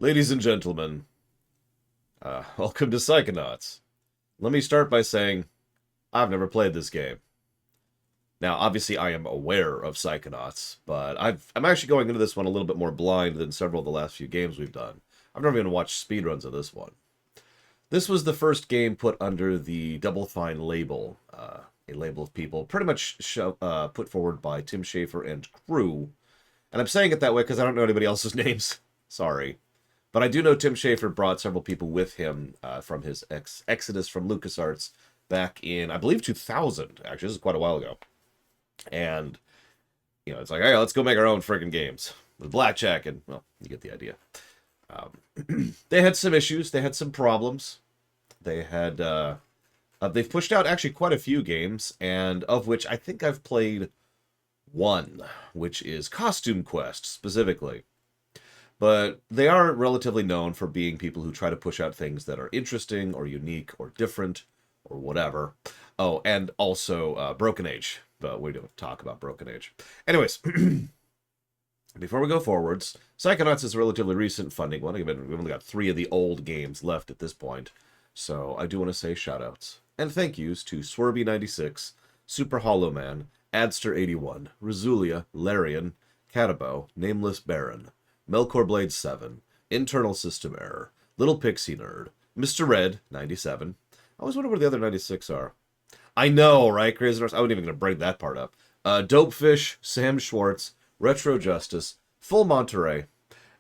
Ladies and gentlemen, welcome to Psychonauts. Let me start by saying, I've never played this game. Now, obviously I am aware of Psychonauts, but I'm actually going into this one a little bit more blind than several of the last few games we've done. I've never even watched speedruns of this one. This was the first game put under the Double Fine label, a label of people pretty much put forward by Tim Schafer and crew. And I'm saying it that way because I don't know anybody else's names. Sorry. But I do know Tim Schafer brought several people with him from his exodus from LucasArts back in, I believe, 2000. Actually, this is quite a while ago. And, it's like, hey, let's go make our own friggin' games. With blackjack and, well, you get the idea. They had some issues. They had some problems. They've pushed out actually quite a few games, and of which I think I've played one, which is Costume Quest, specifically. But they are relatively known for being people who try to push out things that are interesting or unique or different or whatever. Oh, and also Broken Age. But we don't talk about Broken Age. Anyways, before we go forwards, Psychonauts is a relatively recent funding one. We've only got 3 of the old games left at this point. So I do want to say shoutouts. And thank yous to Swerby96, Super Hollow Man, Adster81, Rizulia, Larian, Catabo, Nameless Baron, Melkor Blade 7, Internal System Error, Little Pixie Nerd, Mr. Red, 97. I always wonder where the other 96 are. I know, right? Crazy Norse. I wasn't even going to bring that part up. Dopefish, Sam Schwartz, Retro Justice, Full Monterey,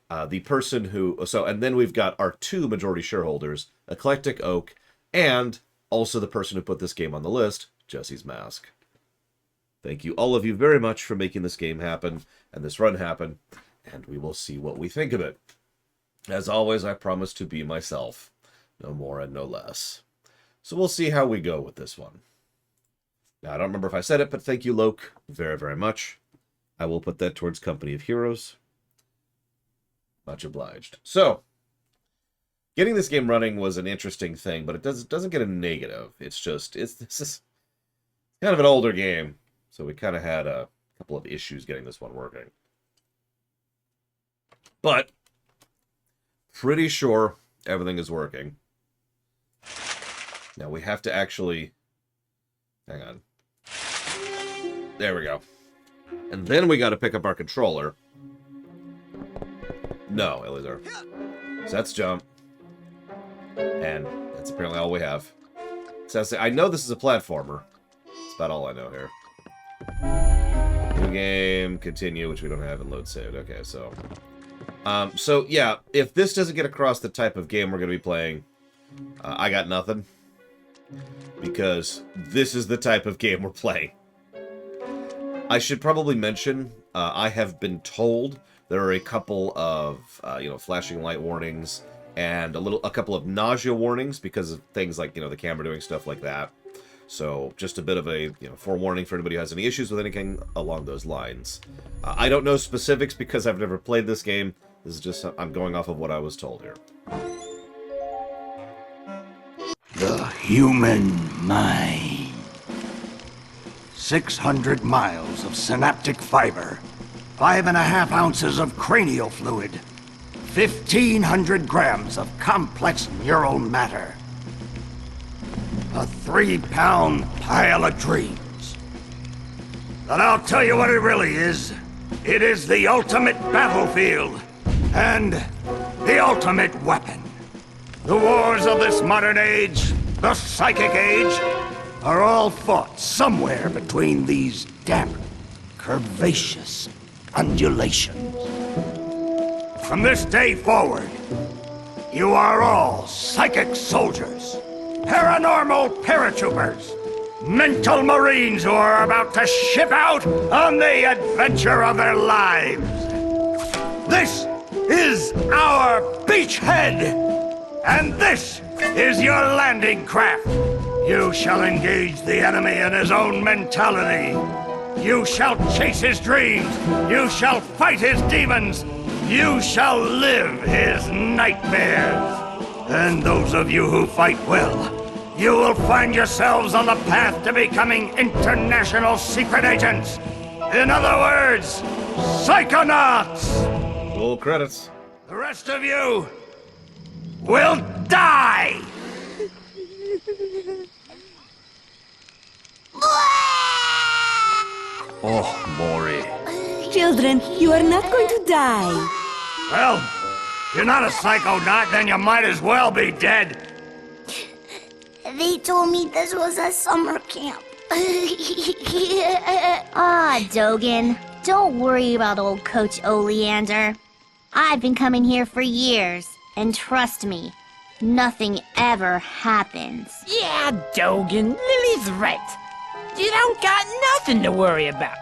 the person who... and then we've got our 2 majority shareholders, Eclectic Oak, and also the person who put this game on the list, Jesse's Mask. Thank you, all of you, very much for making this game happen and this run happen. And we will see what we think of it. As always, I promise to be myself. No more and no less. So we'll see how we go with this one. Now, I don't remember if I said it, but thank you, Loke, very, very much. I will put that towards Company of Heroes. Much obliged. So, getting this game running was an interesting thing, but it doesn't get a negative. This is kind of an older game, so we kind of had a couple of issues getting this one working. But, pretty sure everything is working. Now we have to actually... Hang on. There we go. And then we got to pick up our controller. No, Elizar. So that's jump. And that's apparently all we have. So I know this is a platformer. That's about all I know here. New game, continue, which we don't have in load saved. Okay, so... So, yeah, if this doesn't get across the type of game we're going to be playing, I got nothing. Because this is the type of game we're playing. I should probably mention, I have been told there are a couple of, flashing light warnings and a couple of nausea warnings because of things like, the camera doing stuff like that. So, just a bit of a, forewarning for anybody who has any issues with anything along those lines. I don't know specifics because I've never played this game. This is just, I'm going off of what I was told here. The human mind. 600 miles of synaptic fiber, 5.5 ounces of cranial fluid, 1,500 grams of complex neural matter. A 3-pound pile of dreams. But I'll tell you what it really is. It is the ultimate battlefield. And the ultimate weapon. The wars of this modern age, the psychic age, are all fought somewhere between these damp, curvaceous undulations. From this day forward, you are all psychic soldiers, paranormal paratroopers, mental marines who are about to ship out on the adventure of their lives. This is our beachhead, and this is your landing craft. You shall engage the enemy in his own mentality. You shall chase his dreams. You shall fight his demons. You shall live his nightmares. And those of you who fight well, you will find yourselves on the path to becoming international secret agents. In other words, Psychonauts! Roll credits. The rest of you will die! Oh, Maury. Children, you are not going to die. Well, if you're not a psychonaut, then you might as well be dead. They told me this was a summer camp. Ah, Dogen. Don't worry about old Coach Oleander. I've been coming here for years, and trust me, nothing ever happens. Yeah, Dogen, Lily's right. You don't got nothing to worry about.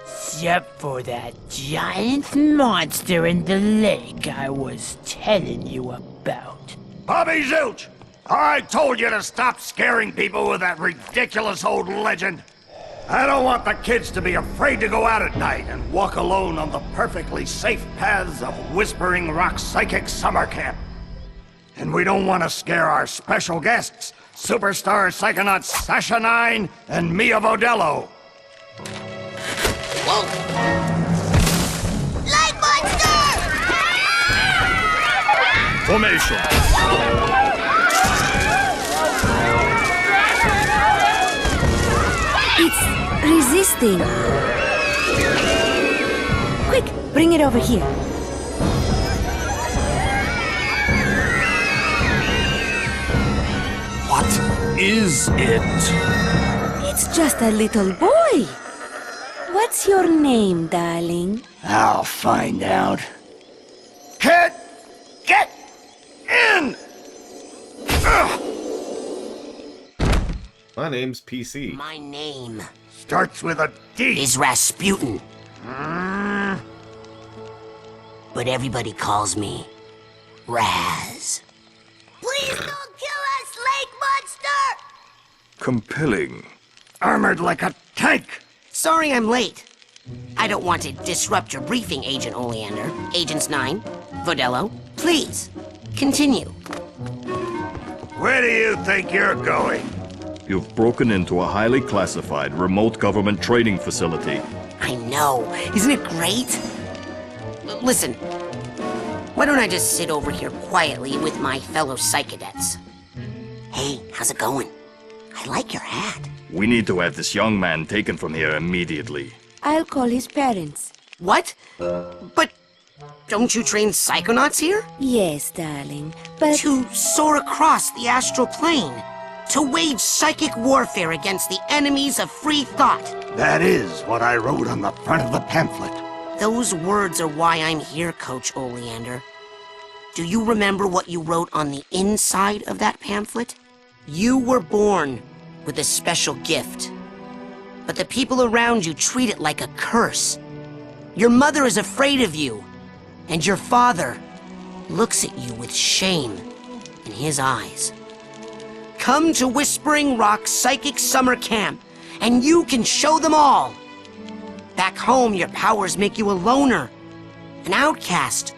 Except for that giant monster in the lake I was telling you about. Bobby Zilch! I told you to stop scaring people with that ridiculous old legend. I don't want the kids to be afraid to go out at night and walk alone on the perfectly safe paths of Whispering Rock Psychic Summer Camp. And we don't want to scare our special guests, superstar psychonauts Sasha 9 and Mia Vodello. Light monster! Formation. It's resisting. Quick, bring it over here. What is it? It's just a little boy. What's your name, darling? I'll find out. Kid, get in! Ugh. My name's PC. My name Starts with a D. is Rasputin, but everybody calls me Raz. Please don't kill us, Lake Monster! Compelling. Armored like a tank. Sorry I'm late. I don't want to disrupt your briefing, Agent Oleander. Agents 9, Vodello, please, continue. Where do you think you're going? You've broken into a highly classified remote government training facility. I know, isn't it great? Listen, why don't I just sit over here quietly with my fellow psychedets? Hey, how's it going? I like your hat. We need to have this young man taken from here immediately. I'll call his parents. What? But don't you train psychonauts here? Yes, darling, but... To soar across the astral plane. To wage psychic warfare against the enemies of free thought. That is what I wrote on the front of the pamphlet. Those words are why I'm here, Coach Oleander. Do you remember what you wrote on the inside of that pamphlet? You were born with a special gift. But the people around you treat it like a curse. Your mother is afraid of you. And your father looks at you with shame in his eyes. Come to Whispering Rock Psychic Summer Camp, and you can show them all. Back home, your powers make you a loner, an outcast,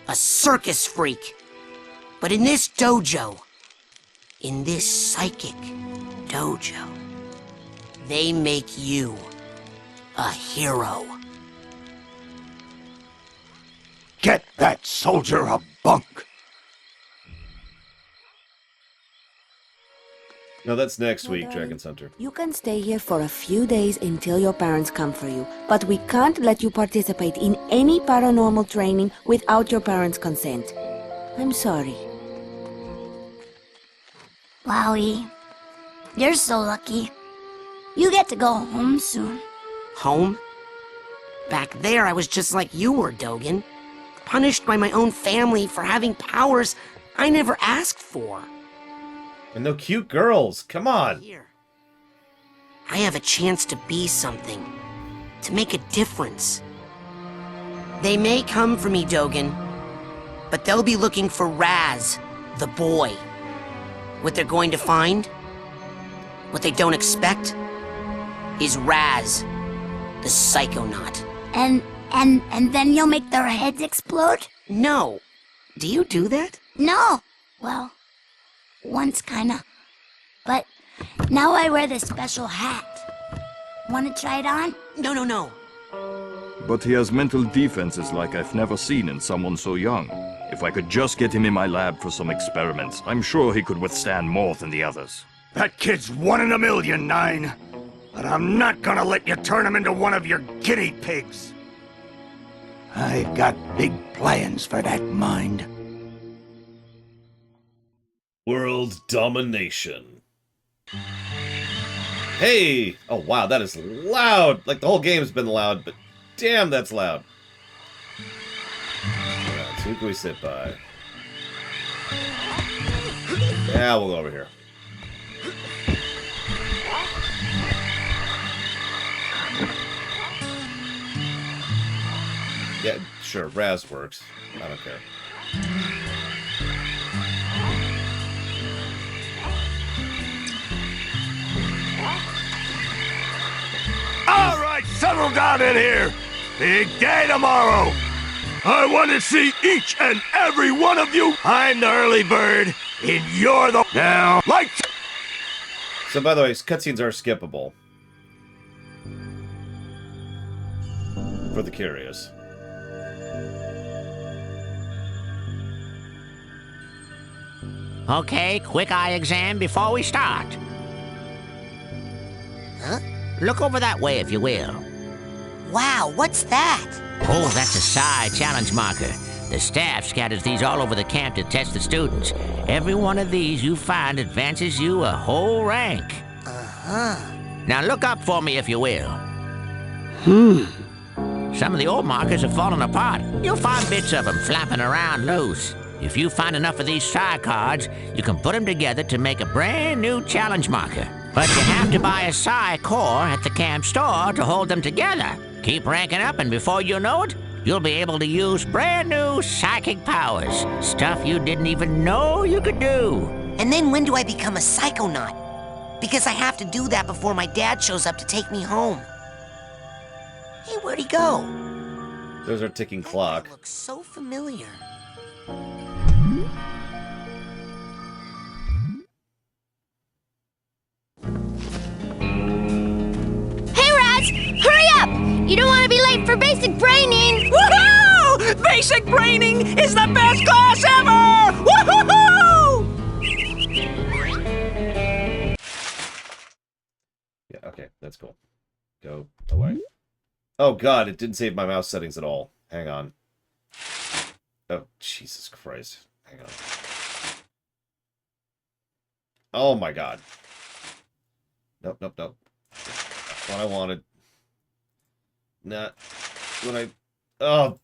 a circus freak. But in this dojo, in this psychic dojo, they make you a hero. Get that soldier a bunk. No, that's next week, darling. Dragon's Hunter. You can stay here for a few days until your parents come for you, but we can't let you participate in any paranormal training without your parents' consent. I'm sorry. Wowie. You're so lucky. You get to go home soon. Home? Back there, I was just like you were, Dogen. Punished by my own family for having powers I never asked for. And no cute girls. Come on. Here, I have a chance to be something, to make a difference. They may come for me, Dogen, but they'll be looking for Raz, the boy. What they're going to find, what they don't expect, is Raz, the Psychonaut. And then you'll make their heads explode? No. Do you do that? No. Well, once kinda. But now I wear this special hat. Wanna try it on? No. But he has mental defenses like I've never seen in someone so young. If I could just get him in my lab for some experiments, I'm sure he could withstand more than the others. That kid's 1 in a million, Nine. But I'm not gonna let you turn him into one of your guinea pigs. I've got big plans for that mind. World domination. Hey! Oh, wow, that is loud! Like, the whole game's been loud, but damn, that's loud. Alright, so who can we sit by? Yeah, we'll go over here. Yeah, sure, Raz works. I don't care. All right, settle down in here. Big day tomorrow. I want to see each and every one of you. I'm the early bird, and you're the... Now, like... So, by the way, cutscenes are skippable. For the curious. Okay, quick eye exam before we start. Huh? Look over that way, if you will. Wow, what's that? Oh, that's a Psi challenge marker. The staff scatters these all over the camp to test the students. Every one of these you find advances you a whole rank. Uh-huh. Now look up for me, if you will. Some of the old markers have fallen apart. You'll find bits of them flapping around loose. If you find enough of these Psi cards, you can put them together to make a brand new challenge marker. But you have to buy a Psi core at the camp store to hold them together. Keep ranking up, and before you know it, you'll be able to use brand new psychic powers. Stuff you didn't even know you could do. And then when do I become a psychonaut? Because I have to do that before my dad shows up to take me home. Hey, where'd he go? There's our ticking clock. That looks so familiar. Hey, Raz! Hurry up! You don't want to be late for basic braining! Woohoo! Basic braining is the best class ever! Woohoo! Yeah, okay, that's cool. Go away. Oh god, it didn't save my mouse settings at all. Hang on. Oh, Jesus Christ. Hang on. Oh my god. Nope, nope, nope. Not what I wanted. Not what I... Oh,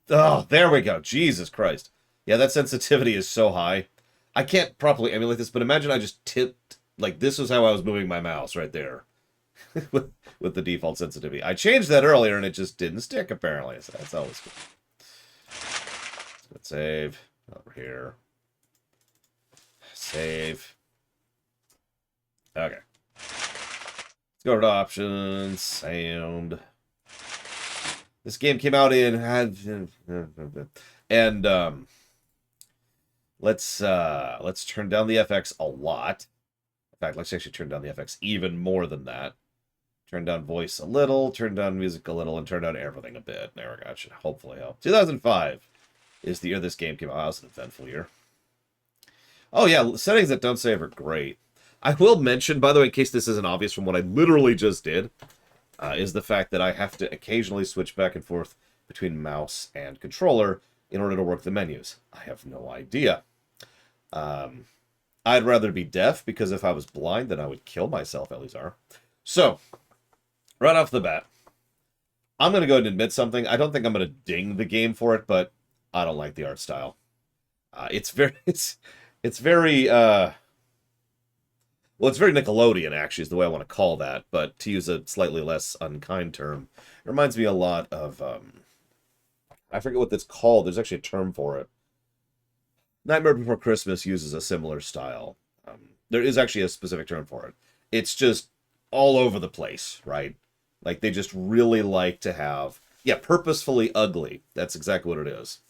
there we go. Jesus Christ. Yeah, that sensitivity is so high. I can't properly emulate this, but imagine I just tipped... Like, this was how I was moving my mouse right there. with the default sensitivity. I changed that earlier, and it just didn't stick, apparently. So that's always good. Let's save. Over here. Save. Okay. Let's go to options. Sound. This game came out in... And, let's turn down the FX a lot. In fact, let's actually turn down the FX even more than that. Turn down voice a little, turn down music a little, and turn down everything a bit. There we go. That should hopefully help. 2005 is the year this game came out. That was an eventful year. Oh, yeah. Settings that don't save are great. I will mention, by the way, in case this isn't obvious from what I literally just did, is the fact that I have to occasionally switch back and forth between mouse and controller in order to work the menus. I have no idea. I'd rather be deaf, because if I was blind, then I would kill myself, Elizar. So... right off the bat, I'm going to go ahead and admit something. I don't think I'm going to ding the game for it, but I don't like the art style. It's very Nickelodeon, actually, is the way I want to call that, but to use a slightly less unkind term, it reminds me a lot of, I forget what that's called. There's actually a term for it. Nightmare Before Christmas uses a similar style. There is actually a specific term for it. It's just all over the place, right? Like, they just really like to have... yeah, purposefully ugly. That's exactly what it is.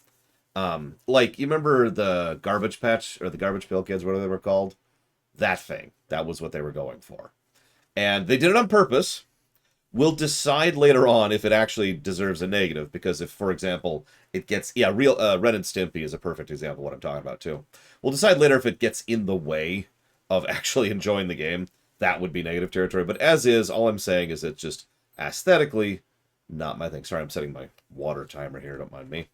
Like, you remember the Garbage Patch, or the Garbage Pail Kids, whatever they were called? That thing. That was what they were going for. And they did it on purpose, We'll decide later on if it actually deserves a negative, because if, for example, it gets... Yeah, Ren and Stimpy is a perfect example of what I'm talking about, too. We'll decide later if it gets in the way of actually enjoying the game. That would be negative territory. But as is, all I'm saying is it's just aesthetically not my thing. Sorry, I'm setting my water timer here. Don't mind me.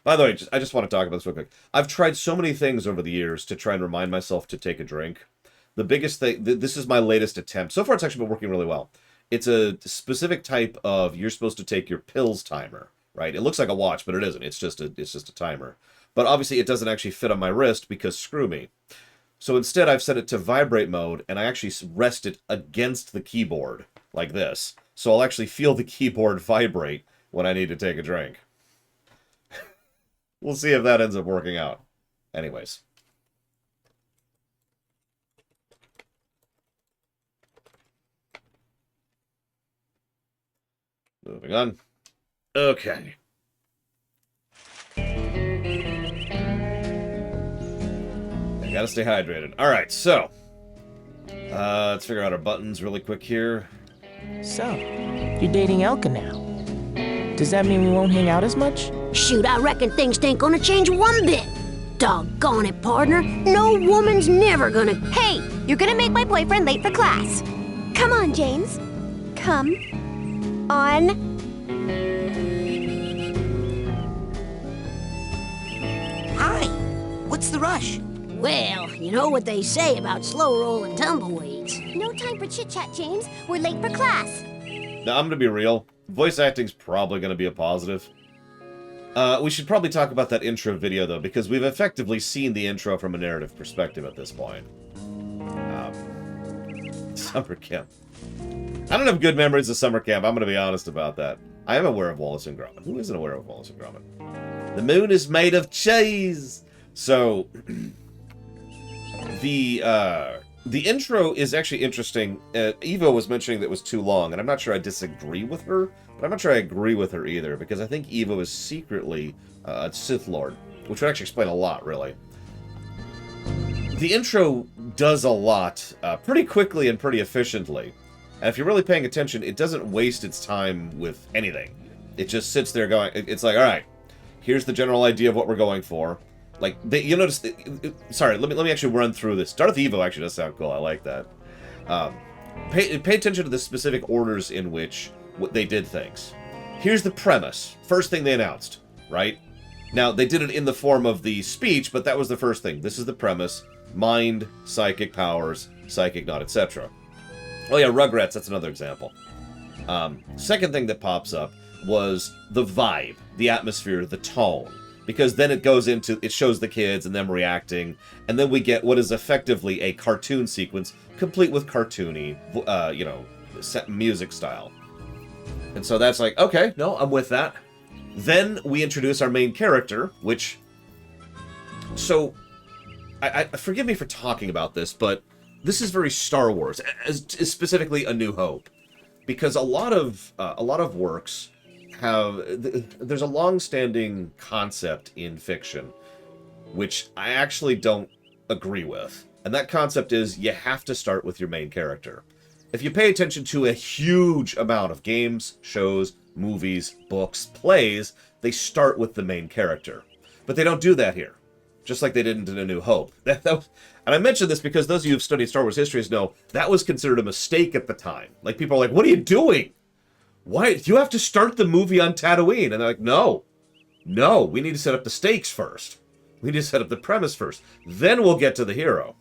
By the way, I just want to talk about this real quick. I've tried so many things over the years to try and remind myself to take a drink. The biggest thing... This is my latest attempt. So far, it's actually been working really well. It's a specific type of you're supposed to take your pills timer, right? It looks like a watch, but it isn't. It's just a timer. But obviously it doesn't actually fit on my wrist because screw me. So instead I've set it to vibrate mode and I actually rest it against the keyboard like this. So I'll actually feel the keyboard vibrate when I need to take a drink. We'll see if that ends up working out. Anyways. Moving on. Okay. I gotta stay hydrated. Alright, so. Let's figure out our buttons really quick here. So, you're dating Elka now. Does that mean we won't hang out as much? Shoot, I reckon things ain't gonna change one bit. Doggone it, partner. No woman's never gonna... Hey, you're gonna make my boyfriend late for class. Come on, James. Come on. Hi. What's the rush? Well, you know what they say about slow rolling tumbleweeds. No time for chit-chat, James. We're late for class. Now, I'm gonna be real. Voice acting's probably gonna be a positive. We should probably talk about that intro video, though, because we've effectively seen the intro from a narrative perspective at this point. Summer camp. I don't have good memories of summer camp. I'm going to be honest about that. I am aware of Wallace and Gromit. Who isn't aware of Wallace and Gromit? The moon is made of cheese! So, the intro is actually interesting. Evo was mentioning that it was too long, and I'm not sure I disagree with her, but I'm not sure I agree with her either, because I think Evo is secretly a Sith Lord, which would actually explain a lot, really. The intro does a lot pretty quickly and pretty efficiently. And if you're really paying attention, it doesn't waste its time with anything. It just sits there going, it's like, all right, here's the general idea of what we're going for. Like, you notice, sorry, let me actually run through this. Darth Evo actually does sound cool, I like that. Pay attention to the specific orders in which they did things. Here's the premise. First thing they announced, right? Now, they did it in the form of the speech, but that was the first thing. This is the premise. Mind, psychic powers, psychic not, etc. Oh yeah, Rugrats, that's another example. Second thing that pops up was the vibe, the atmosphere, the tone. Because then it goes into, it shows the kids and them reacting, and then we get what is effectively a cartoon sequence, complete with cartoony, set music style. And so that's like, okay, no, I'm with that. Then we introduce our main character, which... So, I forgive me for talking about this, but this is very Star Wars, specifically A New Hope, because a lot of works have there's a long-standing concept in fiction, which I actually don't agree with, and that concept is you have to start with your main character. If you pay attention to a huge amount of games, shows, movies, books, plays, they start with the main character, but they don't do that here. Just like they didn't in A New Hope. And I mention this because those of you who've studied Star Wars histories know that was considered a mistake at the time. Like, people are like, what are you doing? Why? You have to start the movie on Tatooine. And they're like, no. No, we need to set up the stakes first. We need to set up the premise first. Then we'll get to the hero.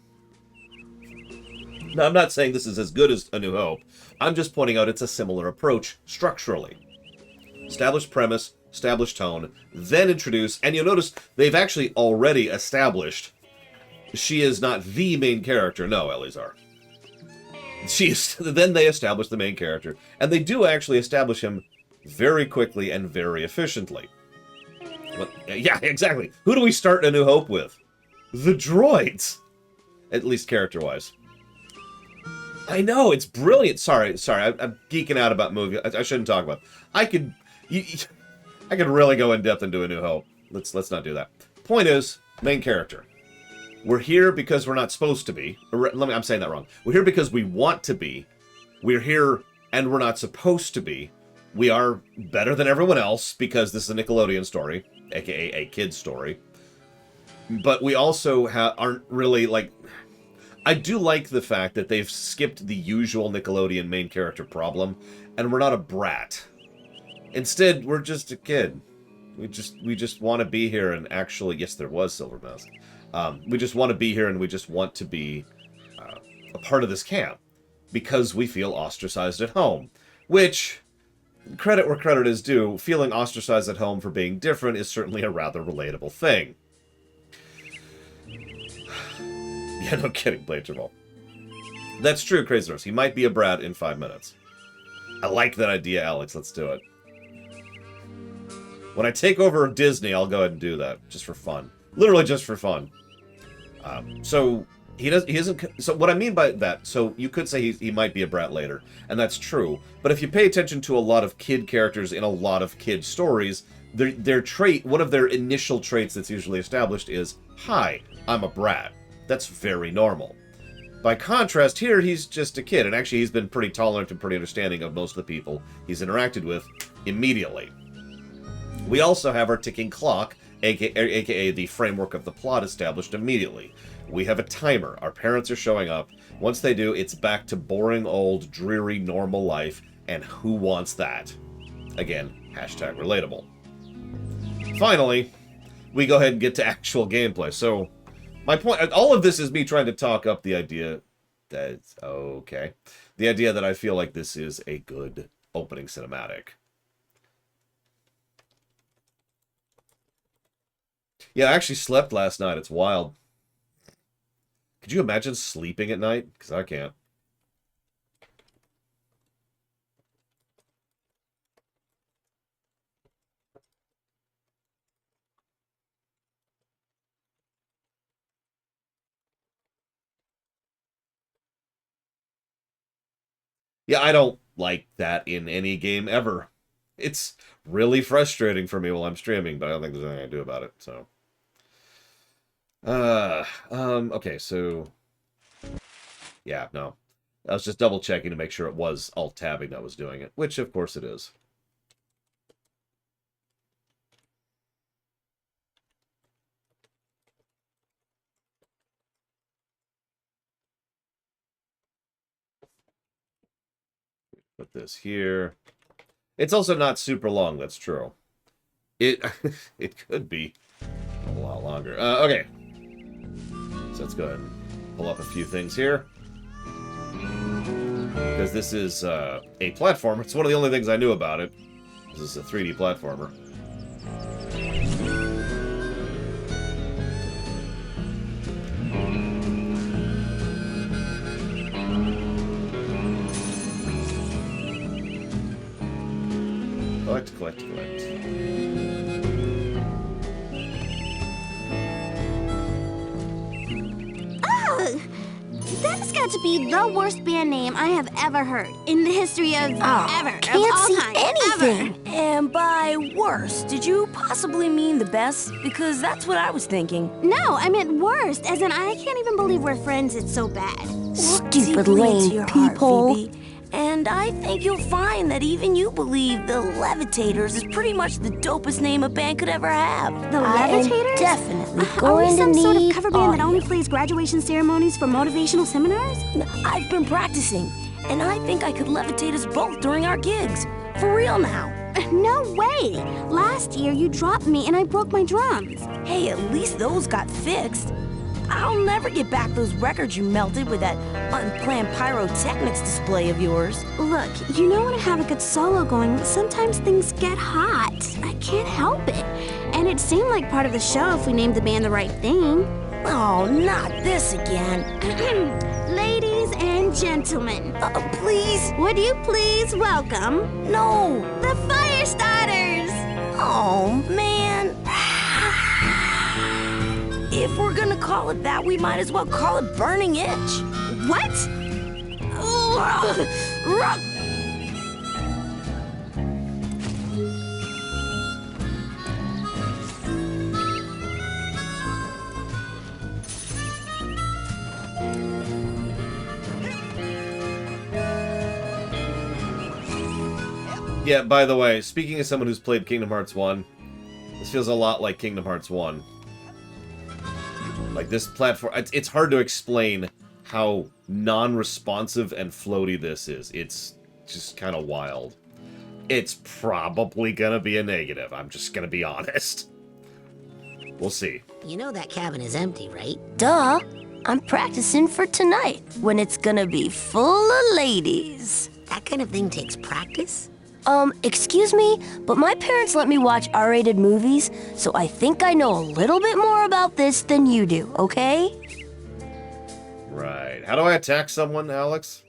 Now, I'm not saying this is as good as A New Hope. I'm just pointing out it's a similar approach structurally. Established premise, established tone, then introduce, and you'll notice they've actually already established she is not the main character. No, Eleazar. Then they establish the main character, and they do actually establish him very quickly and very efficiently. But, yeah, exactly. Who do we start A New Hope with? The droids! At least character-wise. I know, it's brilliant. Sorry, I'm geeking out about movie. I shouldn't talk about it. I could really go in depth into A New Hope. Let's not do that. Point is, main character. We're here because we're not supposed to be. I'm saying that wrong. We're here because we want to be. We're here and we're not supposed to be. We are better than everyone else because this is a Nickelodeon story, aka a kid's story. But we also aren't really, like... I do like the fact that they've skipped the usual Nickelodeon main character problem, and we're not a brat. Instead, we're just a kid. We just want to be here and actually... Yes, there was Silver Mask. We just want to be here and we just want to be a part of this camp because we feel ostracized at home. Which, credit where credit is due, feeling ostracized at home for being different is certainly a rather relatable thing. Yeah, no kidding, Blade Jamal. That's true, Crazy Horse. He might be a brat in 5 minutes. I like that idea, Alex. Let's do it. When I take over Disney, I'll go ahead and do that, just for fun. Literally just for fun. So he isn't. So what I mean by that, so you could say he might be a brat later, and that's true. But if you pay attention to a lot of kid characters in a lot of kid stories, their trait, one of their initial traits that's usually established is, "Hi, I'm a brat." That's very normal. By contrast, here he's just a kid, and actually he's been pretty tolerant and pretty understanding of most of the people he's interacted with immediately. We also have our ticking clock, aka the framework of the plot established immediately. We have a timer. Our parents are showing up. Once they do, it's back to boring, old, dreary, normal life, and who wants that? Again, hashtag relatable. Finally, we go ahead and get to actual gameplay. So, my point, all of this is me trying to talk up the idea that, okay, the idea that I feel like this is a good opening cinematic. Yeah, I actually slept last night. It's wild. Could you imagine sleeping at night? Because I can't. Yeah, I don't like that in any game ever. It's really frustrating for me while I'm streaming, but I don't think there's anything I can do about it, so... okay, so... Yeah, no. I was just double-checking to make sure it was alt-tabbing that was doing it, which, of course, it is. Put this here. It's also not super long, that's true. It could be a lot longer. Okay. So let's go ahead and pull up a few things here. Because this is a platformer. It's one of the only things I knew about it. This is a 3D platformer. Collect. Ugh! That has got to be the worst band name I have ever heard in the history of ever. Can't of all see time, anything. ever. And by worst, did you possibly mean the best? Because that's what I was thinking. No, I meant worst, as in I can't even believe we're friends, it's so bad. Look Stupid deeply lame into your heart, people. Phoebe. And I think you'll find that even you believe the Levitators is pretty much the dopest name a band could ever have. The I am Levitators? Definitely. Are we going to some sort of need cover band that only audio. plays graduation ceremonies for motivational seminars? I've been practicing, and I think I could levitate us both during our gigs. For real now. No way! Last year you dropped me and I broke my drums. Hey, at least those got fixed. I'll never get back those records you melted with that unplanned pyrotechnics display of yours. Look, you know when I have a good solo going, sometimes things get hot. I can't help it. And it seemed like part of the show if we named the band the right thing. Oh, not this again. Ladies and gentlemen, Please? would you please welcome No. the Firestarters? Oh, man. If we're gonna call it that, we might as well call it Burning Itch. What? Yeah, by the way, speaking as someone who's played Kingdom Hearts 1, this feels a lot like Kingdom Hearts 1. Like, this platform... It's hard to explain how non-responsive and floaty this is. It's just kind of wild. It's probably gonna be a negative. I'm just gonna be honest. We'll see. You know that cabin is empty, right? Duh. I'm practicing for tonight, when it's gonna be full of ladies. That kind of thing takes practice? Excuse me, but my parents let me watch R-rated movies, so I think I know a little bit more about this than you do, okay? Right. How do I attack someone, Alex?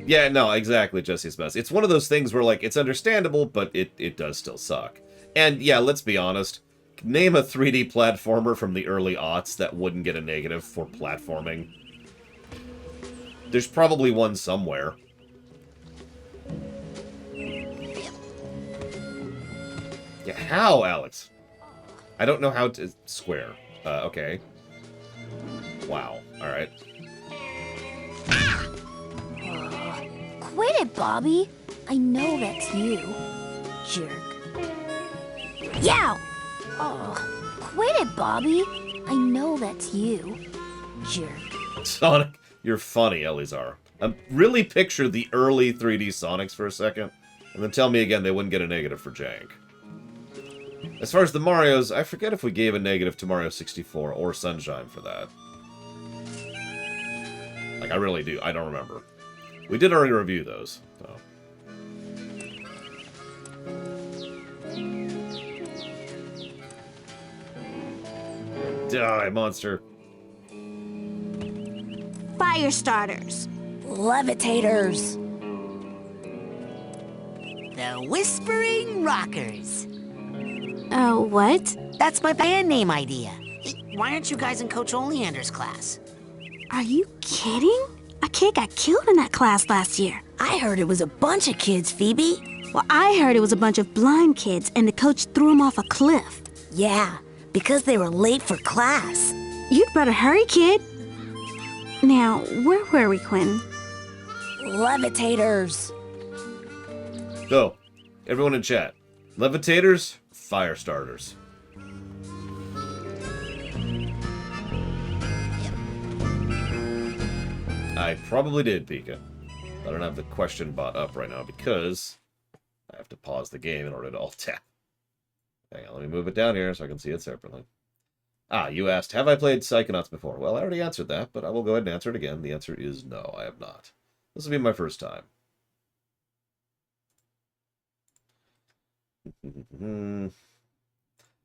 Yeah, no, exactly, Jesse's best. It's one of those things where, like, it's understandable, but it does still suck. And, yeah, let's be honest. Name a 3D platformer from the early aughts that wouldn't get a negative for platforming. There's probably one somewhere. Yeah, how, Alex? I don't know how to... Square. Okay. Wow. Alright. Quit it, Bobby. I know that's you, jerk. Yow! Oh, quit it, Bobby. I know that's you, jerk. Sonic, you're funny, Elizar. Really picture the early 3D Sonics for a second, and then tell me again they wouldn't get a negative for jank. As far as the Marios, I forget if we gave a negative to Mario 64 or Sunshine for that. Like, I really do. I don't remember. We did already review those, so. Die, monster. Fire starters. Levitators. The Whispering Rockers. Oh, what? That's my band name idea. Why aren't you guys in Coach Oleander's class? Are you kidding? A kid got killed in that class last year. I heard it was a bunch of kids, Phoebe. Well, I heard it was a bunch of blind kids and the coach threw them off a cliff. Yeah, because they were late for class. You'd better hurry, kid. Now, where were we, Quinn? Levitators. Go. Everyone in chat. Levitators, fire starters. I probably did, Pika. I don't have the question bot up right now because I have to pause the game in order to alt-tab. Hang on, let me move it down here so I can see it separately. Ah, you asked, have I played Psychonauts before? Well, I already answered that, but I will go ahead and answer it again. The answer is no, I have not. This will be my first time.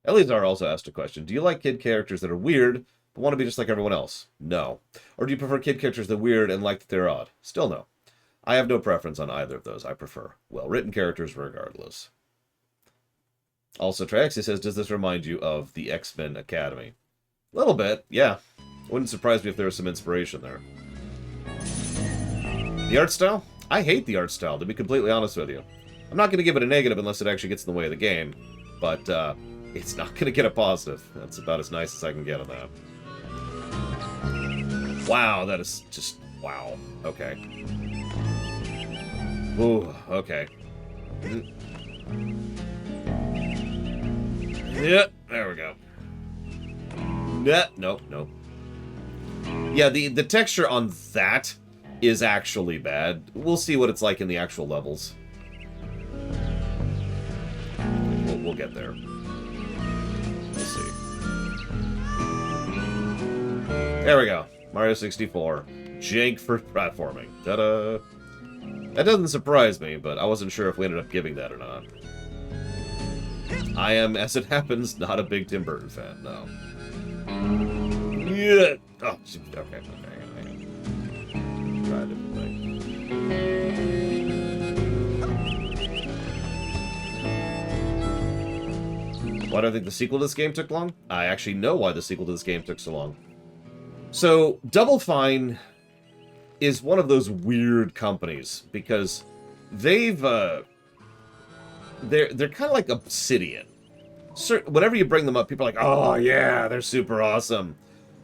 Elizar also asked a question. Do you like kid characters that are weird, but want to be just like everyone else? No. Or do you prefer kid characters that are weird and like that they're odd? Still no. I have no preference on either of those. I prefer well-written characters regardless. Also, Triaxia says, does this remind you of the X-Men Academy? A little bit, yeah. Wouldn't surprise me if there was some inspiration there. The art style? I hate the art style, to be completely honest with you. I'm not going to give it a negative unless it actually gets in the way of the game, but it's not going to get a positive. That's about as nice as I can get on that. Wow, that is just... wow. Okay. Ooh, okay. Yeah, there we go. Nope, nope. Yeah, the texture on that is actually bad. We'll see what it's like in the actual levels. We'll get there. We'll see. There we go. Mario 64. Jank for platforming. Ta-da! That doesn't surprise me, but I wasn't sure if we ended up giving that or not. I am, as it happens, not a big Tim Burton fan, no. Yeah. Oh, okay. Hang on. Try a different thing. Why do I think the sequel to this game took long? I actually know why the sequel to this game took so long. So, Double Fine is one of those weird companies because they've they're kind of like Obsidian. Whenever you bring them up, people are like, "Oh yeah, they're super awesome,"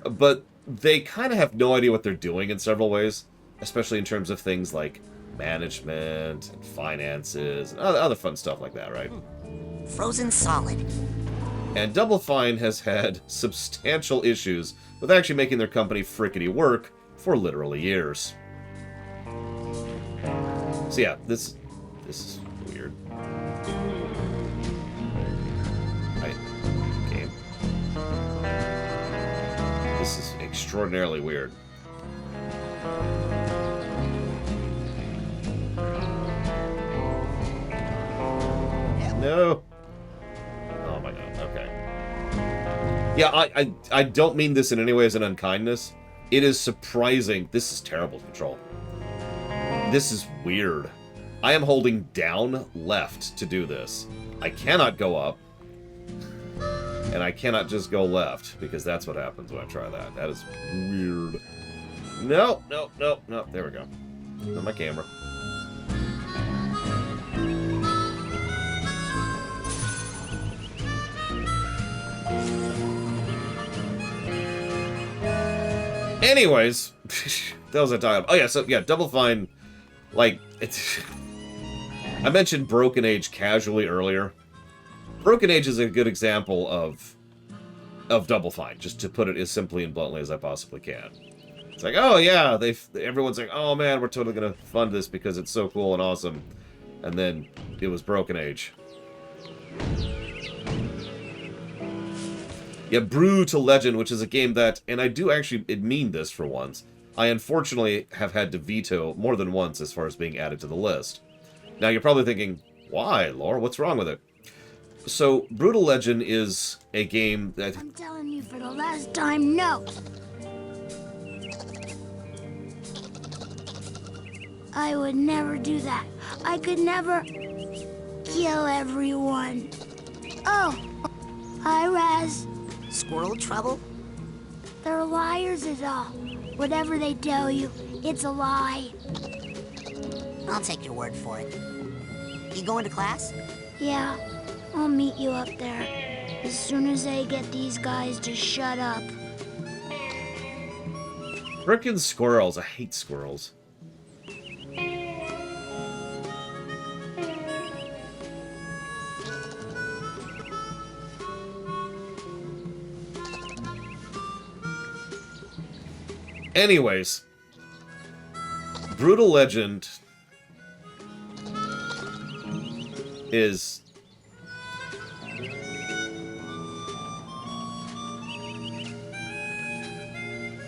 but they kind of have no idea what they're doing in several ways, especially in terms of things like management and finances and other fun stuff like that, right? Frozen solid. And Double Fine has had substantial issues with actually making their company frickety work for literally years. So yeah, this is weird. Game. This is extraordinarily weird. No. Oh my god, okay. Yeah, I don't mean this in any way as an unkindness. It is surprising. This is terrible control. This is weird. I am holding down left to do this. I cannot go up. And I cannot just go left, because that's what happens when I try that. That is weird. No, no, no, no. There we go. On my camera. Anyways, that was a time. Oh yeah, so yeah, Double Fine, like, it's... I mentioned Broken Age casually earlier. Broken Age is a good example of Double Fine, just to put it as simply and bluntly as I possibly can. It's like, oh yeah, everyone's like, oh man, we're totally gonna fund this because it's so cool and awesome. And then it was Broken Age. Yeah, Brew to Legend, which is a game that, and I do actually mean this for once, I unfortunately have had to veto more than once as far as being added to the list. Now you're probably thinking, why, Laura? What's wrong with it? So, Brutal Legend is a game that... I'm telling you for the last time, no! I would never do that. I could never kill everyone. Oh, hi, Raz. Squirrel trouble? They're liars is all. Whatever they tell you, it's a lie. I'll take your word for it. You going to class? Yeah, I'll meet you up there. As soon as I get these guys to shut up. Frickin' squirrels. I hate squirrels. Anyways, Brutal Legend is...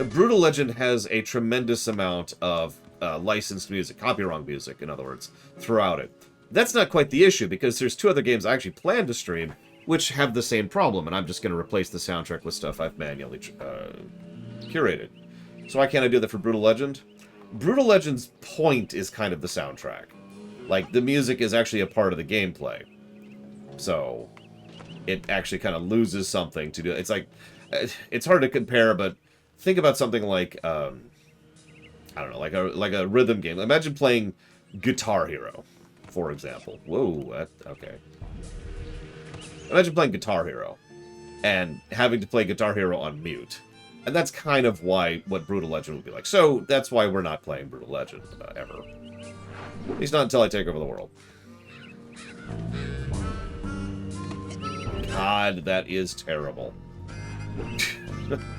Brutal Legend has a tremendous amount of licensed music, copyright music, in other words, throughout it. That's not quite the issue, because there's two other games I actually plan to stream, which have the same problem, and I'm just going to replace the soundtrack with stuff I've manually curated. So why can't I do that for Brutal Legend? Brutal Legend's point is kind of the soundtrack. Like, the music is actually a part of the gameplay. So, it actually kind of loses something to do. It's like, it's hard to compare, but think about something like, I don't know, like a rhythm game. Imagine playing Guitar Hero, for example. Whoa, okay. Imagine playing Guitar Hero, and having to play Guitar Hero on mute. And that's kind of what Brutal Legend would be like. So, that's why we're not playing Brutal Legend, ever. At least not until I take over the world. God, that is terrible.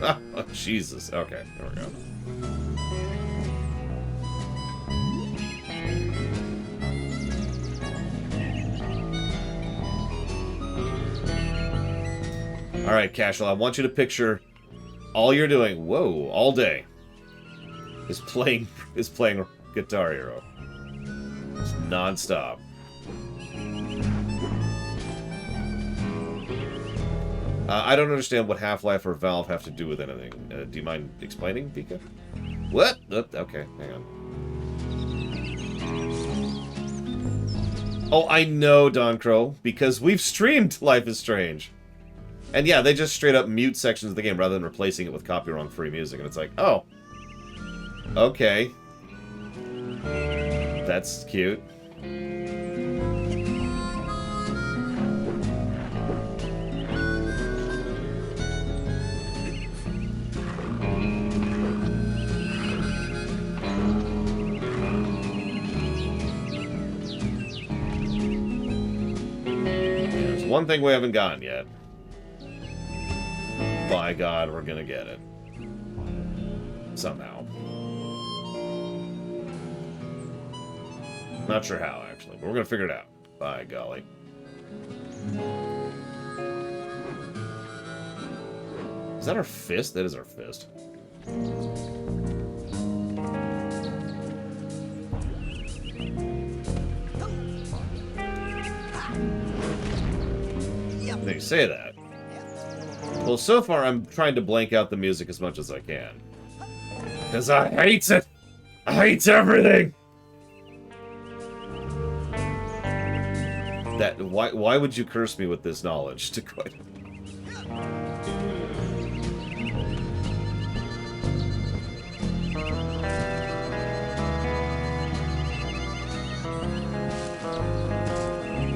Oh, Jesus. Okay, there we go. Alright, Cashel, I want you to picture all you're doing, whoa, all day, is playing Guitar Hero. It's non-stop. I don't understand what Half-Life or Valve have to do with anything. Do you mind explaining, Pika? What? Okay, hang on. Oh, I know, Don Crow, because we've streamed Life is Strange. And yeah, they just straight up mute sections of the game rather than replacing it with copyright-free music. And it's like, oh. Okay. That's cute. one thing we haven't gotten yet. By God, we're gonna get it. Somehow. Not sure how, actually, but we're gonna figure it out. By golly. Is that our fist? That is our fist. They say that. Well, so far I'm trying to blank out the music as much as I can. Because I hate it! I hate everything! Why would you curse me with this knowledge? To quite...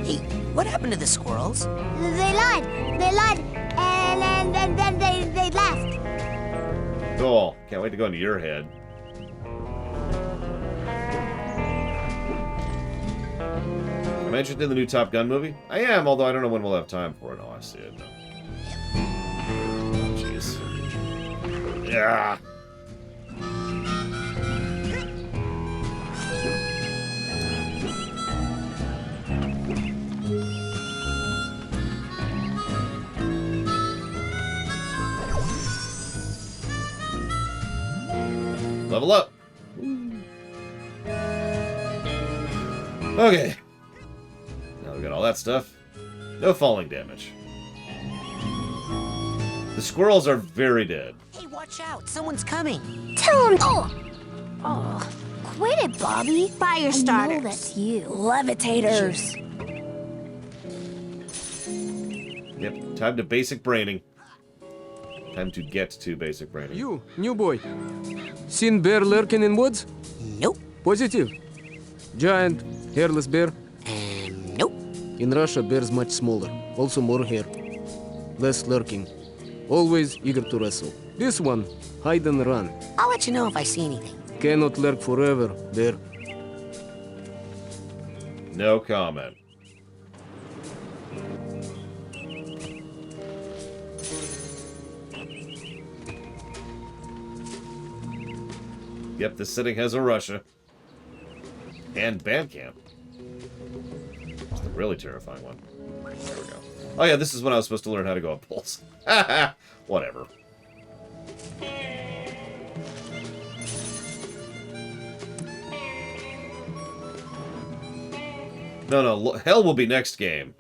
Hey, what happened to the squirrels? They lied, and then they left. Cool. Can't wait to go into your head. Am I interested in the new Top Gun movie? I am, although I don't know when we'll have time for it. Oh, I see it now. Jeez. Yeah. Level up. Okay. Now we got all that stuff. No falling damage. The squirrels are very dead. Hey, watch out! Someone's coming! Tell him. Oh, quit it, Bobby. Fire I starters. know that's you. Levitators. Yep, time to basic braining. Time to get to basic braining. You, new boy. Seen bear lurking in woods? Nope. Positive. Giant, hairless bear? Nope. In Russia, bears much smaller. Also more hair. Less lurking. Always eager to wrestle. This one, hide and run. I'll let you know if I see anything. Cannot lurk forever, bear. No comment. Yep, this setting has a Russia. And Bandcamp. It's the really terrifying one. There we go. Oh yeah, this is when I was supposed to learn how to go up poles. Whatever. No, hell will be next game.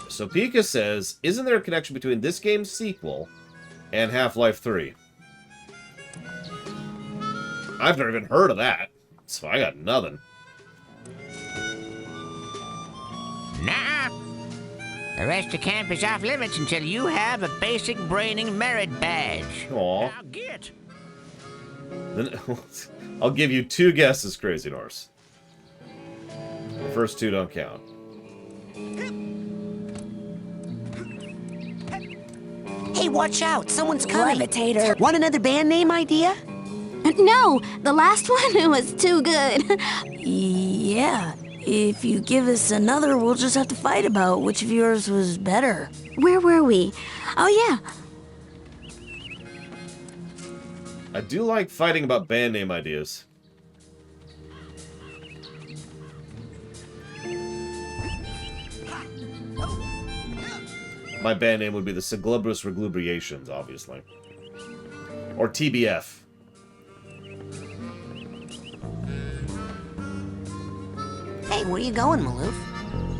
So Pika says, isn't there a connection between this game's sequel and Half-Life 3? I've never even heard of that, so I got nothing. Nah. The rest of camp is off limits until you have a basic braining merit badge. Aw. Now get. Then I'll give you 2 guesses, Crazy Norse. The first 2 don't count. Hey, watch out! Someone's coming! Levitator. Want another band name idea? No, the last one was too good. Yeah, if you give us another, we'll just have to fight about which of yours was better. Where were we? Oh, yeah. I do like fighting about band name ideas. My band name would be the Seglubrous Reglubriations, obviously. Or TBF. Hey, where you going, Maloof?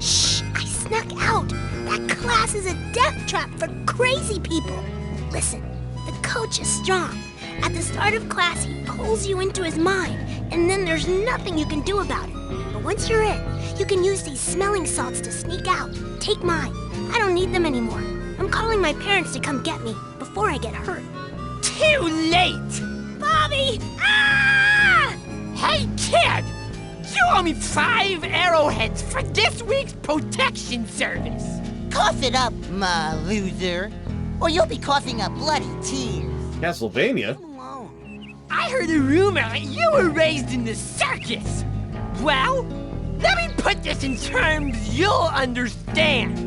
Shh! I snuck out. That class is a death trap for crazy people. Listen, the coach is strong. At the start of class, he pulls you into his mind, and then there's nothing you can do about it. But once you're in, you can use these smelling salts to sneak out. Take mine. I don't need them anymore. I'm calling my parents to come get me before I get hurt. Too late! Bobby! Ah! Hey, kid! You owe me 5 arrowheads for this week's protection service. Cough it up, my loser, or you'll be coughing up bloody tears. Castlevania? Leave him alone. I heard a rumor that you were raised in the circus. Well, let me put this in terms you'll understand.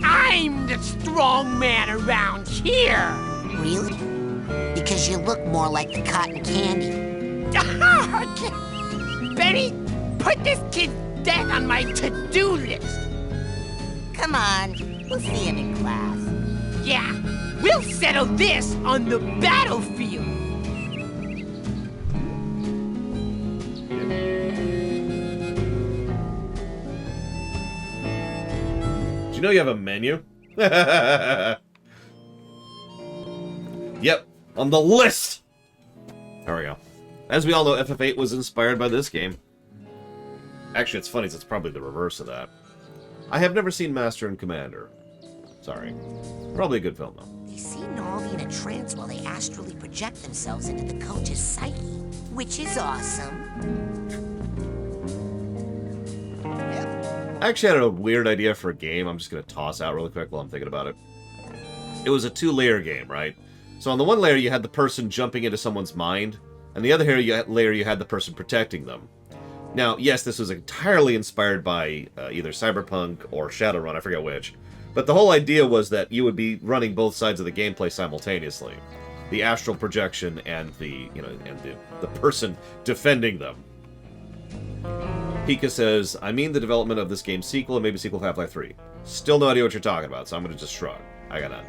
I'm the strong man around here. Really? Because you look more like the cotton candy. Benny, put this kid's death on my to-do list. Come on, we'll see him in class. Yeah, we'll settle this on the battlefield. Do you know you have a menu? Yep, on the list! There we go. As we all know, FF8 was inspired by this game. Actually, it's funny, it's probably the reverse of that. I have never seen Master and Commander. Sorry. Probably a good film, though. They seem to all be in a trance while they astrally project themselves into the coach's psyche, which is awesome. I actually had a weird idea for a game I'm just going to toss out really quick while I'm thinking about it. It was a 2-layer game, right? So on the one layer, you had the person jumping into someone's mind, and the other layer, you had the person protecting them. Now, yes, this was entirely inspired by either Cyberpunk or Shadowrun, I forget which. But the whole idea was that you would be running both sides of the gameplay simultaneously. The astral projection and the person defending them. Pika says, I mean the development of this game's sequel and maybe sequel Half-Life 3. Still no idea what you're talking about, so I'm going to just shrug. I got none.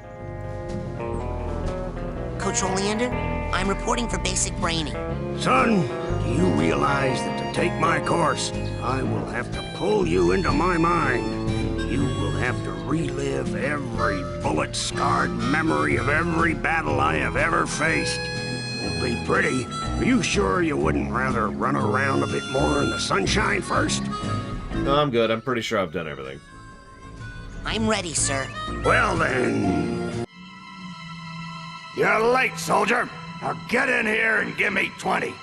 Coach Oleander, I'm reporting for basic braining. Son, do you realize that to take my course, I will have to pull you into my mind? You will have to relive every bullet-scarred memory of every battle I have ever faced. Won't be pretty. Are you sure you wouldn't rather run around a bit more in the sunshine first? No, I'm good. I'm pretty sure I've done everything. I'm ready, sir. Well then... You're late, soldier. Now get in here and give me 20.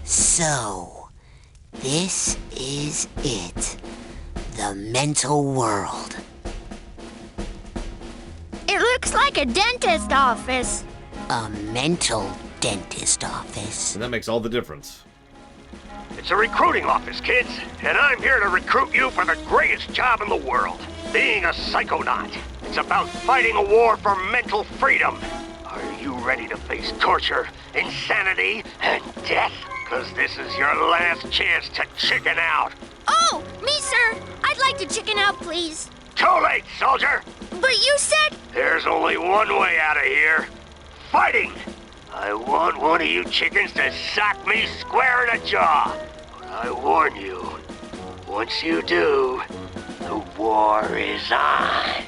So, this is it. The mental world. It looks like a dentist office. A mental dentist office. And that makes all the difference. It's a recruiting office, kids, and I'm here to recruit you for the greatest job in the world, being a psychonaut. It's about fighting a war for mental freedom. Are you ready to face torture, insanity, and death? Because this is your last chance to chicken out. Oh, me, sir. I'd like to chicken out, please. Too late, soldier. But you said... There's only one way out of here. Fighting! I want one of you chickens to sock me square in the jaw. But I warn you, once you do, the war is on.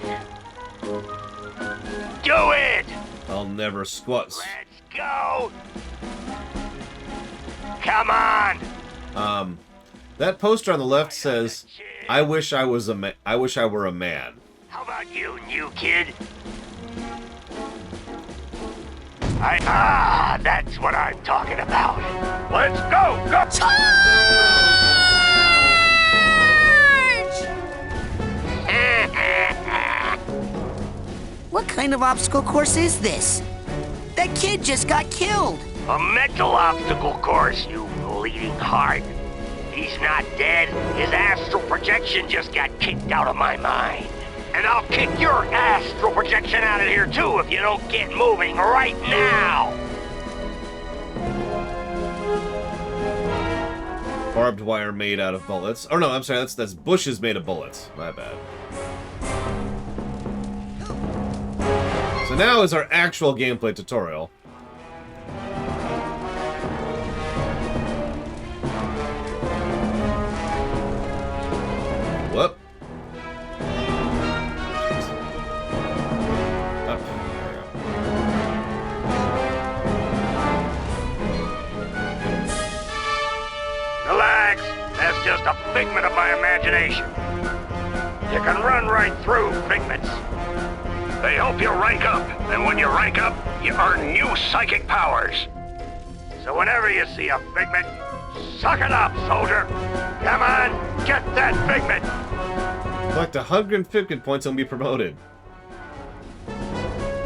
Do it! I'll never squat. Let's go! Come on! That poster on the left says, I wish I was a I wish I were a man. How about you, new kid? That's what I'm talking about. Let's go! Go! What kind of obstacle course is this? That kid just got killed. A mental obstacle course, you bleeding heart. He's not dead. His astral projection just got kicked out of my mind. And I'll kick your astral projection out of here too if you don't get moving right now. Barbed wire made out of bullets. Oh no, I'm sorry, that's bushes made of bullets. My bad. So now is our actual gameplay tutorial. Whoop. Oh, there we go. Relax. That's just a figment of my imagination. You can run right through figments. They help you rank up, and when you rank up, you earn new psychic powers. So whenever you see a figment, suck it up, soldier. Come on, get that figment. Collect 100 figment points and be promoted.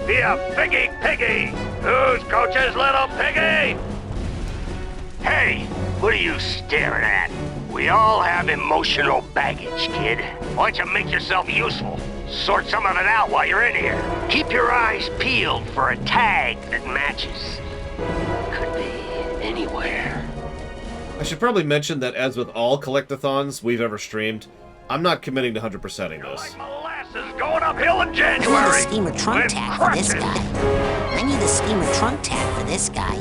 Be a piggy piggy. Who's Coach's little piggy? Hey, what are you staring at? We all have emotional baggage, kid. Why don't you make yourself useful? Sort some of it out while you're in here. Keep your eyes peeled for a tag that matches. Could be anywhere. I should probably mention that as with all collectathons we've ever streamed, I'm not committing to 100%ing this. Like molasses going uphill in I need January. a steamer trunk tag for this guy. I need a steamer trunk tag for this guy.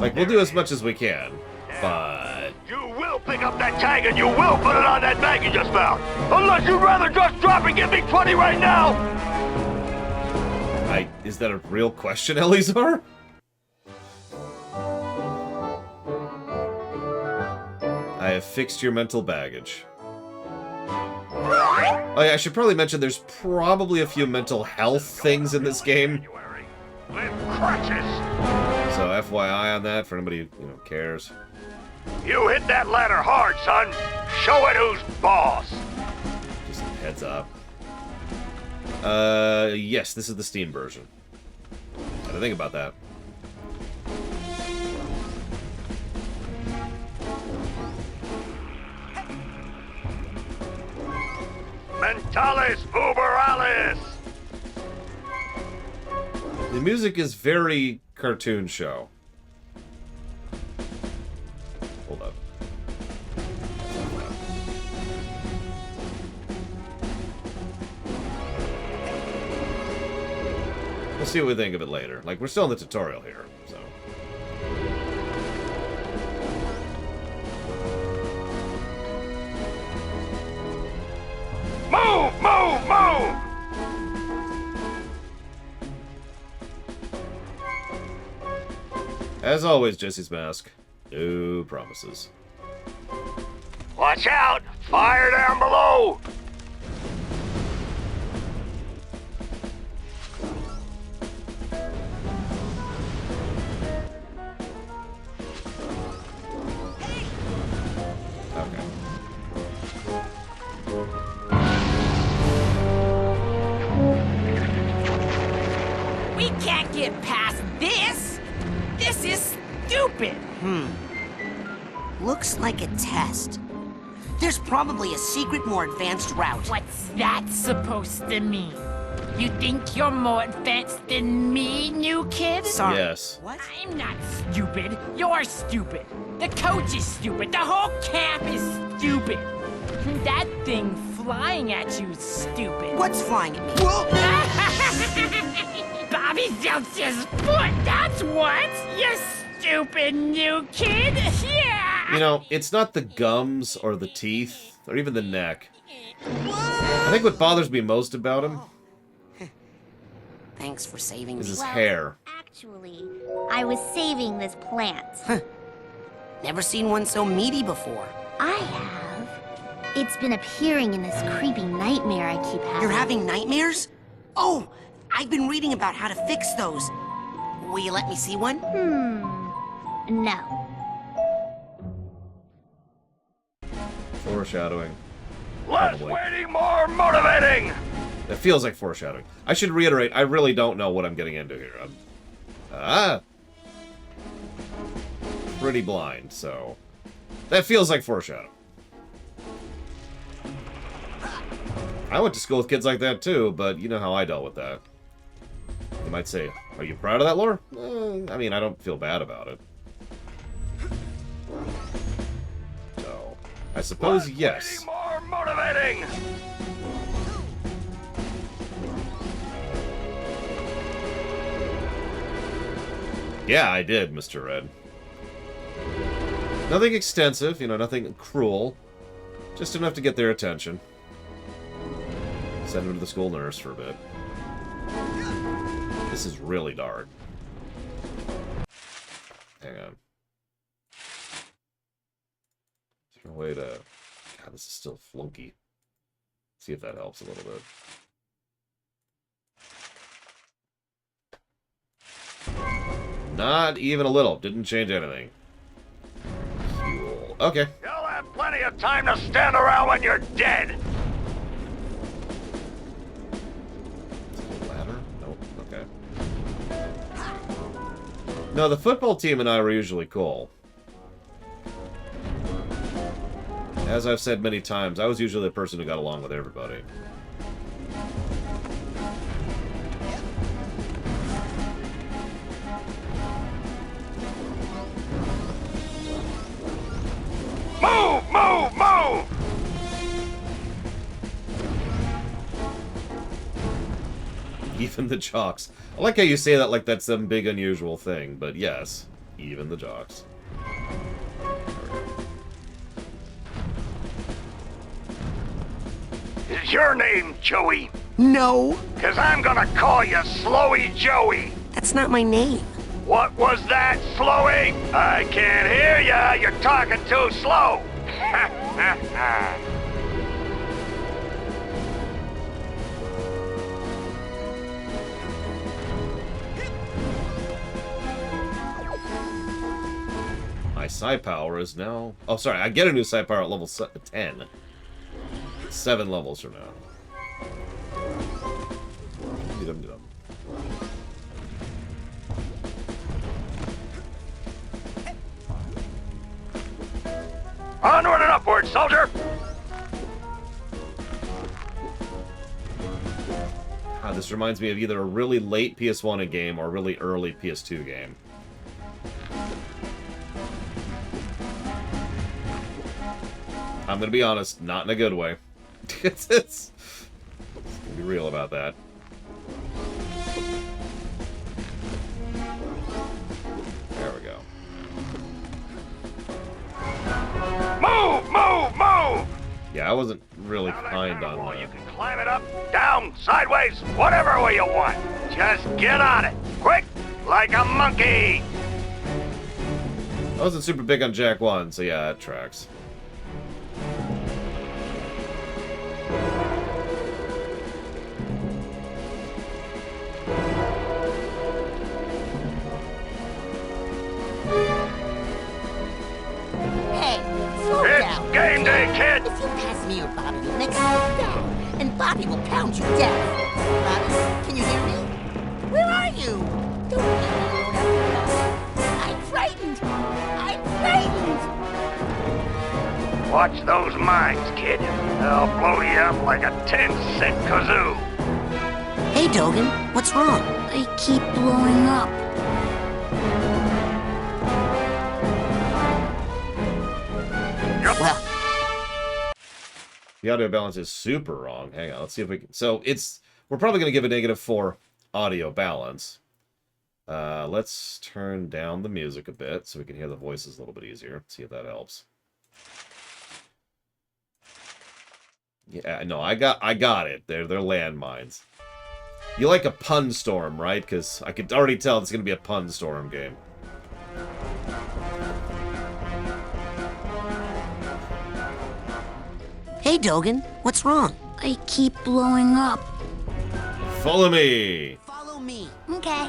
Like, we'll do as much as we can, but... You will pick up that tag and you will put it on that bag you just found. Unless you'd rather just drop and give me 20 right now. Is that a real question, Elizar? I have fixed your mental baggage. Oh yeah, I should probably mention there's probably a few mental health things in this game. With crutches. So FYI on that for anybody who, cares. You hit that ladder hard, son. Show it who's boss. Just heads up. Yes, this is the Steam version. Had to think about that. Mentalis uberalis. The music is very cartoon show. Hold up. We'll see what we think of it later. Like, we're still in the tutorial here, so... Move, move, move! As always, Jesse's Mask. No promises. Watch out! Fire down below! Okay. We can't get past this! This is stupid! Looks like a test. There's probably a secret, more advanced route. What's that supposed to mean? You think you're more advanced than me, new kid? Sorry. Yes. What? I'm not stupid. You're stupid. The coach is stupid. The whole camp is stupid. That thing flying at you is stupid. What's flying at me? Bobby Zeltz's foot, that's what! You stupid new kid! Yeah! You know, it's not the gums or the teeth or even the neck. I think what bothers me most about him Thanks for saving is me. his hair. Actually, I was saving this plant. Never seen one so meaty before. I have. It's been appearing in this creepy nightmare I keep having. You're having nightmares? Oh, I've been reading about how to fix those. Will you let me see one? No. Foreshadowing. Less Probably. waiting, more motivating! It feels like foreshadowing. I should reiterate, I really don't know what I'm getting into here. I'm pretty blind, so that feels like foreshadowing. I went to school with kids like that too, but you know how I dealt with that. You might say, are you proud of that lore? I mean, I don't feel bad about it. So, I suppose Less yes. waiting, more motivating! Yeah, I did, Mr. Red. Nothing extensive, nothing cruel. Just enough to get their attention. Send them to the school nurse for a bit. This is really dark. Hang on. Is there a way to... God, this is still flunky. See if that helps a little bit. Not even a little. Didn't change anything. Cool. Okay. You'll have plenty of time to stand around when you're dead. Ladder? Nope. Okay. No, the football team and I were usually cool. As I've said many times, I was usually the person who got along with everybody. Move! Move! Move! Even the jocks. I like how you say that like that's some big unusual thing, but yes, even the jocks. Is your name Joey? No, 'Cause I'm gonna call you Slowy Joey. that's not my name. What was that, Slowy? I can't hear ya. You're talking too slow. My psi power is now... Oh, sorry, I get a new psi power at level 10. 7 levels from now. Dum-dum. Onward and upward, soldier. This reminds me of either a really late PS1 game or a really early PS2 game. I'm gonna be honest, not in a good way. It's gonna be real about that. There we go. Move! Move! Move! Yeah, I wasn't really kind on that. You can climb it up, down, sideways, whatever way you want. Just get on it. Quick, like a monkey. I wasn't super big on Jack 1, so yeah, that tracks. Hey, slow It's down. game day, kid. If you pass me or Bobby, you'll next slow down, and Bobby will pound you down. Bobby, can you hear me? Where are you? Don't leave me alone after dark. I'm frightened. I'm frightened. Watch those mines, kid. They'll blow you up like a 10-cent kazoo. Hey, Dogen, what's wrong? I keep blowing up. Well, The audio balance is super wrong. Hang on, let's see if we can... So, we're probably going to give a negative for audio balance. Let's turn down the music a bit so we can hear the voices a little bit easier. See if that helps. Yeah, no, I got it. They're landmines. You like a pun storm, right? Because I could already tell it's going to be a pun storm game. hey, Dogen, what's wrong? I keep blowing up. Follow me! Follow me. Okay.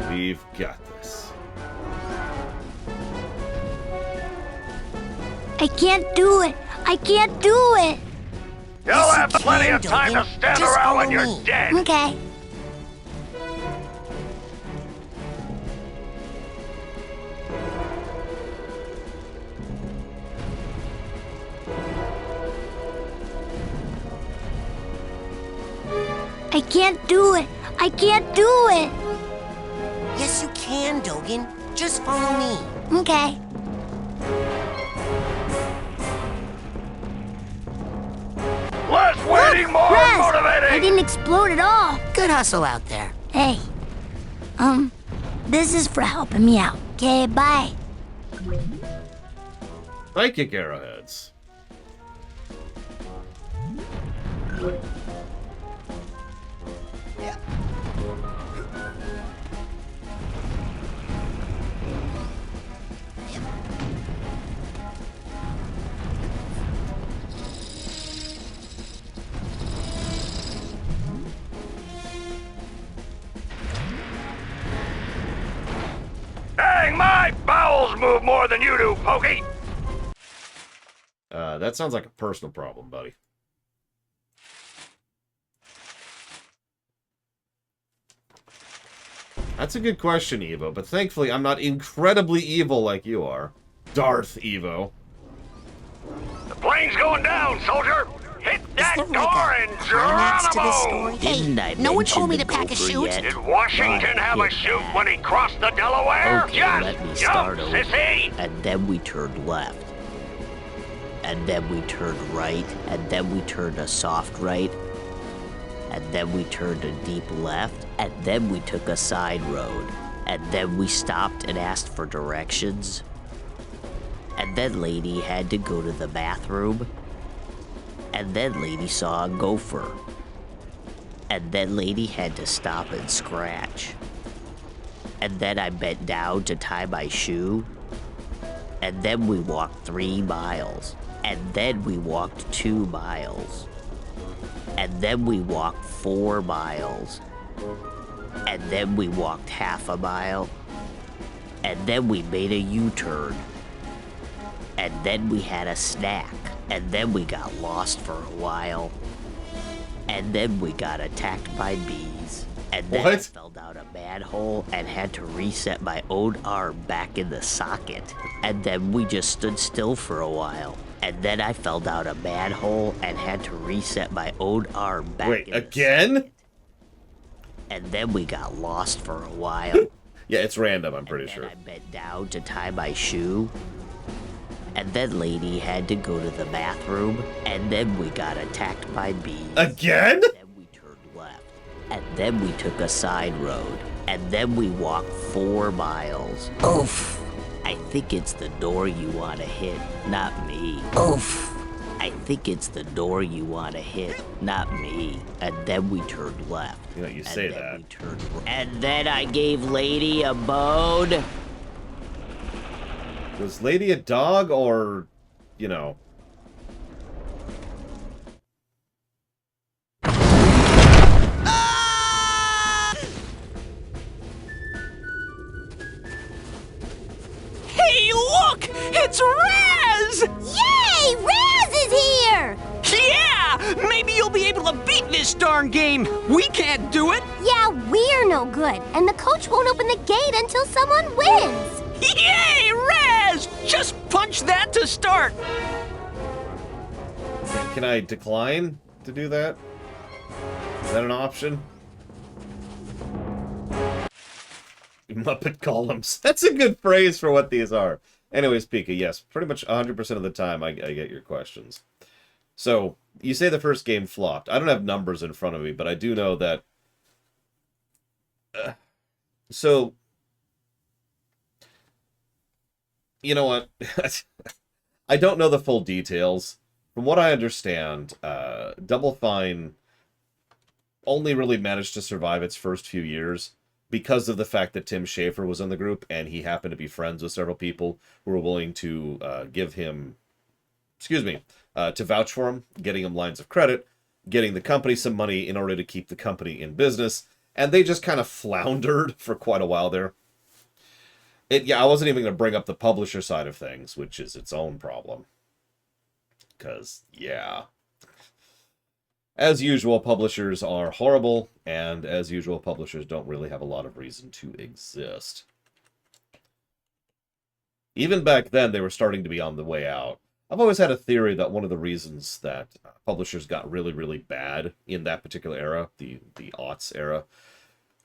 We've got this. I can't do it. I can't do it. You'll Yes, you have plenty can, of time to Dogen. stand Just around when follow you're me. dead. Okay. I can't do it. I can't do it. Yes, you can, Dogen. Just follow me. Okay. Less waiting, more Raz, motivating. I didn't explode at all. Good hustle out there. Hey. This is for helping me out. Okay, bye. Psychic arrowheads. move more than you do, Pokey! That sounds like a personal problem, buddy. That's a good question, Evo, but thankfully I'm not incredibly evil like you are. Darth Evo. The plane's going down, soldier! Hit that door and climax to this Geronimo! story? Didn't I no one mention told me the to pack a gopher chute. yet? Did Washington have a Hit shoot that. when he crossed the Delaware? Okay, Just let me jump, start over. sissy! And then we turned left. And then we turned right. And then we turned a soft right. And then we turned a deep left. And then we took a side road. And then we stopped and asked for directions. And then lady had to go to the bathroom. And then lady saw a gopher. And then lady had to stop and scratch. And then I bent down to tie my shoe. And then we walked 3 miles. And then we walked 2 miles. And then we walked 4 miles. And then we walked half a mile. And then we made a U-turn. And then we had a snack. And then we got lost for a while. And then we got attacked by bees. And then I fell down a manhole and had to reset my own arm back in the socket. And then we just stood still for a while. And then I fell down a manhole and had to reset my own arm back in the socket. And then we got lost for a while. Yeah, it's random, I'm pretty sure. I bent down to tie my shoe. And then lady had to go to the bathroom. And then we got attacked by bees. Again? And then we turned left. And then we took a side road. And then we walked 4 miles. Oof. I think it's the door you want to hit, not me. Oof. I think it's the door you want to hit, not me. And then we turned left. You know, you say that. And then I gave lady a bone. Was lady a dog or, you know? Hey, look! It's Raz! Yay! Raz is here! Yeah! Maybe you'll be able to beat this darn game. We can't do it. Yeah, we're no good, and the coach won't open the gate until someone wins. Yay, Raz! Just punch that to start. Can I decline to do that? Is that an option? Muppet columns. That's a good phrase for what these are. Anyways, Pika, yes, pretty much 100% of the time I get your questions. So, you say the first game flopped. I don't have numbers in front of me, but I do know that... so... You know what? I don't know the full details. From what I understand, Double Fine only really managed to survive its first few years because of the fact that Tim Schafer was in the group, and he happened to be friends with several people who were willing to give him, to vouch for him, getting him lines of credit, getting the company some money in order to keep the company in business, and they just kind of floundered for quite a while there. I wasn't even going to bring up the publisher side of things, which is its own problem. Because, yeah. As usual, publishers are horrible, and as usual, publishers don't really have a lot of reason to exist. Even back then, they were starting to be on the way out. I've always had a theory that one of the reasons that publishers got really, really bad in that particular era, the aughts era,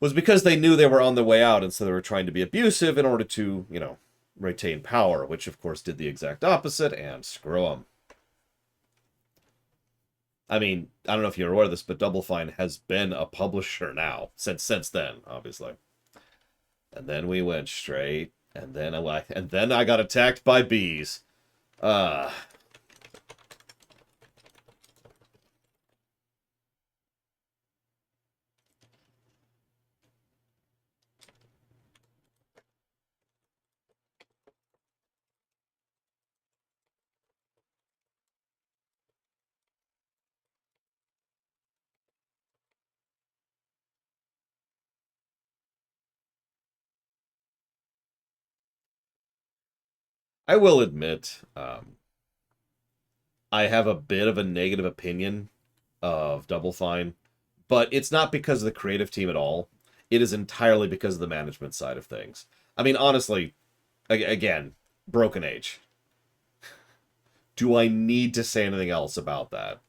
was because they knew they were on the way out, and so they were trying to be abusive in order to, you know, retain power, which of course did the exact opposite, and screw them. I mean, I don't know if you're aware of this, but Double Fine has been a publisher now, since then, obviously. And then we went straight, and then I got attacked by bees. I will admit, I have a bit of a negative opinion of Double Fine, but it's not because of the creative team at all. It is entirely because of the management side of things. I mean, honestly, again, Broken Age. Do I need to say anything else about that?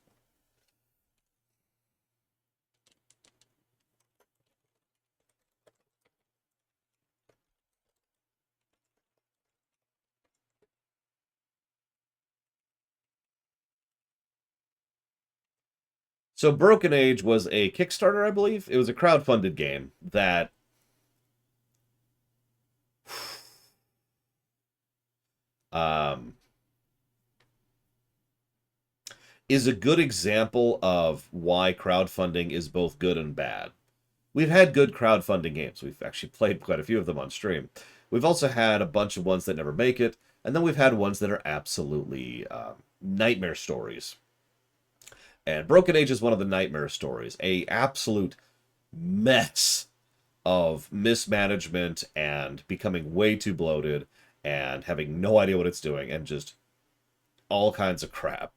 So Broken Age was a Kickstarter, I believe. It was a crowdfunded game that is a good example of why crowdfunding is both good and bad. We've had good crowdfunding games. We've actually played quite a few of them on stream. We've also had a bunch of ones that never make it, and then we've had ones that are absolutely nightmare stories. And Broken Age is one of the nightmare stories. A absolute mess of mismanagement and becoming way too bloated and having no idea what it's doing and just all kinds of crap.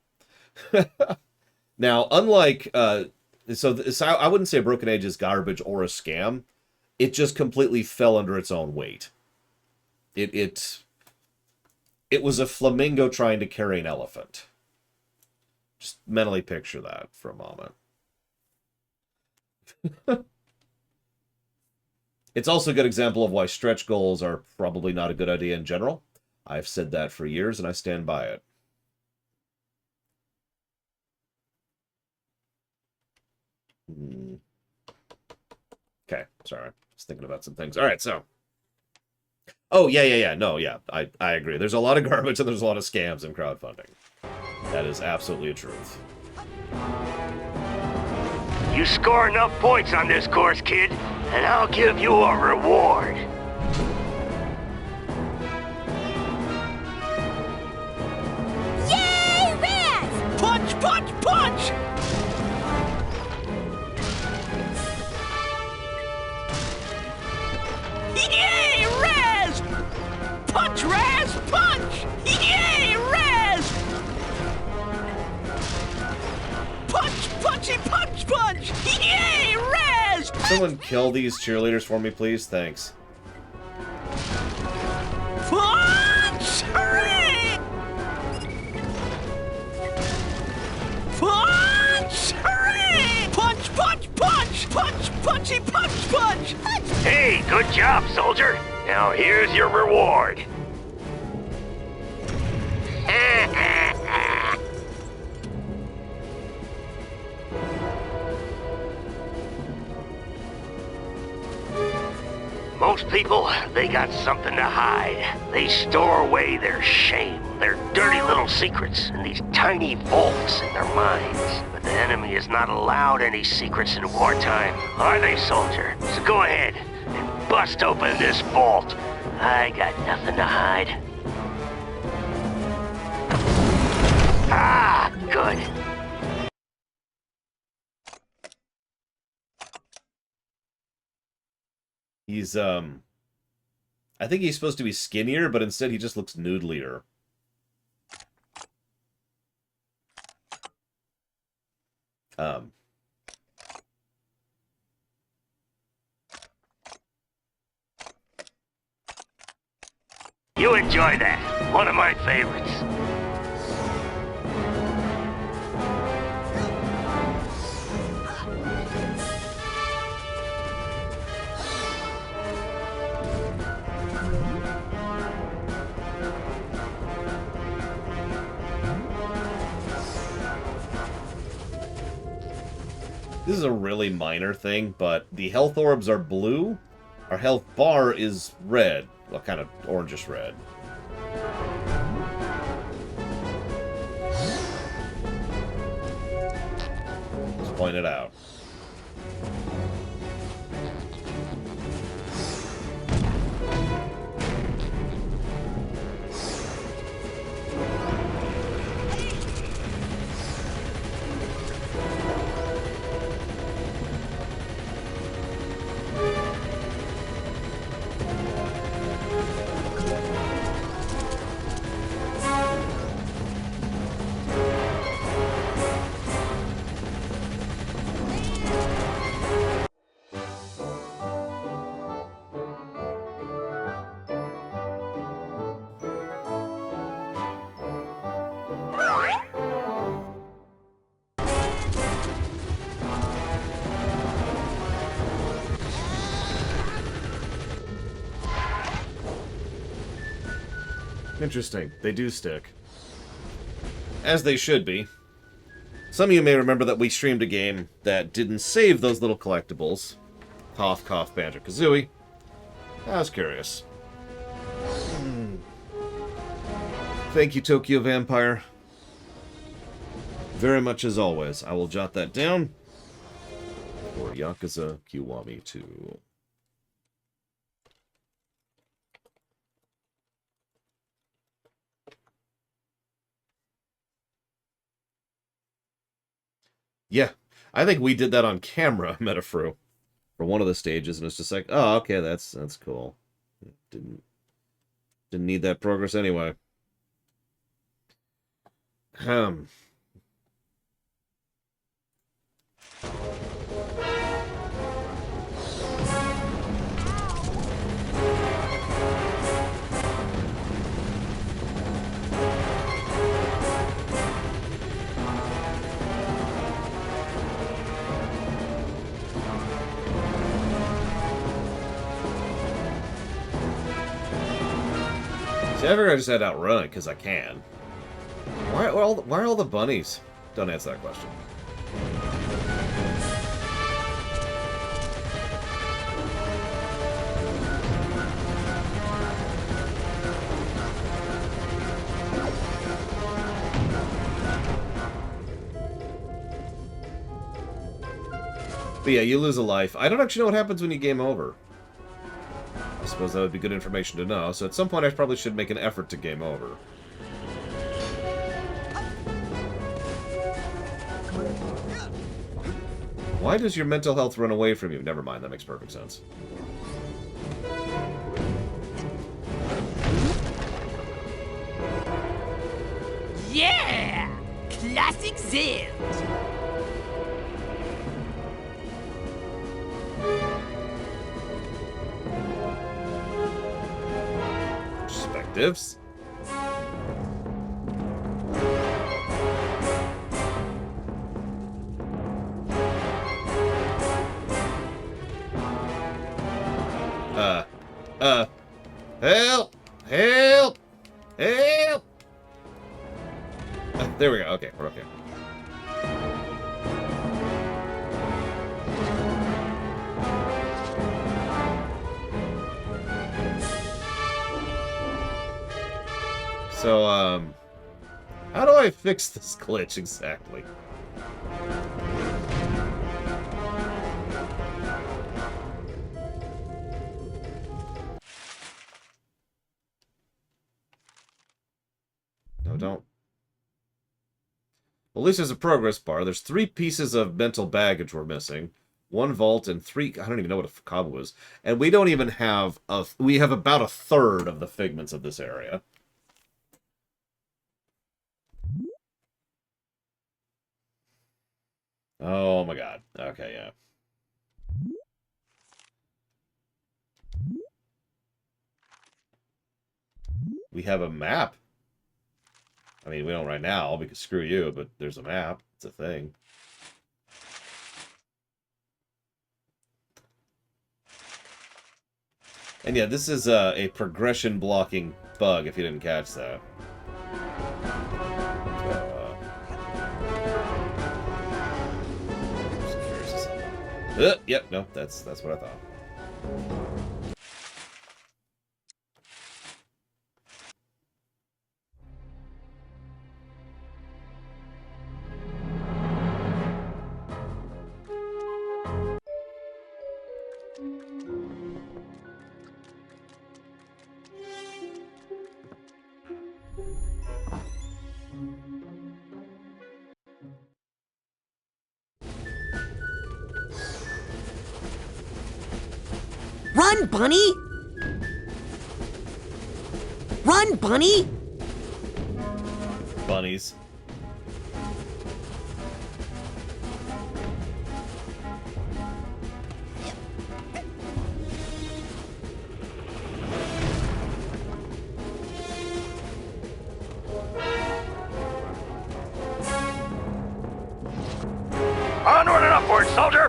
Now, unlike... So I wouldn't say Broken Age is garbage or a scam. It just completely fell under its own weight. It was a flamingo trying to carry an elephant. Just mentally picture that for a moment. It's also a good example of why stretch goals are probably not a good idea in general. I've said that for years, and I stand by it. Okay, sorry. I was thinking about some things. All right, so. Oh, yeah. No, yeah, I agree. There's a lot of garbage and there's a lot of scams in crowdfunding. That is absolutely a truth. You score enough points on this course, kid, and I'll give you a reward. Yay, Raz! Punch, punch, punch! Yay, Raz! Punch, Raz, punch! Yay, Raz! Punch, punchy, punch, punch! Yay, Raz! Someone kill these cheerleaders for me, please. Thanks. Punch! Hooray! Punch! Hooray! Punch, punch, punch! Punch, punchy, punch, punch! Hey, good job, soldier. Now here's your reward. Most people, they got something to hide. They store away their shame, their dirty little secrets in these tiny vaults in their minds. But the enemy is not allowed any secrets in wartime, are they, soldier? So go ahead and bust open this vault. I got nothing to hide. Ah, good. He's, I think he's supposed to be skinnier, but instead he just looks noodlier. You enjoy that. One of my favorites. This is a really minor thing, but the health orbs are blue. Our health bar is red. Well, kind of orangish red. Just point it out. Interesting. They do stick. As they should be. Some of you may remember that we streamed a game that didn't save those little collectibles. Cough, cough, Banjo-Kazooie. I was curious. Thank you, Tokyo Vampire. Very much as always. I will jot that down for Yakuza Kiwami 2. Yeah, I think we did that on camera, Metafru, for one of the stages, and it's just like, oh, okay, that's cool. Didn't need that progress anyway. See, I figured I just had to outrun it because I can. Why are all the bunnies? Don't answer that question. But yeah, you lose a life. I don't actually know what happens when you game over. I suppose that would be good information to know, so at some point I probably should make an effort to game over. Why does your mental health run away from you? Never mind, that makes perfect sense. Yeah! Classic Zed! Perspectives. Help! Help! Help! There we go. Okay, we're okay. So, how do I fix this glitch exactly? No, don't. Well, at least there's a progress bar. There's 3 pieces of mental baggage we're missing. 1 vault and 3... I don't even know what a cobble is. And we don't even have a... We have about a third of the figments of this area. Oh my god. Okay, yeah. We have a map. I mean, we don't right now, because screw you, but there's a map. It's a thing. And yeah, this is a progression blocking bug, if you didn't catch that. Yep, no, that's what I thought. Run, Bunny! Run, Bunny! Bunnies. Onward and upward, soldier!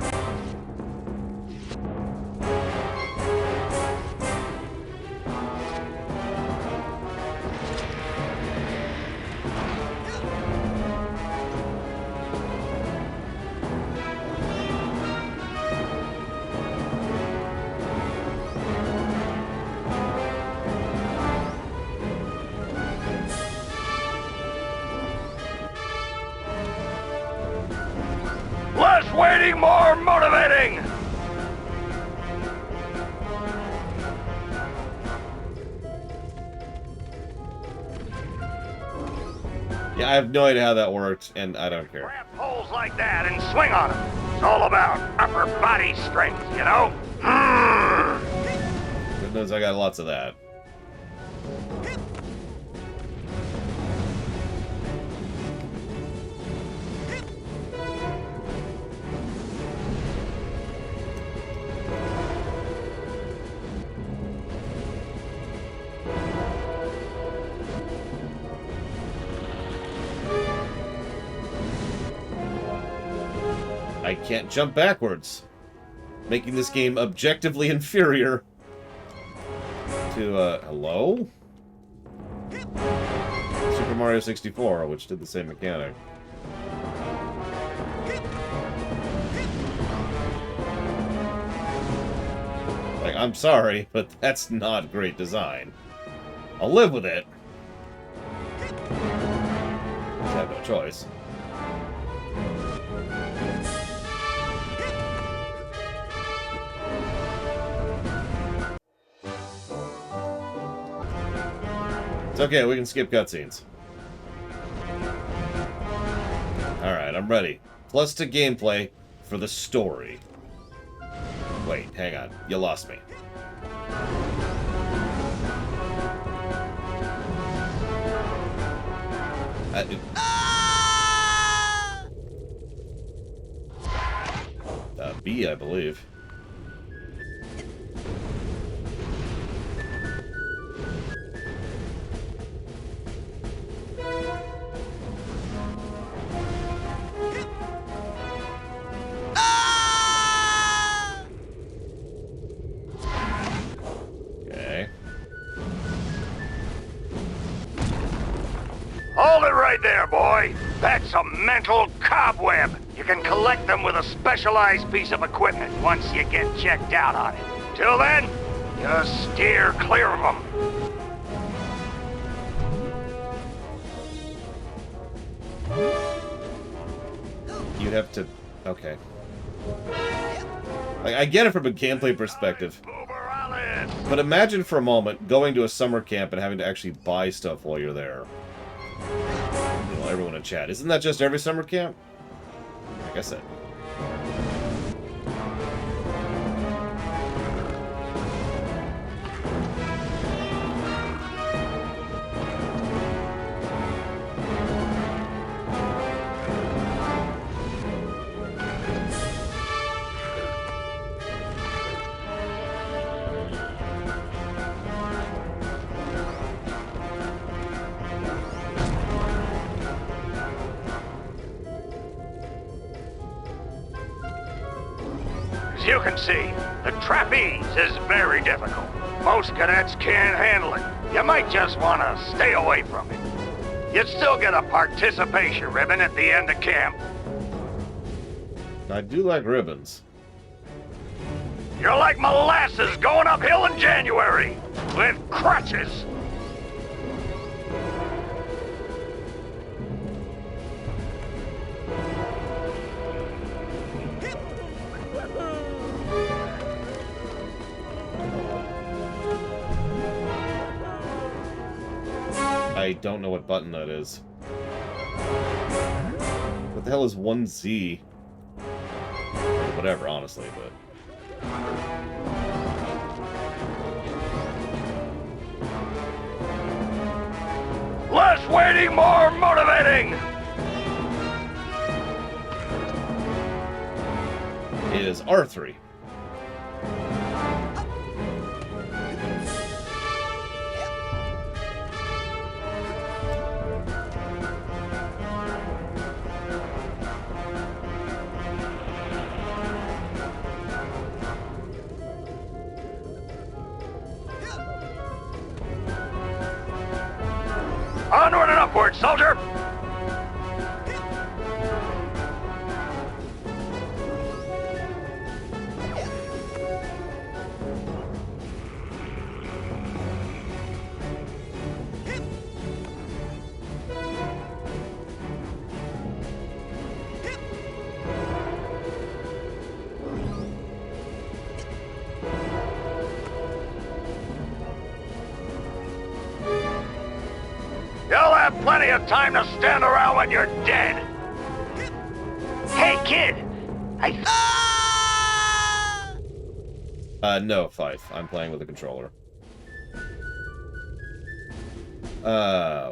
waiting more motivating! Yeah, I have no idea how that worked, and I don't care. Grab poles like that and swing on them. It's all about upper body strength, you know? Good news, I got lots of that. I can't jump backwards, making this game objectively inferior to, hello? Super Mario 64, which did the same mechanic. Like, I'm sorry, but that's not great design. I'll live with it. I have no choice. It's okay, we can skip cutscenes. Alright, I'm ready. Plus to gameplay for the story. Wait, hang on. You lost me. B, I believe. Hold it right there, boy. That's a mental cobweb. You can collect them with a specialized piece of equipment once you get checked out on it. Till then, just steer clear of them. You'd have to... Okay. Like, I get it from a gameplay perspective. But imagine for a moment going to a summer camp and having to actually buy stuff while you're there. You know, everyone in chat. Isn't that just every summer camp? I guess that. As you can see, the trapeze is very difficult. Most cadets can't handle it. You might just want to stay away from it. You'd still get a participation ribbon at the end of camp. I do like ribbons. You're like molasses going uphill in January with crutches. I don't know what button that is. What the hell is 1Z? Whatever, honestly, but... Less waiting, more motivating! It is R3. Onward and upward, soldier! plenty of time to stand around when you're dead. Hey, kid! No, Fife. I'm playing with a controller.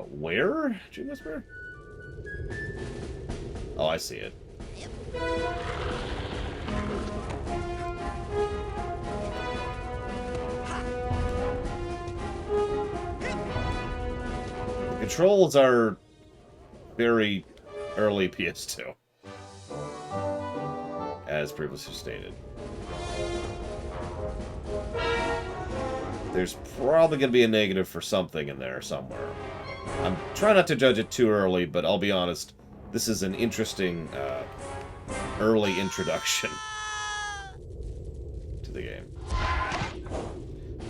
Where? Did you whisper? Oh, I see it. The controls are very early PS2, as previously stated. There's probably going to be a negative for something in there somewhere. I'm trying not to judge it too early, but I'll be honest, this is an interesting early introduction to the game.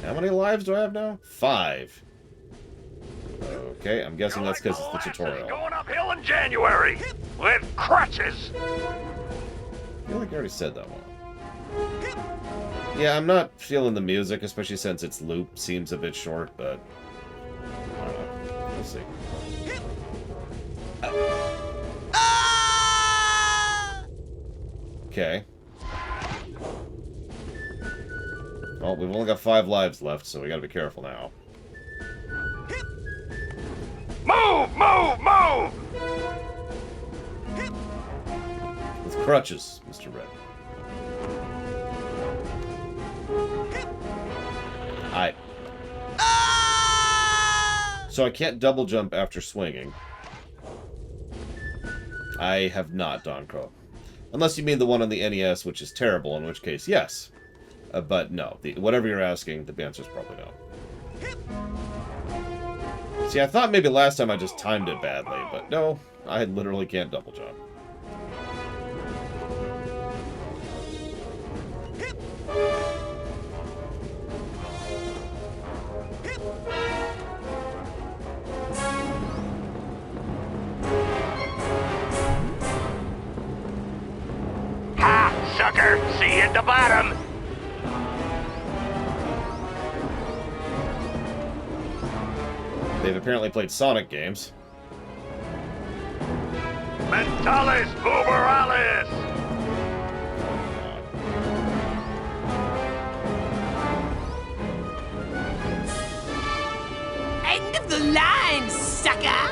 How many lives do I have now? 5. Okay, I'm guessing that's because it's the tutorial. Going uphill in January with crutches. I feel like I already said that one. Yeah, I'm not feeling the music, especially since its loop seems a bit short, but I don't know. We'll see. Okay. Well, we've only got 5 lives left, so we gotta be careful now. Move, move, move! With crutches, Mr. Red. Alright. So I can't double jump after swinging. I have not, Don Crow. Unless you mean the one on the NES, which is terrible, in which case, yes. But no, whatever you're asking, the answer's probably no. See, I thought maybe last time I just timed it badly, but no, I literally can't double jump. Ha, sucker! See you at the bottom! They've apparently played Sonic games. Mentalis Uberalis! End of the line, sucker!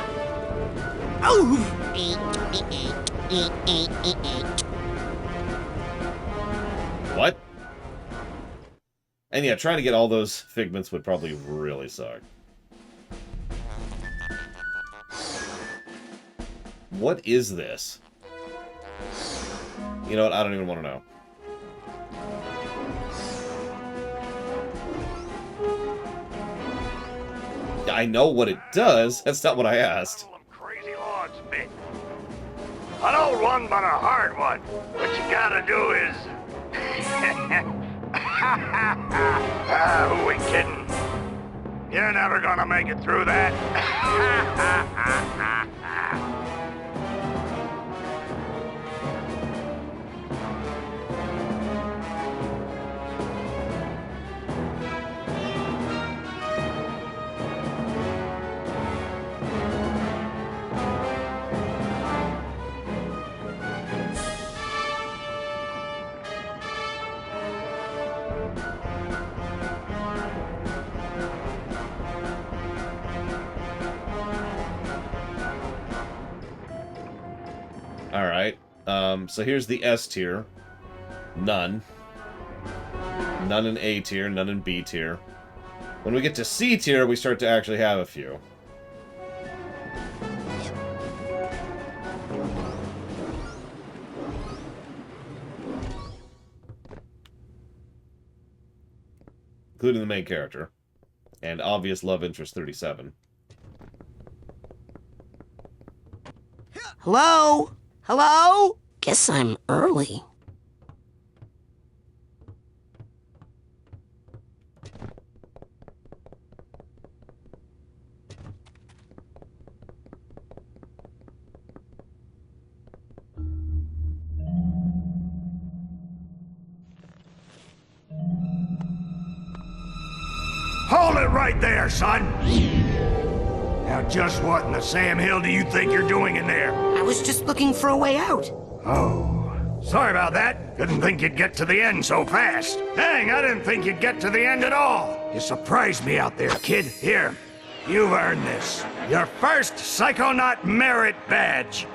Oh! What? And yeah, trying to get all those figments would probably really suck. What is this? You know what? I don't even want to know. I know what it does. That's not what I asked. Crazy lords bit. An old one, but a hard one. What you gotta do is... who we kidding? You're never gonna make it through that. Alright. So here's the S tier. None. None in A tier, none in B tier. When we get to C tier, we start to actually have a few. Including the main character. And obvious love interest 37. Hello? Hello? Guess I'm early. Hold it right there, son! Now, just what in the Sam Hill do you think you're doing in there? I was just looking for a way out. Oh, sorry about that. Didn't think you'd get to the end so fast. Dang, I didn't think you'd get to the end at all. You surprised me out there, kid. Here, you've earned this. Your first Psychonaut Merit Badge.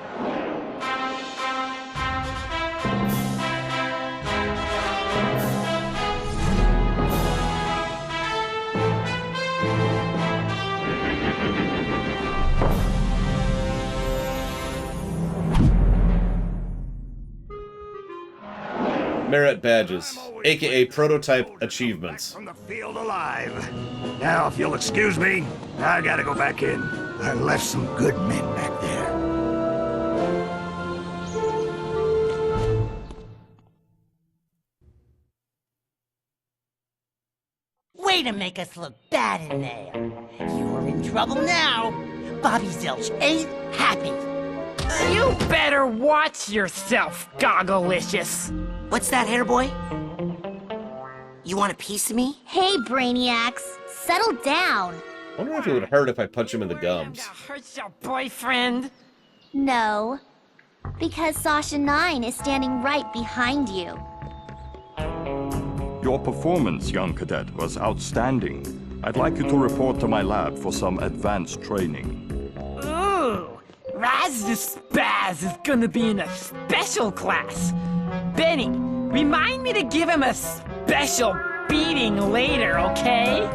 Merit badges, aka prototype achievements. From the field alive. Now, if you'll excuse me, I gotta go back in. I left some good men back there. Way to make us look bad in there. You're in trouble now. Bobby Zilch ain't happy. You better watch yourself, Gogglelicious. What's that, hair boy? You want a piece of me? Hey, Brainiacs, settle down. I wonder if it would hurt if I punch him in the gums. Hurt your boyfriend? No, because Sasha 9 is standing right behind you. Your performance, young cadet, was outstanding. I'd like you to report to my lab for some advanced training. Ooh, Raz the Spaz is gonna be in a special class. Benny, remind me to give him a special beating later, okay?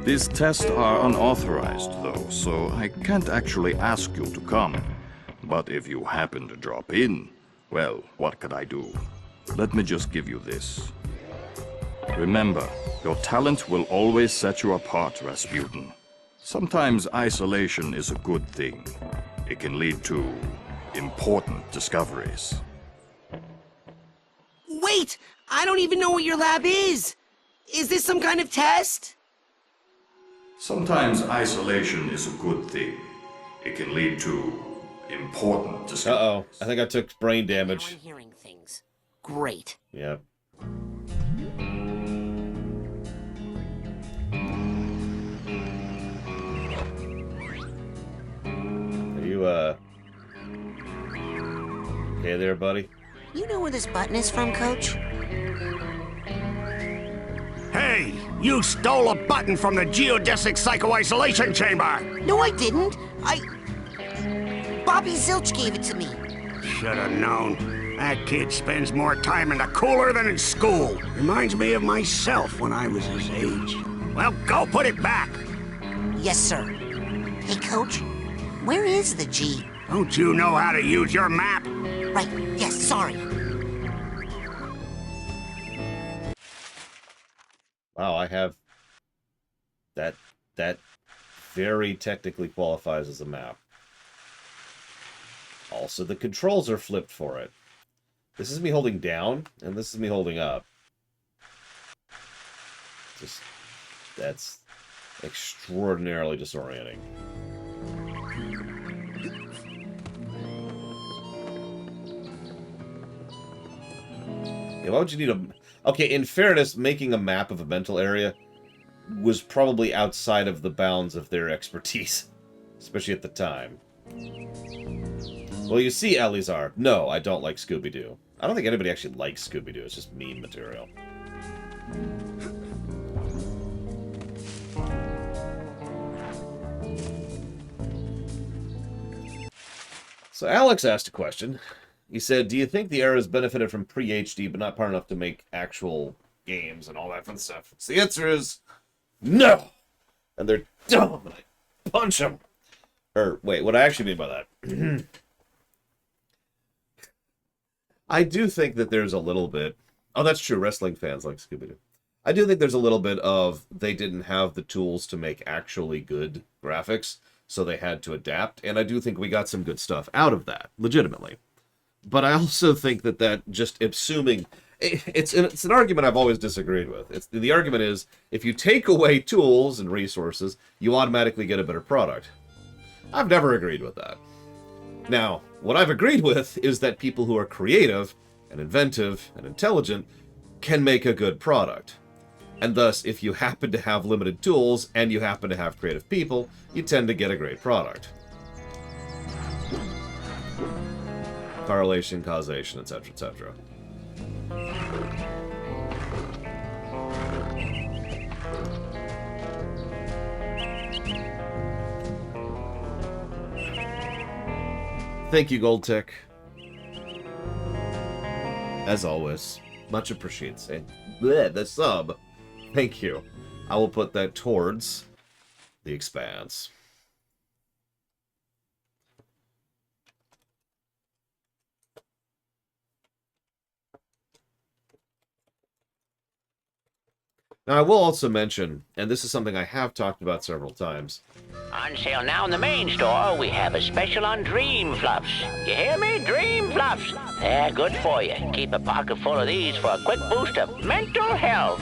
These tests are unauthorized, though, so I can't actually ask you to come. But if you happen to drop in, well, what could I do? Let me just give you this. Remember, your talent will always set you apart, Rasputin. Sometimes isolation is a good thing. It can lead to important discoveries. Wait! I don't even know what your lab is! Is this some kind of test? Sometimes isolation is a good thing. It can lead to important discoveries. Uh-oh, I think I took brain damage. I'm hearing things. Great. Yeah. Are you, okay there, buddy? You know where this button is from, Coach? Hey, you stole a button from the geodesic psycho-isolation chamber! No, I didn't. Bobby Zilch gave it to me. Should have known. That kid spends more time in the cooler than in school. Reminds me of myself when I was his age. Well, go put it back! Yes, sir. Hey, Coach, where is the G? Don't you know how to use your map? Right, yes, sorry. Wow, I have... That very technically qualifies as a map. Also, the controls are flipped for it. This is me holding down, and this is me holding up. Just... That's extraordinarily disorienting. Yeah, why would you need a... Okay, in fairness, making a map of a mental area was probably outside of the bounds of their expertise. Especially at the time. Well, you see, Elizar. No, I don't like Scooby-Doo. I don't think anybody actually likes Scooby-Doo. It's just meme material. So Alex asked a question. He said, do you think the era has benefited from pre-HD but not part enough to make actual games and all that fun stuff? So the answer is no! And they're dumb, and I punch them. Or, wait, what I actually mean by that. I do think that there's a little bit... Oh, that's true, wrestling fans like Scooby-Doo. I do think there's a little bit of they didn't have the tools to make actually good graphics, so they had to adapt, and I do think we got some good stuff out of that, legitimately. But I also think that just assuming... It's an argument I've always disagreed with. The argument is, if you take away tools and resources, you automatically get a better product. I've never agreed with that. Now, what I've agreed with is that people who are creative and inventive and intelligent can make a good product. And thus, if you happen to have limited tools and you happen to have creative people, you tend to get a great product. Correlation, causation, etc., etc. Thank you, Gold Tick. As always, much appreciated. And bleh, the sub. Thank you. I will put that towards the Expanse. Now, I will also mention, and this is something I have talked about several times. On sale now in the main store, we have a special on Dream Fluffs. You hear me? Dream Fluffs. They're good for you. Keep a pocket full of these for a quick boost of mental health.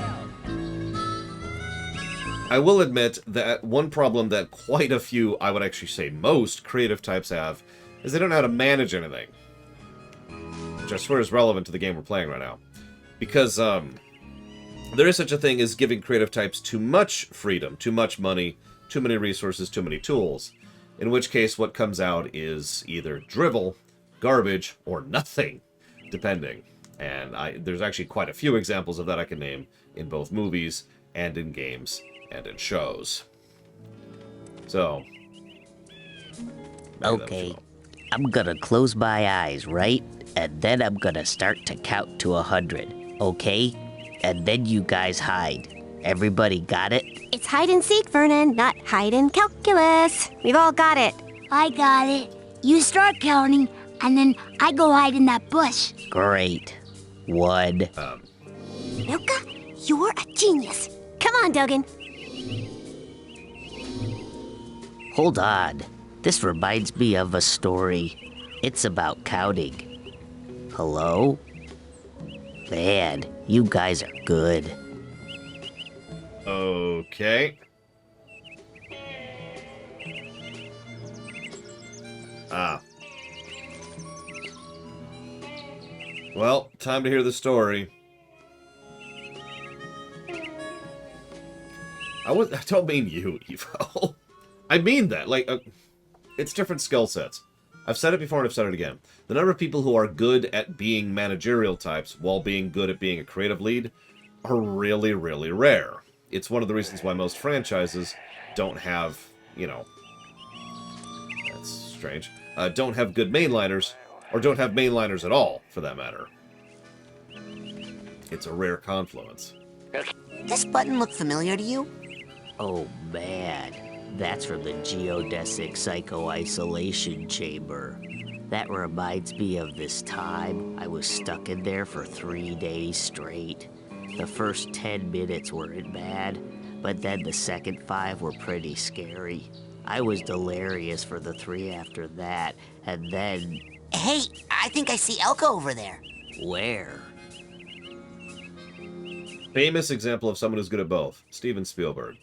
I will admit that one problem that quite a few, I would actually say most, creative types have is they don't know how to manage anything. Which I swear is relevant to the game we're playing right now. Because, there is such a thing as giving creative types too much freedom, too much money, too many resources, too many tools. In which case, what comes out is either drivel, garbage, or nothing, depending. And there's actually quite a few examples of that I can name in both movies and in games and in shows. So. Okay, I'm gonna close my eyes, right? And then I'm gonna start to count to 100, okay? And then you guys hide. Everybody got it? It's hide and seek, Vernon, not hide and calculus. We've all got it. I got it. You start counting, and then I go hide in that bush. Great. 1. Milka, you're a genius. Come on, Duggan. Hold on. This reminds me of a story. It's about counting. Hello? Man, you guys are good. Okay. Well, time to hear the story. I don't mean you, Evo. I mean that. Like, it's different skill sets. I've said it before and I've said it again. The number of people who are good at being managerial types while being good at being a creative lead are really, really rare. It's one of the reasons why most franchises don't have, that's strange, don't have good mainliners, or don't have mainliners at all, for that matter. It's a rare confluence. This button look familiar to you? Oh man, that's from the geodesic psycho-isolation chamber. That reminds me of this time I was stuck in there for 3 days straight. The first 10 minutes weren't bad, but then the second 5 were pretty scary. I was delirious for the 3 after that, and then... Hey, I think I see Elka over there. Where? Famous example of someone who's good at both. Steven Spielberg.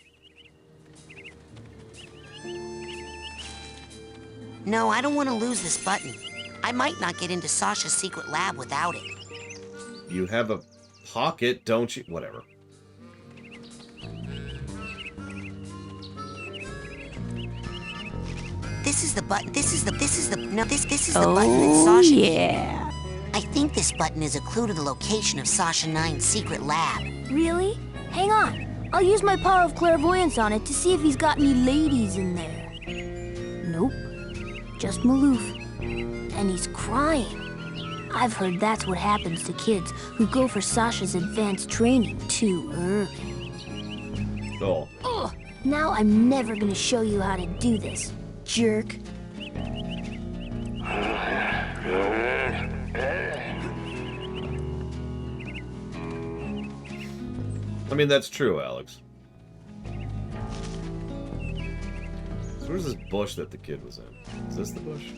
No, I don't want to lose this button. I might not get into Sasha's secret lab without it. You have a pocket, don't you? Whatever. This is the button. This is the button that Sasha yeah. I think this button is a clue to the location of Sasha 9's secret lab. Really? Hang on. I'll use my power of clairvoyance on it to see if he's got any ladies in there. Nope. Just Maloof. And he's crying. I've heard that's what happens to kids who go for Sasha's advanced training too early. Cool. Ugh, now I'm never gonna show you how to do this, jerk. I mean, that's true, Alex. So where's this bush that the kid was in? Is this the bush?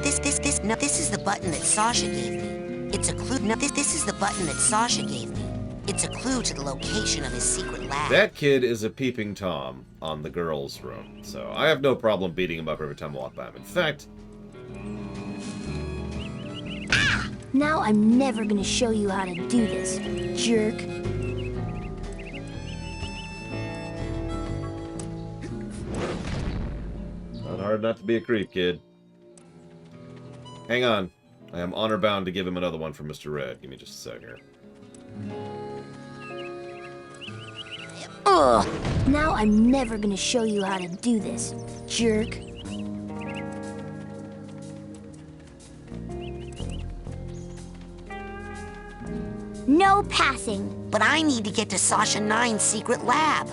This is the button that Sasha gave me. It's a clue. No, this is the button that Sasha gave me. It's a clue to the location of his secret lab. That kid is a peeping Tom on the girls' room, so I have no problem beating him up every time I walk by him. In fact... Now I'm never gonna show you how to do this, jerk. Not hard not to be a creep, kid. Hang on. I am honor bound to give him another one for Mr. Red. Give me just a sec here. Ugh! Now I'm never gonna show you how to do this, jerk. No passing. But I need to get to Sasha 9's secret lab.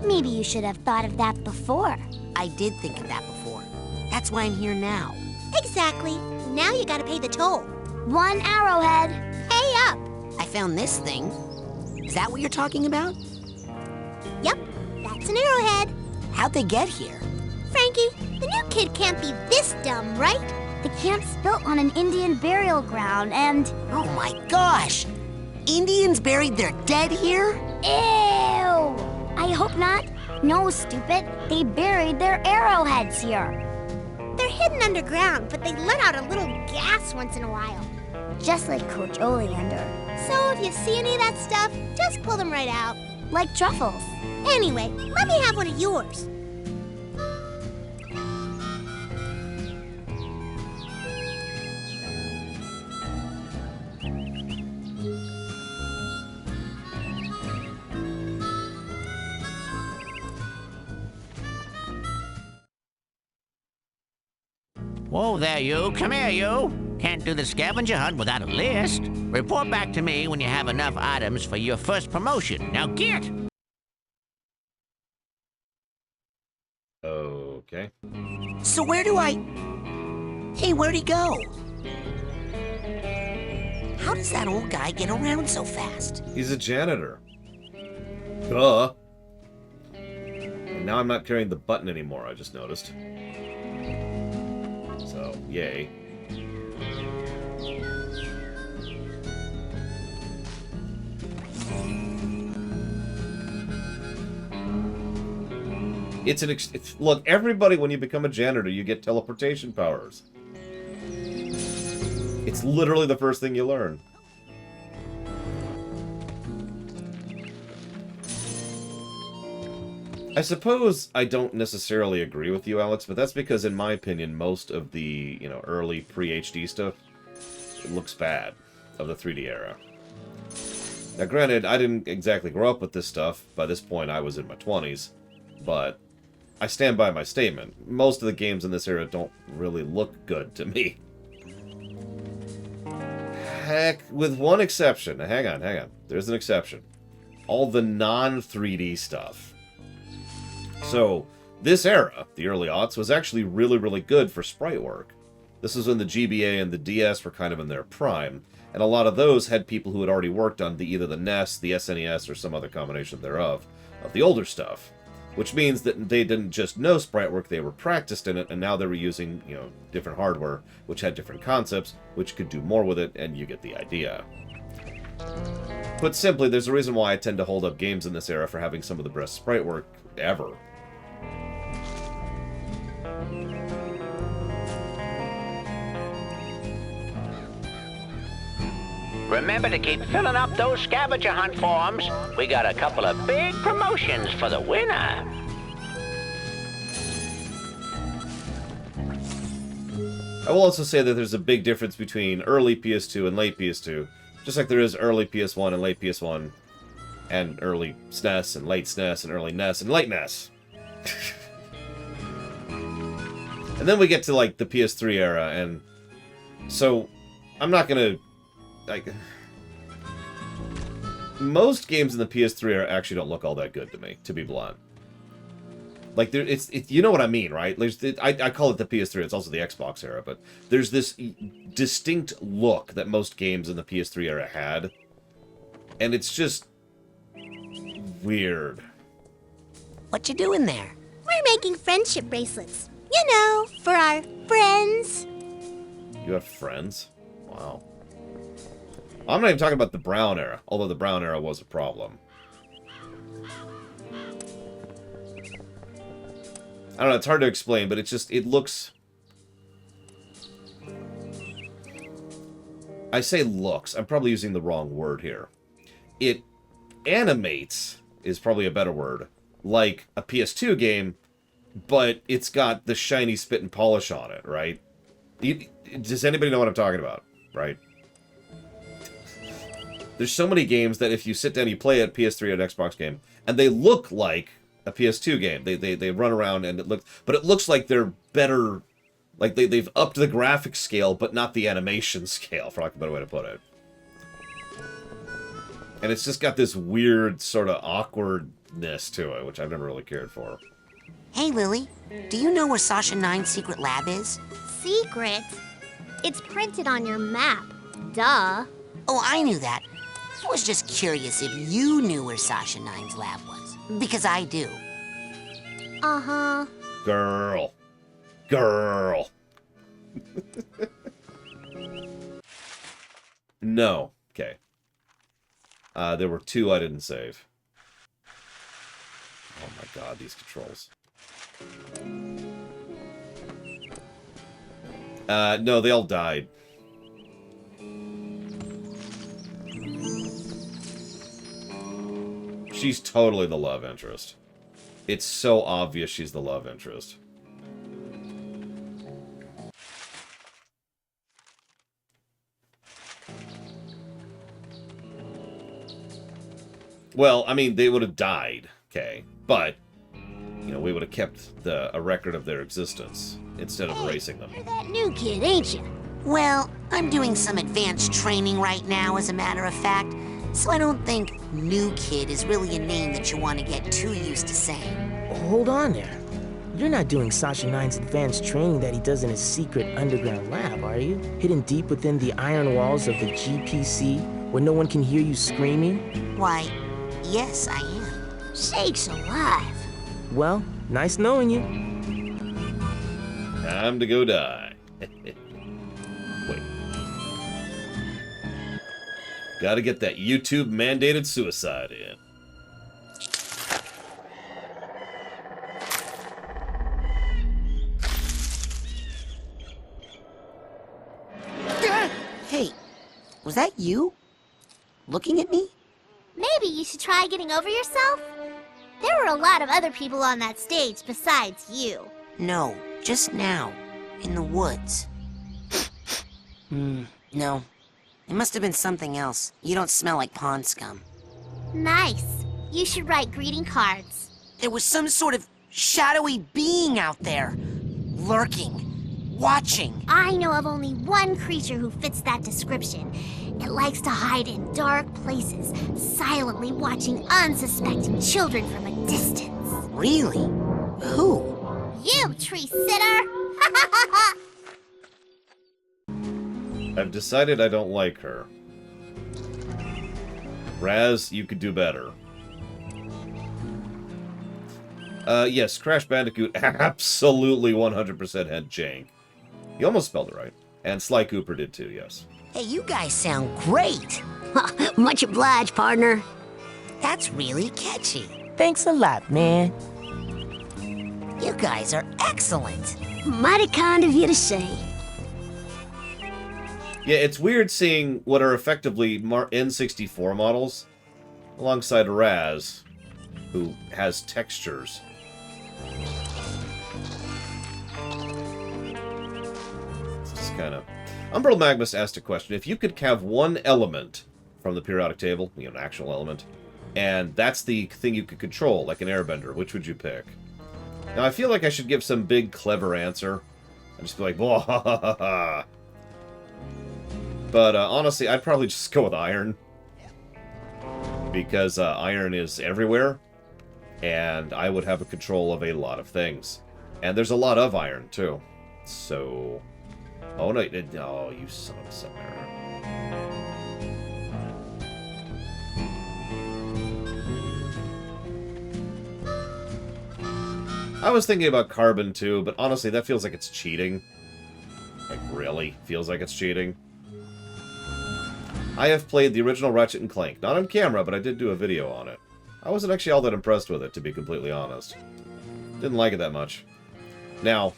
Maybe you should have thought of that before. I did think of that before. That's why I'm here now. Exactly. Now you gotta pay the toll. 1 arrowhead. Pay up. I found this thing. Is that what you're talking about? Yep, that's an arrowhead. How'd they get here? Frankie, the new kid can't be this dumb, right? The camp's built on an Indian burial ground and... Oh my gosh! Indians buried their dead here? Ew! I hope not. No, stupid. They buried their arrowheads here. They're hidden underground, but they let out a little gas once in a while. Just like Coach Oleander. So if you see any of that stuff, just pull them right out. Like truffles. Anyway, let me have one of yours. Whoa there, you. Come here, you. Can't do the scavenger hunt without a list. Report back to me when you have enough items for your first promotion. Now get! Okay. So where do I... Hey, where'd he go? How does that old guy get around so fast? He's a janitor. Duh. And now I'm not carrying the button anymore, I just noticed. So, yay. Look, everybody, when you become a janitor, you get teleportation powers. It's literally the first thing you learn. I suppose I don't necessarily agree with you, Alex, but that's because, in my opinion, most of the, early pre-HD stuff, it looks bad, of the 3D era. Now, granted, I didn't exactly grow up with this stuff. By this point, I was in my 20s, but I stand by my statement. Most of the games in this era don't really look good to me. Heck, with one exception. Hang on. There's an exception. All the non-3D stuff. So, this era, the early aughts, was actually really, really good for sprite work. This was when the GBA and the DS were kind of in their prime, and a lot of those had people who had already worked on differ the NES, the SNES, or some other combination thereof, of the older stuff. Which means that they didn't just know sprite work, they were practiced in it, and now they were using, different hardware, which had different concepts, which could do more with it, and you get the idea. Put simply, there's a reason why I tend to hold up games in this era for having some of the best sprite work ever. Remember to keep filling up those scavenger hunt forms. We got a couple of big promotions for the winner. I will also say that there's a big difference between early PS2 and late PS2, just like there is early PS1 and late PS1, and early SNES and late SNES and early NES and late NES. And then we get to, like, the PS3 era, and so I'm not gonna... most games in the PS3 era actually don't look all that good to me, to be blunt. Like, it's you know what I mean, right? I call it the PS3, it's also the Xbox era, but there's this distinct look that most games in the PS3 era had, and it's just weird. What you doing there? We're making friendship bracelets. For our friends. You have friends? Wow. I'm not even talking about the Brown era, although the Brown era was a problem. I don't know, it's hard to explain, but it looks... I say looks. I'm probably using the wrong word here. It animates, is probably a better word, like a PS2 game, but it's got the shiny spit and polish on it, right? Does anybody know what I'm talking about, right? There's so many games that if you sit down, you play a PS3 or an Xbox game, and they look like a PS2 game. They run around and it looks like they're better, like they've upped the graphics scale, but not the animation scale, for lack of a better way to put it. And it's just got this weird sort of awkwardness to it, which I've never really cared for. Hey, Lily, do you know where Sasha 9's secret lab is? Secret? It's printed on your map. Duh. Oh, I knew that. I was just curious if you knew where Sasha 9's lab was. Because I do. Uh-huh. Girl. Girl. No. Okay. There were 2 I didn't save. Oh my god, these controls. No, they all died. She's totally the love interest. It's so obvious she's the love interest. Well, I mean, they would have died, okay? But, you know, we would have kept a record of their existence instead of erasing them. You're that new kid, ain't you? Well, I'm doing some advanced training right now, as a matter of fact, so I don't think new kid is really a name that you want to get too used to saying. Hold on there. You're not doing Sasha 9's advanced training that he does in his secret underground lab, are you? Hidden deep within the iron walls of the GPC, where no one can hear you screaming? Why, yes, I am. Sakes alive. Well, nice knowing you. Time to go die. Wait. Gotta get that YouTube-mandated suicide in. Hey, was that you? Looking at me? Maybe you should try getting over yourself? There were a lot of other people on that stage besides you. No, just now. In the woods. No. It must have been something else. You don't smell like pond scum. Nice. You should write greeting cards. There was some sort of shadowy being out there. Lurking. Watching. I know of only one creature who fits that description. It likes to hide in dark places, silently watching unsuspecting children from a distance. Really? Who? You, tree sitter! I've decided I don't like her. Raz, you could do better. Yes, Crash Bandicoot absolutely 100% had jank. You almost spelled it right. And Sly Cooper did too, yes. Hey, you guys sound great. Much obliged, partner. That's really catchy. Thanks a lot, man. You guys are excellent. Mighty kind of you to say. Yeah, it's weird seeing what are effectively N64 models alongside Raz, who has textures. It's just kind of... Umbral Magnus asked a question. If you could have one element from the periodic table, you know, an actual element, and that's the thing you could control, like an airbender, which would you pick? Now, I feel like I should give some big, clever answer. I'd just be like, blah, ha, ha, ha, ha. But honestly, I'd probably just go with iron. Because iron is everywhere, and I would have a control of a lot of things. And there's a lot of iron, too. So... Oh, no, oh, you son of a sucker. I was thinking about carbon, too, but honestly, that feels like it's cheating. Like, really? Feels like it's cheating. I have played the original Ratchet & Clank. Not on camera, but I did do a video on it. I wasn't actually all that impressed with it, to be completely honest. Didn't like it that much. Now,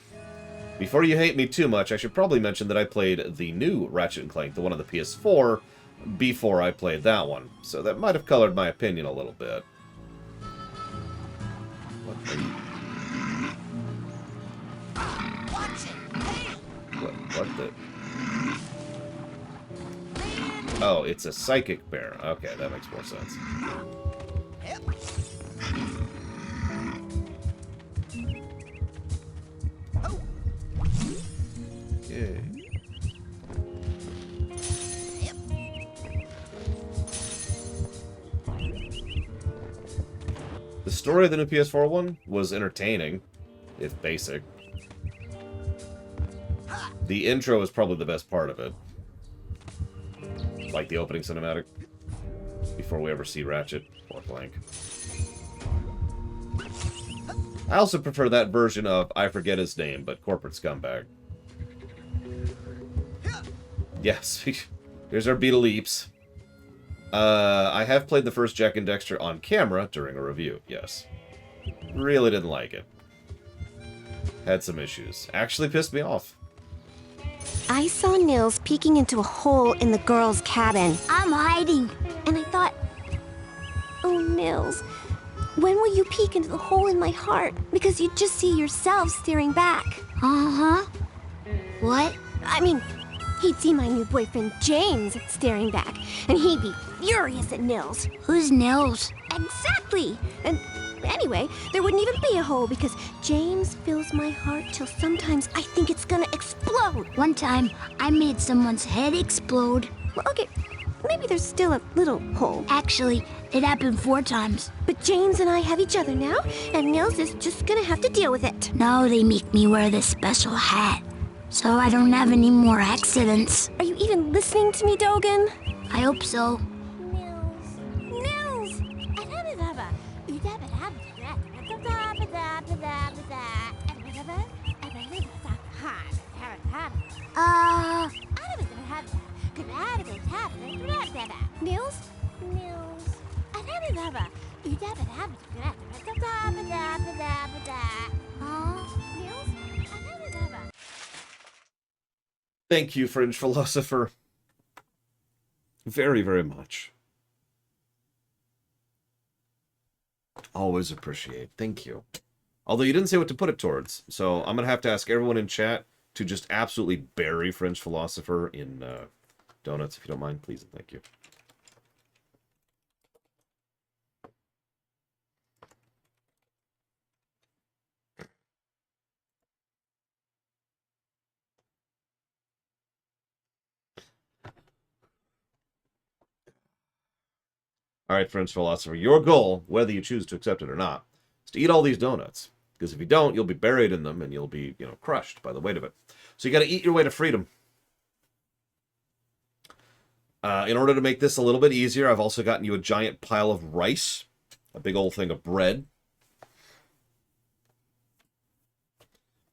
Before you hate me too much, I should probably mention that I played the new Ratchet & Clank, the one on the PS4, before I played that one. So that might have colored my opinion a little bit. What are you... What the... Oh, it's a psychic bear. Okay, that makes more sense. Yay. The story of the new PS4 one was entertaining, if basic. The intro is probably the best part of it. Like the opening cinematic. Before we ever see Ratchet or Clank. I also prefer that version of, I forget his name, but Corporate Scumbag. Yes, here's our Beetle Leaps. I have played the first Jak and Daxter on camera during a review, yes. Really didn't like it. Had some issues. Actually pissed me off. I saw Nils peeking into a hole in the girls' cabin. I'm hiding. And I thought, oh, Nils, when will you peek into the hole in my heart? Because you'd just see yourself staring back. Uh-huh. What? I mean, he'd see my new boyfriend James staring back, and he'd be furious at Nils. Who's Nils? Exactly! And anyway, there wouldn't even be a hole because James fills my heart till sometimes I think it's gonna explode. One time, I made someone's head explode. Well, okay, maybe there's still a little hole. Actually, it happened 4 times. But James and I have each other now, and Nils is just gonna have to deal with it. Now they make me wear this special hat, so I don't have any more accidents. Are you even listening to me, Dogen? I hope so. Nils! Nils? Thank you, Fringe Philosopher. Very, very much. Always appreciate. Thank you. Although you didn't say what to put it towards, so I'm going to have to ask everyone in chat to just absolutely bury Fringe Philosopher in donuts, if you don't mind, please and thank you. Alright, French Philosopher, your goal, whether you choose to accept it or not, is to eat all these donuts. Because if you don't, you'll be buried in them and you'll be, crushed by the weight of it. So you gotta eat your way to freedom. In order to make this a little bit easier, I've also gotten you a giant pile of rice. A big old thing of bread.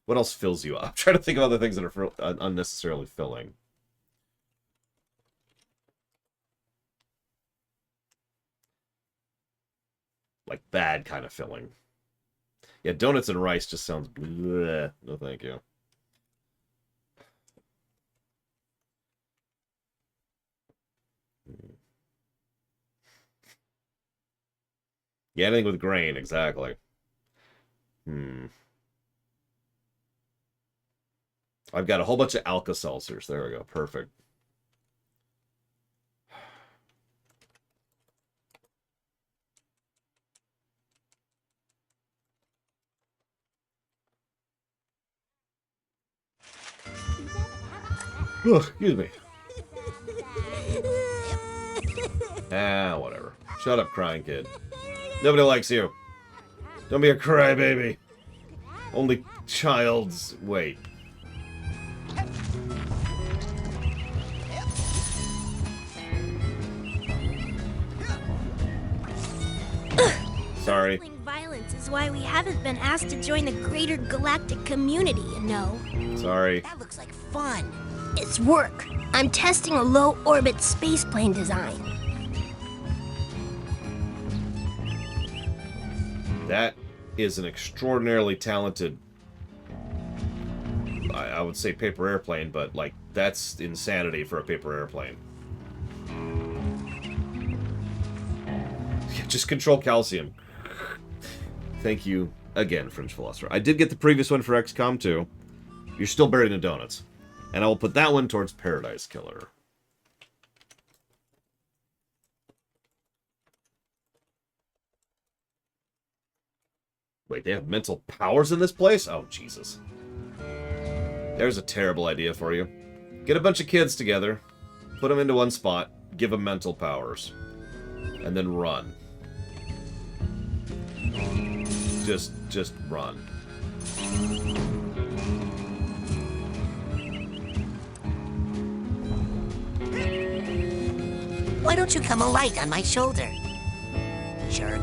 What else fills you up? I'm trying to think of other things that are unnecessarily filling. Like bad kind of filling. Yeah, donuts and rice just sounds bleh. No thank you. Yeah, anything with grain, exactly. I've got a whole bunch of Alka-Seltzers. There we go. Perfect. Ugh, excuse me. Whatever. Shut up, crying kid. Nobody likes you. Don't be a crybaby. Only child's... Wait. Sorry. Violence is why we haven't been asked to join the greater galactic community, you know. Sorry. That looks like fun. It's work. I'm testing a low-orbit spaceplane design. That is an extraordinarily talented I would say paper airplane, but, like, that's insanity for a paper airplane. Just control calcium. Thank you again, Fringe Philosopher. I did get the previous one for XCOM 2. You're still buried in donuts. And I will put that one towards Paradise Killer. Wait, they have mental powers in this place? Oh, Jesus. There's a terrible idea for you. Get a bunch of kids together, put them into one spot, give them mental powers, and then run. Just run. Why don't you come alight on my shoulder? Jerk.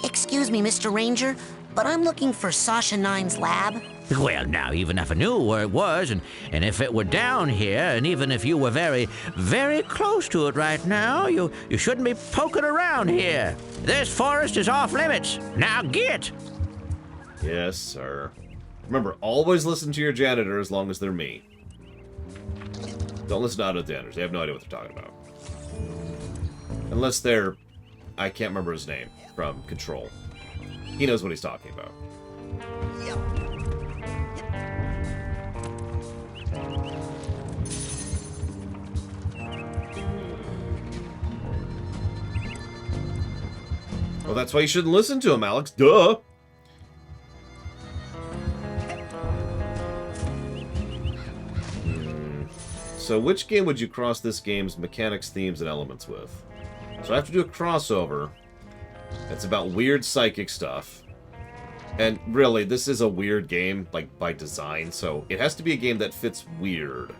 Excuse me, Mr. Ranger, but I'm looking for Sasha Nine's lab. Well, now, even if I knew where it was, and if it were down here, and even if you were very, very close to it right now, you shouldn't be poking around here. This forest is off limits. Now get! Yes, sir. Remember, always listen to your janitor as long as they're me. Don't listen to auto janitors. They have no idea what they're talking about. Unless they're... I can't remember his name from Control. He knows what he's talking about. Well, that's why you shouldn't listen to him, Alex. Duh! So which game would you cross this game's mechanics, themes, and elements with? So I have to do a crossover. It's about weird psychic stuff. And really, this is a weird game, like, by design, so it has to be a game that fits weird.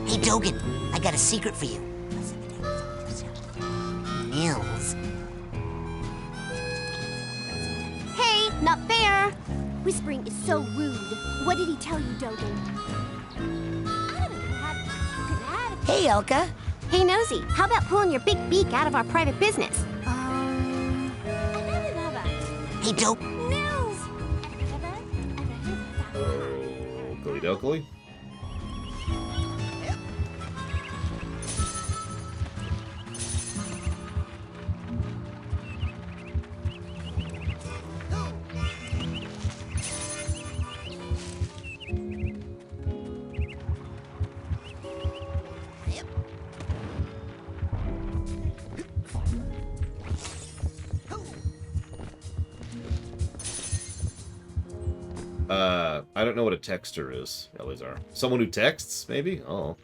Hey, Dogen, I got a secret for you. Nils. Hey, not fair! Whispering is so rude. What did he tell you, Dogen? Hey, Elka. Hey, Nosy, how about pulling your big beak out of our private business? Hey, Dope. Nils! Okey dokey. I don't know what a texter is, Eleazar. Someone who texts, maybe? Oh.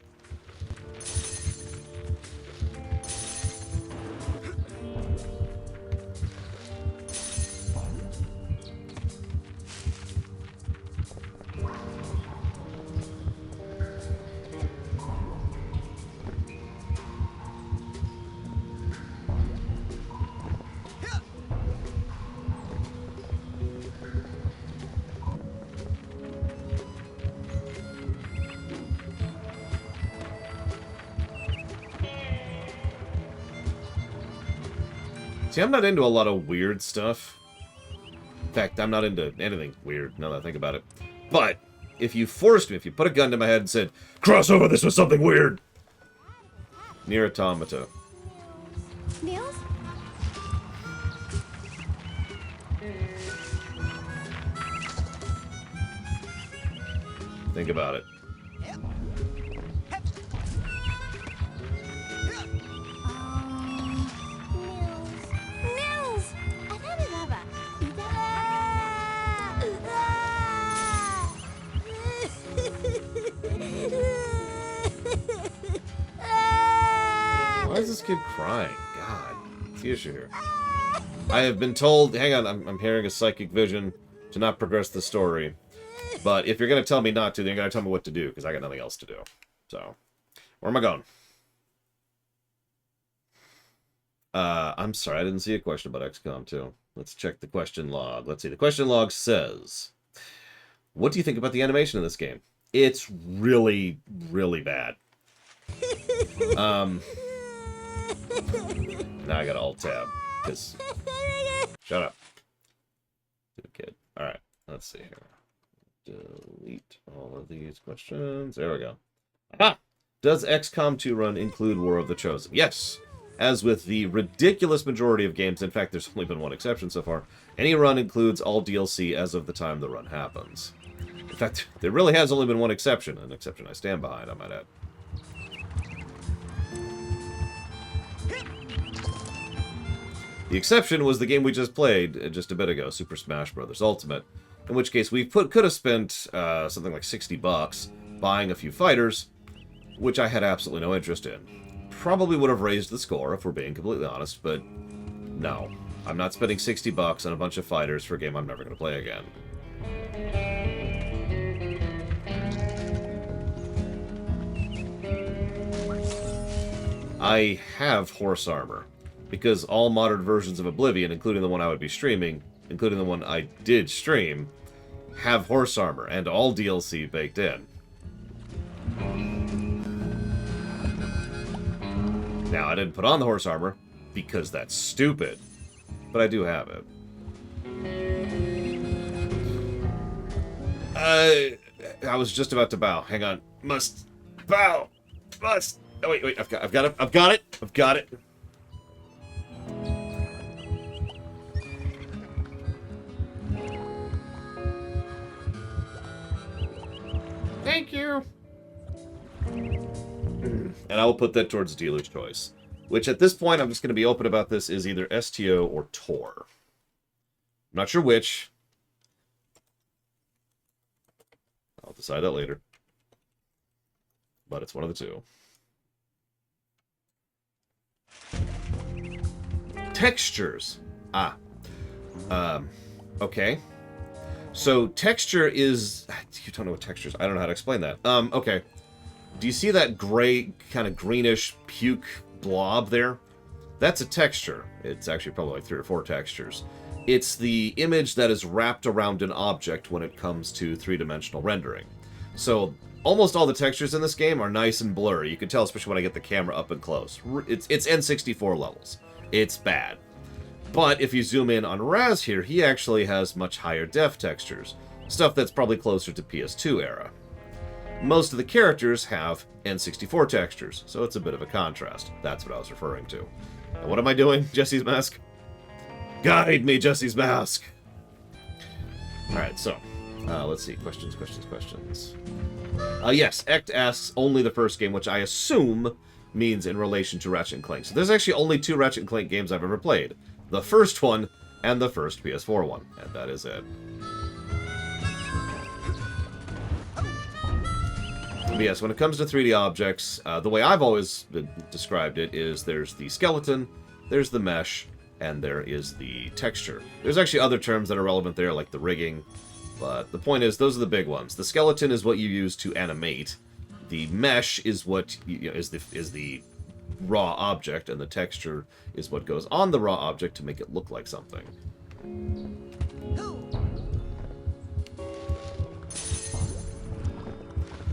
See, I'm not into a lot of weird stuff. In fact, I'm not into anything weird, now that I think about it. But, if you forced me, if you put a gun to my head and said, cross over this with something weird! Near Automata. Nils? Think about it. Why is this kid crying? God, what's the issue here? I have been told... Hang on, I'm hearing a psychic vision to not progress the story. But if you're going to tell me not to, then you're going to tell me what to do, because I got nothing else to do. So, where am I going? I'm sorry, I didn't see a question about XCOM 2. Let's check the question log. Let's see, the question log says... What do you think about the animation in this game? It's really, really bad. Now I gotta alt-tab, because Shut up. Good kid. Alright, let's see here. Delete all of these questions. There we go. Aha! Does XCOM 2 run include War of the Chosen? Yes. As with the ridiculous majority of games, in fact, there's only been one exception so far, any run includes all DLC as of the time the run happens. In fact, there really has only been one exception, an exception I stand behind, I might add. The exception was the game we just played just a bit ago, Super Smash Bros. Ultimate, in which case we could have spent something like $60 buying a few fighters, which I had absolutely no interest in. Probably would have raised the score, if we're being completely honest, but no. I'm not spending $60 on a bunch of fighters for a game I'm never going to play again. I have horse armor, because all modern versions of Oblivion, including the one I would be streaming, including the one I did stream, have horse armor, and all DLC baked in. Now, I didn't put on the horse armor, because that's stupid, but I do have it. I was just about to bow. Hang on. Must bow. Must. Oh, wait. I've got it. I've got it. Thank you. And I will put that towards dealer's choice. Which, at this point, I'm just going to be open about this, is either STO or Tor. I'm not sure which. I'll decide that later. But it's one of the two. Textures. Okay. So, texture is... You don't know what texture is. I don't know how to explain that. Okay. Do you see that gray, kind of greenish puke blob there? That's a texture. It's actually probably like 3 or 4 textures. It's the image that is wrapped around an object when it comes to 3-dimensional rendering. So, almost all the textures in this game are nice and blurry. You can tell, especially when I get the camera up and close. It's N64 levels. It's bad. But if you zoom in on Raz here, he actually has much higher def textures. Stuff that's probably closer to PS2 era. Most of the characters have N64 textures, so it's a bit of a contrast. That's what I was referring to. And what am I doing, Jesse's Mask? Guide me, Jesse's Mask! Alright, so, let's see. Questions. Yes, Ect asks only the first game, which I assume means in relation to Ratchet & Clank. So there's actually only 2 Ratchet & Clank games I've ever played. The first one, and the first PS4 one. And that is it. But yes, when it comes to 3D objects, the way I've always described it is there's the skeleton, there's the mesh, and there is the texture. There's actually other terms that are relevant there, like the rigging, but the point is, those are the big ones. The skeleton is what you use to animate. The mesh is what is the raw object, and the texture is what goes on the raw object to make it look like something.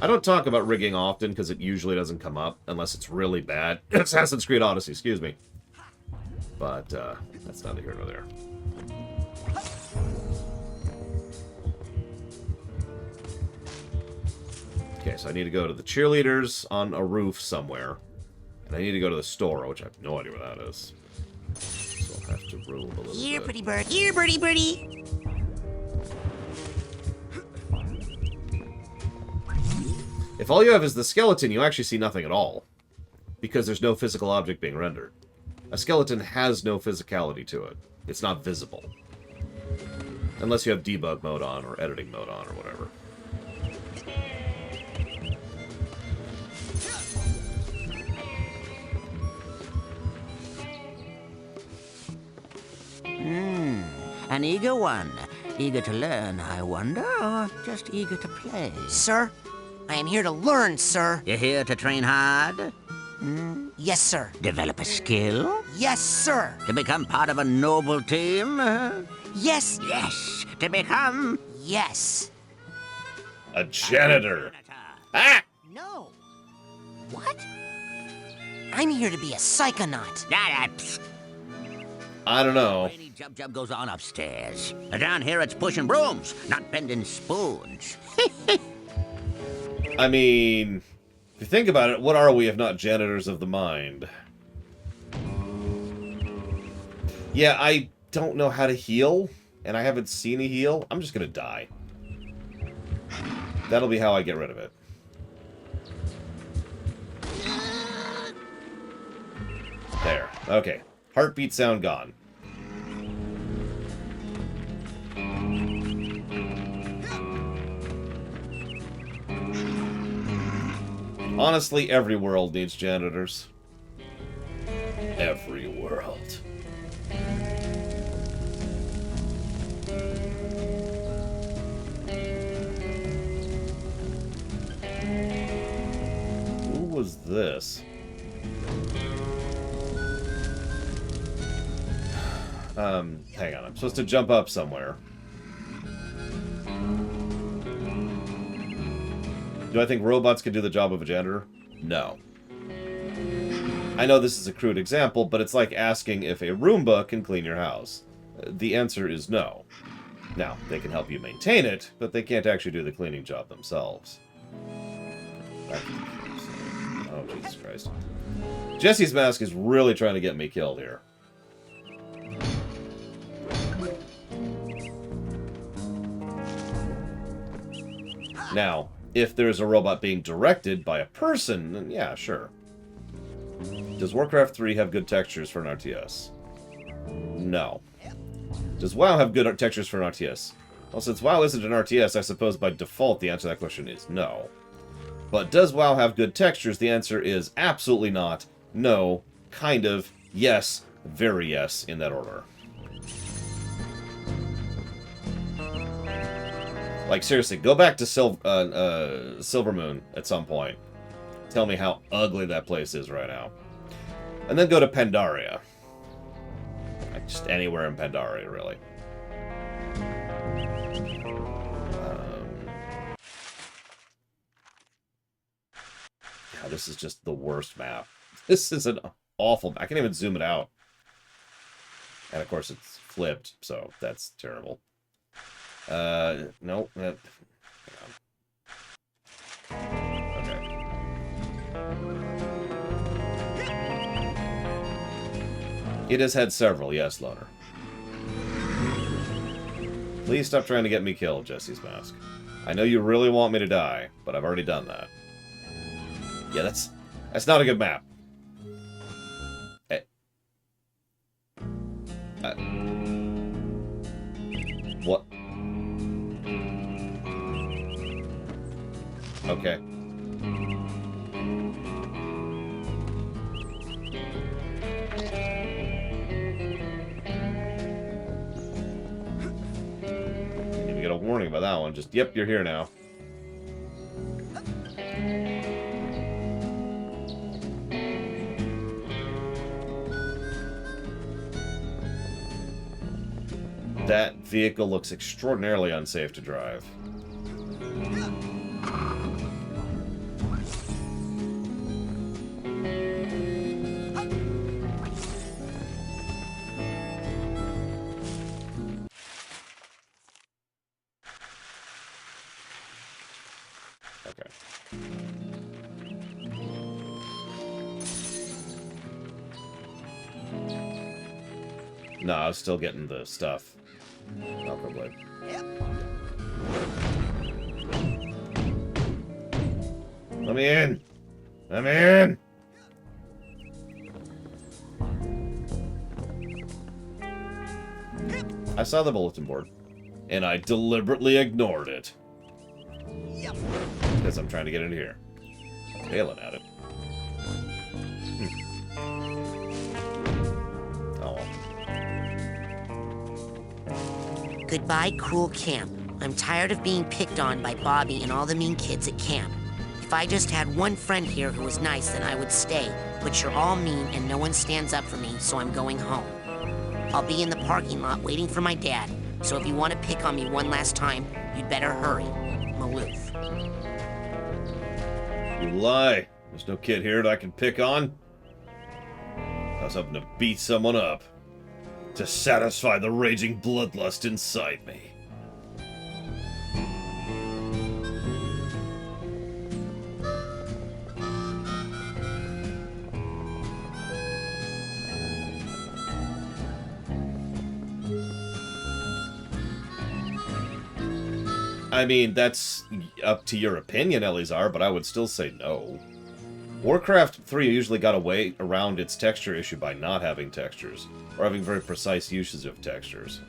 I don't talk about rigging often because it usually doesn't come up unless it's really bad. Assassin's Creed Odyssey, excuse me. But that's neither here nor there. Okay, so I need to go to the cheerleaders on a roof somewhere. And I need to go to the store, which I have no idea where that is. So I'll have to roll a little Here, bit. pretty bird. Here, birdie, birdie. If all you have is the skeleton, you actually see nothing at all. Because there's no physical object being rendered. A skeleton has no physicality to it. It's not visible. Unless you have debug mode on, or editing mode on, or whatever. An eager one. Eager to learn, I wonder, or just eager to play? Sir, I am here to learn, sir. You're here to train hard? Yes, sir. Develop a skill? Yes, sir. To become part of a noble team? Yes. Yes. To become... Yes. A janitor. Ah! No. What? I'm here to be a psychonaut. I don't know. Rainy jub goes on upstairs. Down here it's pushing brooms, not bending spoons. I mean, if you think about it, what are we if not janitors of the mind? Yeah, I don't know how to heal, and I haven't seen a heal. I'm just gonna die. That'll be how I get rid of it. There. Okay. Heartbeat sound gone. Honestly, every world needs janitors. Every world. Who was this? Hang on. I'm supposed to jump up somewhere. Do I think robots can do the job of a janitor? No. I know this is a crude example, but it's like asking if a Roomba can clean your house. The answer is no. Now, they can help you maintain it, but they can't actually do the cleaning job themselves. Oh, Jesus Christ. Jesse's mask is really trying to get me killed here. Now, if there's a robot being directed by a person, then yeah, sure. Does Warcraft 3 have good textures for an RTS? No. Does WoW have good textures for an RTS? Well, since WoW isn't an RTS, I suppose by default the answer to that question is no. But does WoW have good textures? The answer is absolutely not, no, kind of, yes, very yes, in that order. Like, seriously, go back to Silver Moon at some point. Tell me how ugly that place is right now. And then go to Pandaria. Like, just anywhere in Pandaria, really. Yeah, this is just the worst map. This is an awful... I can't even zoom it out. And, of course, it's flipped, so that's terrible. Nope. Okay. It has had several, yes, Loner. Please stop trying to get me killed, Jesse's mask. I know you really want me to die, but I've already done that. Yeah, that's not a good map. What? Okay. Didn't even get a warning about that one. Just, yep, you're here now. That vehicle looks extraordinarily unsafe to drive. No, I was still getting the stuff. Velcro blade. Let me in! Let me in! I saw the bulletin board, and I deliberately ignored it. Because I'm trying to get into here. Failing at it. Oh well. Goodbye, cruel camp. I'm tired of being picked on by Bobby and all the mean kids at camp. If I just had one friend here who was nice, then I would stay. But you're all mean and no one stands up for me, so I'm going home. I'll be in the parking lot waiting for my dad, so if you want to pick on me one last time, you'd better hurry. Maloof. You lie. There's no kid here that I can pick on. I was hoping to beat someone up. to satisfy the raging bloodlust inside me. I mean, that's up to your opinion, Elizar, but I would still say no. Warcraft 3 usually got away around its texture issue by not having textures, or having very precise uses of textures.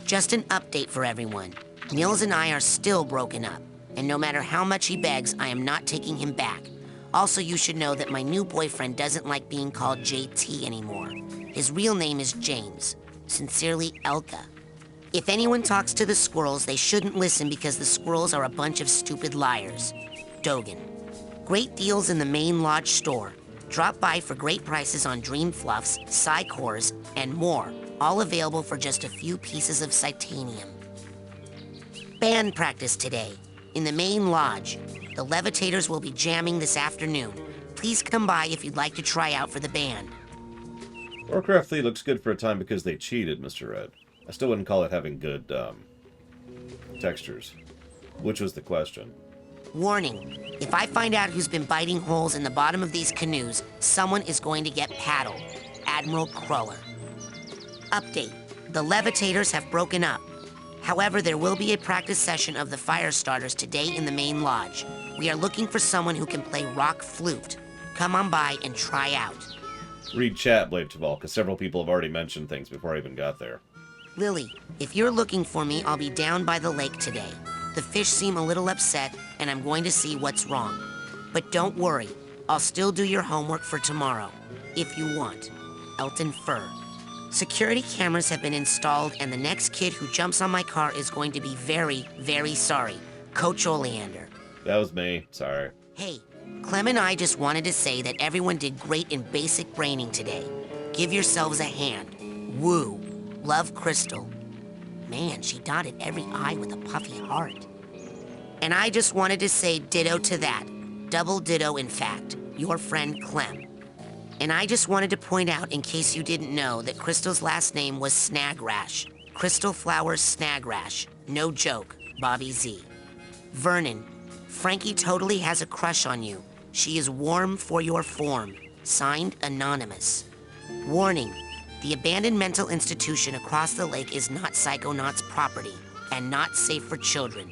Just an update for everyone. Nils and I are still broken up, and no matter how much he begs, I am not taking him back. Also, you should know that my new boyfriend doesn't like being called JT anymore. His real name is James. Sincerely, Elka. If anyone talks to the squirrels, they shouldn't listen because the squirrels are a bunch of stupid liars. Dogen. Great deals in the main lodge store. Drop by for great prices on Dream Fluffs, Psycores, and more. All available for just a few pieces of Titanium. Band practice today. In the main lodge. The Levitators will be jamming this afternoon. Please come by if you'd like to try out for the band. Warcraft 3 looks good for a time because they cheated, Mr. Red. I still wouldn't call it having good, textures. Which was the question. Warning. If I find out who's been biting holes in the bottom of these canoes, someone is going to get paddled. Admiral Cruller. Update. The Levitators have broken up. However, there will be a practice session of the fire starters today in the main lodge. We are looking for someone who can play rock flute. Come on by and try out. Read chat, Blade Chaval, because several people have already mentioned things before I even got there. Lily, if you're looking for me, I'll be down by the lake today. The fish seem a little upset, and I'm going to see what's wrong. But don't worry, I'll still do your homework for tomorrow, if you want. Elton Fur. Security cameras have been installed, and the next kid who jumps on my car is going to be very, very sorry. Coach Oleander. That was me. Sorry. Hey, Clem and I just wanted to say that everyone did great in basic braining today. Give yourselves a hand. Woo. Love, Crystal. Man, she dotted every I with a puffy heart. And I just wanted to say ditto to that. Double ditto, in fact. Your friend, Clem. And I just wanted to point out, in case you didn't know, that Crystal's last name was Snagrash. Crystal Flowers Snagrash. No joke. Bobby Z. Vernon. Frankie totally has a crush on you. She is warm for your form. Signed, Anonymous. Warning. The abandoned mental institution across the lake is not Psychonauts' property, and not safe for children.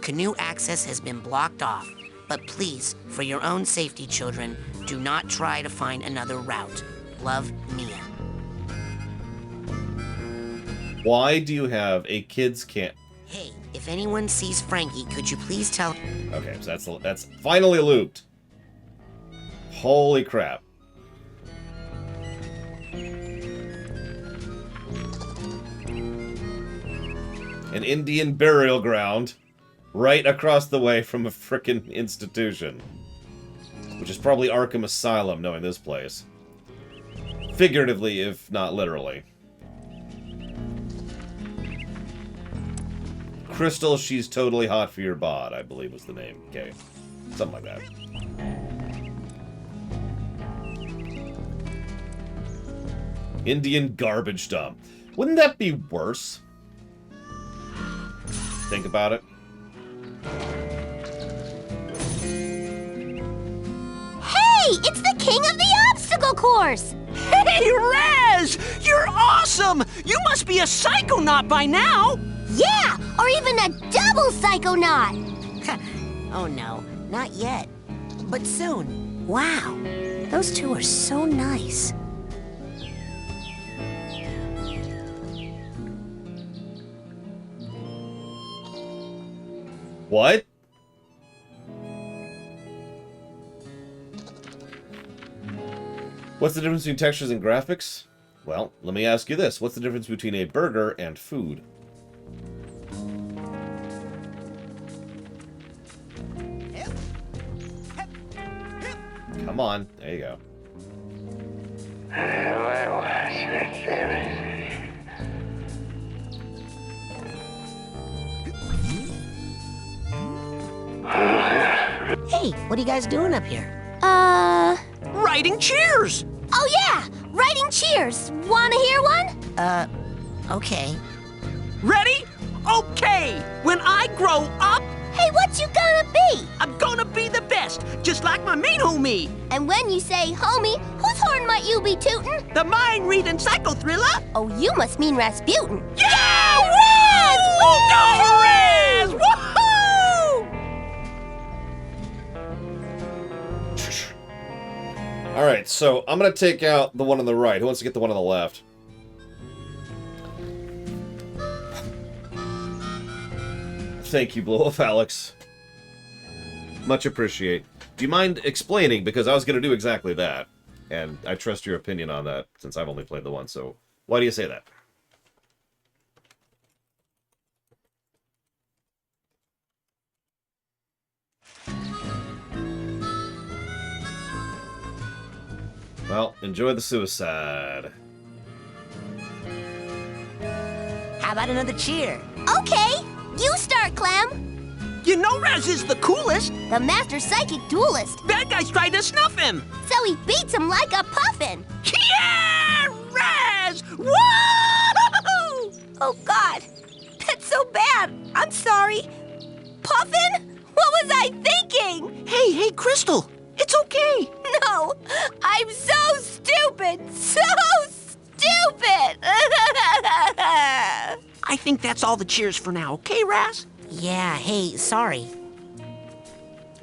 Canoe access has been blocked off, but please, for your own safety, children, do not try to find another route. Love, Mia. Why do you have a kids camp? Hey, if anyone sees Frankie, could you please tell... Okay, so that's finally looped. Holy crap. An Indian burial ground right across the way from a frickin' institution. Which is probably Arkham Asylum, knowing this place. Figuratively, if not literally. Crystal, she's totally hot for your bod, I believe was the name. Okay. Something like that. Indian garbage dump. Wouldn't that be worse? Think about it. Hey, it's the king of the obstacle course! Hey, Rez! You're awesome! You must be a Psychonaut by now! Yeah, or even a double Psychonaut! Oh no, not yet. But soon. Wow, those two are so nice. What? What's the difference between textures and graphics? Well, let me ask you this. What's the difference between a burger and food? Come on. There you go. Hey, what are you guys doing up here? Writing cheers! Oh yeah, writing cheers. Wanna hear one? Okay. Ready? Okay! When I grow up, Hey, what you gonna be? I'm gonna be the best, just like my main homie. And when you say homie, whose horn might you be tootin'? The mind-reading psycho thriller. Oh, you must mean Rasputin. Yeah! Raz! Go Raz! Woohoo! Alright, so I'm gonna take out the one on the right. Who wants to get the one on the left? Thank you, Blow Off Alex. Much appreciate. Do you mind explaining? Because I was going to do exactly that. And I trust your opinion on that, since I've only played the one, so why do you say that? Well, enjoy the suicide. How about another cheer? Okay, you start, Clem. You know Raz is the coolest. The master psychic duelist. Bad guys try to snuff him. So he beats him like a puffin. Yeah! Raz! Woo! Oh, God. That's so bad. I'm sorry. Puffin? What was I thinking? Hey, Crystal. It's okay. No, I'm so stupid. So stupid. I think that's all the cheers for now, okay, Raz? Yeah, hey, sorry.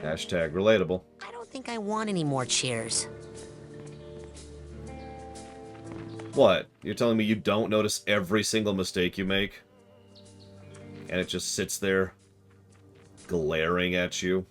Hashtag relatable. I don't think I want any more cheers. What? You're telling me you don't notice every single mistake you make? And it just sits there, glaring at you?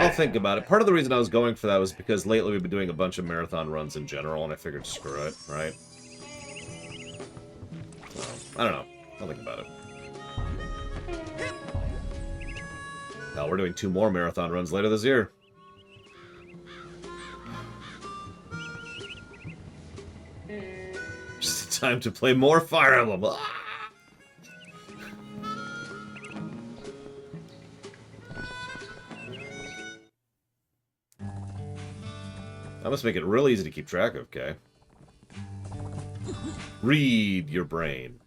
I'll think about it. Part of the reason I was going for that was because lately we've been doing a bunch of marathon runs in general, and I figured screw it, right? So, I don't know. I'll think about it. Hell, we're doing 2 more marathon runs later this year. Just time to play more Fire Emblem. Ah! That must make it real easy to keep track of, okay? Read your brain.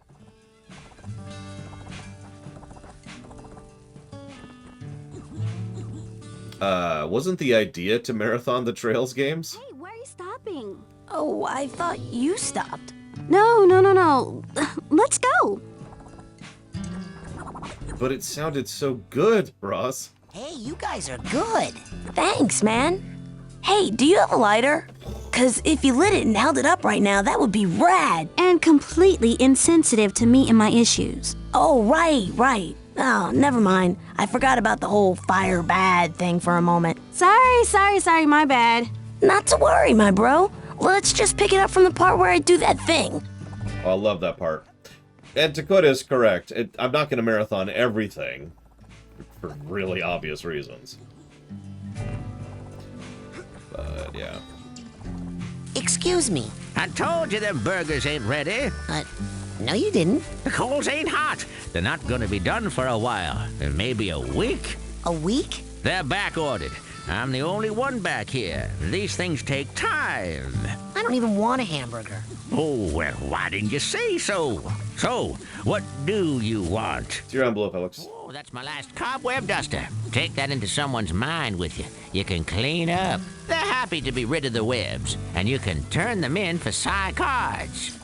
Wasn't the idea to marathon the Trails games? Hey, where are you stopping? Oh, I thought you stopped. No. Let's go. But it sounded so good, Ross. Hey, you guys are good. Thanks, man. Hey, do you have a lighter? 'Cause if you lit it and held it up right now, that would be rad. And completely insensitive to me and my issues. Oh, right. Oh, never mind. I forgot about the whole fire bad thing for a moment. Sorry, my bad. Not to worry, my bro. Let's just pick it up from the part where I do that thing. Oh, I love that part. And Dakota is correct. I'm not going to marathon everything for really obvious reasons. But, yeah. Excuse me. I told you them burgers ain't ready. No, you didn't. The coals ain't hot. They're not gonna be done for a while. Maybe a week. A week? They're back-ordered. I'm the only one back here. These things take time. I don't even want a hamburger. Oh, well, why didn't you say so? So, what do you want? It's your envelope, Alex. Oh, that's my last cobweb duster. Take that into someone's mind with you. You can clean up. They're happy to be rid of the webs, and you can turn them in for psi cards.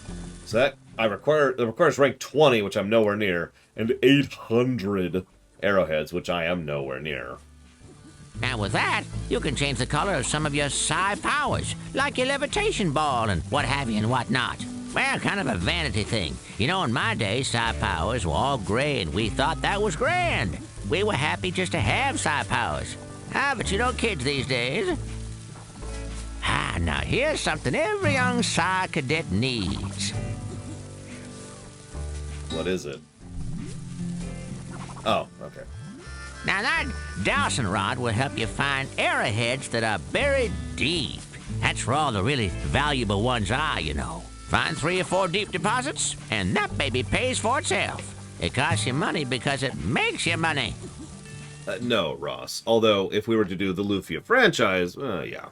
So that it requires rank 20, which I'm nowhere near, and 800 arrowheads, which I am nowhere near. Now with that, you can change the color of some of your psi powers, like your levitation ball and what have you and what not. Well, kind of a vanity thing. You know, in my day, psi powers were all gray, and we thought that was grand. We were happy just to have psi powers. But you know kids these days. Now here's something every young psi cadet needs. What is it? Oh, okay. Now that dowsing rod will help you find arrowheads that are buried deep. That's where all the really valuable ones are, you know. Find 3 or 4 deep deposits, and that baby pays for itself. It costs you money because it makes you money. No, Ross. Although, if we were to do the Lufia franchise, yeah.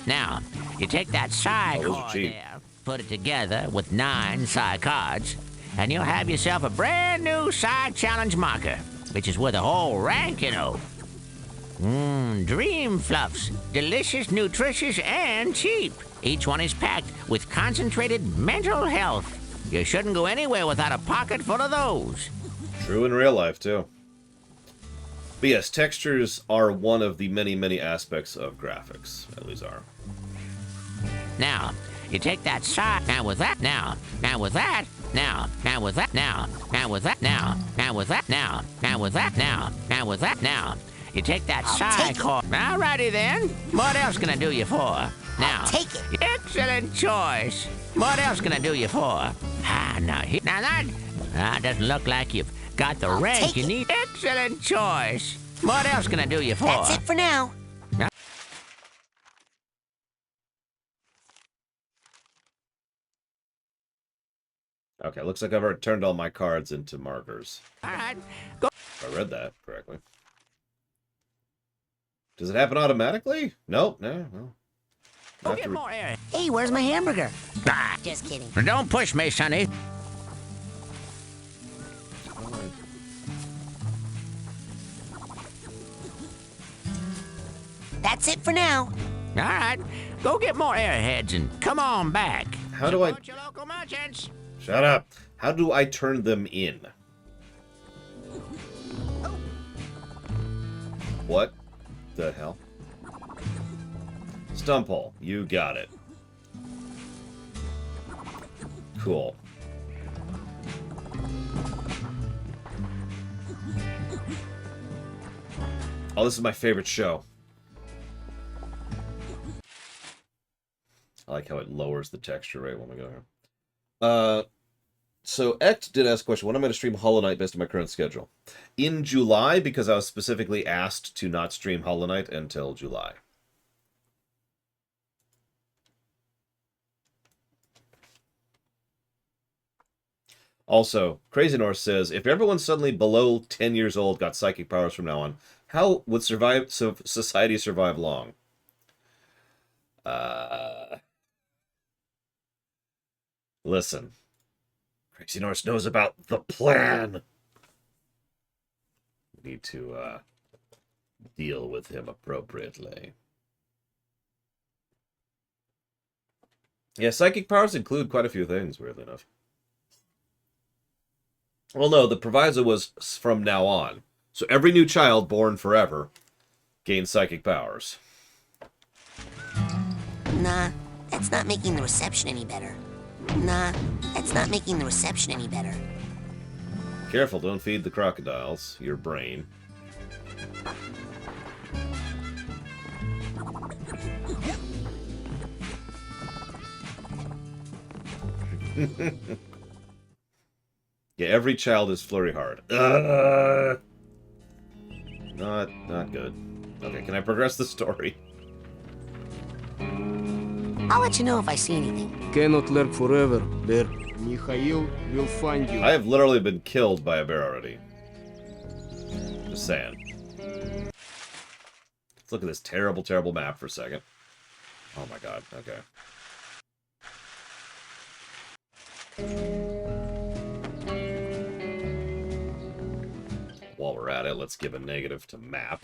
Now, you take that psi those are cord cheap. there, put it together with 9 psi cards, and you'll have yourself a brand new psi challenge marker, which is worth a whole rank, you know. Dream fluffs. Delicious, nutritious, and cheap. Each one is packed with concentrated mental health. You shouldn't go anywhere without a pocket full of those. True in real life, too. But yes, textures are one of the many, many aspects of graphics. At least are. Now, you take that side. Now with that. Now with that. Now with that. Now with that. Now with that. Now with that. Now with that. Now. You take that side cord. Alrighty then. What else can I do you for? Now. Take it. Excellent choice. What else can I do you for? Now that doesn't look like you've got the rank you need. Excellent choice. What else can I do you for? That's it for now. Okay, looks like I've already turned all my cards into markers. Alright, go. If I read that correctly. Does it happen automatically? Nope, no. Go get more air. Hey, where's my hamburger? Just kidding. Don't push me, Sonny. That's it for now. All right, go get more airheads and come on back. How do I... Support your local merchants. Shut up. How do I turn them in? What the hell? Stump hole. You got it. Cool. Oh, this is my favorite show. I like how it lowers the texture rate when we go here. So Ect did ask a question, when am I going to stream Hollow Knight based on my current schedule? In July, because I was specifically asked to not stream Hollow Knight until July. Also, Crazy North says, if everyone suddenly below 10 years old got psychic powers from now on, how would society survive long? Listen. Crazy North knows about the plan. We need to deal with him appropriately. Yeah, psychic powers include quite a few things, weirdly enough. Well, no, the proviso was from now on. So every new child born forever gains psychic powers. Nah, that's not making the reception any better. Nah, that's not making the reception any better. Careful, don't feed the crocodiles your brain. Yeah, every child is flurry hard. Not good. Okay, can I progress the story? I'll let you know if I see anything. Cannot lurk forever, bear. Mikhail will find you. I have literally been killed by a bear already. Just saying. Let's look at this terrible, terrible map for a second. Oh my god, okay. While we're at it, let's give a negative to map.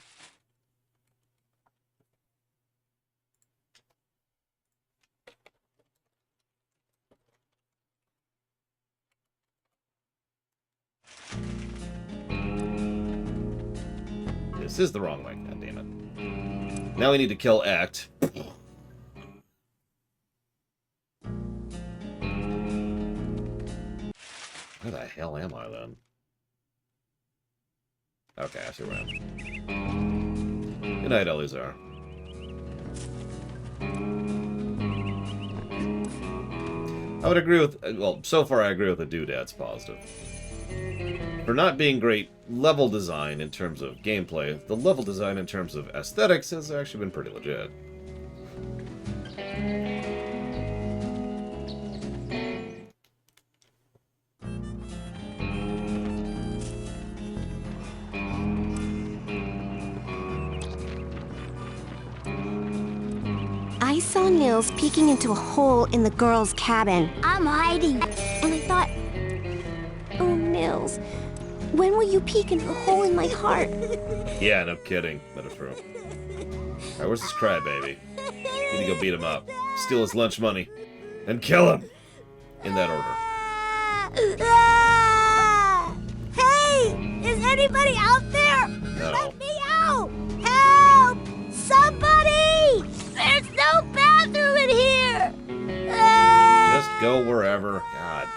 This is the wrong way, god damn it. Now we need to kill Act. Where the hell am I then? Okay, I see where I am. Good night, Elizar. I would agree with... Well, so far I agree with the doodad's positive. For not being great level design in terms of gameplay, the level design in terms of aesthetics has actually been pretty legit. I saw Nils peeking into a hole in the girls' cabin. I'm hiding. And I thought, oh, Nils, when will you peek into the hole in my heart? Yeah, no kidding. Let it through. Alright, where's this crybaby? Need to go beat him up, steal his lunch money, and kill him! In that order. Hey! Is anybody out there? No. Let me out! Help! Somebody! There's no bathroom in here! Just go wherever. God.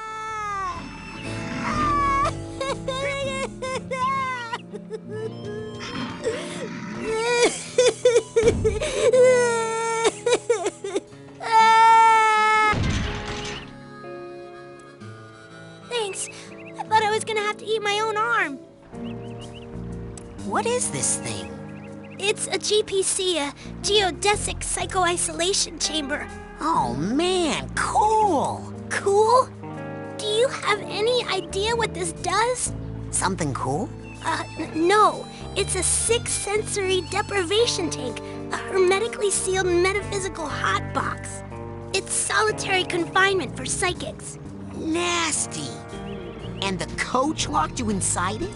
Thanks. I thought I was gonna have to eat my own arm. What is this thing? It's a GPC, a geodesic psycho-isolation chamber. Oh man, cool! Cool? Do you have any idea what this does? Something cool? No. It's a 6-sensory deprivation tank, a hermetically sealed metaphysical hotbox. It's solitary confinement for psychics. Nasty. And the coach locked you inside it?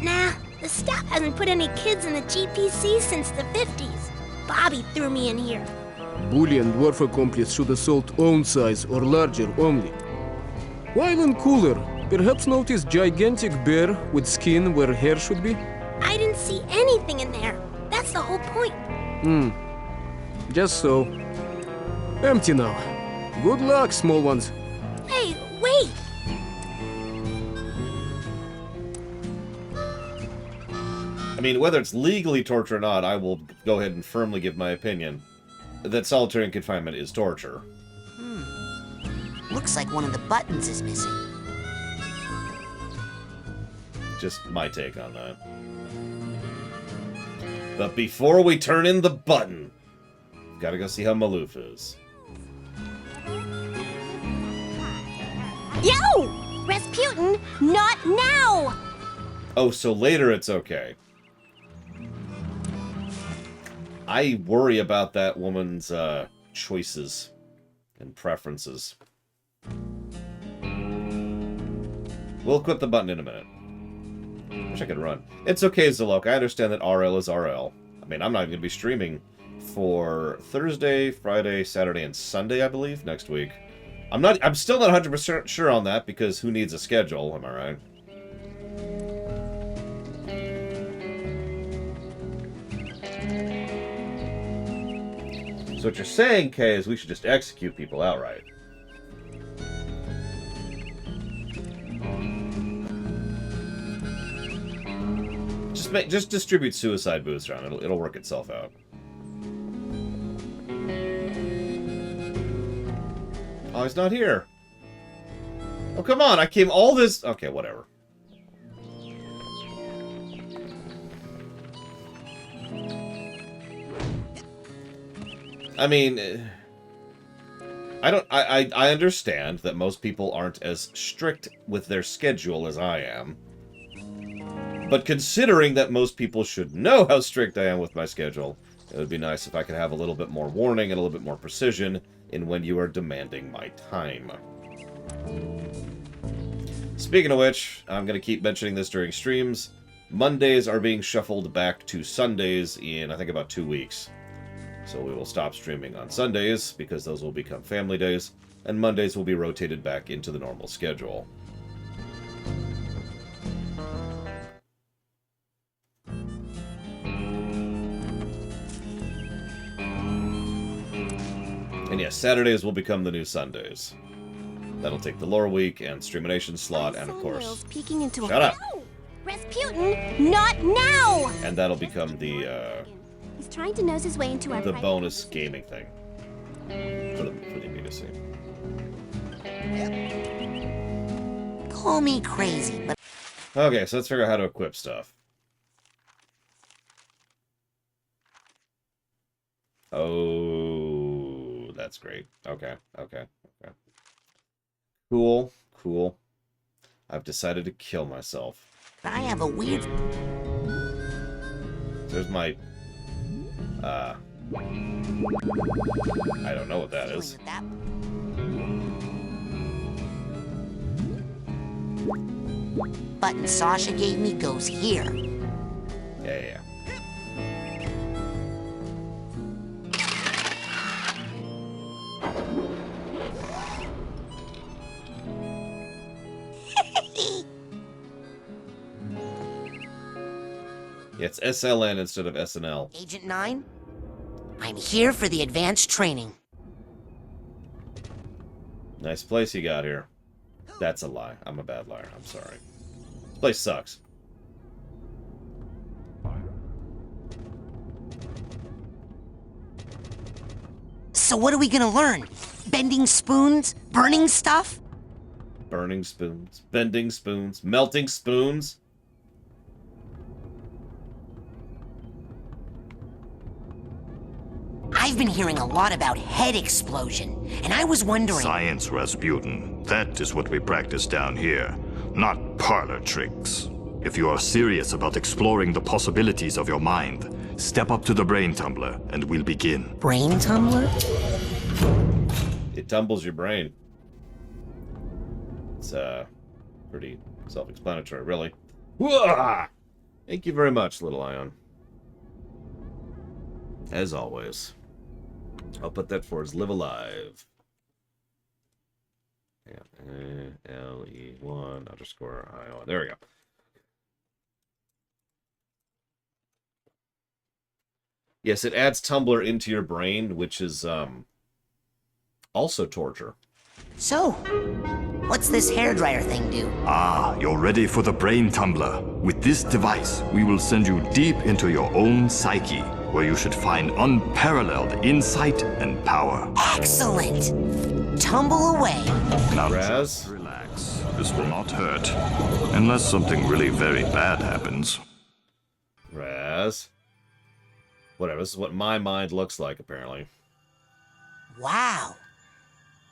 Nah, the staff hasn't put any kids in the GPC since the 50s. Bobby threw me in here. Bully and dwarf accomplice should assault own size or larger only. While in cooler, perhaps notice gigantic bear with skin where hair should be? I didn't see anything in there. That's the whole point. Just so. Empty now. Good luck, small ones. Hey, wait! I mean, whether it's legally torture or not, I will go ahead and firmly give my opinion that solitary confinement is torture. Looks like one of the buttons is missing. Just my take on that. But before we turn in the button, gotta go see how Maloof is. Yo! Rasputin, not now! Oh, so later it's okay. I worry about that woman's choices and preferences. We'll equip the button in a minute. Wish I could run. It's okay, Zalok. I understand that RL is RL. I mean, I'm not even going to be streaming for Thursday, Friday, Saturday, and Sunday, I believe, next week. I'm still not 100% sure on that, because who needs a schedule, am I right? So what you're saying, Kay, is we should just execute people outright. Just distribute suicide booths around. It'll work itself out. Oh, he's not here. Oh, come on. I came all this... Okay, whatever. I mean... I understand that most people aren't as strict with their schedule as I am. But considering that most people should know how strict I am with my schedule, it would be nice if I could have a little bit more warning and a little bit more precision in when you are demanding my time. Speaking of which, I'm going to keep mentioning this during streams. Mondays are being shuffled back to Sundays in, I think, about 2 weeks. So we will stop streaming on Sundays, because those will become family days, and Mondays will be rotated back into the normal schedule. And yes, Saturdays will become the new Sundays. That'll take the lore week and streamination slot, and of course... Peeking into Shut up! Rasputin, not now! And that'll become the, He's trying to nose his way into our the private bonus gaming thing. For the immediacy. Call me crazy, but... Okay, so let's figure out how to equip stuff. Oh, that's great. Okay. Cool. I've decided to kill myself. I have a weird... There's my... I don't know what that is. Button Sasha gave me goes here. Yeah. Yeah, it's SLN instead of SNL. Agent 9? I'm here for the advanced training. Nice place you got here. That's a lie. I'm a bad liar. I'm sorry. This place sucks. So what are we gonna learn? Bending spoons? Burning stuff? Burning spoons. Bending spoons. Melting spoons. I've been hearing a lot about head explosion, and I was wondering... Science, Rasputin. That is what we practice down here, not parlor tricks. If you are serious about exploring the possibilities of your mind, step up to the brain tumbler, and we'll begin. Brain tumbler? It tumbles your brain. It's, pretty self-explanatory, really. Whoa! Thank you very much, Little Ion. As always. I'll put that for as live alive. Yeah, LE1 underscore ION. There we go. Yes, it adds Tumblr into your brain, which is also torture. So, what's this hairdryer thing do? Ah, you're ready for the brain tumbler. With this device, we will send you deep into your own psyche, where you should find unparalleled insight and power. Excellent! Tumble away. Now, Raz? just relax. This will not hurt. Unless something really very bad happens. Raz? Whatever, this is what my mind looks like, apparently. Wow.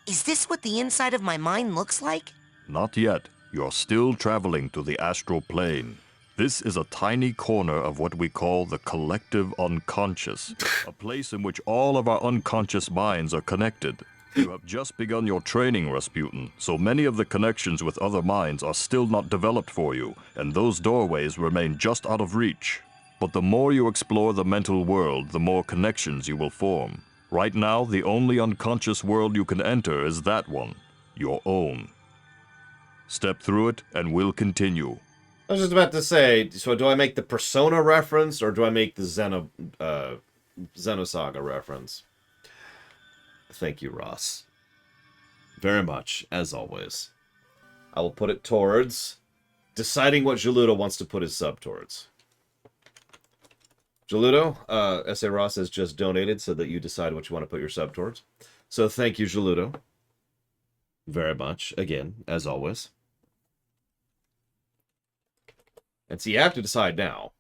Is this what the inside of my mind looks like? Not yet. You're still traveling to the astral plane. This is a tiny corner of what we call the collective unconscious, a place in which all of our unconscious minds are connected. You have just begun your training, Rasputin, so many of the connections with other minds are still not developed for you, and those doorways remain just out of reach. But the more you explore the mental world, the more connections you will form. Right now, the only unconscious world you can enter is that one, your own. Step through it, and we'll continue. I was just about to say, so do I make the Persona reference, or do I make the Xenosaga reference? Thank you, Ross. Very much, as always. I will put it towards deciding what Joludo wants to put his sub towards. Joludo, S.A. Ross has just donated so that you decide what you want to put your sub towards. So thank you, Joludo. Very much, again, as always. And so you have to decide now.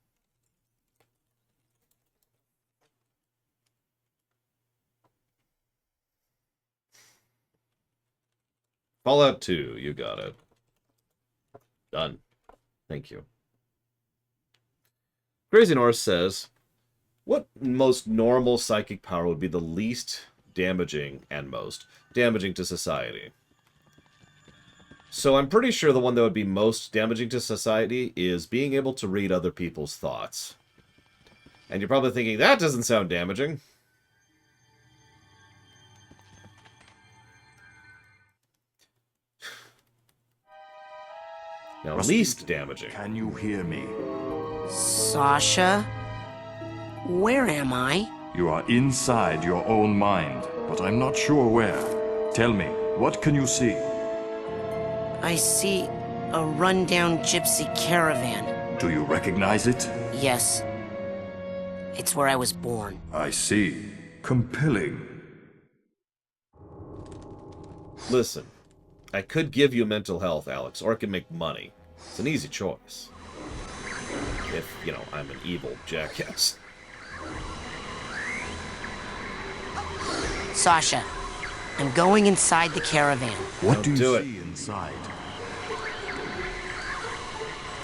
Fallout 2, you got it. Done. Thank you. Crazy Norse says, what most normal psychic power would be the least damaging and most damaging to society? So I'm pretty sure the one that would be most damaging to society is being able to read other people's thoughts. And you're probably thinking, that doesn't sound damaging. Now, least damaging. Can you hear me? Sasha? Where am I? You are inside your own mind, but I'm not sure where. Tell me, what can you see? I see a rundown gypsy caravan. Do you recognize it? Yes. It's where I was born. I see. Compelling. Listen, I could give you mental health, Alex, or I could make money. It's an easy choice. If, you know, I'm an evil jackass. Sasha, I'm going inside the caravan. What do you do see inside?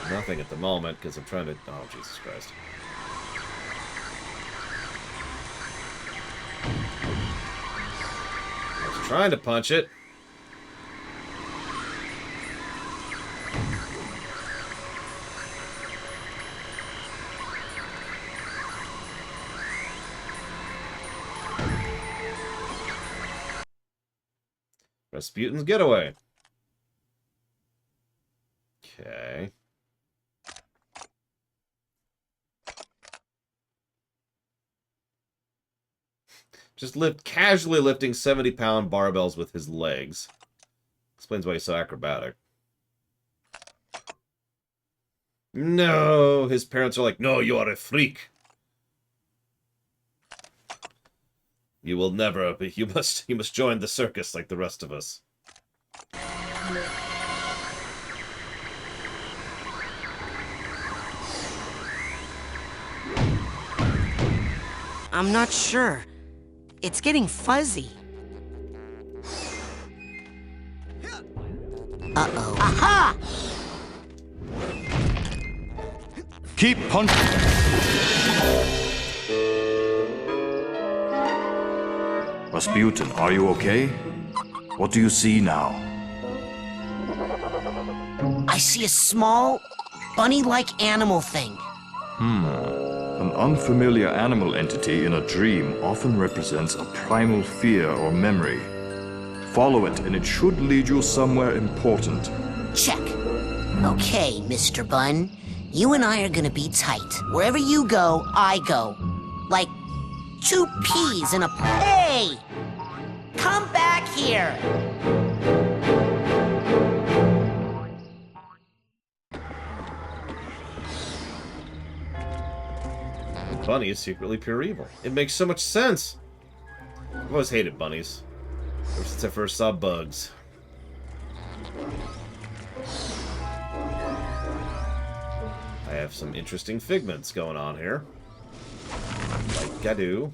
Nothing at the moment, because I'm trying to... Oh, Jesus Christ. I was trying to punch it. Rasputin's getaway. Okay. Just casually lifting 70-pound barbells with his legs. Explains why he's so acrobatic. No, his parents are like, no, you are a freak. You will never be. You must join the circus like the rest of us. I'm not sure. It's getting fuzzy. Uh-oh. Aha! Keep punching. Rasputin, are you okay? What do you see now? I see a small, bunny-like animal thing. An unfamiliar animal entity in a dream often represents a primal fear or memory. Follow it, and it should lead you somewhere important. Check. Okay, Mr. Bun. You and I are gonna be tight. Wherever you go, I go. Like two peas in a... Hey! Come back here! Bunny is secretly pure evil. It makes so much sense. I've always hated bunnies. Ever since I first saw bugs. I have some interesting figments going on here. Like I do.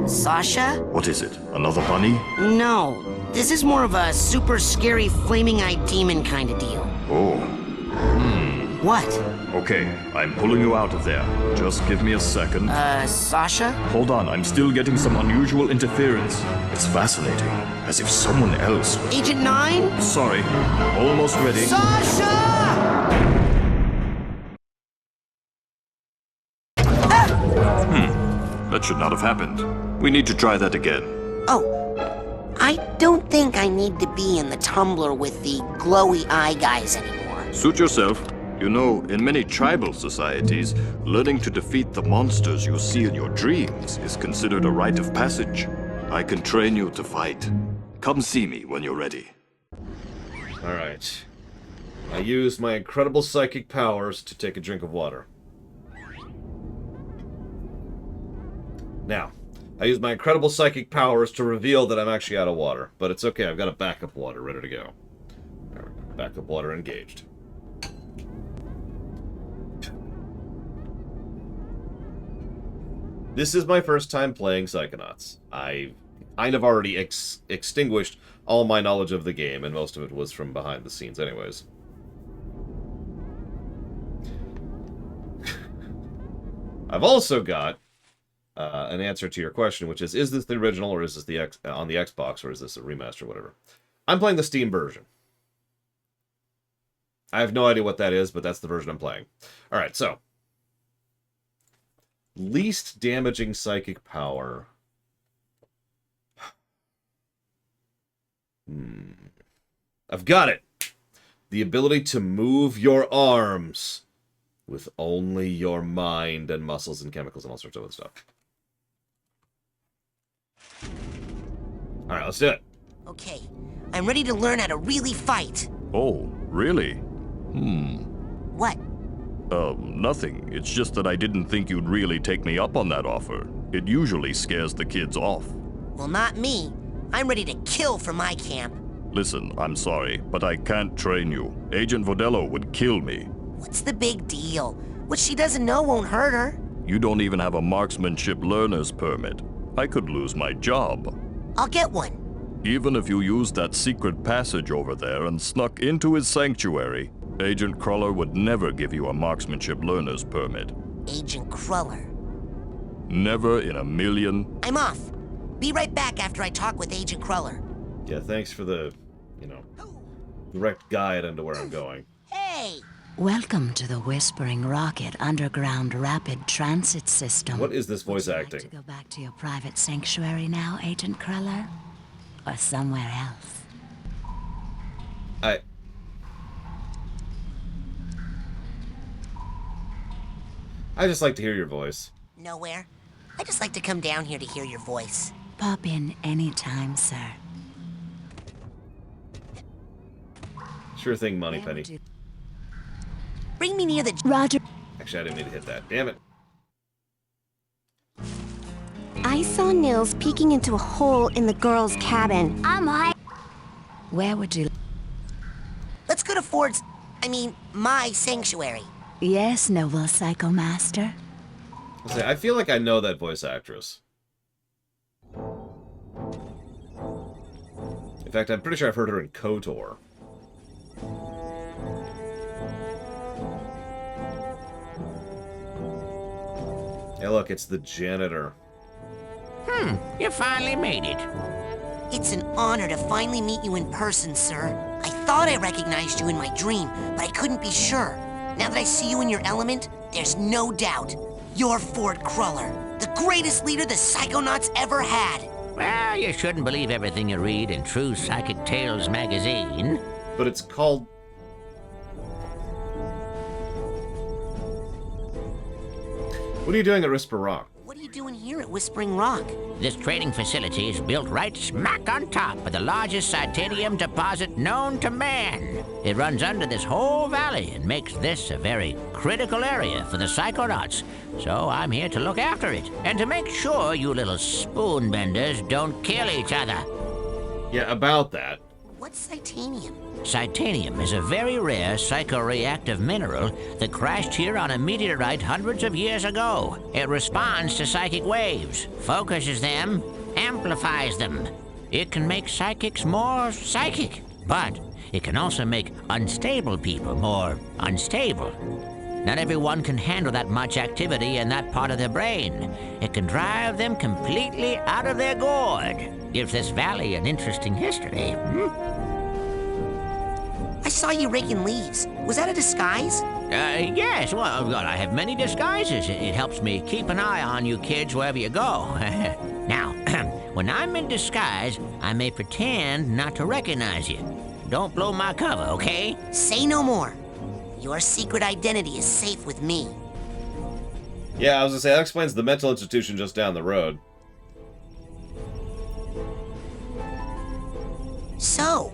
Sasha? What is it? Another bunny? No. This is more of a super scary flaming-eyed demon kind of deal. Oh. What? Okay, I'm pulling you out of there. Just give me a second. Sasha? Hold on, I'm still getting some unusual interference. It's fascinating. As if someone else... Agent 9? Sorry. Almost ready. Sasha! That should not have happened. We need to try that again. Oh. I don't think I need to be in the tumbler with the glowy eye guys anymore. Suit yourself. You know, in many tribal societies, learning to defeat the monsters you see in your dreams is considered a rite of passage. I can train you to fight. Come see me when you're ready. Alright. I used my incredible psychic powers to take a drink of water. Now, I used my incredible psychic powers to reveal that I'm actually out of water. But it's okay, I've got a backup water ready to go. Backup water engaged. This is my first time playing Psychonauts. I've kind of already extinguished all my knowledge of the game, and most of it was from behind the scenes anyways. I've also got an answer to your question, which is this the original, or is this the on the Xbox, or is this a remaster, or whatever? I'm playing the Steam version. I have no idea what that is, but that's the version I'm playing. Alright, so. Least damaging psychic power. I've got it! The ability to move your arms with only your mind and muscles and chemicals and all sorts of other stuff. Alright, let's do it. Okay, I'm ready to learn how to really fight. Oh, really? What? Nothing. It's just that I didn't think you'd really take me up on that offer. It usually scares the kids off. Well, not me. I'm ready to kill for my camp. Listen, I'm sorry, but I can't train you. Agent Vodello would kill me. What's the big deal? What she doesn't know won't hurt her. You don't even have a marksmanship learner's permit. I could lose my job. I'll get one. Even if you used that secret passage over there and snuck into his sanctuary, Agent Cruller would never give you a marksmanship learner's permit. Agent Cruller. Never in a million. I'm off. Be right back after I talk with Agent Cruller. Yeah, thanks for the, direct guide into where I'm going. Hey! Welcome to the Whispering Rocket Underground Rapid Transit System. What is this voice Would you acting? like to go back to your private sanctuary now, Agent Cruller? Or somewhere else? I just like to hear your voice. Nowhere. I just like to come down here to hear your voice. Pop in anytime, sir. Sure thing, Moneypenny. Bring me near the... Roger. Actually, I didn't mean to hit that. Damn it. I saw Nils peeking into a hole in the girls' cabin. Where would you... Let's go to Ford's... my sanctuary. Yes, noble Psycho Master. I feel like I know that voice actress. In fact, I'm pretty sure I've heard her in KOTOR. Hey, look, it's the janitor. You finally made it. It's an honor to finally meet you in person, sir. I thought I recognized you in my dream, but I couldn't be sure. Now that I see you in your element, there's no doubt. You're Ford Cruller, the greatest leader the Psychonauts ever had. Well, you shouldn't believe everything you read in True Psychic Tales magazine. But it's called... What are you doing at Whisper Rock? What are you doing here at Whispering Rock? This training facility is built right smack on top of the largest titanium deposit known to man. It runs under this whole valley and makes this a very critical area for the Psychonauts. So I'm here to look after it and to make sure you little spoonbenders don't kill each other. Yeah, about that. What's Titanium? Titanium is a very rare psychoreactive mineral that crashed here on a meteorite hundreds of years ago. It responds to psychic waves, focuses them, amplifies them. It can make psychics more psychic, but it can also make unstable people more unstable. Not everyone can handle that much activity in that part of their brain. It can drive them completely out of their gourd. Gives this valley an interesting history. I saw you raking leaves. Was that a disguise? Yes, well, I have many disguises. It helps me keep an eye on you kids wherever you go. Now, when I'm in disguise, I may pretend not to recognize you. Don't blow my cover, okay? Say no more. Your secret identity is safe with me. Yeah, I was gonna say, that explains the mental institution just down the road. So,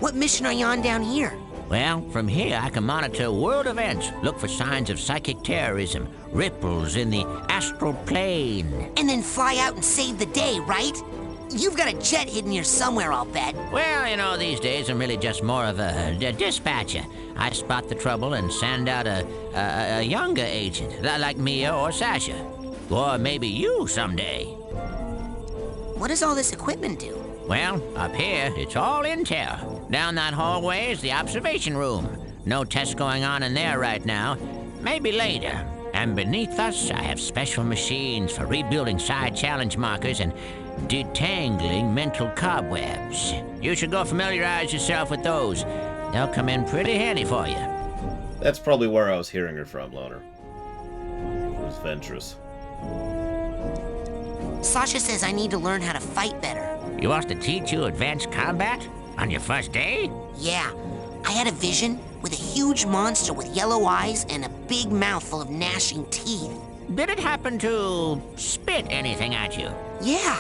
what mission are you on down here? Well, from here I can monitor world events, look for signs of psychic terrorism, ripples in the astral plane. And then fly out and save the day, right? You've got a jet hidden here somewhere, I'll bet. Well, these days I'm really just more of a dispatcher. I spot the trouble and send out a younger agent, like Mia or Sasha. Or maybe you someday. What does all this equipment do? Well, up here, it's all intel. Down that hallway is the observation room. No tests going on in there right now. Maybe later. And beneath us, I have special machines for rebuilding side challenge markers and detangling mental cobwebs. You should go familiarize yourself with those. They'll come in pretty handy for you. That's probably where I was hearing her from, Loner. It was Ventress. Sasha says I need to learn how to fight better. You want to teach you advanced combat? On your first day? Yeah. I had a vision with a huge monster with yellow eyes and a big mouth full of gnashing teeth. Did it happen to spit anything at you? Yeah.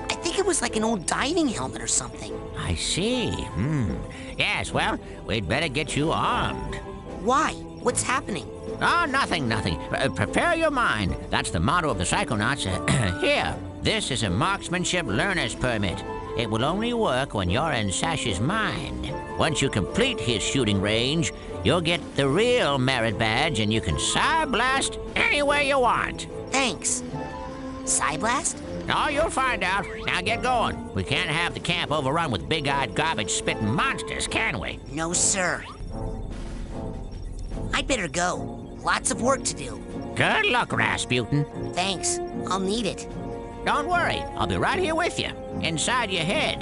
I think it was like an old diving helmet or something. I see. Yes, well, we'd better get you armed. Why? What's happening? Oh, nothing. Prepare your mind. That's the motto of the Psychonauts. Here, this is a marksmanship learner's permit. It will only work when you're in Sash's mind. Once you complete his shooting range, you'll get the real merit badge and you can Psy-blast anywhere you want. Thanks. Psy-blast? Oh, you'll find out. Now get going. We can't have the camp overrun with big-eyed garbage-spitting monsters, can we? No, sir. I'd better go. Lots of work to do. Good luck, Rasputin. Thanks. I'll need it. Don't worry. I'll be right here with you. Inside your head.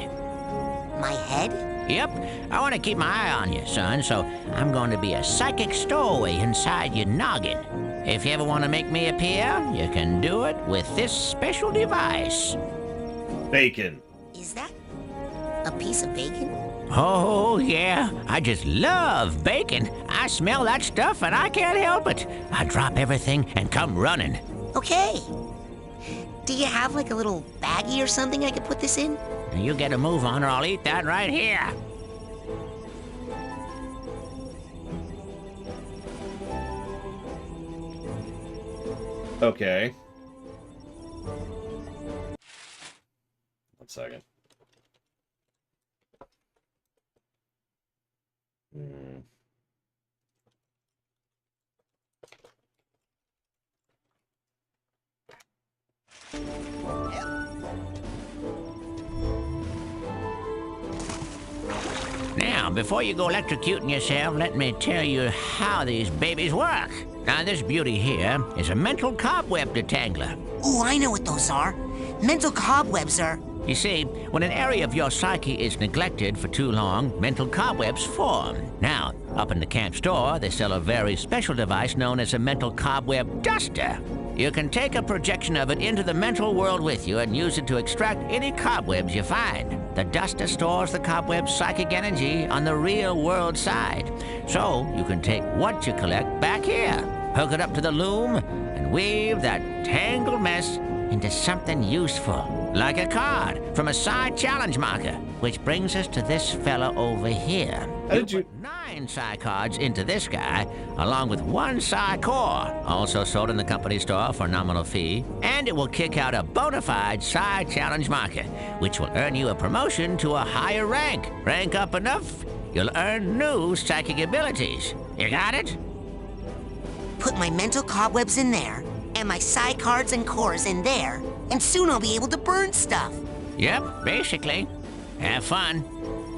My head? Yep. I want to keep my eye on you, son, so I'm going to be a psychic stowaway inside your noggin. If you ever want to make me appear, you can do it with this special device. Bacon. Is that a piece of bacon? Oh, yeah. I just love bacon. I smell that stuff and I can't help it. I drop everything and come running. Okay. Do you have like a little baggie or something I could put this in? You get a move on or I'll eat that right here. Okay. 1 second. Now, before you go electrocuting yourself, let me tell you how these babies work. Now, this beauty here is a mental cobweb detangler. Oh, I know what those are. Mental cobwebs are... You see, when an area of your psyche is neglected for too long, mental cobwebs form. Now, up in the camp store, they sell a very special device known as a mental cobweb duster. You can take a projection of it into the mental world with you and use it to extract any cobwebs you find. The duster stores the cobweb's psychic energy on the real world side. So you can take what you collect back here, hook it up to the loom, and weave that tangled mess into something useful. Like a card from a side challenge marker, which brings us to this fella over here. How did you... Put 9 Psy cards into this guy, along with 1 Psy core, also sold in the company store for a nominal fee, and it will kick out a bona fide Psy challenge marker, which will earn you a promotion to a higher rank. Rank up enough, you'll earn new psychic abilities. You got it? Put my mental cobwebs in there, and my Psy cards and cores in there, and soon I'll be able to burn stuff. Yep, basically. Have fun.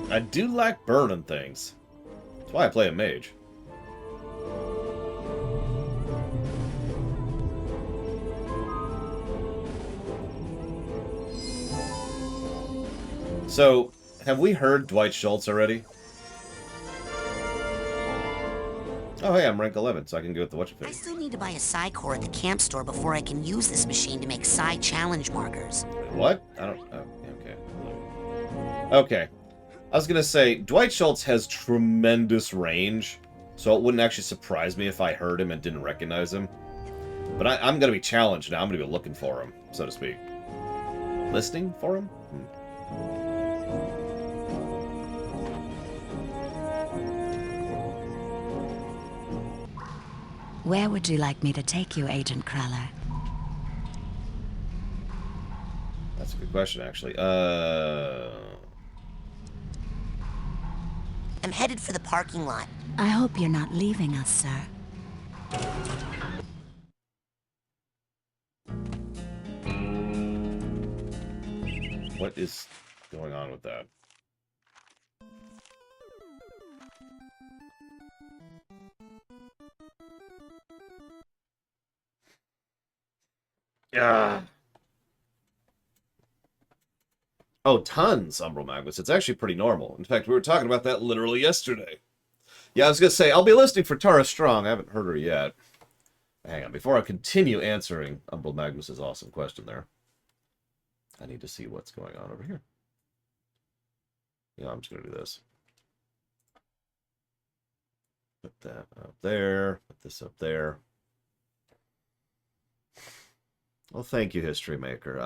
I do like burning things. That's why I play a mage. So, have we heard Dwight Schultz already? Oh, hey, I'm rank 11, so I can go with the I whatcha-thing. still need to buy a Psy core at the camp store before I can use this machine to make Psy challenge markers. Wait, what? I don't... Oh, okay. Okay. I was gonna say, Dwight Schultz has tremendous range, so it wouldn't actually surprise me if I heard him and didn't recognize him. But I'm gonna be challenged now. I'm gonna be looking for him, so to speak. Listening for him? Where would you like me to take you, Agent Cruller? That's a good question, actually. I'm headed for the parking lot. I hope you're not leaving us, sir. What is going on with that? Yeah. Oh, tons, Umbral Magnus. It's actually pretty normal. In fact, we were talking about that literally yesterday. Yeah, I was going to say, I'll be listening for Tara Strong. I haven't heard her yet. Hang on, before I continue answering Umbral Magnus's awesome question there, I need to see what's going on over here. Yeah, I'm just going to do this. Put that up there. Put this up there. Well, thank you, History Maker.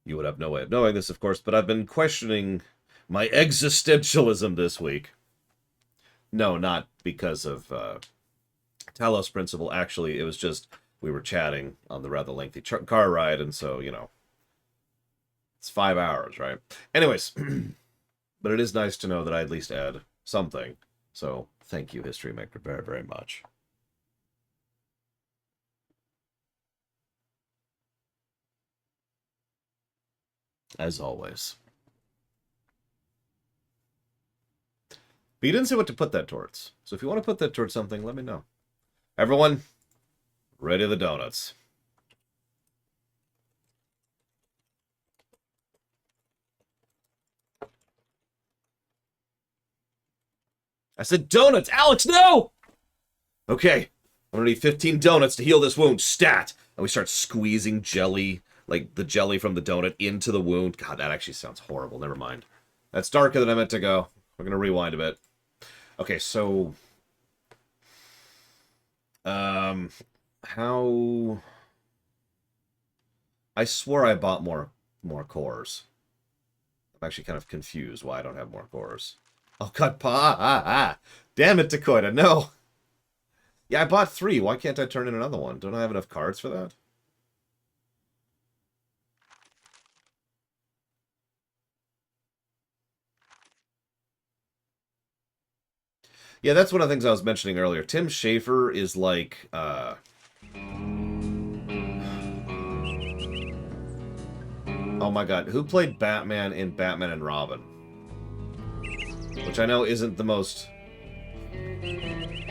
You would have no way of knowing this, of course, but I've been questioning my existentialism this week. No, not because of Talos Principle. Actually, it was just we were chatting on the rather lengthy car ride, and so, you know, it's 5 hours, right? Anyways, but it is nice to know that I at least add something. So, thank you, History Maker, very, very much. As always. But you didn't say what to put that towards. So if you want to put that towards something, let me know. Everyone, ready the donuts. I said donuts! Alex, no! Okay, I'm gonna need 15 donuts to heal this wound. Stat! And we start squeezing jelly, like the jelly from the donut, into the wound. God, that actually sounds horrible. Never mind. That's darker than I meant to go. We're gonna rewind a bit. Okay, so... how... I swore I bought more cores. I'm actually kind of confused why I don't have more cores. Oh, God, damn it, Dakota, no! Yeah, I bought 3. Why can't I turn in another one? Don't I have enough cards for that? Yeah, that's one of the things I was mentioning earlier. Tim Schafer is like, oh my god, who played Batman in Batman and Robin? Which I know isn't the most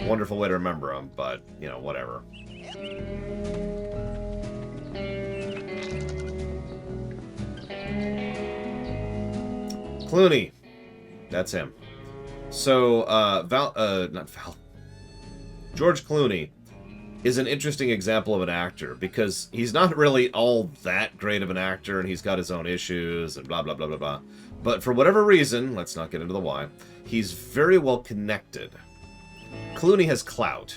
wonderful way to remember him, but, you know, whatever. Clooney. That's him. So, George Clooney is an interesting example of an actor, because he's not really all that great of an actor, and he's got his own issues, and blah, blah, blah, blah, blah. But for whatever reason, let's not get into the why, he's very well connected. Clooney has clout,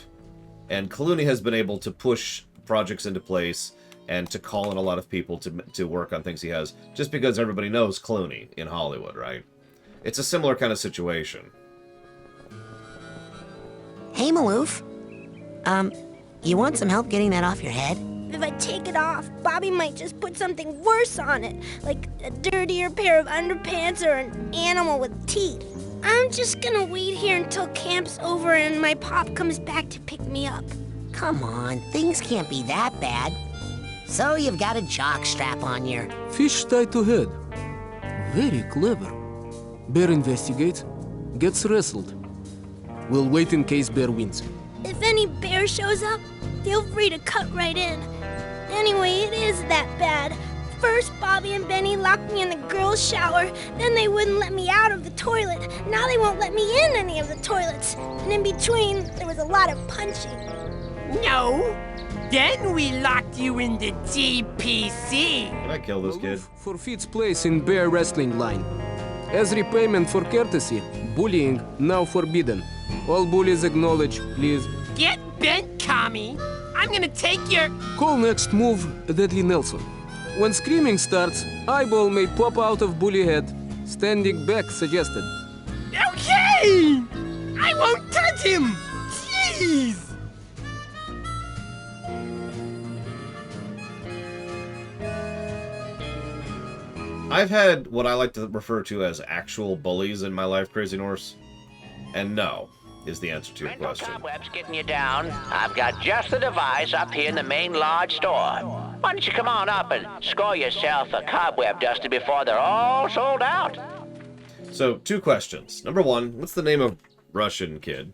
and Clooney has been able to push projects into place, and to call in a lot of people to work on things he has, just because everybody knows Clooney in Hollywood, right? It's a similar kind of situation. Hey, Maloof. You want some help getting that off your head? If I take it off, Bobby might just put something worse on it, like a dirtier pair of underpants or an animal with teeth. I'm just gonna wait here until camp's over and my pop comes back to pick me up. Come on, things can't be that bad. So you've got a jock strap on your... Fish tied to head. Very clever. Bear investigates, gets wrestled. We'll wait in case Bear wins. If any bear shows up, feel free to cut right in. Anyway, it is that bad. First, Bobby and Benny locked me in the girls' shower. Then they wouldn't let me out of the toilet. Now they won't let me in any of the toilets. And in between, there was a lot of punching. No. Then we locked you in the GPC. Can I kill this kid? Forfeits place in bear wrestling line. As repayment for courtesy, bullying now forbidden. All bullies acknowledge, please. Get bent, commie. I'm gonna take your... Call next move, Deadly Nelson. When screaming starts, eyeball may pop out of bully head. Standing back suggested. Okay! I won't touch him! Jeez! I've had what I like to refer to as actual bullies in my life, Crazy Norse. And no is the answer to your question. Cobwebs getting you down. I've got just the device up here in the main lodge store. Why don't you come on up and score yourself a cobweb duster before they're all sold out? So, 2 questions. Number 1, what's the name of Russian kid?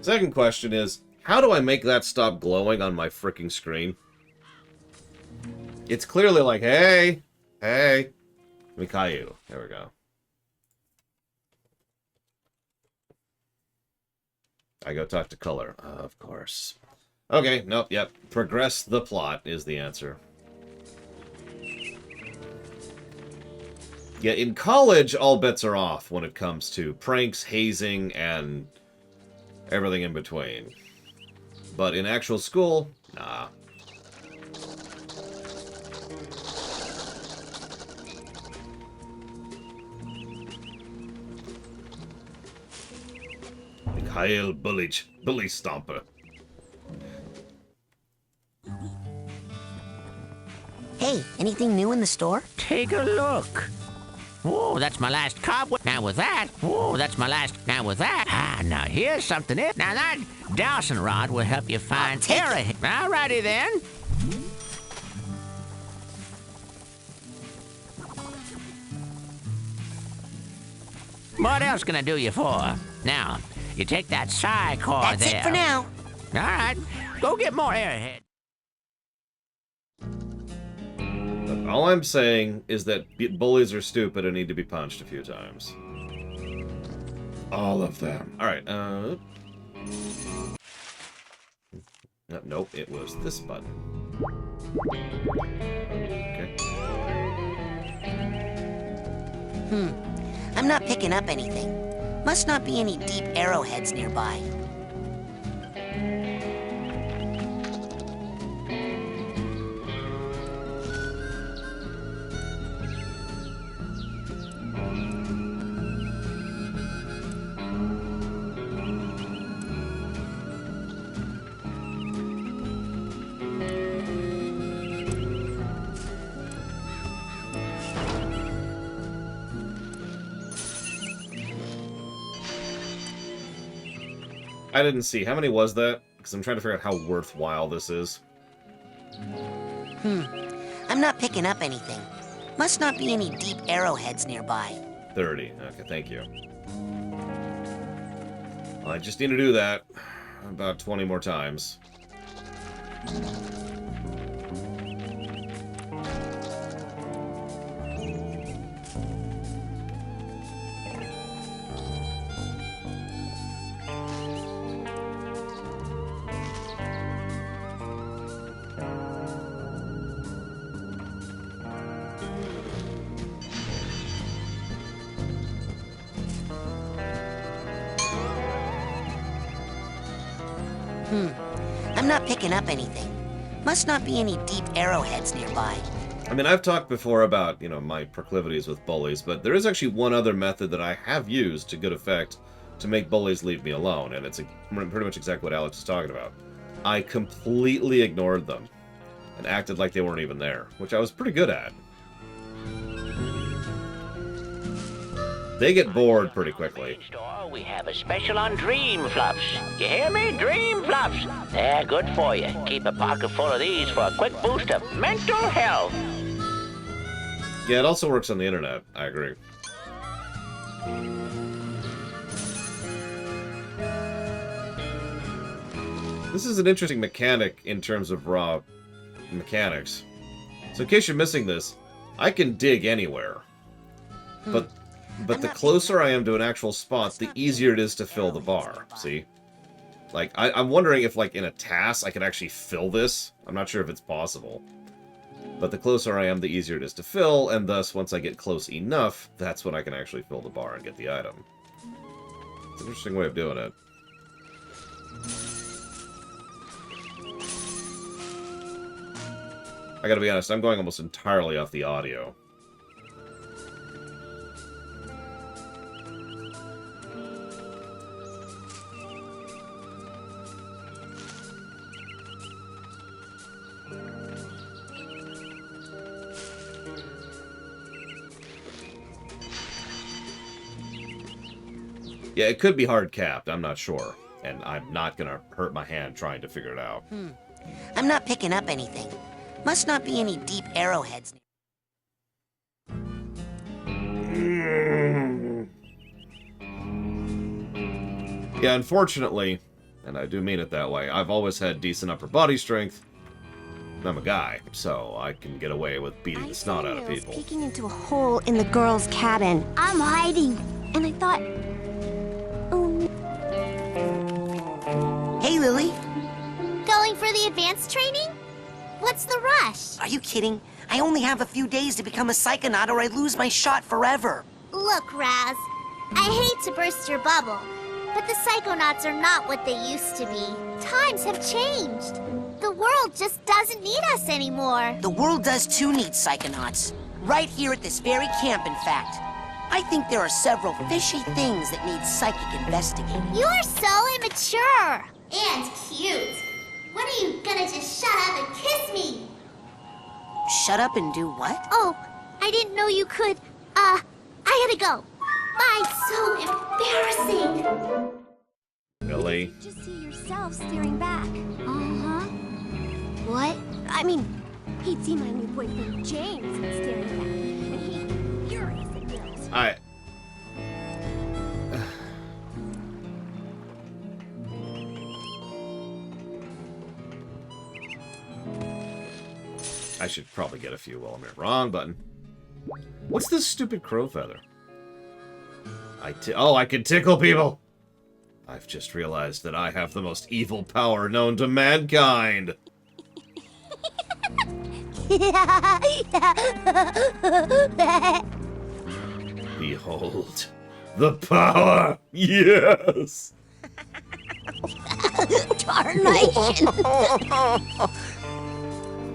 Second question is, how do I make that stop glowing on my freaking screen? It's clearly like, hey, Mikhail. There we go. I go talk to Color, of course. Okay, nope, yep. Progress the plot is the answer. Yeah, in college, all bets are off when it comes to pranks, hazing, and everything in between. But in actual school, nah. Heil Bully Stomper. Hey, anything new in the store? Take a look. Whoa, that's my last cobweb. Now with that, whoa, that's my last. Now with that, now here's something. Now that dowsing rod will help you find arrowhead. Alrighty then. What else can I do you for? Now, you take that Psychonauts there. That's it for now. Alright, go get more arrowhead. Look, all I'm saying is that bullies are stupid and need to be punched a few times. All of them. Alright, nope, it was this button. Okay. I'm not picking up anything. Must not be any deep arrowheads nearby. I didn't see. How many was that? Because I'm trying to figure out how worthwhile this is. I'm not picking up anything. Must not be any deep arrowheads nearby. 30. Okay, thank you. I just need to do that about 20 more times. I'm not picking up anything. Must not be any deep arrowheads nearby. I mean, I've talked before about, you know, my proclivities with bullies, but there is actually one other method that I have used to good effect to make bullies leave me alone, and it's pretty much exactly what Alex is talking about. I completely ignored them and acted like they weren't even there, which I was pretty good at. They get bored pretty quickly. We have a special on Dream Fluffs. You hear me? Dream Fluffs. They're good for you. Keep a pocket full of these for a quick boost of mental health. Yeah, it also works on the internet. I agree. This is an interesting mechanic in terms of raw mechanics. So in case you're missing this, I can dig anywhere. But the closer I am to an actual spot, the easier it is to fill the bar. See? Like, I'm wondering if, like, in a task, I could actually fill this. I'm not sure if it's possible. But the closer I am, the easier it is to fill, and thus, once I get close enough, that's when I can actually fill the bar and get the item. It's an interesting way of doing it. I gotta be honest, I'm going almost entirely off the audio. Yeah, it could be hard capped, I'm not sure. And I'm not gonna hurt my hand trying to figure it out. I'm not picking up anything. Must not be any deep arrowheads. Yeah, unfortunately, and I do mean it that way, I've always had decent upper body strength. I'm a guy, so I can get away with beating the snot out of people. Peeking into a hole in the girls' cabin. I'm hiding. And I thought... Oh... Hey, Lily. Going for the advanced training? What's the rush? Are you kidding? I only have a few days to become a Psychonaut or I lose my shot forever. Look, Raz, I hate to burst your bubble, but the Psychonauts are not what they used to be. Times have changed. The world just doesn't need us anymore. The world does too need Psychonauts. Right here at this very camp, in fact. I think there are several fishy things that need psychic investigating. You are so immature. And cute. When are you gonna just shut up and kiss me? Shut up and do what? Oh, I didn't know you could. I gotta go. Bye, so embarrassing. Really? Just see yourself staring back. Uh-huh. What? I mean, he'd see my new boyfriend James staring back, and he'd be furious at girls. I should probably get a few while I'm here. Wrong button. What's this stupid crow feather? Oh, I can tickle people! I've just realized that I have the most evil power known to mankind! Behold, the power! Yes! Tarnation!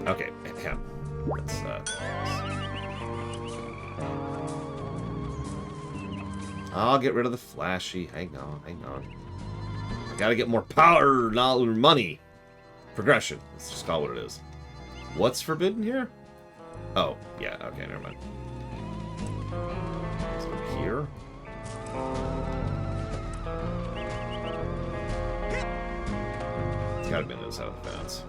Okay, yeah. Let's, I'll get rid of the flashy. Hang on. I gotta get more power, not money. Progression. Let's just call it what it is. What's forbidden here? Oh, yeah, okay, never mind. So here? It's gotta be on the other side of the fence.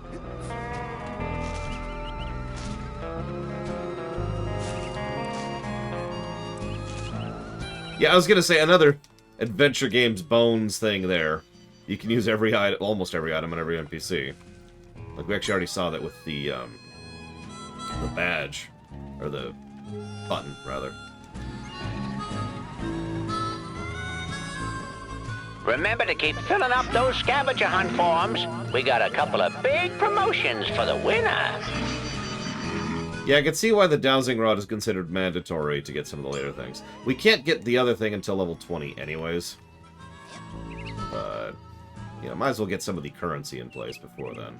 Yeah, I was gonna say another Adventure Games Bones thing there. You can use every item, almost every item on every NPC. Like we actually already saw that with the badge, or the button rather. Remember to keep filling up those scavenger hunt forms. We got a couple of big promotions for the winner. Yeah, I can see why the dowsing rod is considered mandatory to get some of the later things. We can't get the other thing until level 20 anyways. But, you know, might as well get some of the currency in place before then.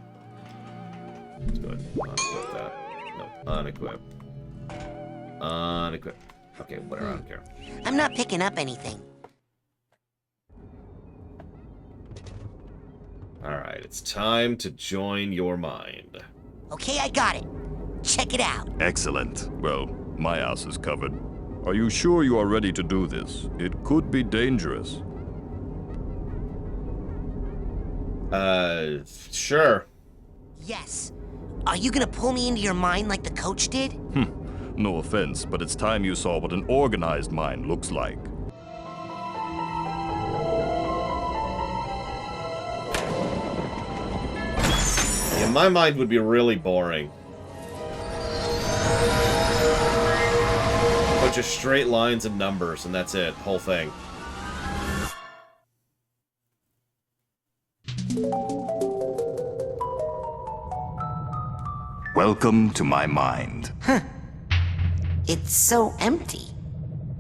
Let's go ahead and unequip that. No, unequip. Unequip. Okay, whatever, I don't care. I'm not picking up anything. Alright, it's time to join your mind. Okay, I got it. Check it out. Excellent. Well, my ass is covered. Are you sure you are ready to do this? It could be dangerous. Sure. Yes. Are you gonna pull me into your mind like the coach did? No offense, but it's time you saw what an organized mind looks like. Yeah, my mind would be really boring. Bunch of straight lines and numbers, and that's it. Whole thing. Welcome to my mind. Huh. It's so empty.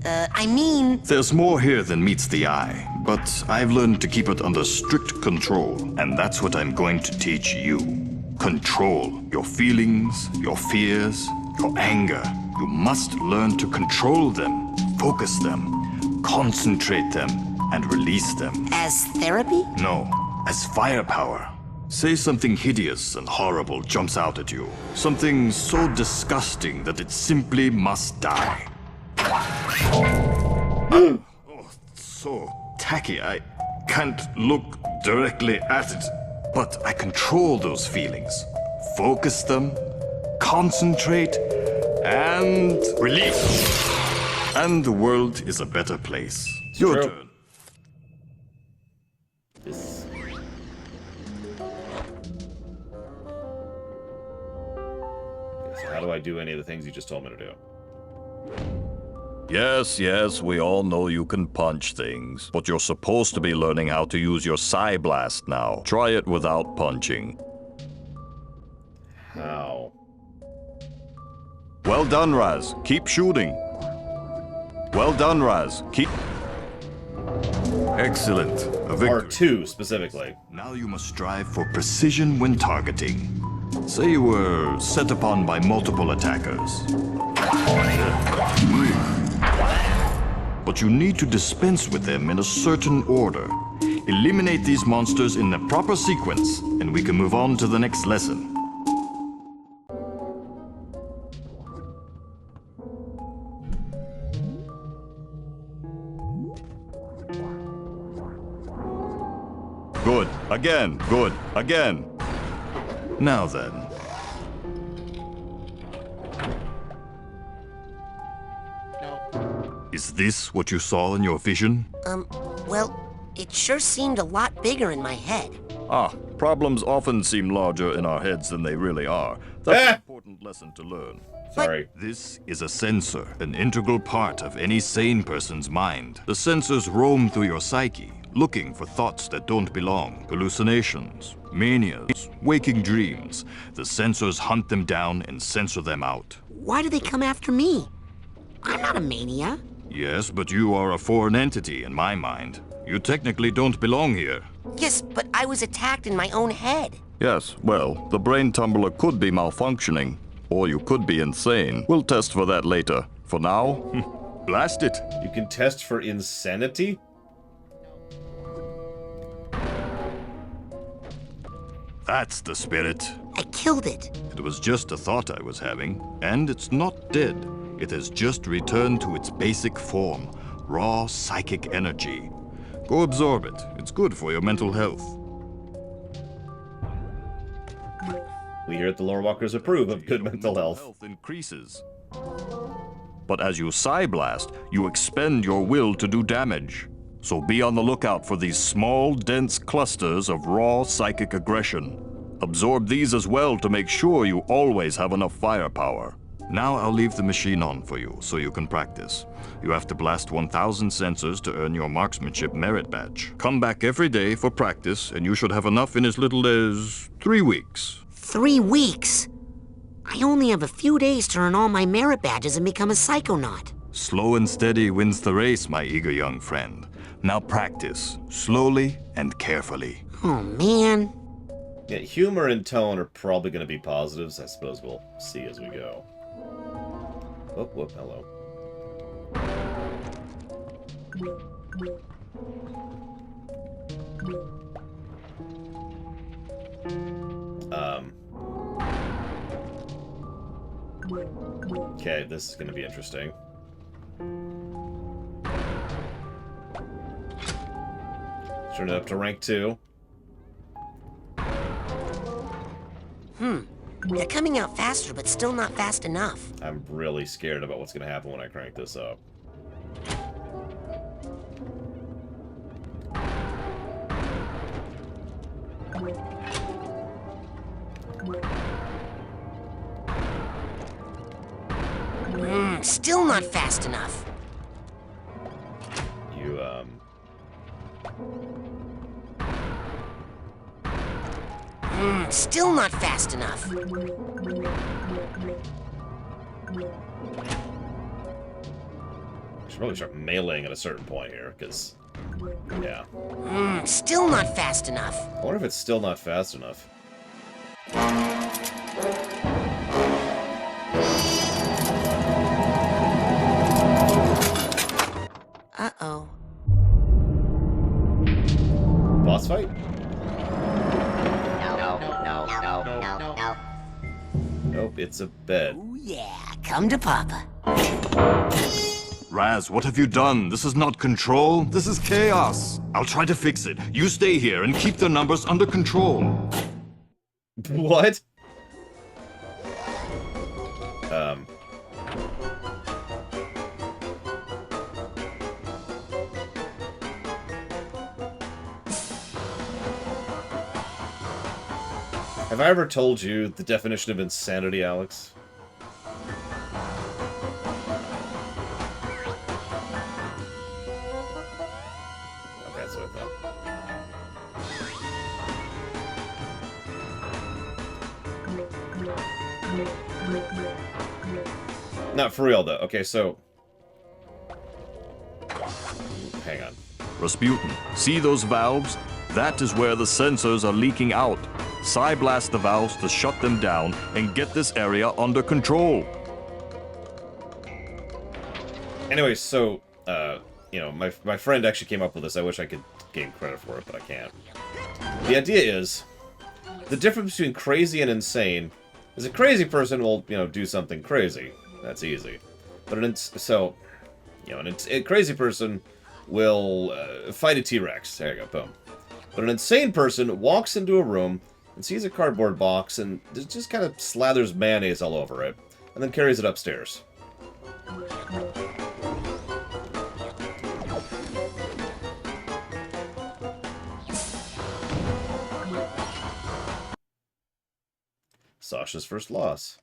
I mean... There's more here than meets the eye, but I've learned to keep it under strict control, and that's what I'm going to teach you. Control your feelings, your fears, your anger. You must learn to control them, focus them, concentrate them, and release them. As therapy? No, as firepower. Say something hideous and horrible jumps out at you. Something so disgusting that it simply must die. Oh, so tacky. I can't look directly at it. But I control those feelings. Focus them, concentrate, and release. And the world is a better place. Your turn. How do I do any of the things you just told me to do? Yes, we all know you can punch things, but you're supposed to be learning how to use your Psy Blast now. Try it without punching. How? Well done, Raz. Keep shooting. Well done, Raz. Keep... Excellent. A victory. R2, specifically. Now you must strive for precision when targeting. Say you were set upon by multiple attackers. but you need to dispense with them in a certain order. Eliminate these monsters in the proper sequence, and we can move on to the next lesson. Good. Again. Good. Again. Now then. Is this what you saw in your vision? Well, it sure seemed a lot bigger in my head. Ah, problems often seem larger in our heads than they really are. That's an important lesson to learn. Sorry. This is a sensor, an integral part of any sane person's mind. The sensors roam through your psyche, looking for thoughts that don't belong, hallucinations, manias, waking dreams. The sensors hunt them down and censor them out. Why do they come after me? I'm not a mania. Yes, but you are a foreign entity in my mind. You technically don't belong here. Yes, but I was attacked in my own head. Yes, well, the brain tumbler could be malfunctioning, or you could be insane. We'll test for that later. For now, blast it. You can test for insanity? That's the spirit. I killed it. It was just a thought I was having, and it's not dead. It has just returned to its basic form, raw psychic energy. Go absorb it. It's good for your mental health. We here at the Lore Walkers approve of good mental health. Health increases. But as you Psy-blast, you expend your will to do damage. So be on the lookout for these small, dense clusters of raw psychic aggression. Absorb these as well to make sure you always have enough firepower. Now I'll leave the machine on for you, so you can practice. You have to blast 1,000 sensors to earn your marksmanship merit badge. Come back every day for practice, and you should have enough in as little as 3 weeks. 3 weeks? I only have a few days to earn all my merit badges and become a Psychonaut. Slow and steady wins the race, my eager young friend. Now practice, slowly and carefully. Oh, man. Yeah, humor and tone are probably going to be positives. I suppose we'll see as we go. Whoop, whoop, hello. Okay, this is going to be interesting. Turn it up to rank 2. They're coming out faster, but still not fast enough. I'm really scared about what's going to happen when I crank this up. Still not fast enough. You, Still not fast enough. I should probably start meleeing at a certain point here, because, yeah. Still not fast enough. I wonder if it's still not fast enough. Uh-oh. Boss fight? No. Nope, it's a bed. Oh, yeah. Come to Papa. Raz, what have you done? This is not control. This is chaos. I'll try to fix it. You stay here and keep the numbers under control. What? Have I ever told you the definition of insanity, Alex? Okay, that's what I thought. Not for real, though. Okay, so... Hang on. Rasputin, see those valves? That is where the sensors are leaking out. Psy-blast the valves to shut them down and get this area under control. Anyway, so, you know, my friend actually came up with this. I wish I could gain credit for it, but I can't. The idea is, the difference between crazy and insane is a crazy person will, you know, do something crazy. That's easy. But a crazy person will fight a T-Rex. There you go, boom. But an insane person walks into a room and sees a cardboard box and just kind of slathers mayonnaise all over it, and then carries it upstairs. Sasha's first loss.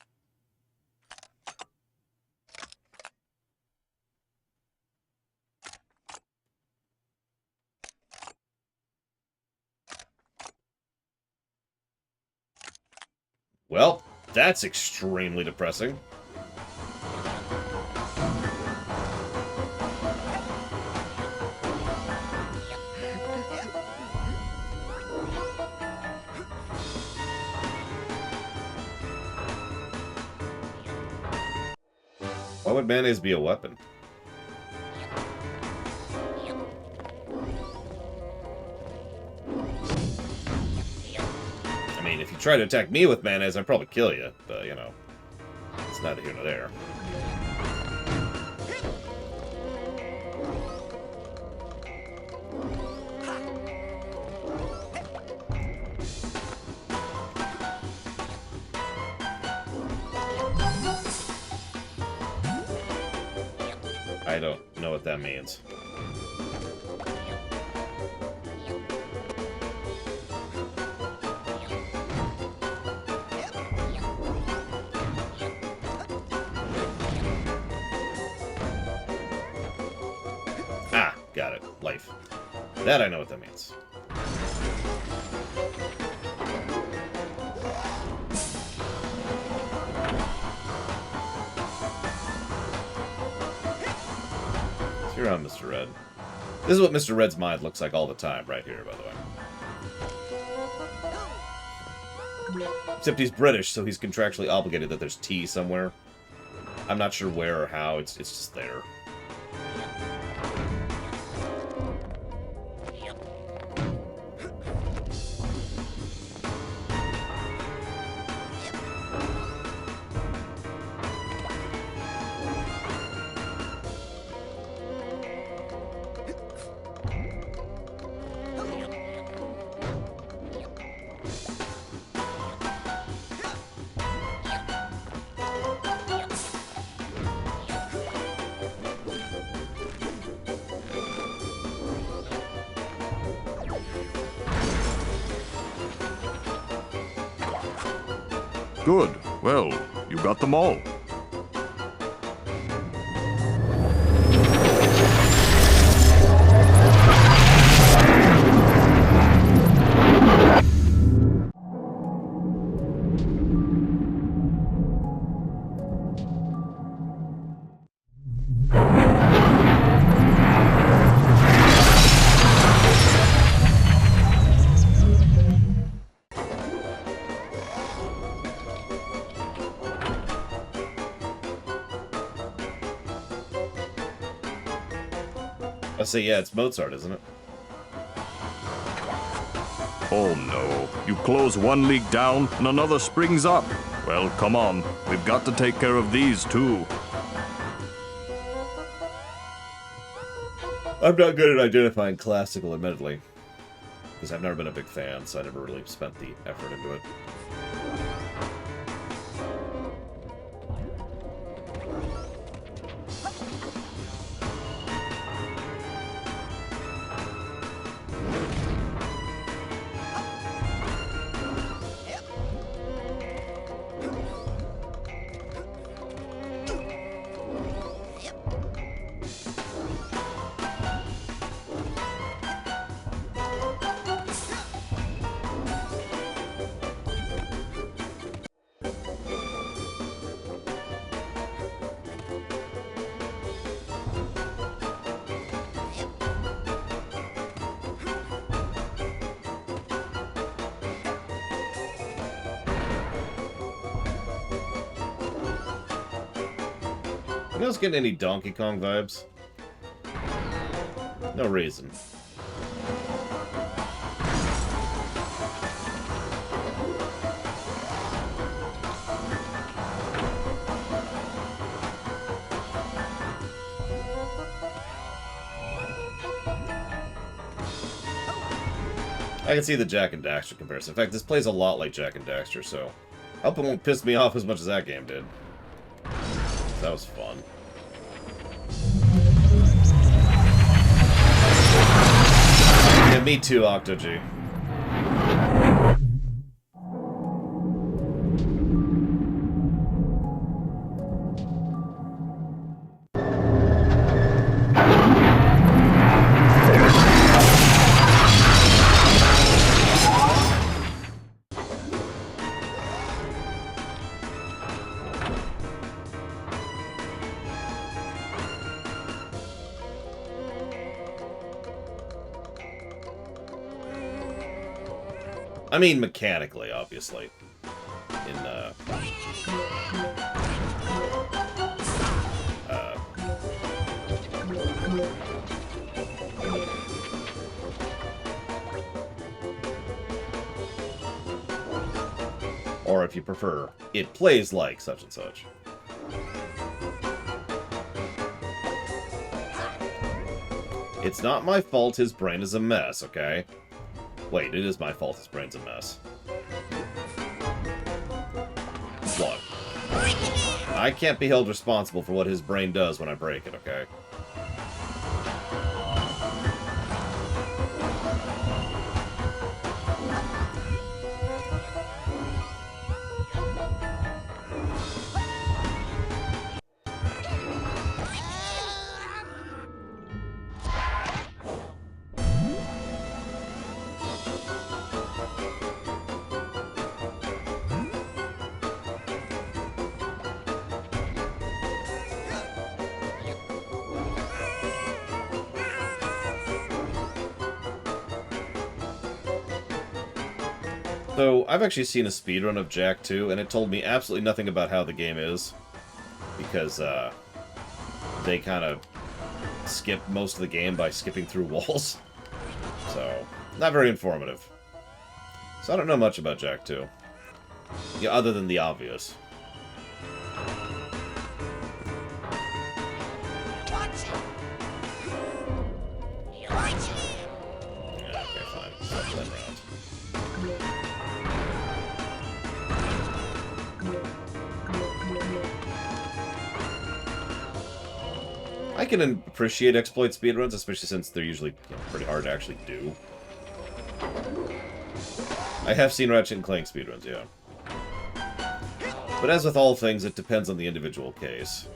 Well, that's extremely depressing. Why would mayonnaise be a weapon? I mean, if you try to attack me with mayonnaise, I'd probably kill you, but, you know, it's neither here nor there. I don't know what that means. Ah, got it. Life. That I know what that means. You're on, Mr. Red. This is what Mr. Red's mind looks like all the time, right here, by the way. Except he's British, so he's contractually obligated that there's tea somewhere. I'm not sure where or how, it's just there. Good. Well, you got them all. I say, yeah, it's Mozart, isn't it? Oh no. You close one leak down and another springs up. Well, come on. We've got to take care of these too. I'm not good at identifying classical, admittedly. Because I've never been a big fan, so I never really spent the effort into it. You guys getting any Donkey Kong vibes? No reason. I can see the Jak and Daxter comparison. In fact, this plays a lot like Jak and Daxter, so I hope it won't piss me off as much as that game did. That was fun. Yeah, me too, Octo-G. I mean, mechanically, obviously. Or if you prefer, it plays like such and such. It's not my fault his brain is a mess, okay? Wait, it is my fault his brain's a mess. Look. I can't be held responsible for what his brain does when I break it, okay? So, I've actually seen a speedrun of Jak 2, and it told me absolutely nothing about how the game is. Because, they kind of skip most of the game by skipping through walls. So, not very informative. So I don't know much about Jak 2. Yeah, other than the obvious. Yeah, okay, fine. Stop playing around. I can appreciate exploit speedruns, especially since they're usually pretty hard to actually do. I have seen Ratchet & Clank speedruns, yeah. But as with all things, it depends on the individual case.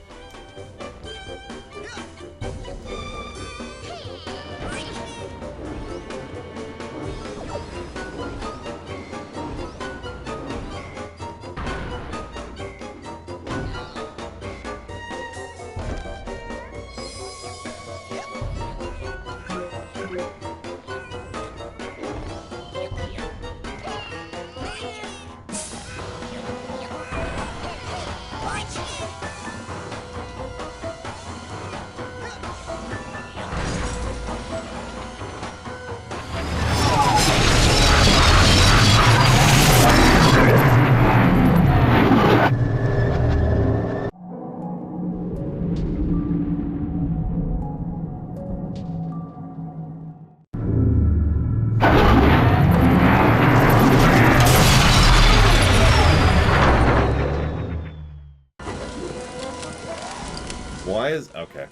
Why is... okay.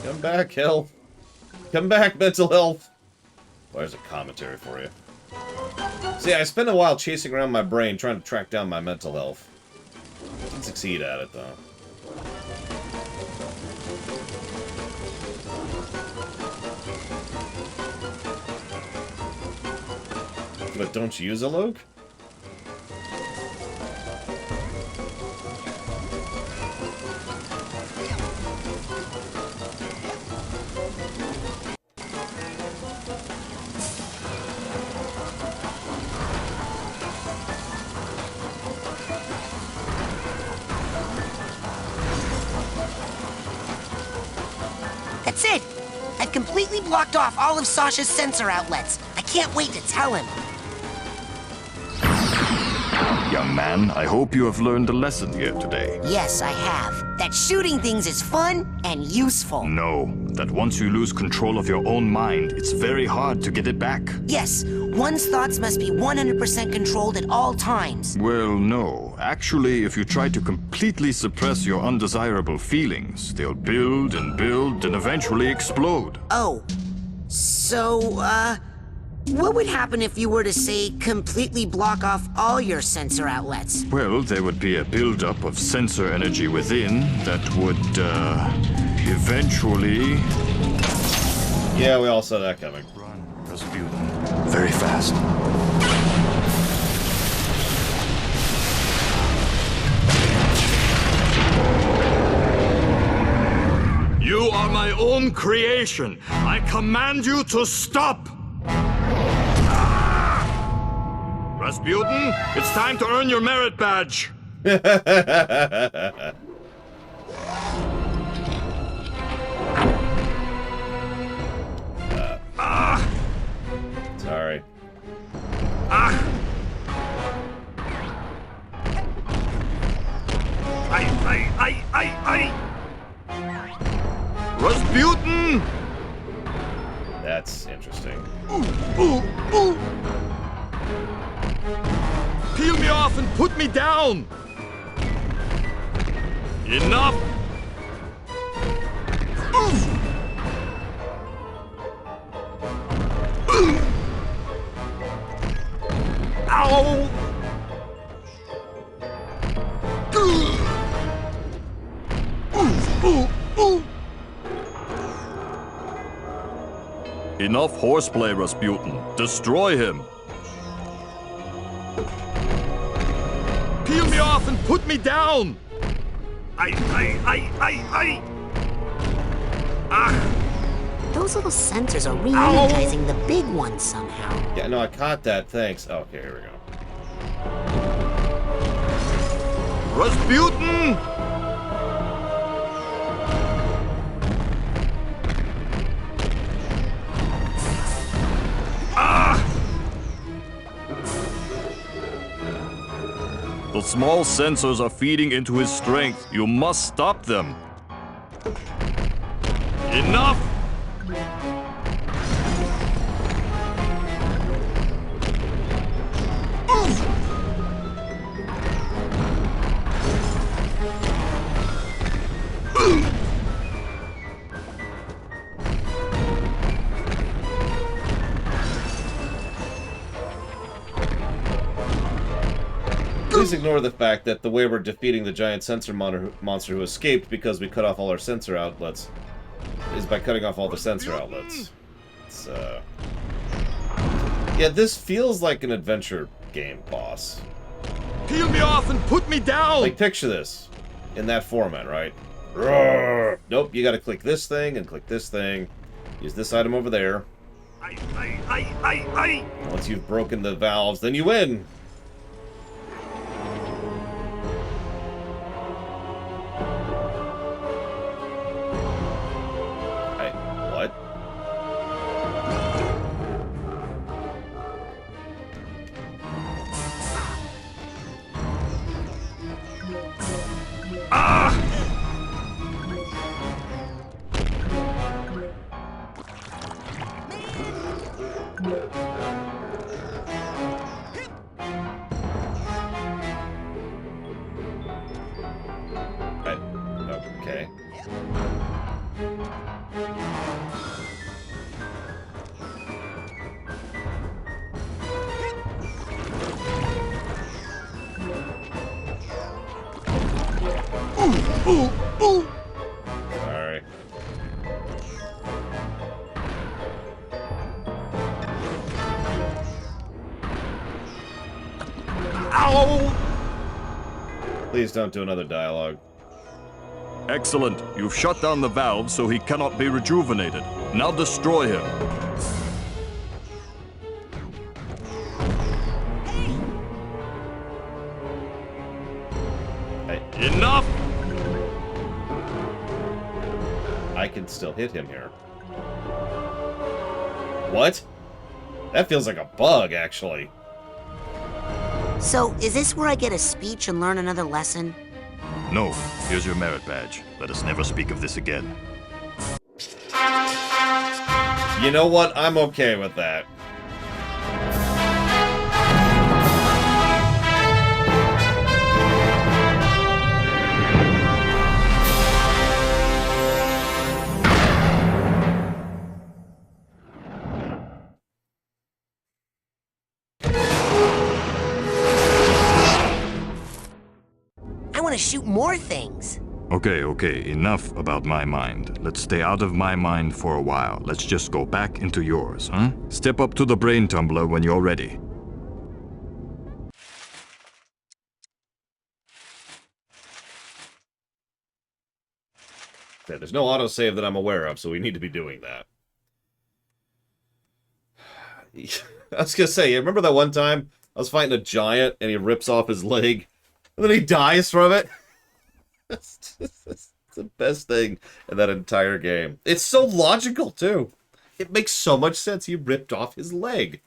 Come back, Hell. Come back, mental health! Well, there's a commentary for you. See, I spent a while chasing around my brain trying to track down my mental health. Didn't succeed at it, though. but don't use a Loke? That's it! I've completely blocked off all of Sasha's sensor outlets. I can't wait to tell him. Young man, I hope you have learned a lesson here today. Yes, I have. That shooting things is fun and useful. No, that once you lose control of your own mind, it's very hard to get it back. Yes, one's thoughts must be 100% controlled at all times. Well, no. Actually, if you try to completely suppress your undesirable feelings, they'll build and eventually explode. Oh, so, what would happen if you were to, say, completely block off all your sensor outlets? Well, there would be a buildup of sensor energy within that would, eventually... Yeah, we all saw that coming. Run, Rasputin. Very fast. You are my own creation. I command you to stop! Rasputin, it's time to earn your merit badge. Sorry. Rasputin! That's interesting. Peel me off and put me down! Enough! Ow! Enough horseplay, Rasputin. Destroy him. Peel me off and put me down! Those little sensors are re-energizing the big one somehow. Yeah, no, I caught that. Thanks. Okay, here we go. Rasputin! The small sensors are feeding into his strength. You must stop them. Enough! Please ignore the fact that the way we're defeating the giant sensor monster who escaped because we cut off all our sensor outlets is by cutting off all the sensor outlets. It's, yeah, this feels like an adventure game boss. Peel me off and put me down! Like, picture this in that format, right? Roar. Nope, you gotta click this thing and click this thing. Use this item over there. Once you've broken the valves, then you win! What? Okay. Sorry. Please don't do another dialogue. Excellent. You've shut down the valve so he cannot be rejuvenated. Now destroy him. Enough! I can still hit him here. What? That feels like a bug, actually. So, is this where I get a speech and learn another lesson? No. Here's your merit badge. Let us never speak of this again. You know what? I'm okay with that. I want to shoot more things. Okay, enough about my mind. Let's stay out of my mind for a while. Let's just go back into yours, huh? Step up to the brain tumbler when you're ready. Okay, there's no autosave that I'm aware of, so we need to be doing that. I was gonna say, you remember that one time I was fighting a giant and he rips off his leg and then he dies from it? It's the best thing in that entire game. It's so logical, too. It makes so much sense. He ripped off his leg.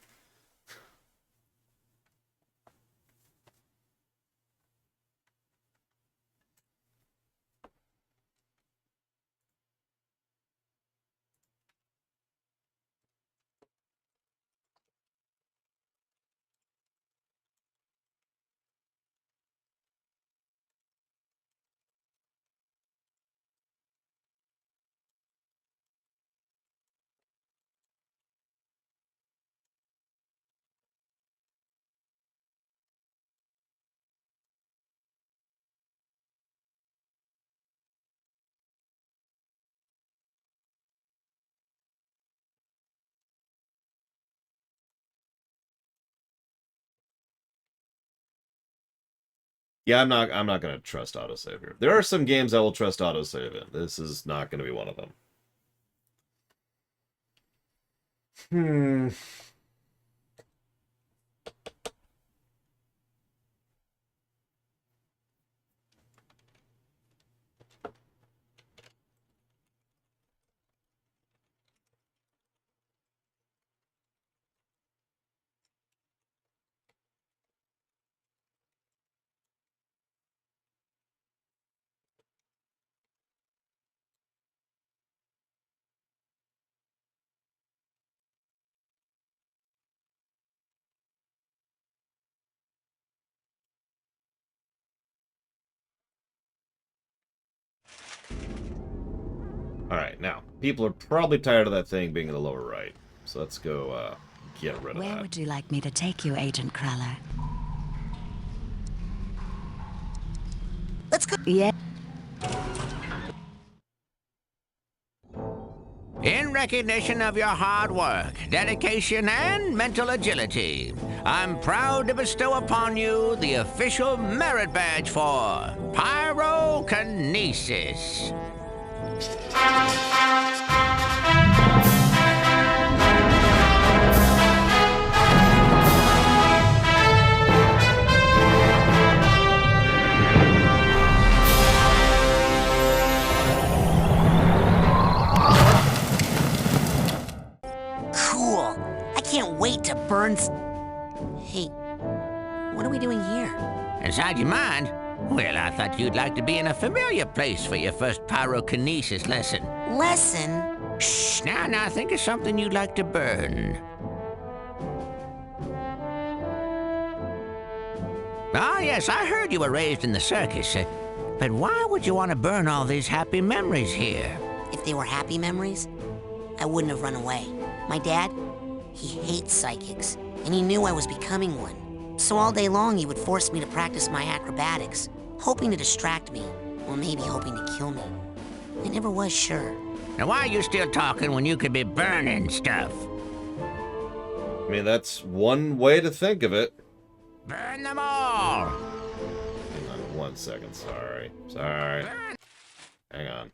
Yeah, I'm not gonna trust autosave here. There are some games I will trust autosave in. This is not gonna be one of them. Alright, now, people are probably tired of that thing being in the lower right. So let's go get rid of Where that. would you like me to take you, Agent Cruller? Let's go. Yeah. In recognition of your hard work, dedication, and mental agility, I'm proud to bestow upon you the official merit badge for pyrokinesis. Cool. I can't wait to burn. Hey, what are we doing here? Inside your mind? Well, I thought you'd like to be in a familiar place for your first pyrokinesis lesson. Lesson? Shh, now think of something you'd like to burn. Ah, yes, I heard you were raised in the circus. But why would you want to burn all these happy memories here? If they were happy memories, I wouldn't have run away. My dad, he hates psychics, and he knew I was becoming one. So all day long, he would force me to practice my acrobatics, hoping to distract me, or maybe hoping to kill me. I never was sure. Now why are you still talking when you could be burning stuff? I mean, that's one way to think of it. Burn them all! Hang on one second. Sorry. Sorry. Hang on.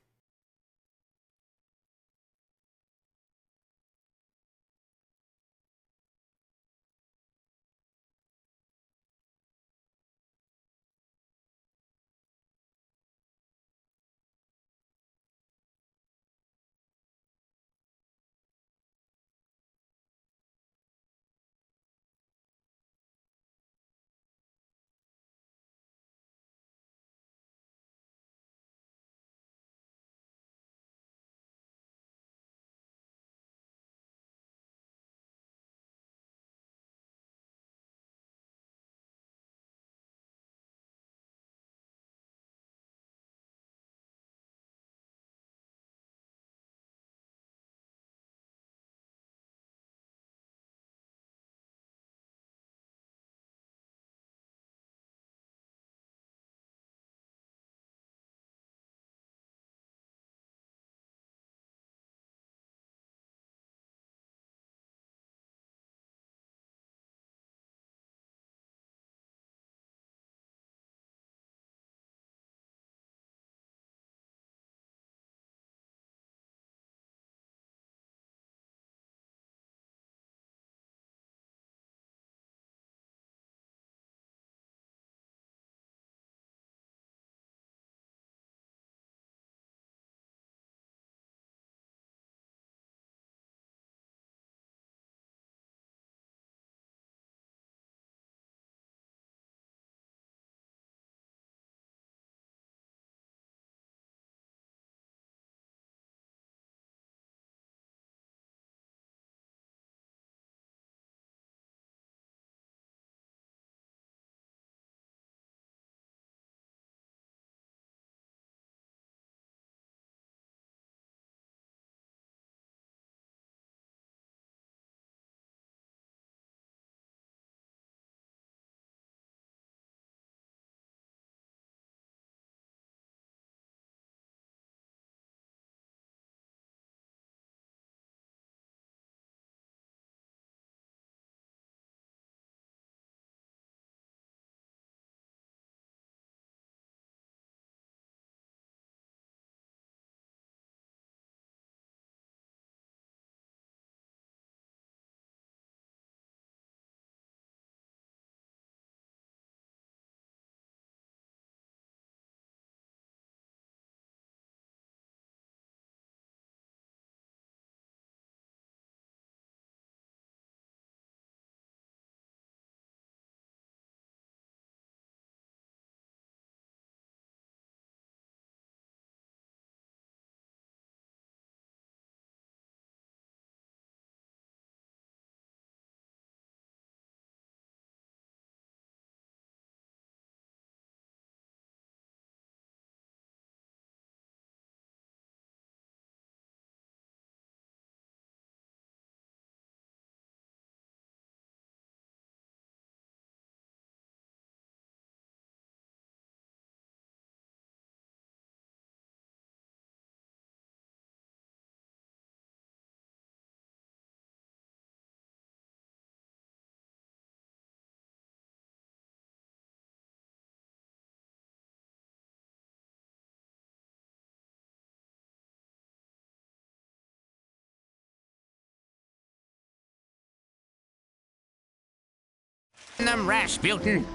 Them Rasputin.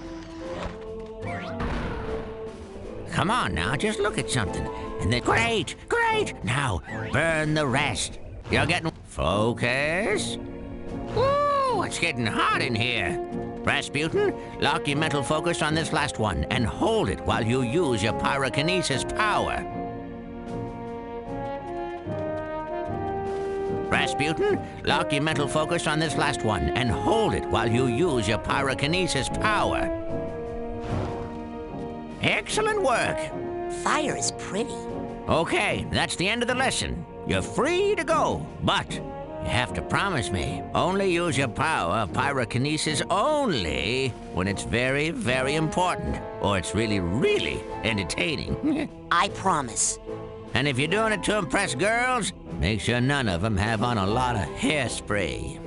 Come on now, just look at something. And then, great, great. Now, burn the rest. You're getting... Focus. Ooh, it's getting hot in here. Rasputin, lock your mental focus on this last one and hold it while you use your pyrokinesis power. Rasputin, lock your mental focus on this last one and hold it while you use your pyrokinesis power. Excellent work. Fire is pretty. Okay, that's the end of the lesson. You're free to go, but you have to promise me, only use your power of pyrokinesis only when it's very, very important, or it's really, really entertaining. I promise. And if you're doing it to impress girls, make sure none of them have on a lot of hairspray.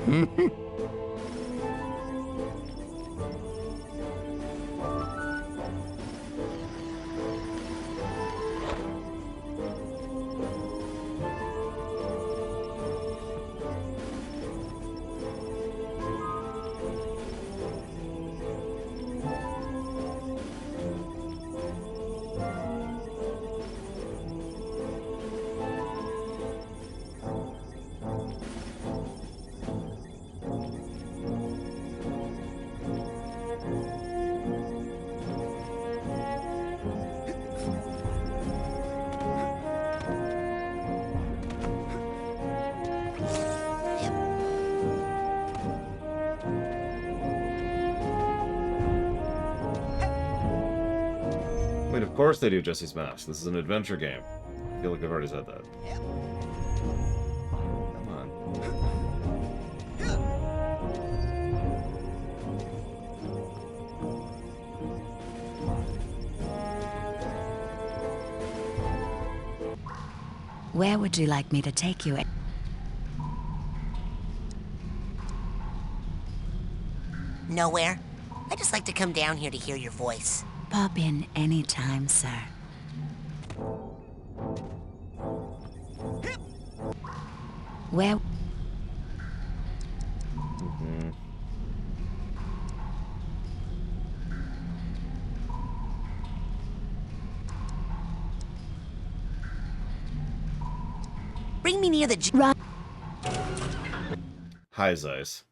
Of course they do, Jesse's Mask. This is an adventure game. I feel like I've already said that. Come on. Where would you like me to take you? Nowhere. I just like to come down here to hear your voice. Pop in anytime, sir. Where? Bring me near the... Hi, Zeiss.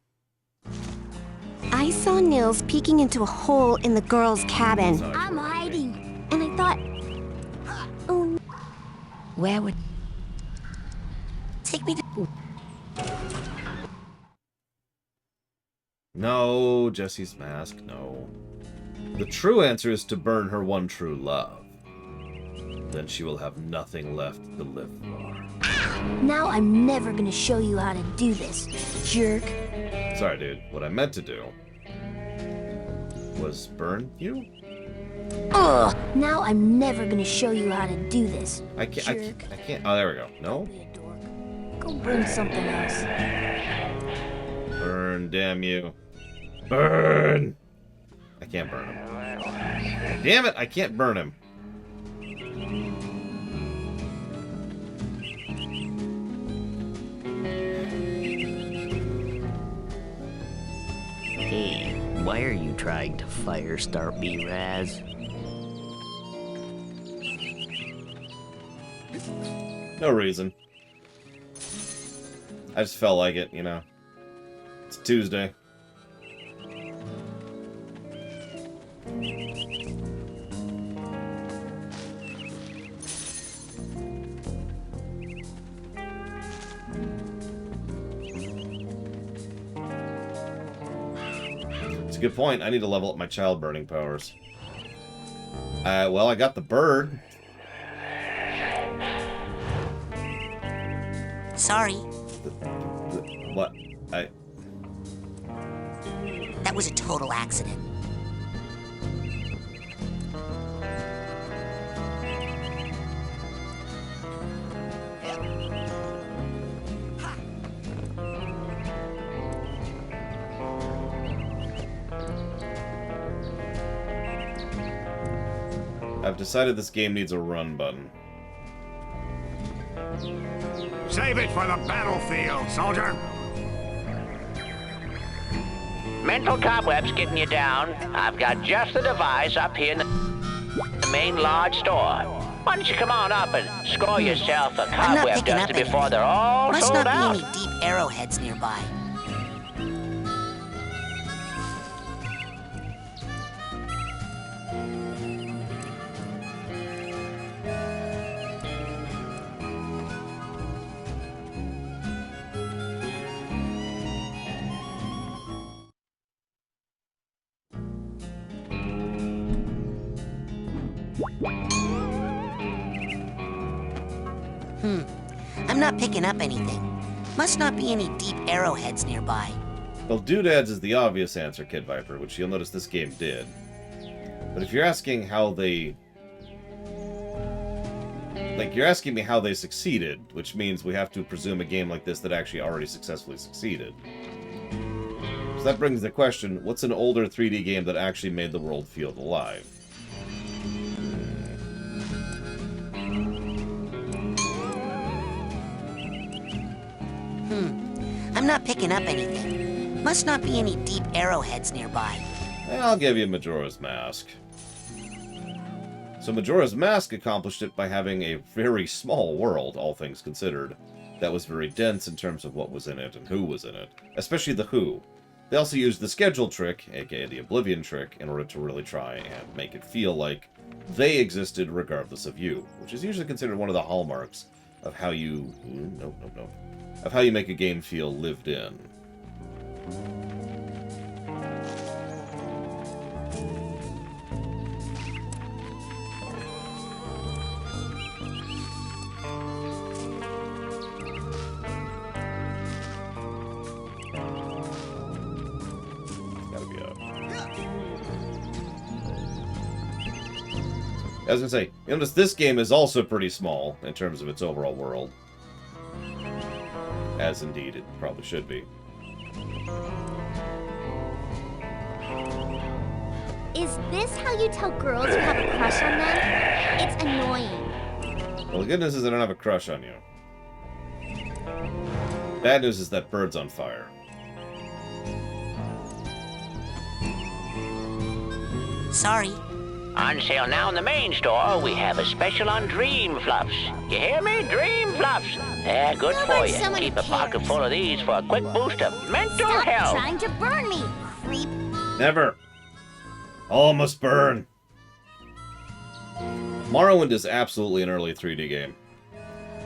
I saw Nils peeking into a hole in the girls' cabin. I'm hiding. And I thought... Oh... Where would... Take me to... No, Jesse's Mask, no. The true answer is to burn her one true love. Then she will have nothing left to live for. Now I'm never gonna show you how to do this, jerk. Sorry, dude. What I meant to do was burn you? Ugh! Now I'm never gonna show you how to do this. I can't. Oh, there we go. No? Go burn something else. Burn, damn you. Burn! I can't burn him. Damn it, I can't burn him. Hey, why are you trying to fire start me, Raz? No reason. I just felt like it, you know. It's Tuesday. It's a good point. I need to level up my child burning powers. Well, I got the bird. Sorry. What? That was a total accident. I've decided this game needs a run button. Save it for the battlefield, soldier! Mental cobwebs getting you down. I've got just the device up here in the main large store. Why don't you come on up and score yourself a I'm not cobweb picking up duster before they're all Must sold not out? be any deep arrowheads nearby. I'm not picking up anything. Must not be any deep arrowheads nearby. Well, doodads is the obvious answer, Kid Viper, which you'll notice this game did. But if you're asking how they... Like, you're asking me how they succeeded, which means we have to presume a game like this that actually already successfully succeeded. So that brings the question, what's an older 3D game that actually made the world feel alive? I'm not picking up anything. Must not be any deep arrowheads nearby. I'll give you Majora's Mask. So Majora's Mask accomplished it by having a very small world, all things considered, that was very dense in terms of what was in it and who was in it, especially the who. They also used the schedule trick, aka the Oblivion trick, in order to really try and make it feel like they existed regardless of you, which is usually considered one of the hallmarks of how you... of how you make a game feel lived in. I was gonna say, you notice this game is also pretty small in terms of its overall world. As indeed it probably should be. Is this how you tell girls you have a crush on them? It's annoying. Well, the good news is I don't have a crush on you. Bad news is that bird's on fire. Sorry. On sale now in the main store, we have a special on Dream Fluffs. You hear me? Dream Fluffs. They're good for you. Keep a pocket full of these for a quick boost of mental Stop health. trying to burn me, creep. Never. All must burn. Morrowind is absolutely an early 3D game.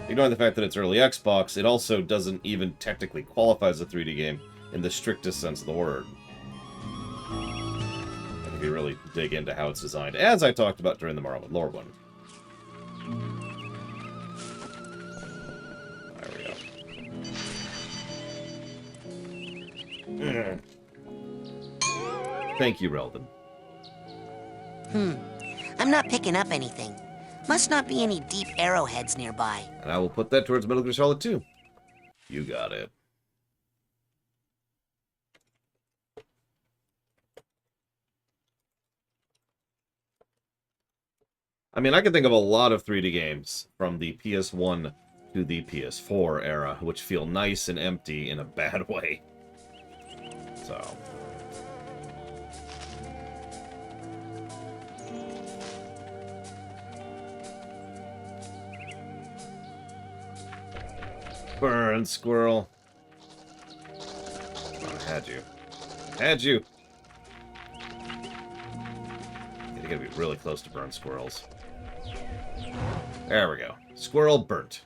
Ignoring the fact that it's early Xbox, it also doesn't even technically qualify as a 3D game in the strictest sense of the word. If you really dig into how it's designed, as I talked about during the Morrowind lore one. There we go. Thank you, Relden. I'm not picking up anything. Must not be any deep arrowheads nearby. And I will put that towards Metal Gear Solid 2. You got it. I mean, I can think of a lot of 3D games from the PS1 to the PS4 era, which feel nice and empty in a bad way. So... Burn, squirrel. Oh, I had you. Had you. You gotta be really close to burn squirrels. There we go. Squirrel burnt.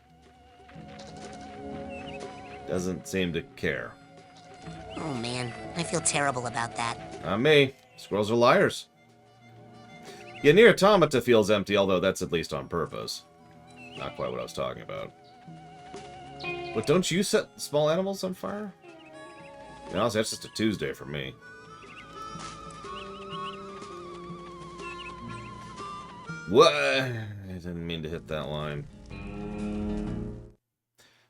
Doesn't seem to care. Oh man, I feel terrible about that. Not me. Squirrels are liars. Yeah, Nier Automata feels empty, although that's at least on purpose. Not quite what I was talking about. But don't you set small animals on fire? You know, honestly, that's just a Tuesday for me. What? I didn't mean to hit that line.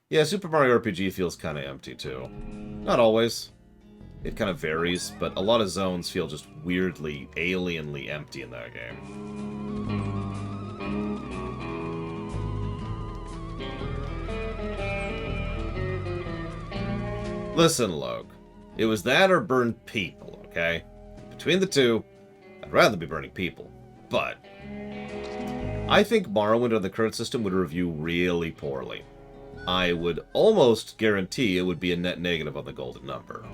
Yeah, Super Mario RPG feels kind of empty, too. Not always. It kind of varies, but a lot of zones feel just weirdly, alienly empty in that game. Listen, Logue. It was that or burn people, okay? Between the two, I'd rather be burning people. But I think Morrowind on the current system would review really poorly. I would almost guarantee it would be a net negative on the golden number.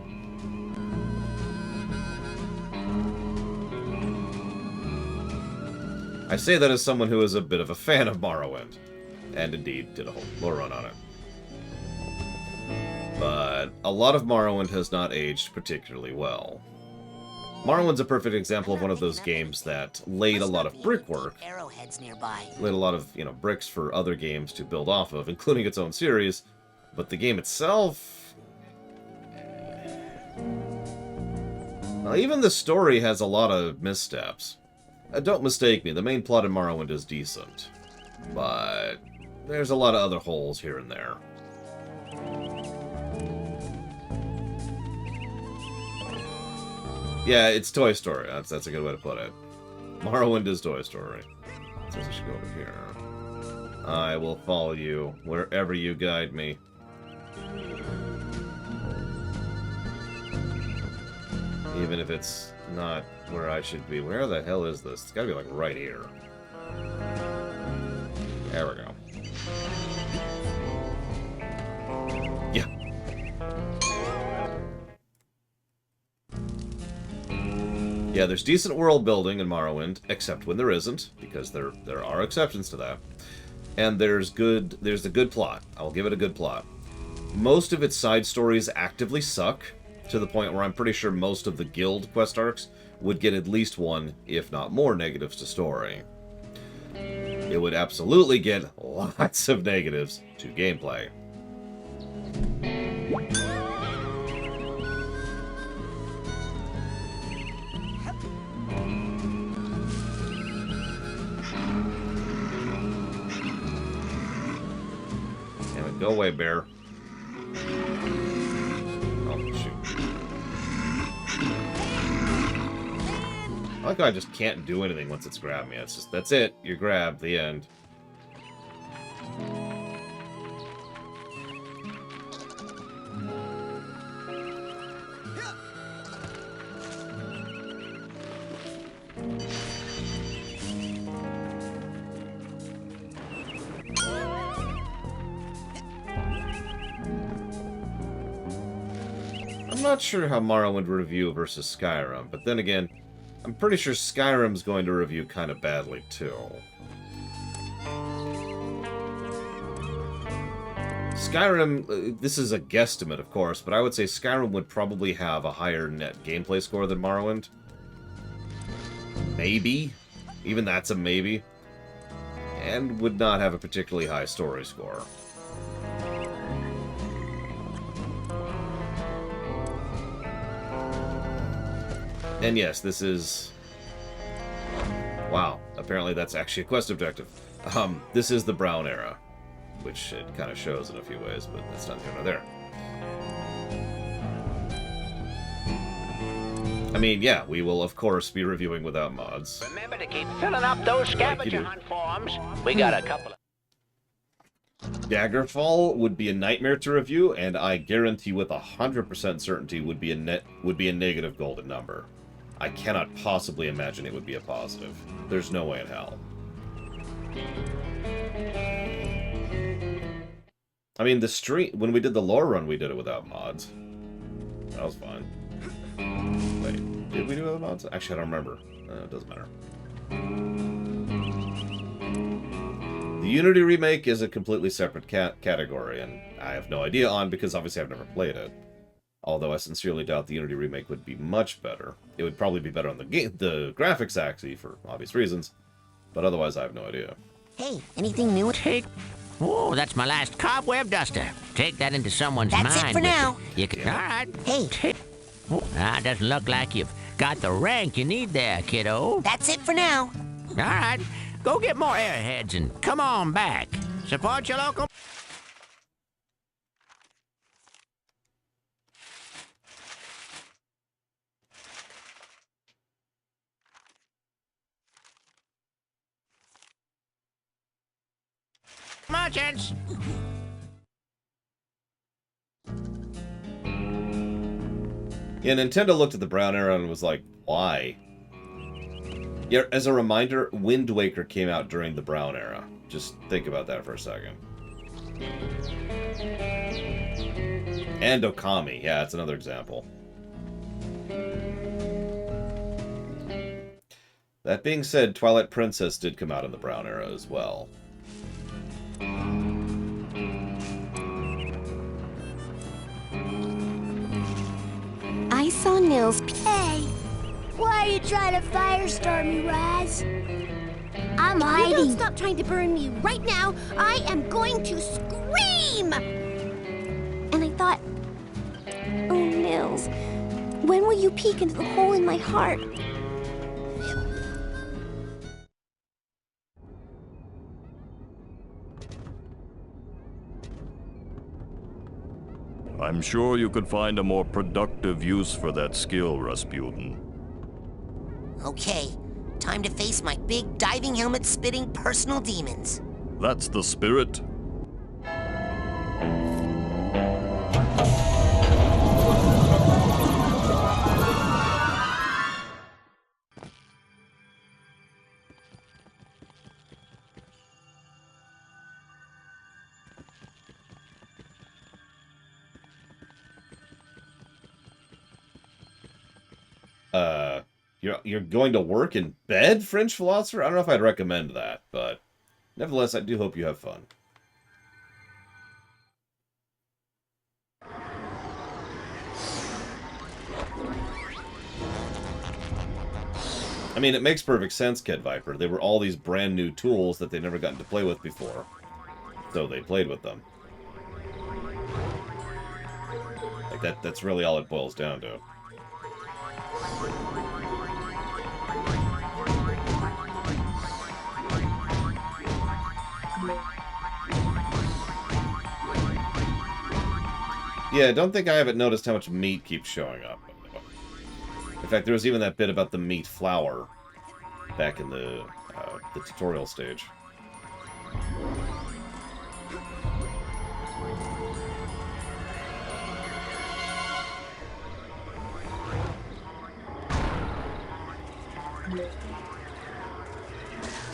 I say that as someone who is a bit of a fan of Morrowind, and indeed did a whole lore run on it. But a lot of Morrowind has not aged particularly well. Morrowind's a perfect example of one of those games that laid a lot of brickwork, laid a lot of, bricks for other games to build off of, including its own series, but the game itself... Well, even the story has a lot of missteps. Don't mistake me, the main plot in Morrowind is decent, but there's a lot of other holes here and there. Yeah, it's Toy Story. That's a good way to put it. Morrowind is Toy Story. So I should go over here. I will follow you wherever you guide me. Even if it's not where I should be. Where the hell is this? It's gotta be like right here. There we go. Yeah. Yeah, there's decent world building in Morrowind, except when there isn't, because there are exceptions to that. And there's a good plot. I'll give it a good plot. Most of its side stories actively suck, to the point where I'm pretty sure most of the guild quest arcs would get at least one, if not more, negatives to story. It would absolutely get lots of negatives to gameplay. Go away, bear. Oh, shoot. I like how I just can't do anything once it's grabbed me. It's just, that's it. You're grabbed. The end. I'm not sure how Morrowind would review versus Skyrim, but then again, I'm pretty sure Skyrim's going to review kind of badly, too. Skyrim, this is a guesstimate, of course, but I would say Skyrim would probably have a higher net gameplay score than Morrowind. Maybe. Even that's a maybe. And would not have a particularly high story score. And yes, this is... Wow, apparently that's actually a quest objective. This is the Brown Era, which it kind of shows in a few ways, but that's not here nor there. I mean, yeah, we will of course be reviewing without mods. Remember to keep filling up those scavenger hunt forms. We got a couple of... Daggerfall would be a nightmare to review, and I guarantee with 100% certainty would be a negative golden number. I cannot possibly imagine it would be a positive. There's no way in hell. I mean, the stream, when we did the lore run, we did it without mods. That was fine. Wait, did we do it without mods? Actually, I don't remember. It doesn't matter. The Unity remake is a completely separate category, and I have no idea on because obviously I've never played it. Although I sincerely doubt the Unity remake would be much better. It would probably be better on the graphics axis for obvious reasons, but otherwise I have no idea. Hey, anything new? Oh, that's my last cobweb duster. Take that into someone's mind. That's it for now. You can. All right. Hey. It doesn't look like you've got the rank you need there, kiddo. That's it for now. All right. Go get more airheads and come on back. Support your local... merchants. Yeah, Nintendo looked at the Brown Era and was like, why? Yeah, as a reminder, Wind Waker came out during the Brown Era. Just think about that for a second. And Okami. Yeah, that's another example. That being said, Twilight Princess did come out in the Brown Era as well. I saw Nils. Hey, why are you trying to firestorm me, Raz? I'm If hiding. you don't stop trying to burn me right now, I am going to scream! And I thought, oh, Nils, when will you peek into the hole in my heart? I'm sure you could find a more productive use for that skill, Rasputin. Okay, time to face my big diving helmet-spitting personal demons. That's the spirit. You're going to work in bed, French philosopher? I don't know if I'd recommend that, but nevertheless, I do hope you have fun. I mean, it makes perfect sense, Kid Viper. They were all these brand new tools that they'd never gotten to play with before, so they played with them. Like that's really all it boils down to. Yeah, I don't think I haven't noticed how much meat keeps showing up. In fact, there was even that bit about the meat flour back in the tutorial stage.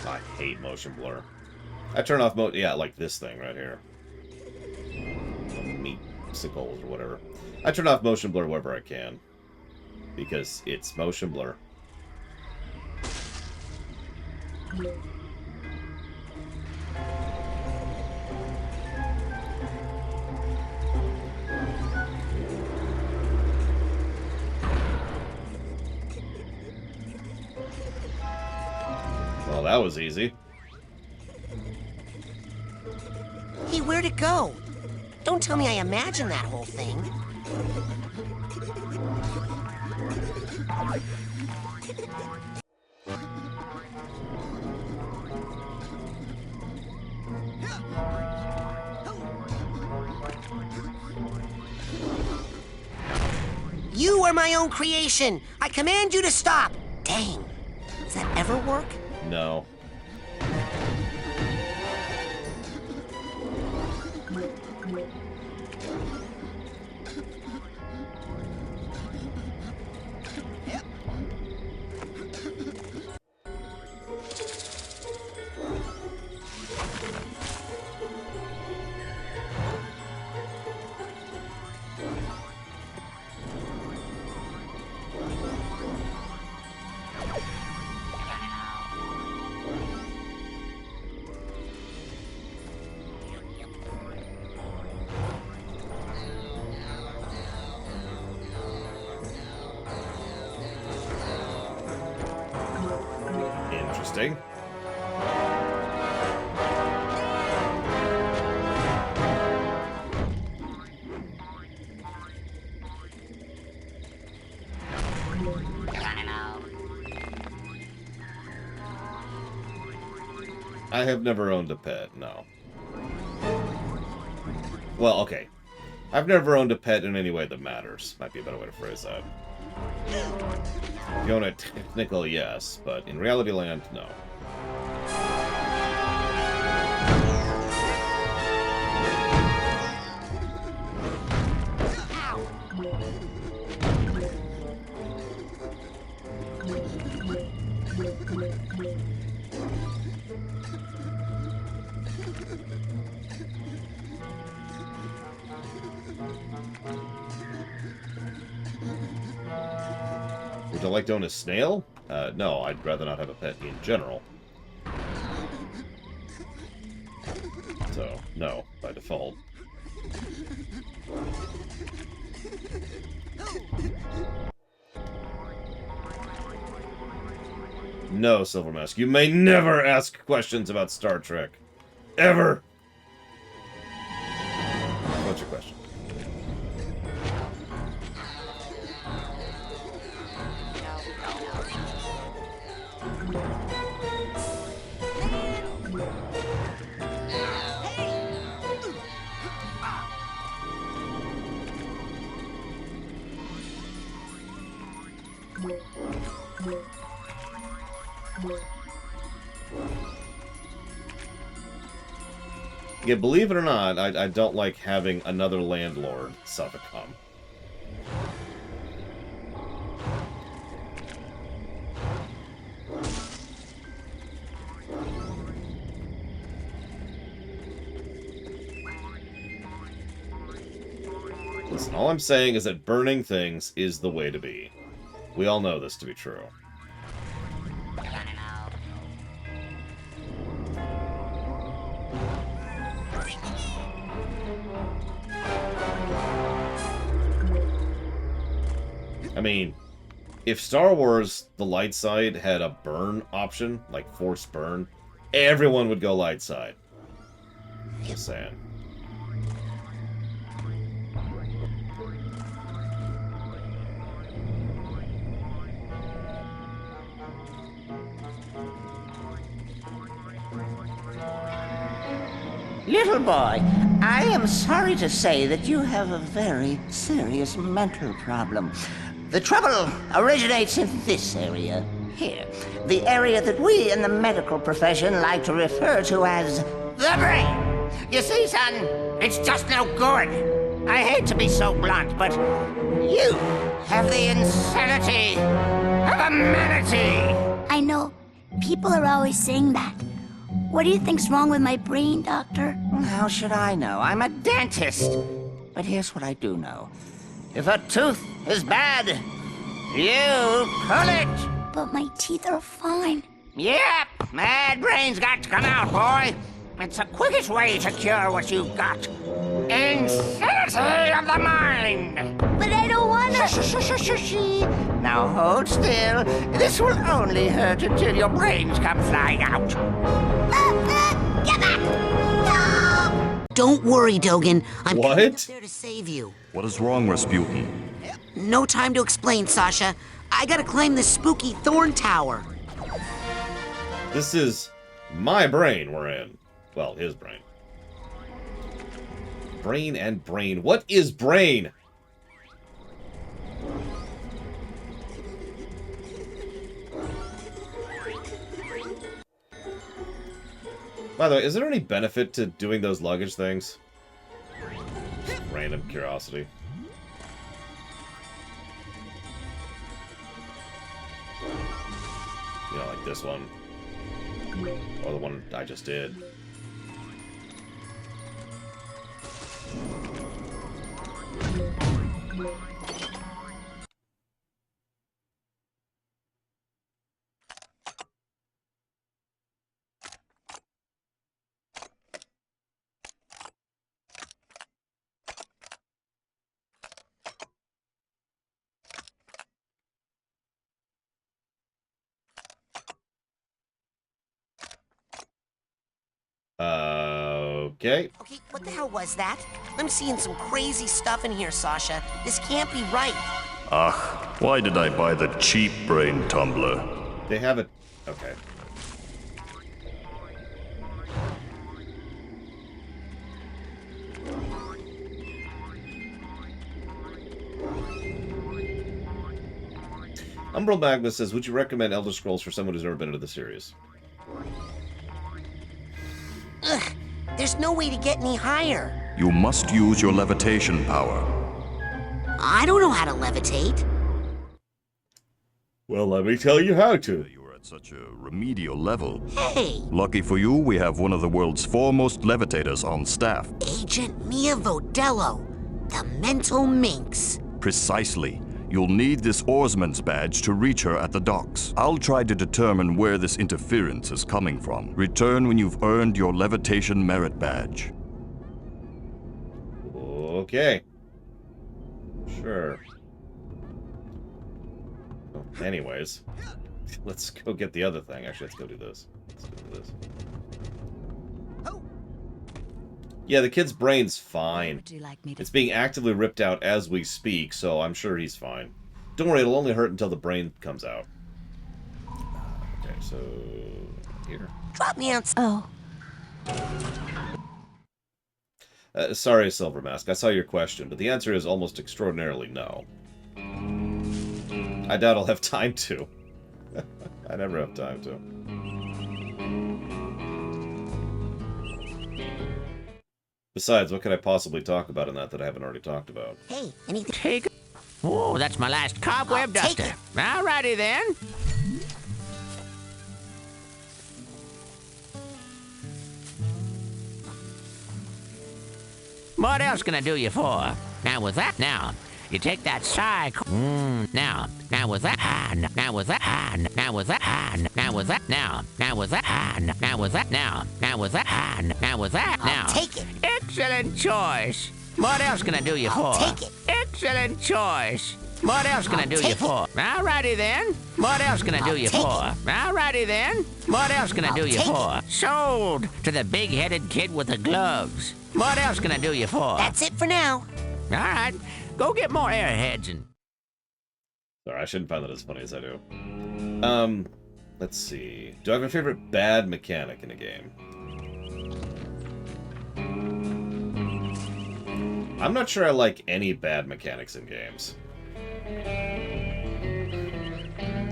I hate motion blur. I turn off yeah, like this thing right here. Meat sickles or whatever. I turn off motion blur wherever I can. Because it's motion blur. Well, that was easy. Hey, where'd it go? Don't tell me I imagined that whole thing. You are my own creation. I command you to stop. Dang. Does that ever work? No. Interesting. I have never owned a pet, no. Well, okay. I've never owned a pet in any way that matters. Might be a better way to phrase that. If you own a technical, yes, but in reality land, no. Would you like to own a snail? No, I'd rather not have a pet in general. So, no, by default. No, Silver Mask, you may never ask questions about Star Trek. Ever! What's your question? Yeah, believe it or not, I don't like having another landlord succumb. Listen, all I'm saying is that burning things is the way to be. We all know this to be true. I mean, if Star Wars, the light side, had a burn option, like force burn, everyone would go light side. Just saying. Little boy, I am sorry to say that you have a very serious mental problem. The trouble originates in this area. Here. The area that we in the medical profession like to refer to as the brain. You see, son, it's just no good. I hate to be so blunt, but you have the insanity of a manatee. I know. People are always saying that. What do you think's wrong with my brain, Doctor? How should I know? I'm a dentist. But here's what I do know. If a tooth is bad, you pull it. But my teeth are fine. Yep, mad brain's got to come out, boy. It's the quickest way to cure what you've got. Insanity of the mind. But I don't wanna. Now hold still. This will only hurt until your brains come flying out. Get back! No! Don't worry, Dogen. I'm What? coming up there to save you. What is wrong, Rasputin? No time to explain, Sasha. I gotta climb this spooky thorn tower. This is my brain we're in. Well, his brain. Brain and brain. What is brain? By the way, is there any benefit to doing those luggage things? Just random curiosity. You know, like this one. Or the one I just did. Okay. Okay, what the hell was that? I'm seeing some crazy stuff in here, Sasha. This can't be right. Ach, why did I buy the cheap brain tumbler? They have it. Okay. Umbral Magma says, would you recommend Elder Scrolls for someone who's never been into the series? Ugh, there's no way to get any higher. You must use your levitation power. I don't know how to levitate. Well, let me tell you how to. You are at such a remedial level. Hey! Lucky for you, we have one of the world's foremost levitators on staff. Agent Mia Vodello, the mental minx. Precisely. You'll need this oarsman's badge to reach her at the docks. I'll try to determine where this interference is coming from. Return when you've earned your levitation merit badge. Okay. Sure. Well, anyways, let's go get the other thing. Actually, let's go do this. Let's go do this. Yeah, the kid's brain's fine. Would you like me to... It's being actively ripped out as we speak, so I'm sure he's fine. Don't worry, it'll only hurt until the brain comes out. Okay, so... here. Drop me out. Oh. Sorry, Silver Mask, I saw your question, but the answer is almost extraordinarily no. I doubt I'll have time to. I never have time to. Besides, what could I possibly talk about in that I haven't already talked about? Hey, anything? Take it. Oh, that's my last cobweb duster. Alrighty then. What else can I do you for? Now with that now, you take that now with that now with that now with that now with that now with that now with that now with that now with that now. Take it. Excellent choice. What else can I do you for? Take it. Excellent choice. What else can I do you take for? Alrighty then. What else can I do you take for? Alrighty then. What else can I do you take for? Sold to the big-headed kid with the gloves. What else can I do you for? That's it for now. All right, go get more airheads and... Sorry, I shouldn't find that as funny as I do. Let's see. Do I have a favorite bad mechanic in a game? I'm not sure I like any bad mechanics in games.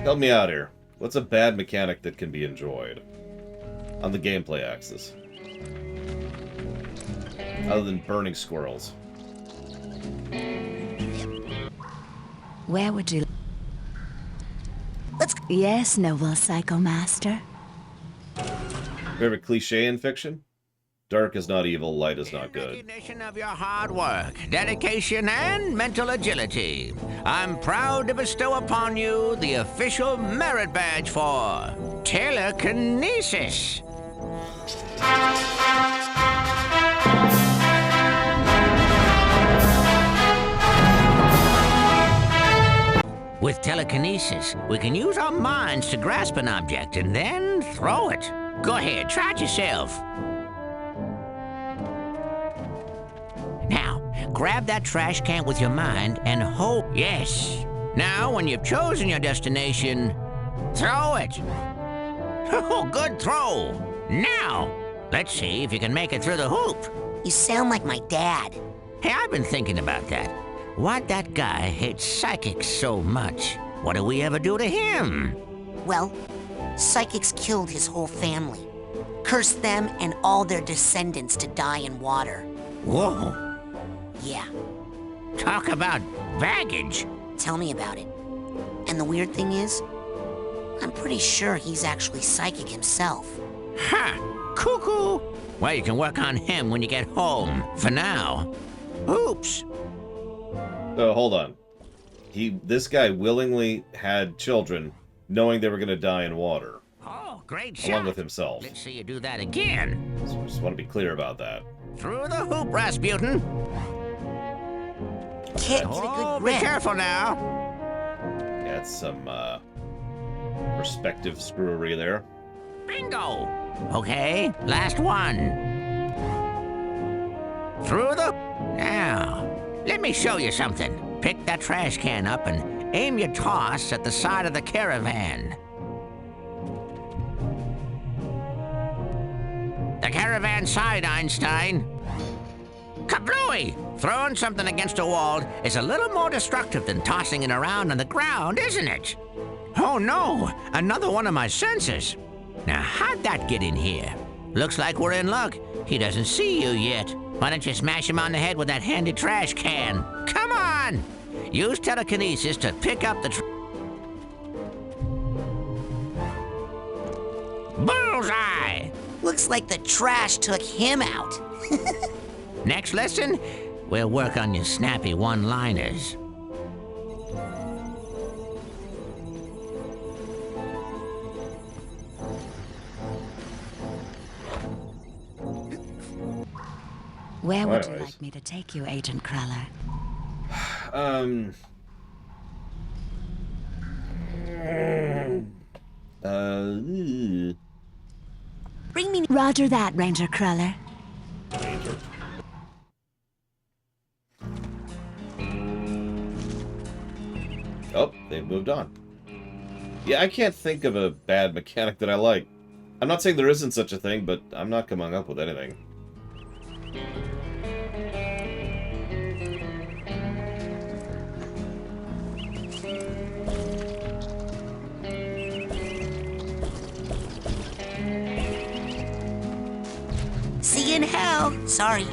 Help me out here. What's a bad mechanic that can be enjoyed? On the gameplay axis. Other than burning squirrels. Where would you... Yes, noble Psycho Master. Favorite cliche in fiction? Dark is not evil, light is not good. Recognition of your hard work, dedication, and mental agility, I'm proud to bestow upon you the official merit badge for telekinesis. With telekinesis, we can use our minds to grasp an object and then throw it. Go ahead, try it yourself. Now, grab that trash can with your mind and hope. Yes. Now, when you've chosen your destination, throw it. Oh, good throw. Now, let's see if you can make it through the hoop. You sound like my dad. Hey, I've been thinking about that. Why'd that guy hate psychics so much? What did we ever do to him? Well, psychics killed his whole family. Cursed them and all their descendants to die in water. Whoa. Yeah. Talk about baggage. Tell me about it. And the weird thing is, I'm pretty sure he's actually psychic himself. Ha! Cuckoo! Well, you can work on him when you get home. For now. Oops. So, hold on. This guy willingly had children, knowing they were going to die in water. Oh, great shot. Along with himself. Let's see you do that again. So I just want to be clear about that. Through the hoop, Rasputin. Kid, get a good Be grip. careful now. Got some, perspective screwery there. Bingo. Okay, last one. Through the... Now, let me show you something. Pick that trash can up and aim your toss at the side of the caravan. The caravan side, Einstein. Kablooey! Throwing something against a wall is a little more destructive than tossing it around on the ground, isn't it? Oh no, another one of my sensors. Now, how'd that get in here? Looks like we're in luck. He doesn't see you yet. Why don't you smash him on the head with that handy trash can? Come on! Use telekinesis to pick up the Bullseye! Looks like the trash took him out. Next lesson, we'll work on your snappy one-liners. Where would you Anyways. like me to take you, Agent Cruller? Bring me... Roger that, Ranger Cruller. Danger. Oh, they've moved on. Yeah, I can't think of a bad mechanic that I like. I'm not saying there isn't such a thing, but I'm not coming up with anything. See you in hell. Sorry.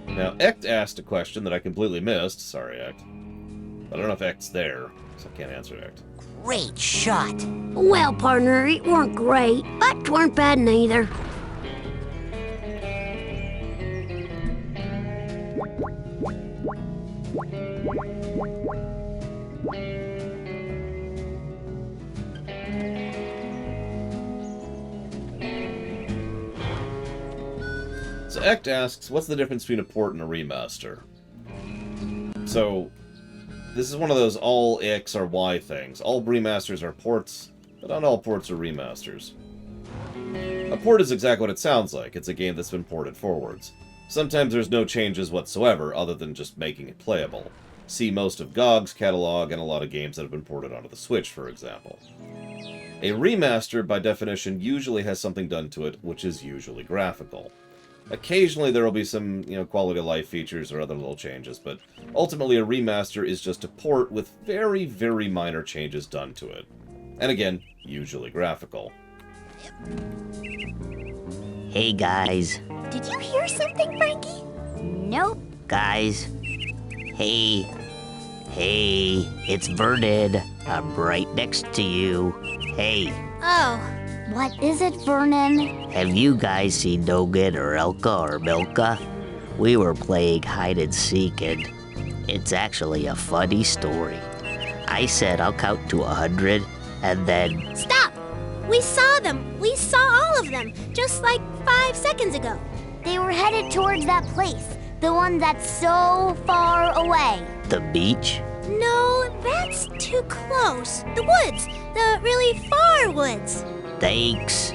Now, Ect asked a question that I completely missed. Sorry, Ect. I don't know if Ect's there, so I can't answer Ect. Great shot. Well, partner, it weren't great, but 'tweren't bad neither. So Ect asks, what's the difference between a port and a remaster? So, this is one of those all X or Y things. All remasters are ports, but not all ports are remasters. A port is exactly what it sounds like. It's a game that's been ported forwards. Sometimes there's no changes whatsoever, other than just making it playable. See most of GOG's catalog and a lot of games that have been ported onto the Switch, for example. A remaster, by definition, usually has something done to it, which is usually graphical. Occasionally there will be some, quality of life features or other little changes, but ultimately a remaster is just a port with very, very minor changes done to it. And again, usually graphical. Hey, guys. Did you hear something, Frankie? Nope. Guys. Hey. Hey, it's Vernon. I'm right next to you. Hey. Oh, what is it, Vernon? Have you guys seen Nogan or Elka or Milka? We were playing hide and seek, and it's actually a funny story. I said I'll count to 100, and then... Stop! We saw them! We saw all of them! Just like 5 seconds ago. They were headed towards that place. The one that's so far away. The beach? No, that's too close. The woods! The really far woods! Thanks.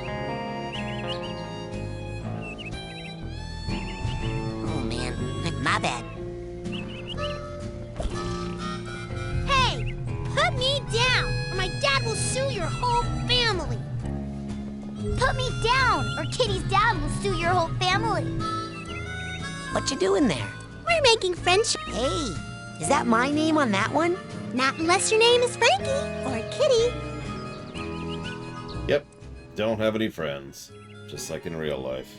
Oh, man. My bad. Hey! Put me down, or my dad will sue your whole family! Put me down, or Kitty's dad will sue your whole family. What you doing there? We're making friendship. Hey, is that my name on that one? Not unless your name is Frankie or Kitty. Yep, don't have any friends. Just like in real life.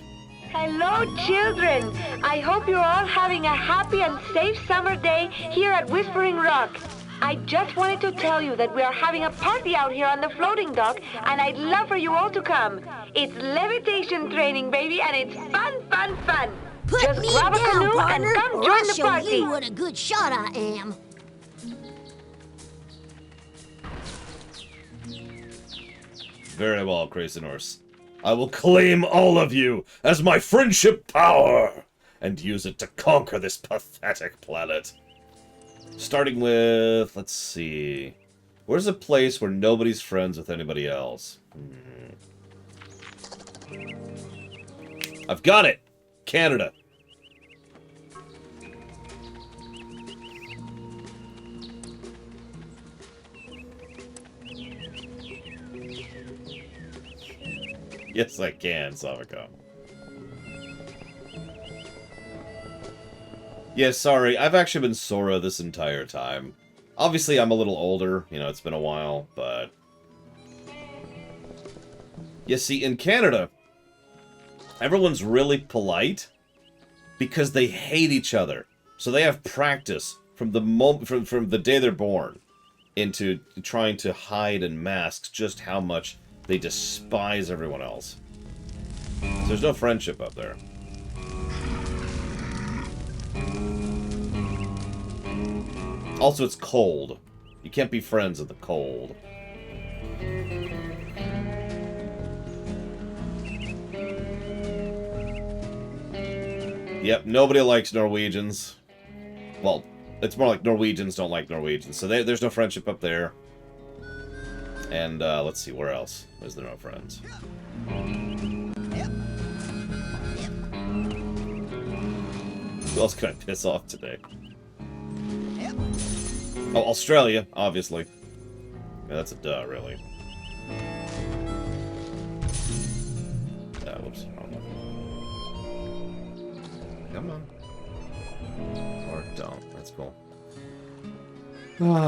Hello, children! I hope you're all having a happy and safe summer day here at Whispering Rock. I just wanted to tell you that we are having a party out here on the floating dock, and I'd love for you all to come. It's levitation training, baby, and it's fun, fun, fun. Put just me grab a down, canoe partner, and come or join I'll the show party. you what a good shot I am. Very well, Krasinors. I will claim all of you as my friendship power, and use it to conquer this pathetic planet. Starting with, let's see, where's a place where nobody's friends with anybody else? I've got it! Canada. Yes, I can, Savako. Yeah, sorry, I've actually been Sora this entire time. Obviously, I'm a little older, it's been a while, but... You see, in Canada, everyone's really polite because they hate each other. So they have practice from the from the day they're born into trying to hide and mask just how much they despise everyone else. So there's no friendship up there. Also, it's cold. You can't be friends in the cold. Yep, nobody likes Norwegians. Well, it's more like Norwegians don't like Norwegians. So there's no friendship up there. And, let's see, where else is there no friends? Who else can I piss off today? Oh, Australia, obviously. Yeah, that's a duh, really. Whoops. Come on. Or don't. That's cool.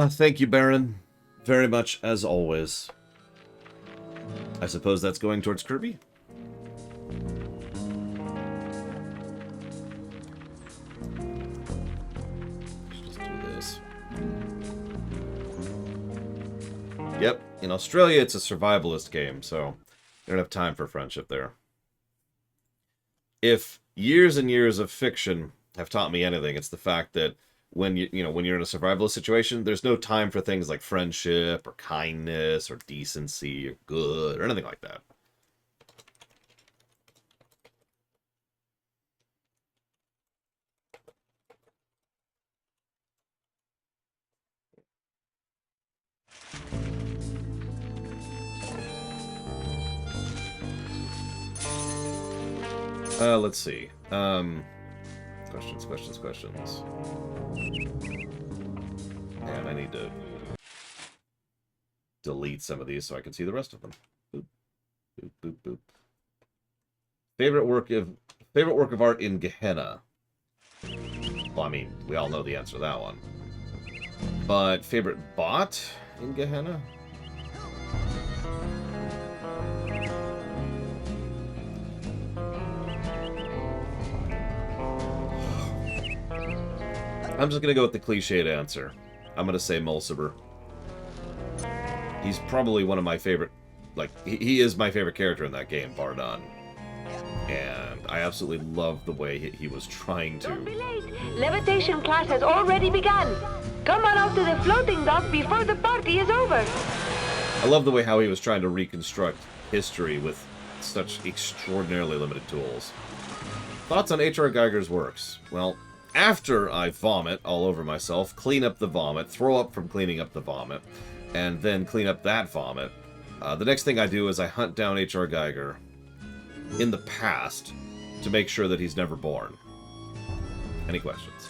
Thank you, Baron. Very much, as always. I suppose that's going towards Kirby? Let's just do this. Yep, in Australia it's a survivalist game, so you don't have time for friendship there. If years and years of fiction have taught me anything, it's the fact that when when you're in a survivalist situation, there's no time for things like friendship or kindness or decency or good or anything like that. Let's see. Questions. And I need to delete some of these so I can see the rest of them. Boop, boop, boop, boop. Favorite work of art in Gehenna. Well, I mean, we all know the answer to that one. But favorite bot in Gehenna? I'm just gonna go with the cliched answer. I'm gonna say Mulciber. He's probably one of my favorite, like, he is my favorite character in that game, bar none. And I absolutely love the way he was trying to... Don't be late. Levitation class has already begun. Come on out to the floating dock before the party is over. I love the way how he was trying to reconstruct history with such extraordinarily limited tools. Thoughts on H.R. Geiger's works? Well, after I vomit all over myself, clean up the vomit, throw up from cleaning up the vomit, and then clean up that vomit, the next thing I do is I hunt down H.R. Geiger in the past to make sure that he's never born. Any questions?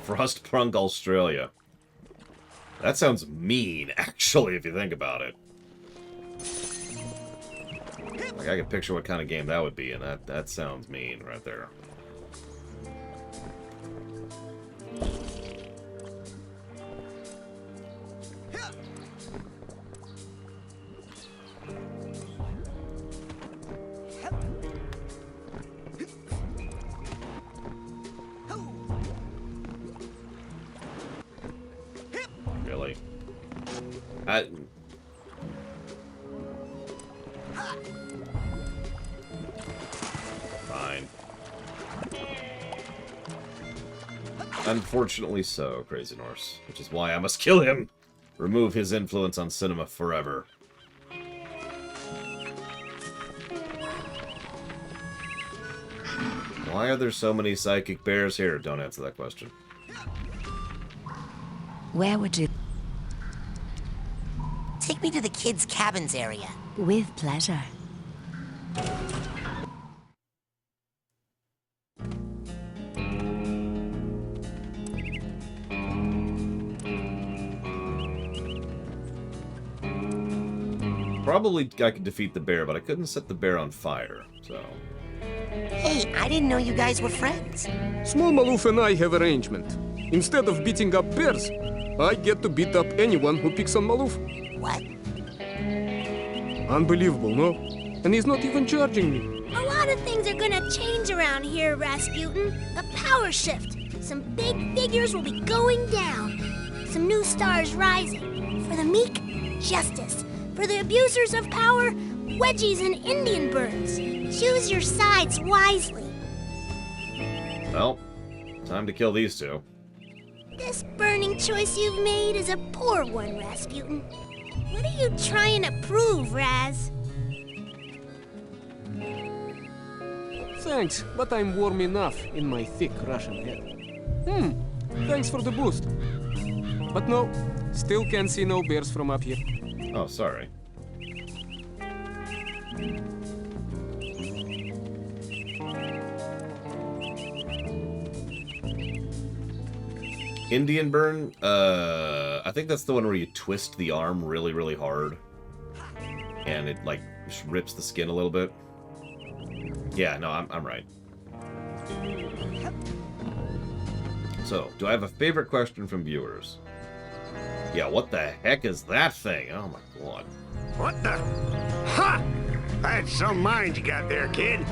Frostpunk, Australia. That sounds mean, actually, if you think about it. Like, I can picture what kind of game that would be, and that sounds mean right there. Really? Fine. Unfortunately so, Crazy Norse. Which is why I must kill him! Remove his influence on cinema forever. Why are there so many psychic bears here? Don't answer that question. Where would you... Take me to the kids' cabins area. With pleasure. Probably I could defeat the bear, but I couldn't set the bear on fire, so... Hey, I didn't know you guys were friends. Small Maloof and I have arrangement. Instead of beating up bears, I get to beat up anyone who picks on Maloof. What? Unbelievable, no? And he's not even charging me. A lot of things are gonna change around here, Rasputin. A power shift. Some big figures will be going down. Some new stars rising. For the meek, justice. For the abusers of power, wedgies and Indian birds. Choose your sides wisely. Well, time to kill these two. This burning choice you've made is a poor one, Rasputin. What are you trying to prove, Raz? Thanks, but I'm warm enough in my thick Russian head. Thanks for the boost. But no, still can't see no bears from up here. Oh, sorry. Indian burn? I think that's the one where you twist the arm really, really hard. And it, like, rips the skin a little bit. Yeah, no, I'm right. So, do I have a favorite question from viewers? Yeah, what the heck is that thing? Oh my god. What the? Ha! That's some mind you got there, kid.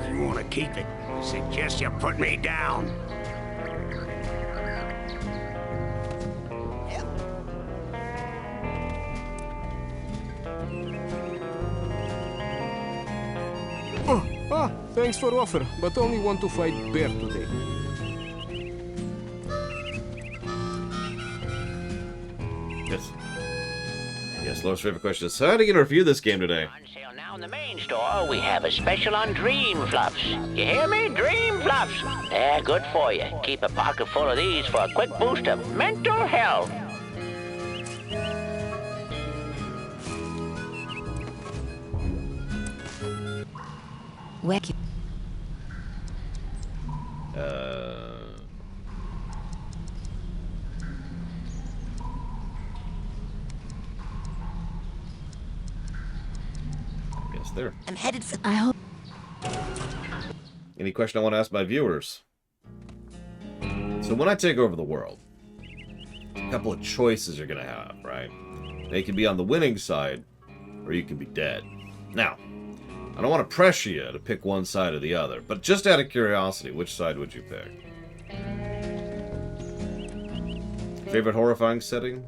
If you want to keep it, I suggest you put me down. Thanks for offer, but only want to fight bear today. Yes. Yes, Slow's favorite question is, how are you going to review this game today? Now in the main store, we have a special on Dream Fluffs. You hear me? Dream Fluffs. They're good for you. Keep a pocket full of these for a quick boost of mental health. Where? Yes, there. I'm headed for... I hope... Any question I want to ask my viewers? So when I take over the world, a couple of choices you're going to have, right? They can be on the winning side, or you can be dead. Now, I don't want to pressure you to pick one side or the other, but just out of curiosity, which side would you pick? Favorite horrifying setting?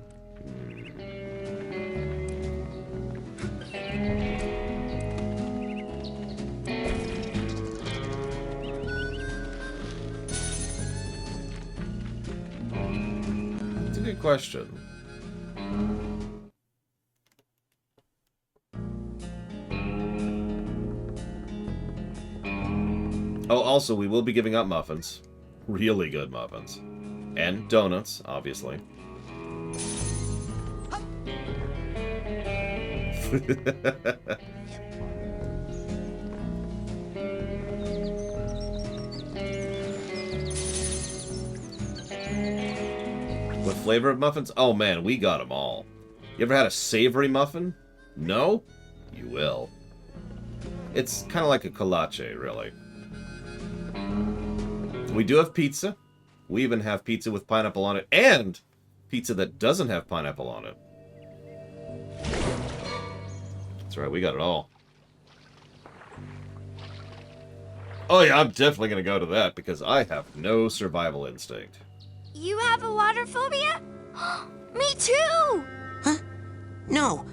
It's a good question. Oh, also, we will be giving out muffins. Really good muffins. And donuts, obviously. What flavor of muffins? Oh man, we got them all. You ever had a savory muffin? No? You will. It's kind of like a kolache, really. We do have pizza. We even have pizza with pineapple on it, and pizza that doesn't have pineapple on it. That's right, we got it all. Oh yeah, I'm definitely going to go to that, because I have no survival instinct. You have a water phobia? Me too! Huh? No.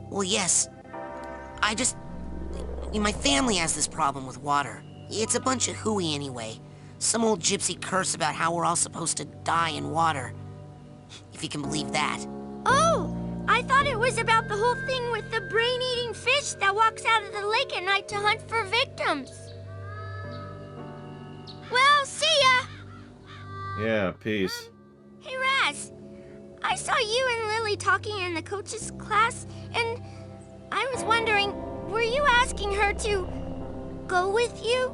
Well, yes. My family has this problem with water. It's a bunch of hooey anyway. Some old gypsy curse about how we're all supposed to die in water. If you can believe that. Oh! I thought it was about the whole thing with the brain-eating fish that walks out of the lake at night to hunt for victims. Well, see ya! Yeah, peace. Hey, Raz. I saw you and Lily talking in the coach's class, and I was wondering, were you asking her to go with you?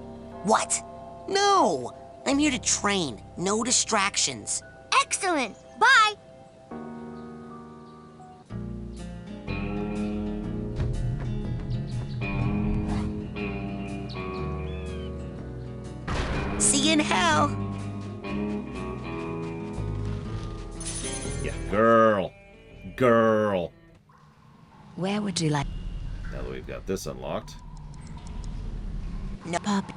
What? No! I'm here to train. No distractions. Excellent. Bye. See you in hell. Yeah, girl. Girl. Where would you like... Now that we've got this unlocked. No, Puppy.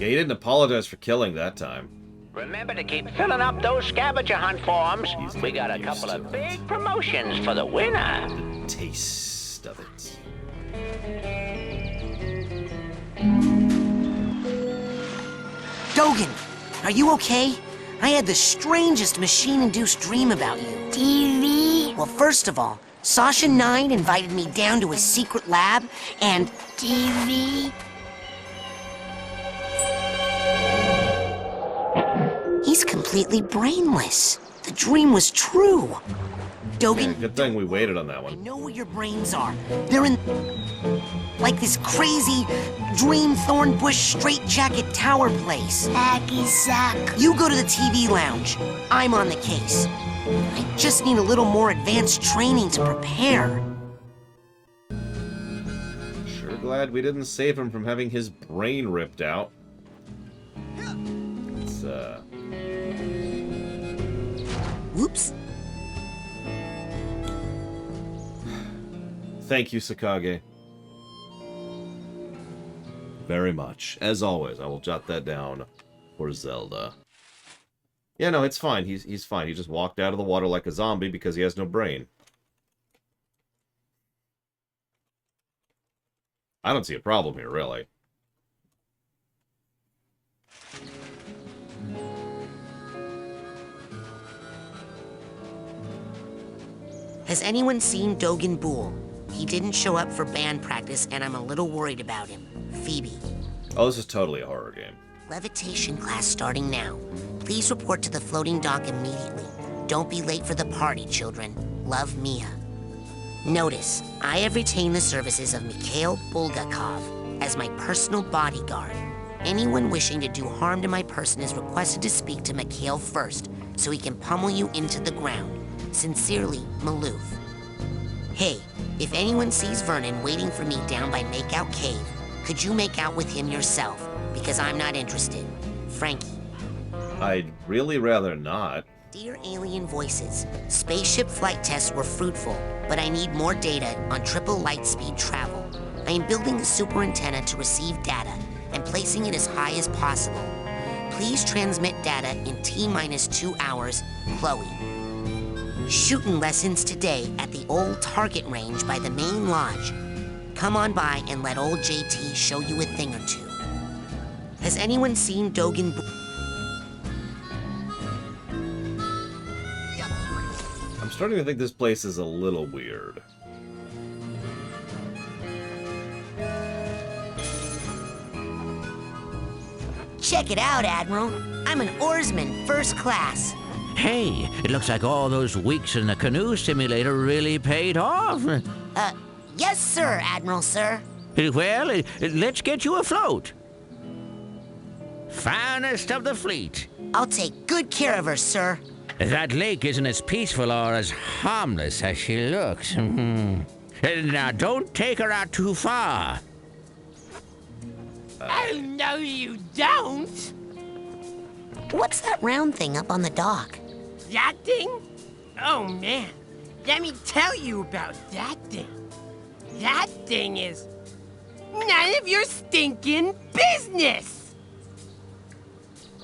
Yeah, he didn't apologize for killing that time. Remember to keep filling up those scavenger hunt forms. We got a couple of big promotions for the winner. The taste of it. Dogen, are you okay? I had the strangest machine-induced dream about you. TV? Well, first of all, Sasha 9 invited me down to his secret lab, and... TV? He's completely brainless. The dream was true. Dogen... Yeah, good thing we waited on that I one. know where your brains are. They're in... like this crazy dream thorn bush straitjacket tower place. Hacky sack. You go to the TV lounge. I'm on the case. I just need a little more advanced training to prepare. Sure glad we didn't save him from having his brain ripped out. It's, Whoops. Thank you, Sakage. Very much. As always, I will jot that down for Zelda. Yeah, no, it's fine. He's fine. He just walked out of the water like a zombie because he has no brain. I don't see a problem here, really. Has anyone seen Dogan Boole? He didn't show up for band practice, and I'm a little worried about him. Phoebe. Oh, this is totally a horror game. Levitation class starting now. Please report to the floating dock immediately. Don't be late for the party, children. Love, Mia. Notice, I have retained the services of Mikhail Bulgakov as my personal bodyguard. Anyone wishing to do harm to my person is requested to speak to Mikhail first, so he can pummel you into the ground. Sincerely, Maloof. Hey, if anyone sees Vernon waiting for me down by Makeout Cave, could you make out with him yourself? Because I'm not interested. Frankie. I'd really rather not. Dear Alien Voices, spaceship flight tests were fruitful, but I need more data on triple light speed travel. I am building a super antenna to receive data and placing it as high as possible. Please transmit data in T-2 hours, Chloe. Shooting lessons today at the old target range by the main lodge. Come on by and let old JT show you a thing or two. Has anyone seen Dogan Boole? I'm starting to think this place is a little weird. Check it out, Admiral. I'm an oarsman, first class. Hey, it looks like all those weeks in the canoe simulator really paid off. Yes, sir, Admiral, sir. Well, let's get you afloat. Finest of the fleet. I'll take good care of her, sir. That lake isn't as peaceful or as harmless as she looks. Now, don't take her out too far. Oh, no, you don't. What's that round thing up on the dock? That thing? Oh, man. Let me tell you about that thing. That thing is none of your stinking business.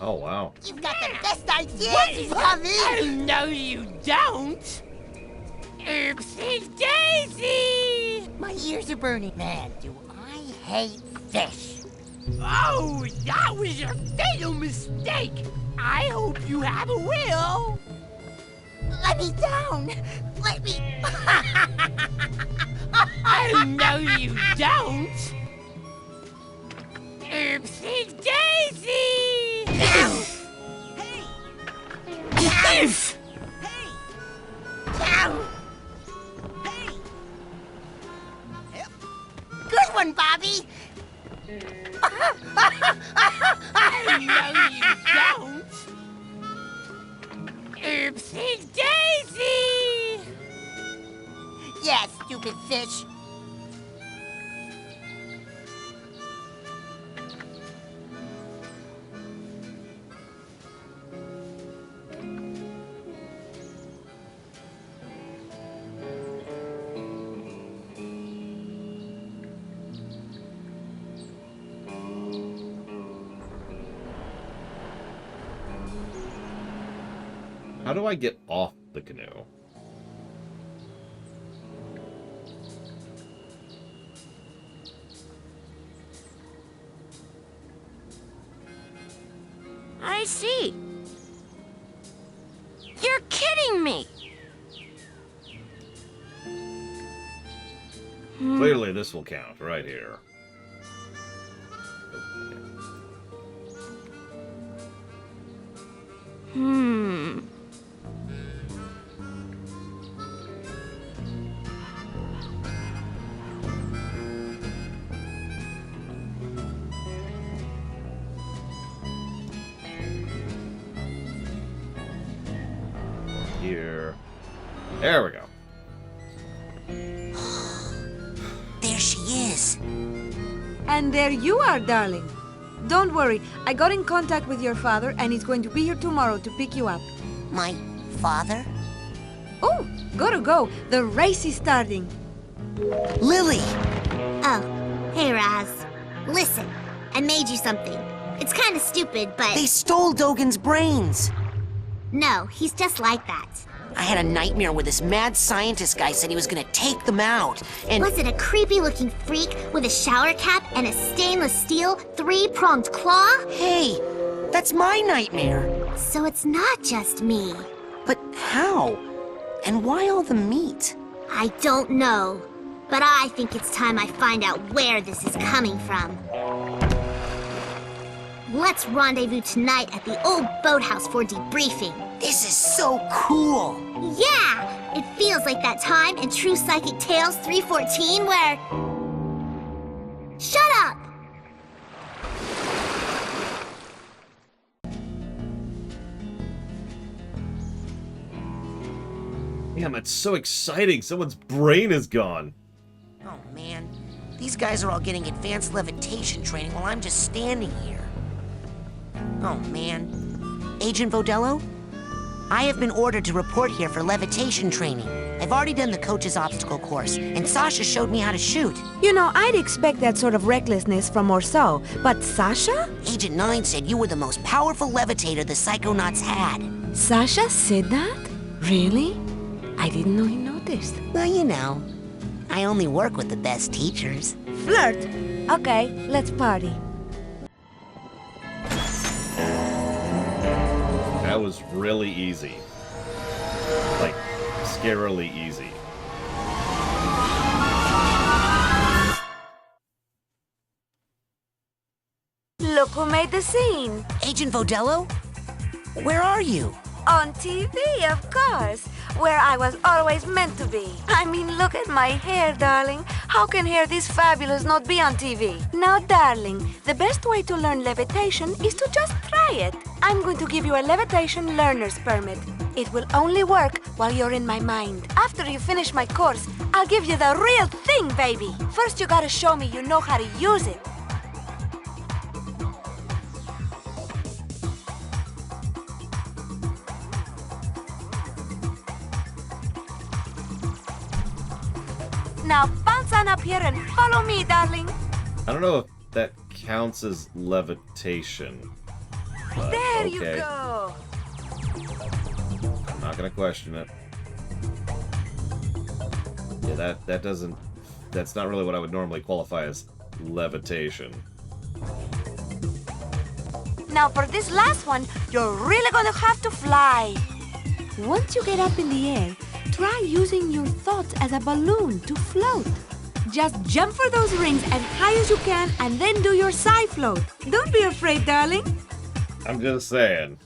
Oh, wow. You've got the best ideas, Bobby! Oh, no, you don't. Oopsie daisy! My ears are burning. Man, do I hate fish. Oh, that was a fatal mistake. I hope you have a will. Let me down! Let me... Oh, no, you don't. Oopsie daisy! Hey! Hey! Down! Hey! Good one, Bobby! Oh, no, you don't. Oopsie daisy! Yeah, stupid fish. How do I get off the canoe? I see. You're kidding me. Clearly this will count right here. Here. There we go. There she is. And there you are, darling. Don't worry, I got in contact with your father and he's going to be here tomorrow to pick you up. My father? Oh, gotta go. The race is starting. Lily! Oh, hey, Raz. Listen, I made you something. It's kind of stupid, but... They stole Dogan's brains! No, he's just like that. I had a nightmare where this mad scientist guy said he was gonna take them out, and... Was it a creepy-looking freak with a shower cap and a stainless steel, three-pronged claw? Hey, that's my nightmare. So it's not just me. But how? And why all the meat? I don't know, but I think it's time I find out where this is coming from. Let's rendezvous tonight at the old boathouse for debriefing. This is so cool! Yeah! It feels like that time in True Psychic Tales 314 where... Shut up! Damn, it's so exciting. Someone's brain is gone. Oh man, these guys are all getting advanced levitation training while I'm just standing here. Oh man. Agent Vodello? I have been ordered to report here for levitation training. I've already done the coach's obstacle course, and Sasha showed me how to shoot. You know, I'd expect that sort of recklessness from Orso, but Sasha? Agent 9 said you were the most powerful levitator the Psychonauts had. Sasha said that? Really? I didn't know he noticed. Well, you know, I only work with the best teachers. Flirt! Okay, let's party. That was really easy. Like, scarily easy. Look who made the scene. Agent Vodello? Where are you? On TV, of course. Where I was always meant to be. I mean, look at my hair, darling. How can hair this fabulous not be on TV? Now, darling, the best way to learn levitation is to just try it. I'm going to give you a levitation learner's permit. It will only work while you're in my mind. After you finish my course, I'll give you the real thing, baby. First, you gotta show me you know how to use it. Now bounce on up here and follow me, darling. I don't know if that counts as levitation. But There okay. you go. I'm not gonna question it. Yeah, that doesn't... That's not really what I would normally qualify as levitation. Now for this last one, you're really gonna have to fly. Once you get up in the air, try using your thoughts as a balloon to float. Just jump for those rings as high as you can and then do your side float. Don't be afraid, darling. I'm just saying.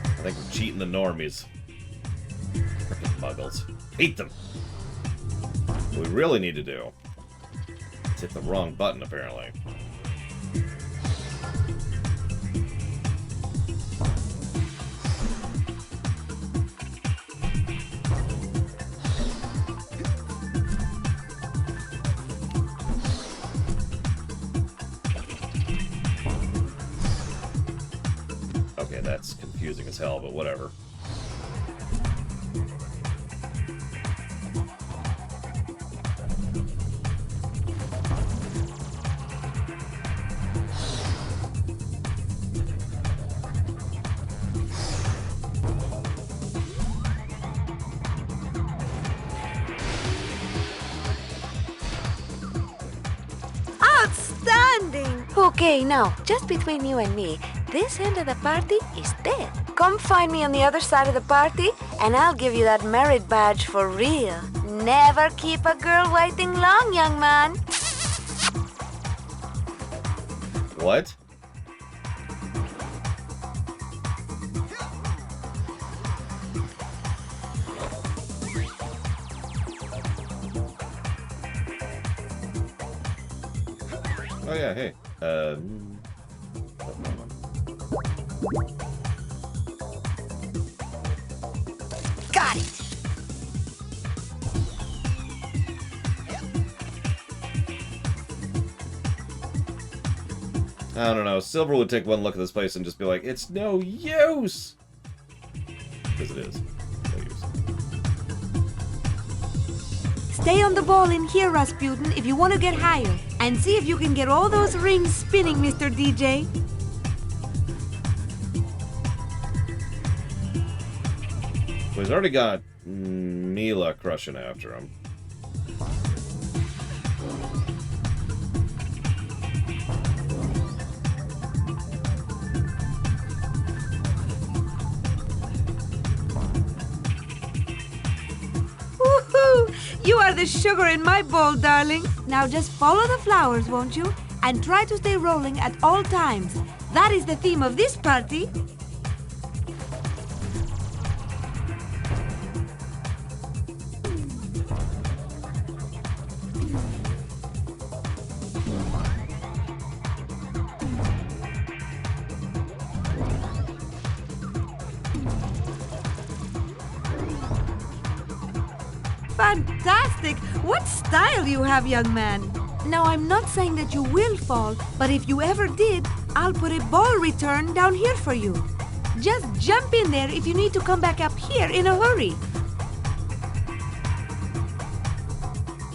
I think we're cheating the normies. Frickin' muggles. Hate them. What we really need to do is hit the wrong button, apparently. Okay, that's confusing as hell, but whatever. Outstanding! Okay, now, just between you and me, this end of the party is dead. Come find me on the other side of the party, and I'll give you that merit badge for real. Never keep a girl waiting long, young man. What? Oh yeah, hey. Got it! I don't know. Silver would take one look at this place and just be like, it's no use! Because it is. No use. Stay on the ball in here, Rasputin, if you want to get higher. And see if you can get all those rings spinning, Mr. DJ. Well, he's already got Mila crushing after him. You are the sugar in my bowl, darling. Now just follow the flowers, won't you? And try to stay rolling at all times. That is the theme of this party. Fantastic! What style you have, young man! Now, I'm not saying that you will fall, but if you ever did, I'll put a ball return down here for you. Just jump in there if you need to come back up here in a hurry.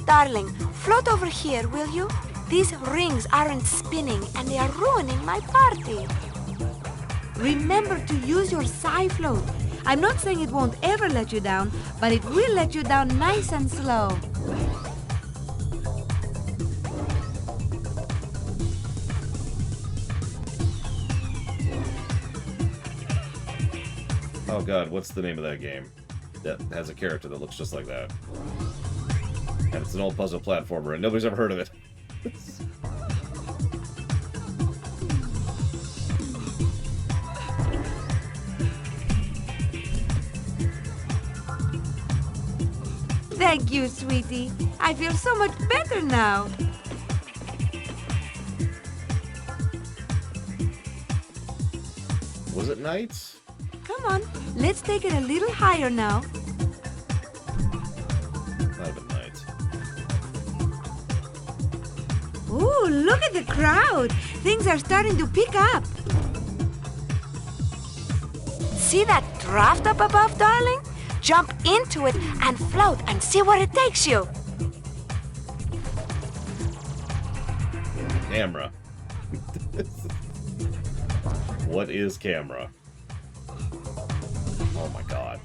Darling, float over here, will you? These rings aren't spinning and they are ruining my party. Remember to use your Psy float. I'm not saying it won't ever let you down, but it will let you down nice and slow. Oh god, what's the name of that game that has a character that looks just like that? And it's an old puzzle platformer, and nobody's ever heard of it. Thank you, sweetie. I feel so much better now. Was it night? Come on, let's take it a little higher now. Might have been night. Ooh, look at the crowd. Things are starting to pick up. See that draft up above, darling? Jump into it and float and see where it takes you. Camera. What is camera? Oh my god.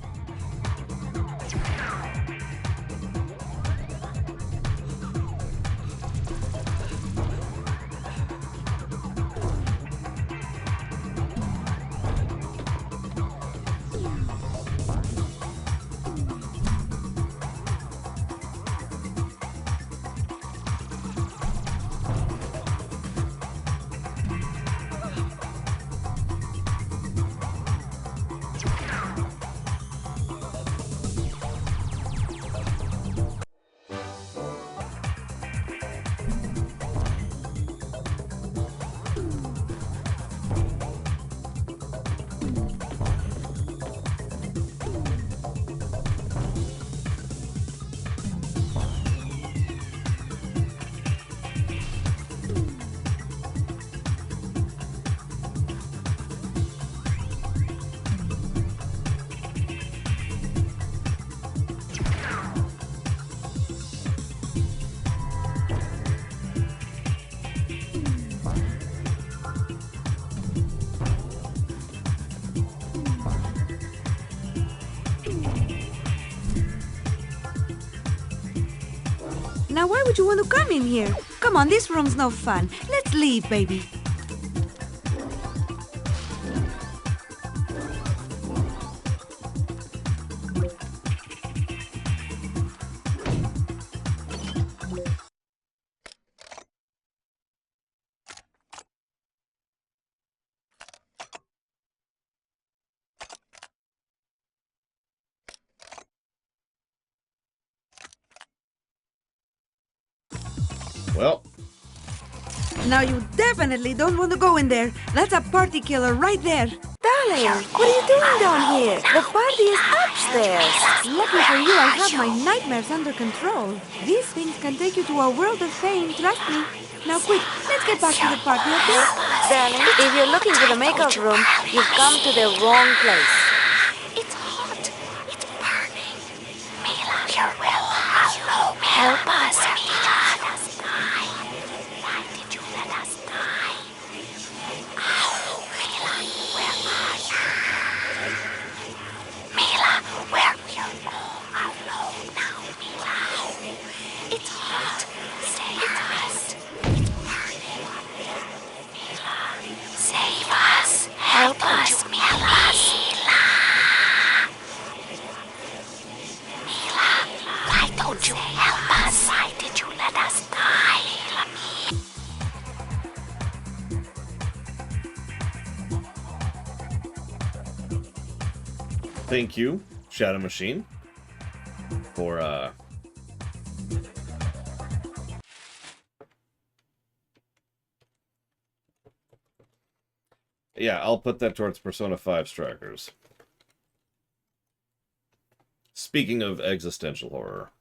Now, why would you want to come in here? Come on, this room's no fun. Let's leave, baby. Well. Now you definitely don't want to go in there. That's a party killer right there. Darling, what are you doing down here? The party is upstairs. Lucky for you, I have my nightmares under control. These things can take you to a world of pain, trust me. Now quick, let's get back to the party, okay? Darling, if you're looking for the makeup room, you've come to the wrong place. It's hot. It's burning. Mila, your will alone. Help us. Why did you let us die? Oh, Mila, where are you? Mila, where we're all alone now, Mila. It's hot. Save us. It's burning. Mila, save us. Help us, Mila. Mila, you help us? Why did you let us die? Thank you, Shadow Machine, for yeah, I'll put that towards Persona 5 Strikers. Speaking of existential horror.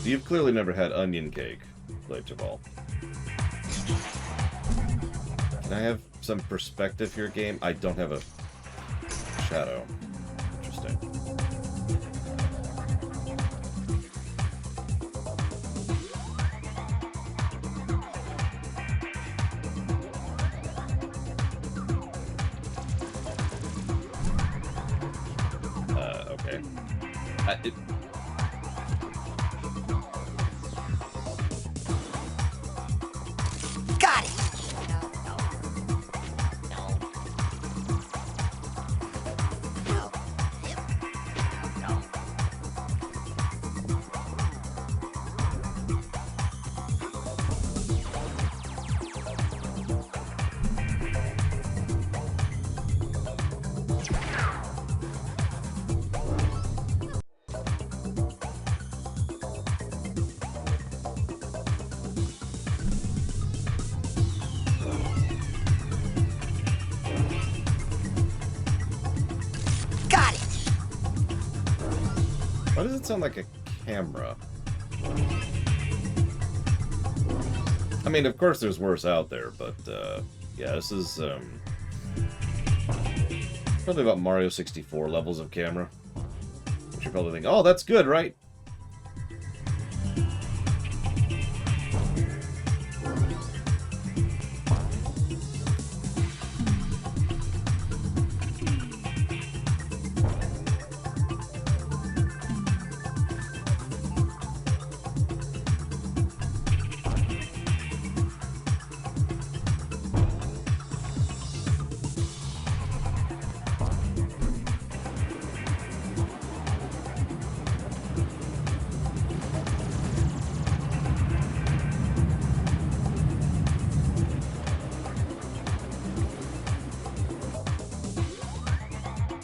You've clearly never had onion cake, Blade Jabal. Can I have some perspective here, game? I don't have a shadow. Interesting. Okay. Got it! Why does it sound like a camera? I mean, of course there's worse out there, but, yeah, this is, probably about Mario 64 levels of camera. Which you probably think, oh, that's good, right?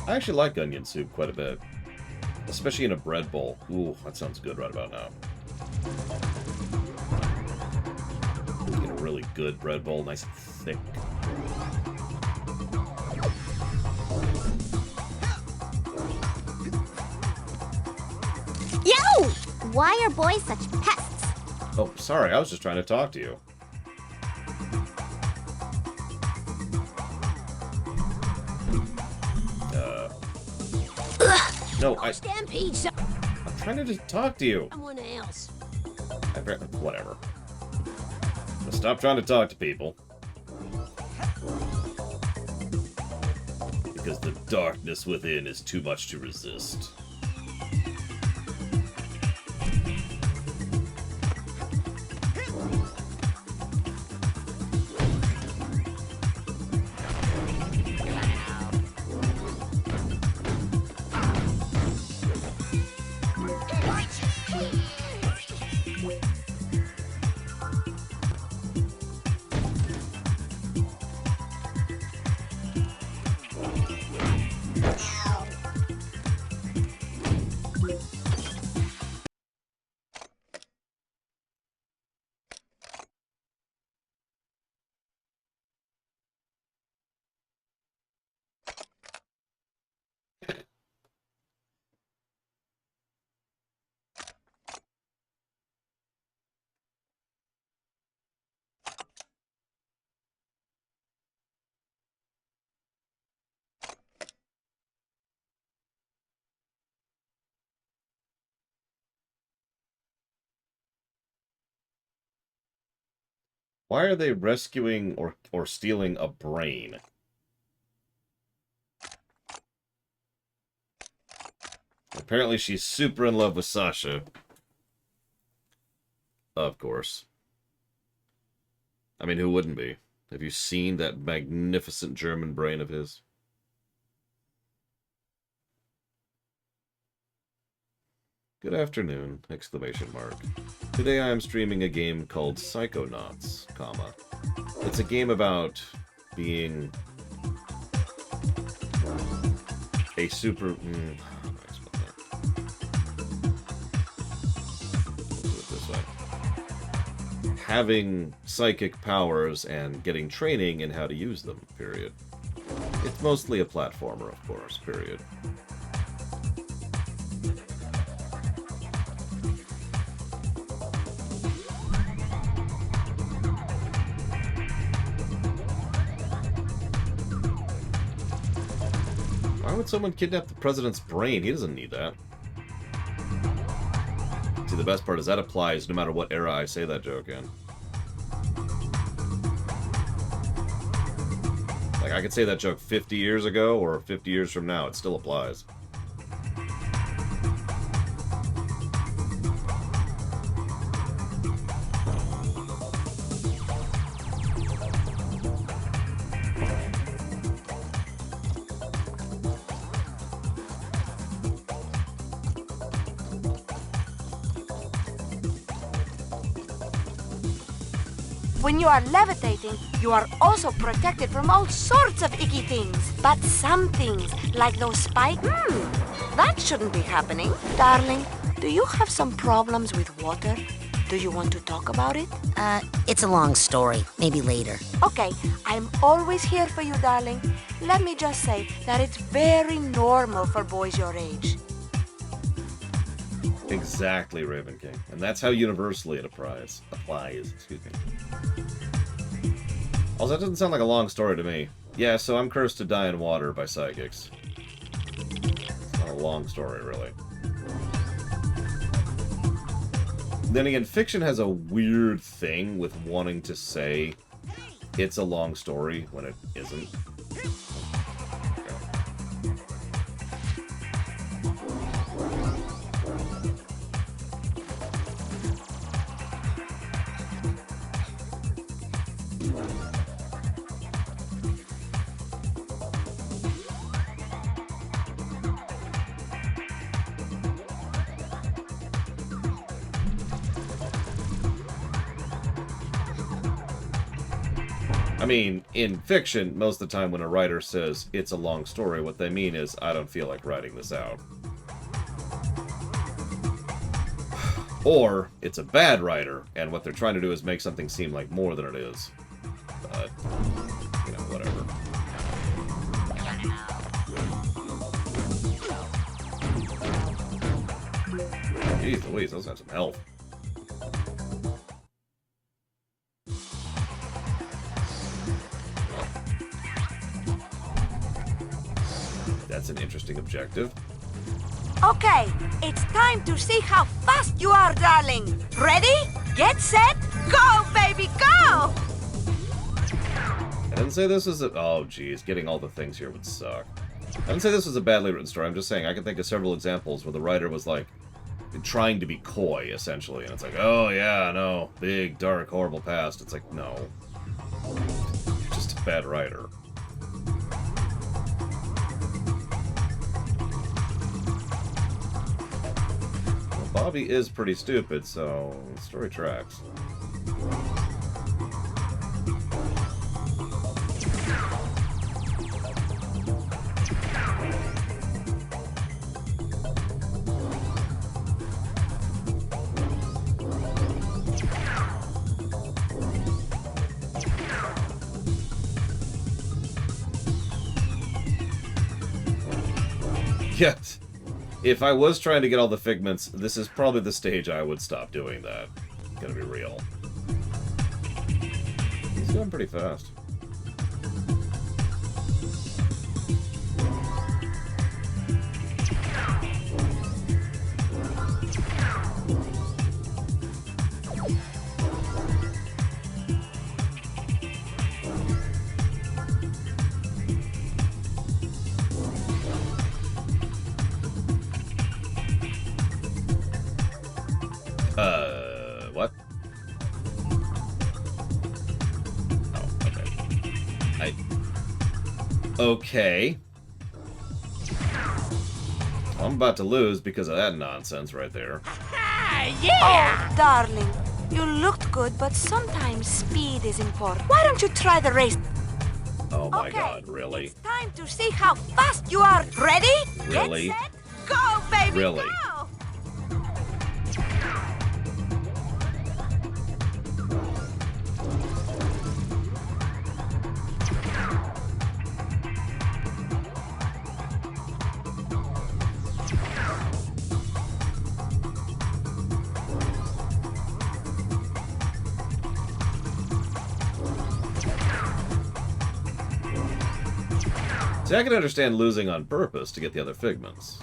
I actually like onion soup quite a bit. Especially in a bread bowl. Ooh, that sounds good right about now. Get a really good bread bowl, nice and thick. Yo! Why are boys such pests? Oh, sorry, I was just trying to talk to you. No, Stampede. I'm trying to just talk to you. Someone else. Whatever. Now stop trying to talk to people. Because the darkness within is too much to resist. Why are they rescuing or stealing a brain? Apparently she's super in love with Sasha. Of course. I mean, who wouldn't be? Have you seen that magnificent German brain of his? Good afternoon, exclamation mark. Today I am streaming a game called Psychonauts, comma. It's a game about being a super... how do I explain that? Let's do it this way. Having psychic powers and getting training in how to use them, period. It's mostly a platformer, of course, period. Why would someone kidnap the president's brain? He doesn't need that. See, the best part is that applies no matter what era I say that joke in. Like, I could say that joke 50 years ago or 50 years from now. It still applies. When you are levitating, you are also protected from all sorts of icky things. But some things, like those spikes, that shouldn't be happening. Darling, do you have some problems with water? Do you want to talk about it? It's a long story. Maybe later. Okay, I'm always here for you, darling. Let me just say that it's very normal for boys your age. Exactly, Raven King. And that's how universally it applies. Excuse me. Also, that doesn't sound like a long story to me. Yeah, so I'm cursed to die in water by psychics. It's not a long story, really. Then again, fiction has a weird thing with wanting to say it's a long story when it isn't. I mean, in fiction, most of the time when a writer says it's a long story, what they mean is, I don't feel like writing this out. Or, it's a bad writer, and what they're trying to do is make something seem like more than it is. But, you know, whatever. Jeez Louise, those have some health. That's an interesting objective. Okay, it's time to see how fast you are, darling. Ready? Get set, go, baby! baby, go! I didn't say this was a... Oh, geez. Getting all the things here would suck. I didn't say this was a badly written story. I'm just saying I can think of several examples where the writer was, like, trying to be coy, essentially. And it's like, oh, yeah, no. Big, dark, horrible past. It's like, no. You're just a bad writer. Well, Bobby is pretty stupid, so the story tracks. Yet, if I was trying to get all the figments, this is probably the stage I would stop doing that. Gonna be real. He's going pretty fast. What? Oh, okay. Okay. I'm about to lose because of that nonsense right there. Oh, darling. You looked good, but sometimes speed is important. Why don't you try the race? Oh my god, really? It's time to see how fast you are. Ready? Really? Get set, go, baby, Really? go! See, I can understand losing on purpose to get the other figments.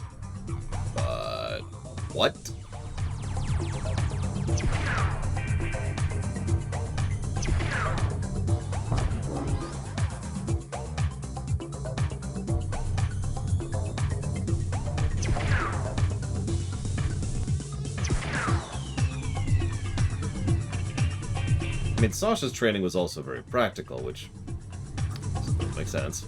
But... what? I mean, Sasha's training was also very practical, which makes sense.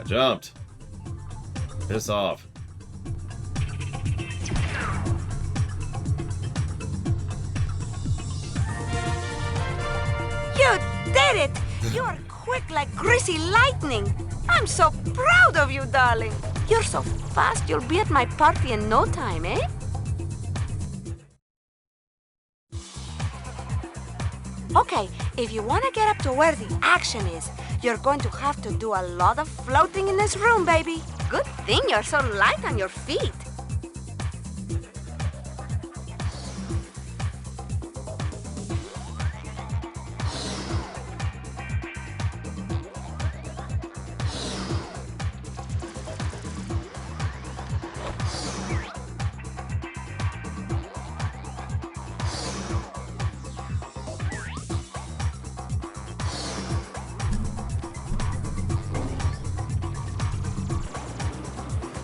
Jumped. Piss off. You did it! You're quick like greasy lightning. I'm so proud of you, darling. You're so fast, you'll be at my party in no time, eh? Okay, if you want to get up to where the action is, you're going to have to do a lot of floating in this room, baby. Good thing you're so light on your feet.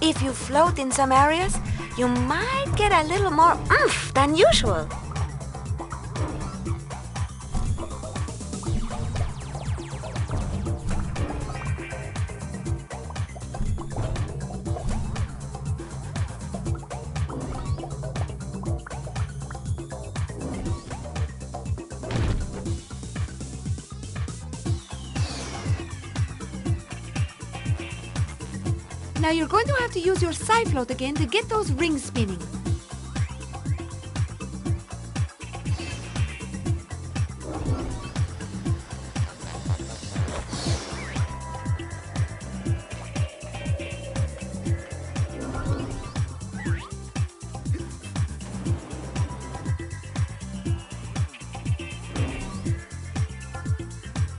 If you float in some areas, you might get a little more oomph than usual. Now you're going to have to use your Psy-float again to get those rings spinning.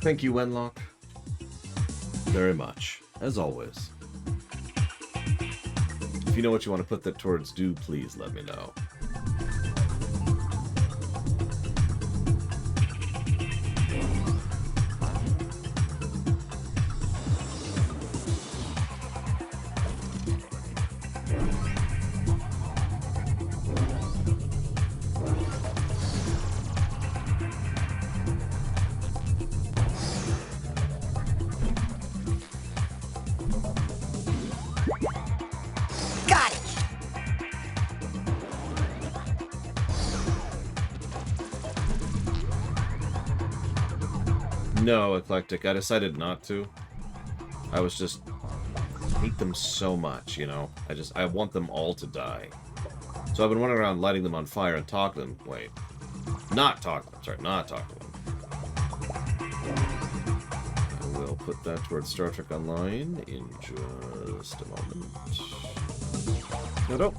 Thank you, Wenlock. Very much, as always. If you know what you want to put that towards, do please let me know. Got it! No, Eclectic, I decided not to. I was just... hate them so much, you know? I want them all to die. So I've been running around lighting them on fire and talking to them. Wait. Not talking to them. Sorry, not talking to them. I will put that towards Star Trek Online in just a moment. No, no.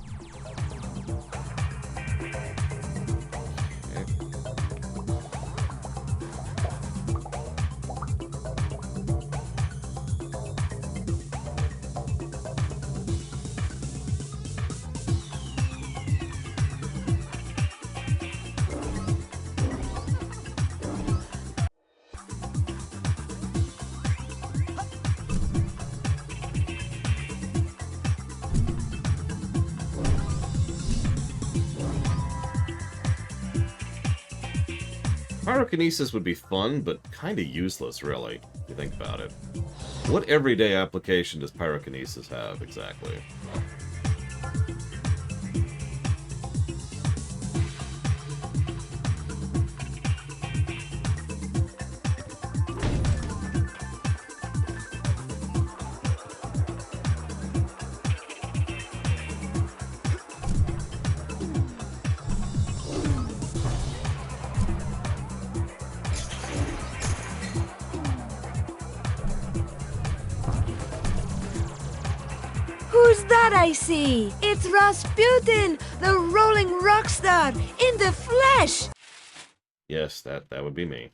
Okay. Pyrokinesis would be fun, but kind of useless, really, if you think about it. What everyday application does pyrokinesis have, exactly? Who's that I see? It's Rasputin, the rolling rock star, in the flesh! Yes, that would be me.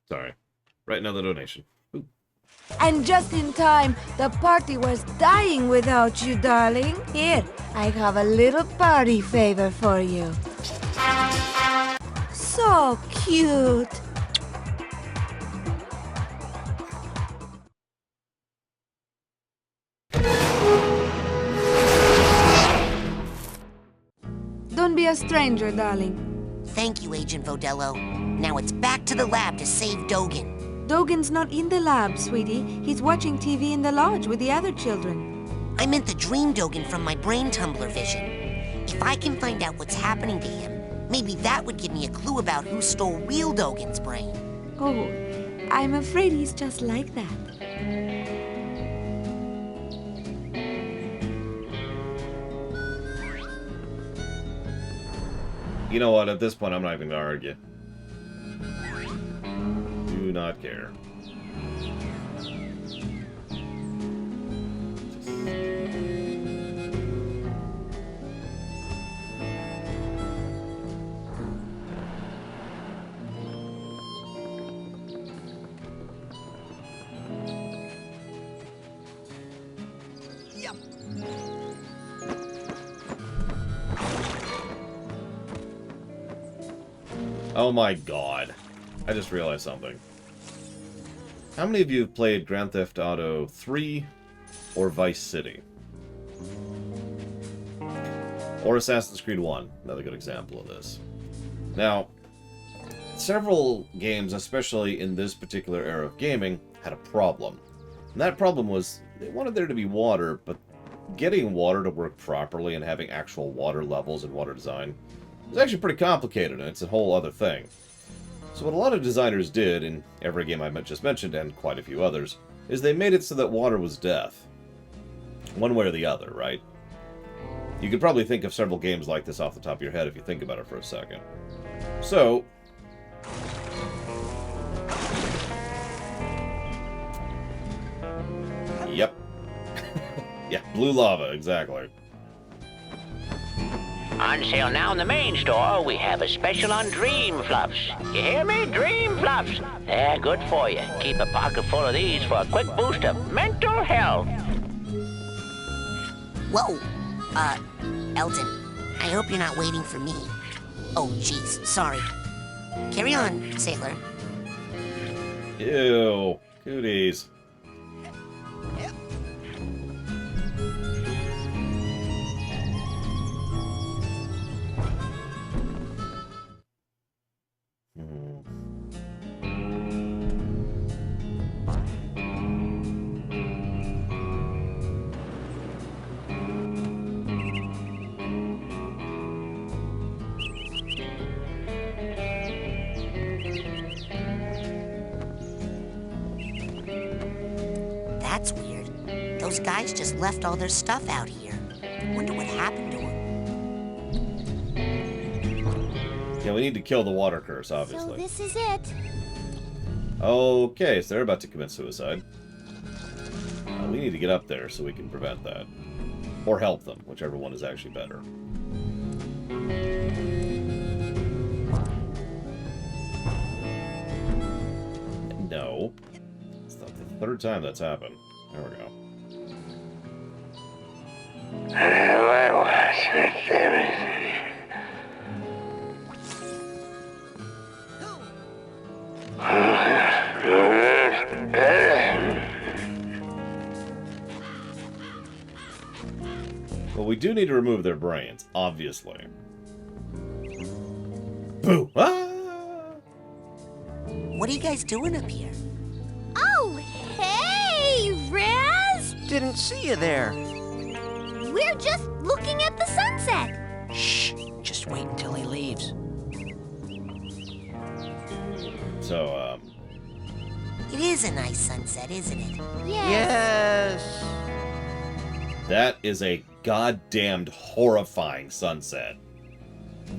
Sorry. Right now, the donation. Ooh. And just in time, the party was dying without you, darling. Here, I have a little party favor for you. So cute. Don't be a stranger, darling. Thank you, Agent Vodello. Now it's back to the lab to save Dogen. Dogen's not in the lab, sweetie. He's watching TV in the lodge with the other children. I meant the dream Dogen from my brain tumbler vision. If I can find out what's happening to him, maybe that would give me a clue about who stole real Dogen's brain. Oh, I'm afraid he's just like that. You know what? At this point, I'm not even gonna argue. Do not care. Oh my god. I just realized something. How many of you have played Grand Theft Auto 3 or Vice City? Or Assassin's Creed 1, another good example of this. Now, several games, especially in this particular era of gaming, had a problem. And that problem was, they wanted there to be water, but getting water to work properly and having actual water levels and water design is actually pretty complicated, and it's a whole other thing. So what a lot of designers did, in every game I just mentioned, and quite a few others, is they made it so that water was death. One way or the other, right? You could probably think of several games like this off the top of your head if you think about it for a second. So... Yep. Yeah, blue lava, exactly. On sale now in the main store, we have a special on Dream Fluffs. You hear me? Dream Fluffs. They're good for you. Keep a pocket full of these for a quick boost of mental health. Whoa. Elton, I hope you're not waiting for me. Oh, jeez, sorry. Carry on, sailor. Ew. Cooties. That's weird. Those guys just left all their stuff out here. Wonder what happened to them. Yeah, we need to kill the water curse, obviously. So this is it. Okay, so they're about to commit suicide. We need to get up there so we can prevent that. Or help them, whichever one is actually better. No. It's not the third time that's happened. There we go. Well, we do need to remove their brains, obviously. Boo! Ah! What are you guys doing up here? Oh, hey, Raz! Didn't see you there. We're just looking at the sunset. Shh, just wait until he leaves. So, It is a nice sunset, isn't it? Yes. that is a goddamned horrifying sunset.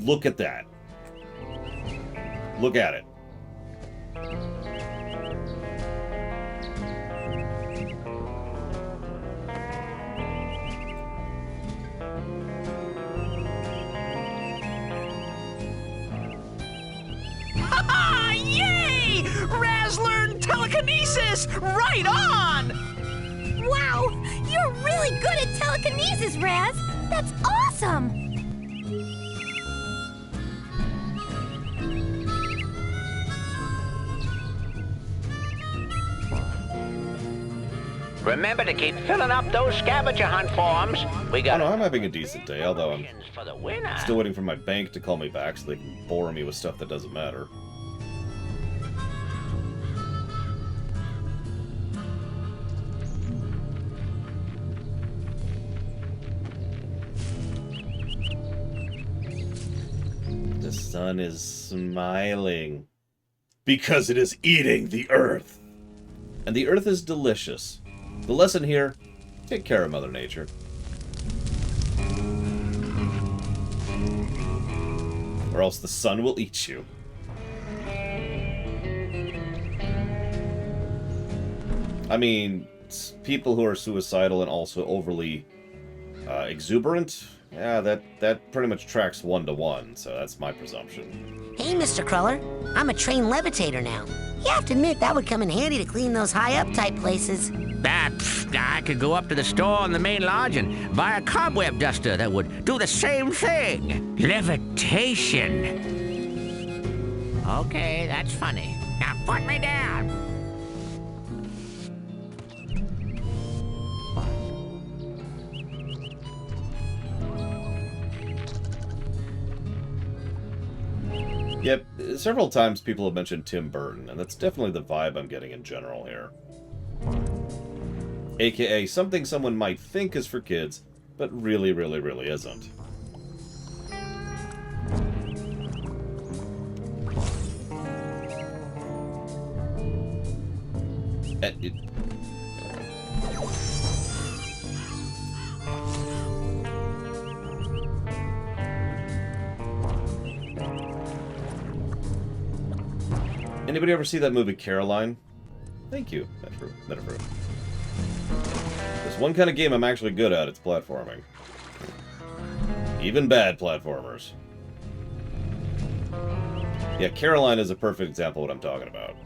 Look at that. Look at it. Ha! Yay! Raz learned telekinesis! Right on! Wow, you're really good at telekinesis, Raz. That's awesome. Remember to keep filling up those scavenger hunt forms. We I got don't know, I'm having a decent day, although I'm for the winner. still waiting for my bank to call me back so they can bore me with stuff that doesn't matter. The sun is smiling because it is eating the earth. And the earth is delicious. The lesson here, take care of Mother Nature. Or else the sun will eat you. I mean, people who are suicidal and also overly exuberant, yeah, that pretty much tracks 1-to-1, so that's my presumption. Hey, Mr. Cruller, I'm a trained levitator now. You have to admit that would come in handy to clean those high-up type places. I could go up to the store on the main lodge and buy a cobweb duster that would do the same thing. Levitation. Okay, that's funny. Now put me down. Yep, several times people have mentioned Tim Burton, and that's definitely the vibe I'm getting in general here. AKA something someone might think is for kids, but really, really, really isn't. Anybody ever see that movie Caroline? Thank you, Metaphor. There's one kind of game I'm actually good at, it's platforming. Even bad platformers. Yeah, Caroline is a perfect example of what I'm talking about.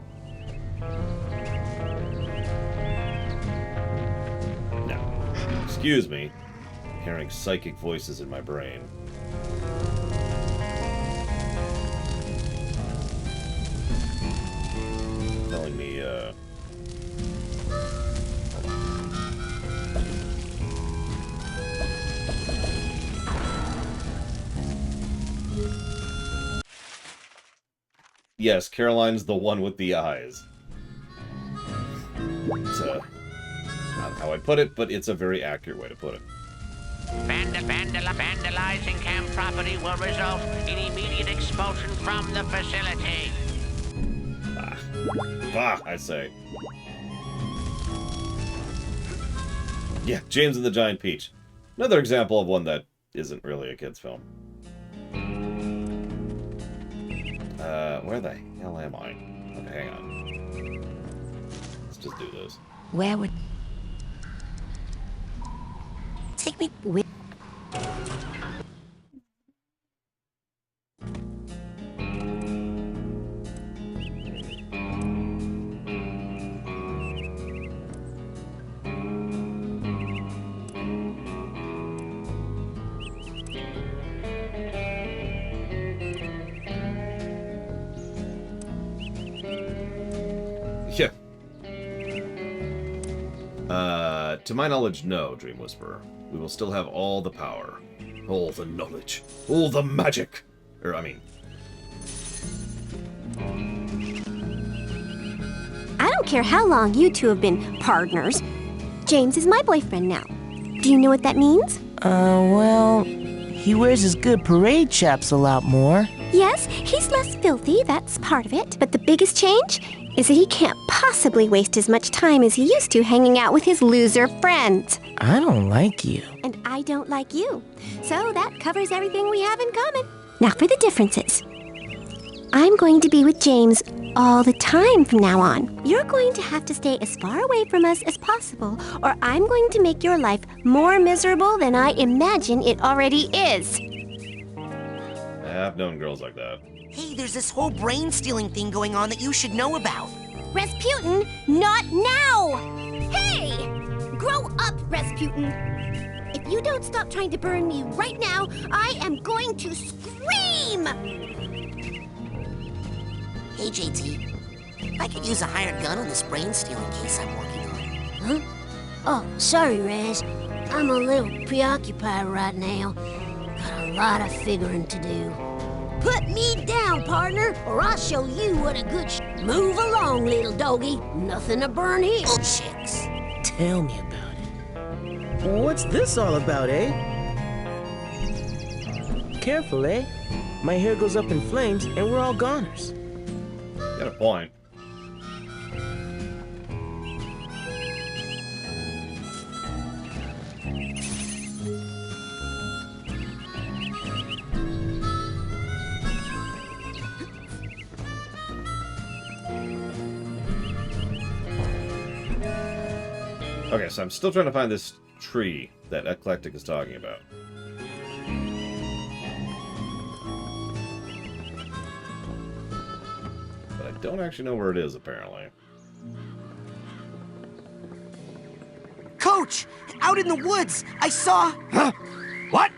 Now, excuse me, I'm hearing psychic voices in my brain. Telling me, yes, Caroline's the one with the eyes. It's not how I put it, but it's a very accurate way to put it. Vandalizing camp property will result in immediate expulsion from the facility. Bah, I say. Yeah, James and the Giant Peach. Another example of one that isn't really a kid's film. Where the hell am I? Okay, hang on. Let's just do this. Where would... Take me with... Yeah. To my knowledge, no, Dream Whisperer. We will still have all the power. All the knowledge. All the magic. I don't care how long you two have been partners. James is my boyfriend now. Do you know what that means? Well, he wears his good parade chaps a lot more. Yes, he's less filthy, that's part of it. But the biggest change is that he can't possibly waste as much time as he used to hanging out with his loser friends. I don't like you. And I don't like you. So that covers everything we have in common. Now for the differences. I'm going to be with James all the time from now on. You're going to have to stay as far away from us as possible, or I'm going to make your life more miserable than I imagine it already is. I've known girls like that. Hey, there's this whole brain-stealing thing going on that you should know about. Rasputin, not now! Hey! Grow up, Rasputin! If you don't stop trying to burn me right now, I am going to scream! Hey, JT. I could use a hired gun on this brain-stealing case I'm working on. Huh? Oh, sorry, Raz. I'm a little preoccupied right now. Got a lot of figuring to do. Put me down, partner, or I'll show you what a good Move along, little doggy. Nothing to burn here. Chicks. Tell me about it. What's this all about, eh? Careful, eh? My hair goes up in flames and we're all goners. Got a point. Okay, so I'm still trying to find this tree that Eclectic is talking about. But I don't actually know where it is, apparently. Coach! Out in the woods, I saw... Huh? What?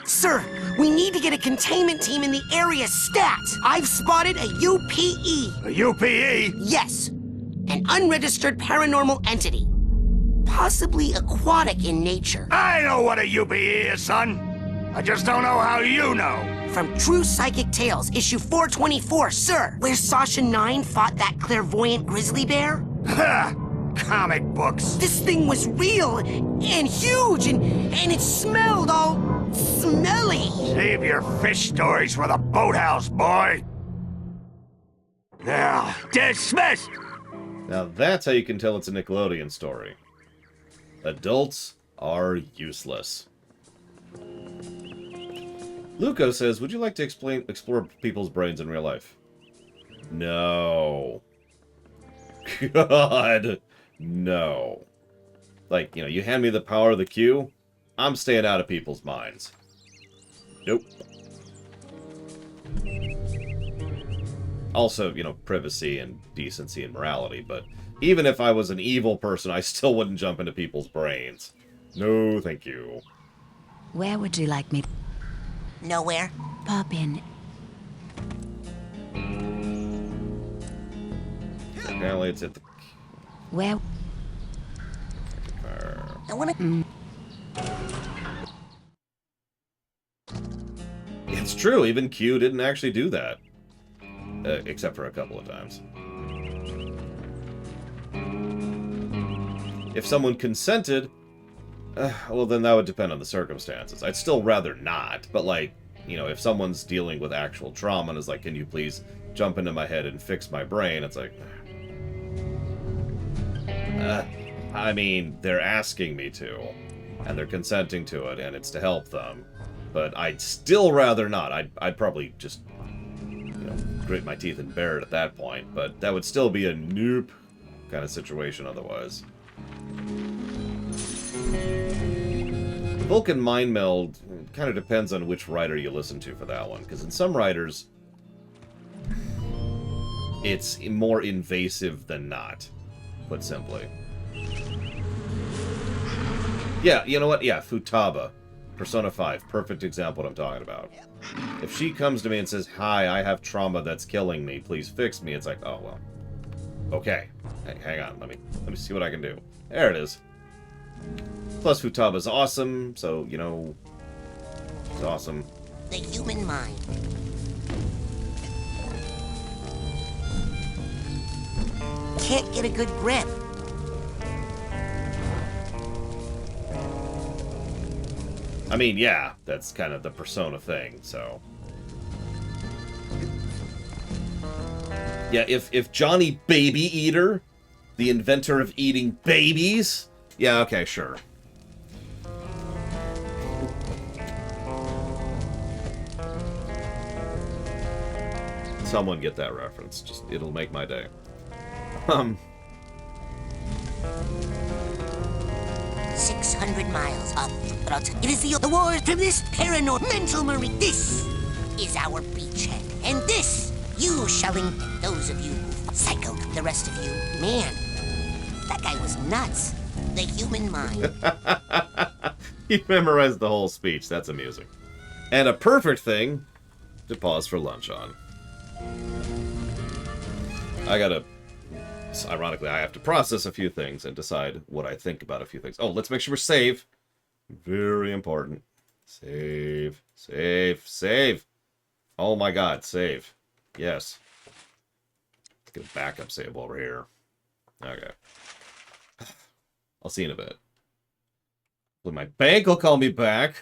Sir, we need to get a containment team in the area stat. I've spotted a UPE. A UPE? Yes. An unregistered paranormal entity. Possibly aquatic in nature. I know what a UPE is, son. I just don't know how you know. From True Psychic Tales, issue 424, sir. Where Sasha 9 fought that clairvoyant grizzly bear. Ha! Comic books. This thing was real and huge and it smelled all smelly. Save your fish stories for the boathouse, boy. Now, dismissed. Now that's how you can tell it's a Nickelodeon story. Adults are useless. Luco says, would you like to explore people's brains in real life? No. God, no. Like, you know, you hand me the power of the cue, I'm staying out of people's minds. Nope. Also, you know, privacy and decency and morality, but even if I was an evil person, I still wouldn't jump into people's brains. No, thank you. Where would you like me to Nowhere. pop in? Apparently it's at the... Where? I want to... It's true, even Q didn't actually do that. Except for a couple of times. If someone consented, well, then that would depend on the circumstances. I'd still rather not, but, like, you know, if someone's dealing with actual trauma and is like, can you please jump into my head and fix my brain, it's like... I mean, they're asking me to, and they're consenting to it, and it's to help them. But I'd still rather not. I'd probably just, you know, grit my teeth and bear it at that point, but that would still be a nope kind of situation otherwise. Vulcan Mind Meld kind of depends on which writer you listen to for that one, because in some writers, it's more invasive than not, put simply. Yeah, you know what? Yeah, Futaba. Persona 5. Perfect example of what I'm talking about. If she comes to me and says, hi, I have trauma that's killing me, please fix me, it's like, oh, well. Okay. Hey, hang on, let me see what I can do. There it is. Plus, Futaba's awesome, so, you know, it's awesome. The human mind. Can't get a good grip. I mean, yeah, that's kind of the Persona thing, so... Yeah, if Johnny Baby Eater, the inventor of eating babies... Yeah, okay, sure. Someone get that reference. Just, it'll make my day. 600 miles up. It is the war from this paranoid mental marine. This is our beachhead. And this, you shelling, those of you who psycho, the rest of you. Man, that guy was nuts. The human mind. He memorized the whole speech. That's amusing. And a perfect thing to pause for lunch on. Ironically, I have to process a few things and decide what I think about a few things. Oh, let's make sure we save. Very important. Save. Save. Save. Oh my god, save. Yes. Let's get a backup save over here. Okay. I'll see you in a bit. Well, my bank will call me back.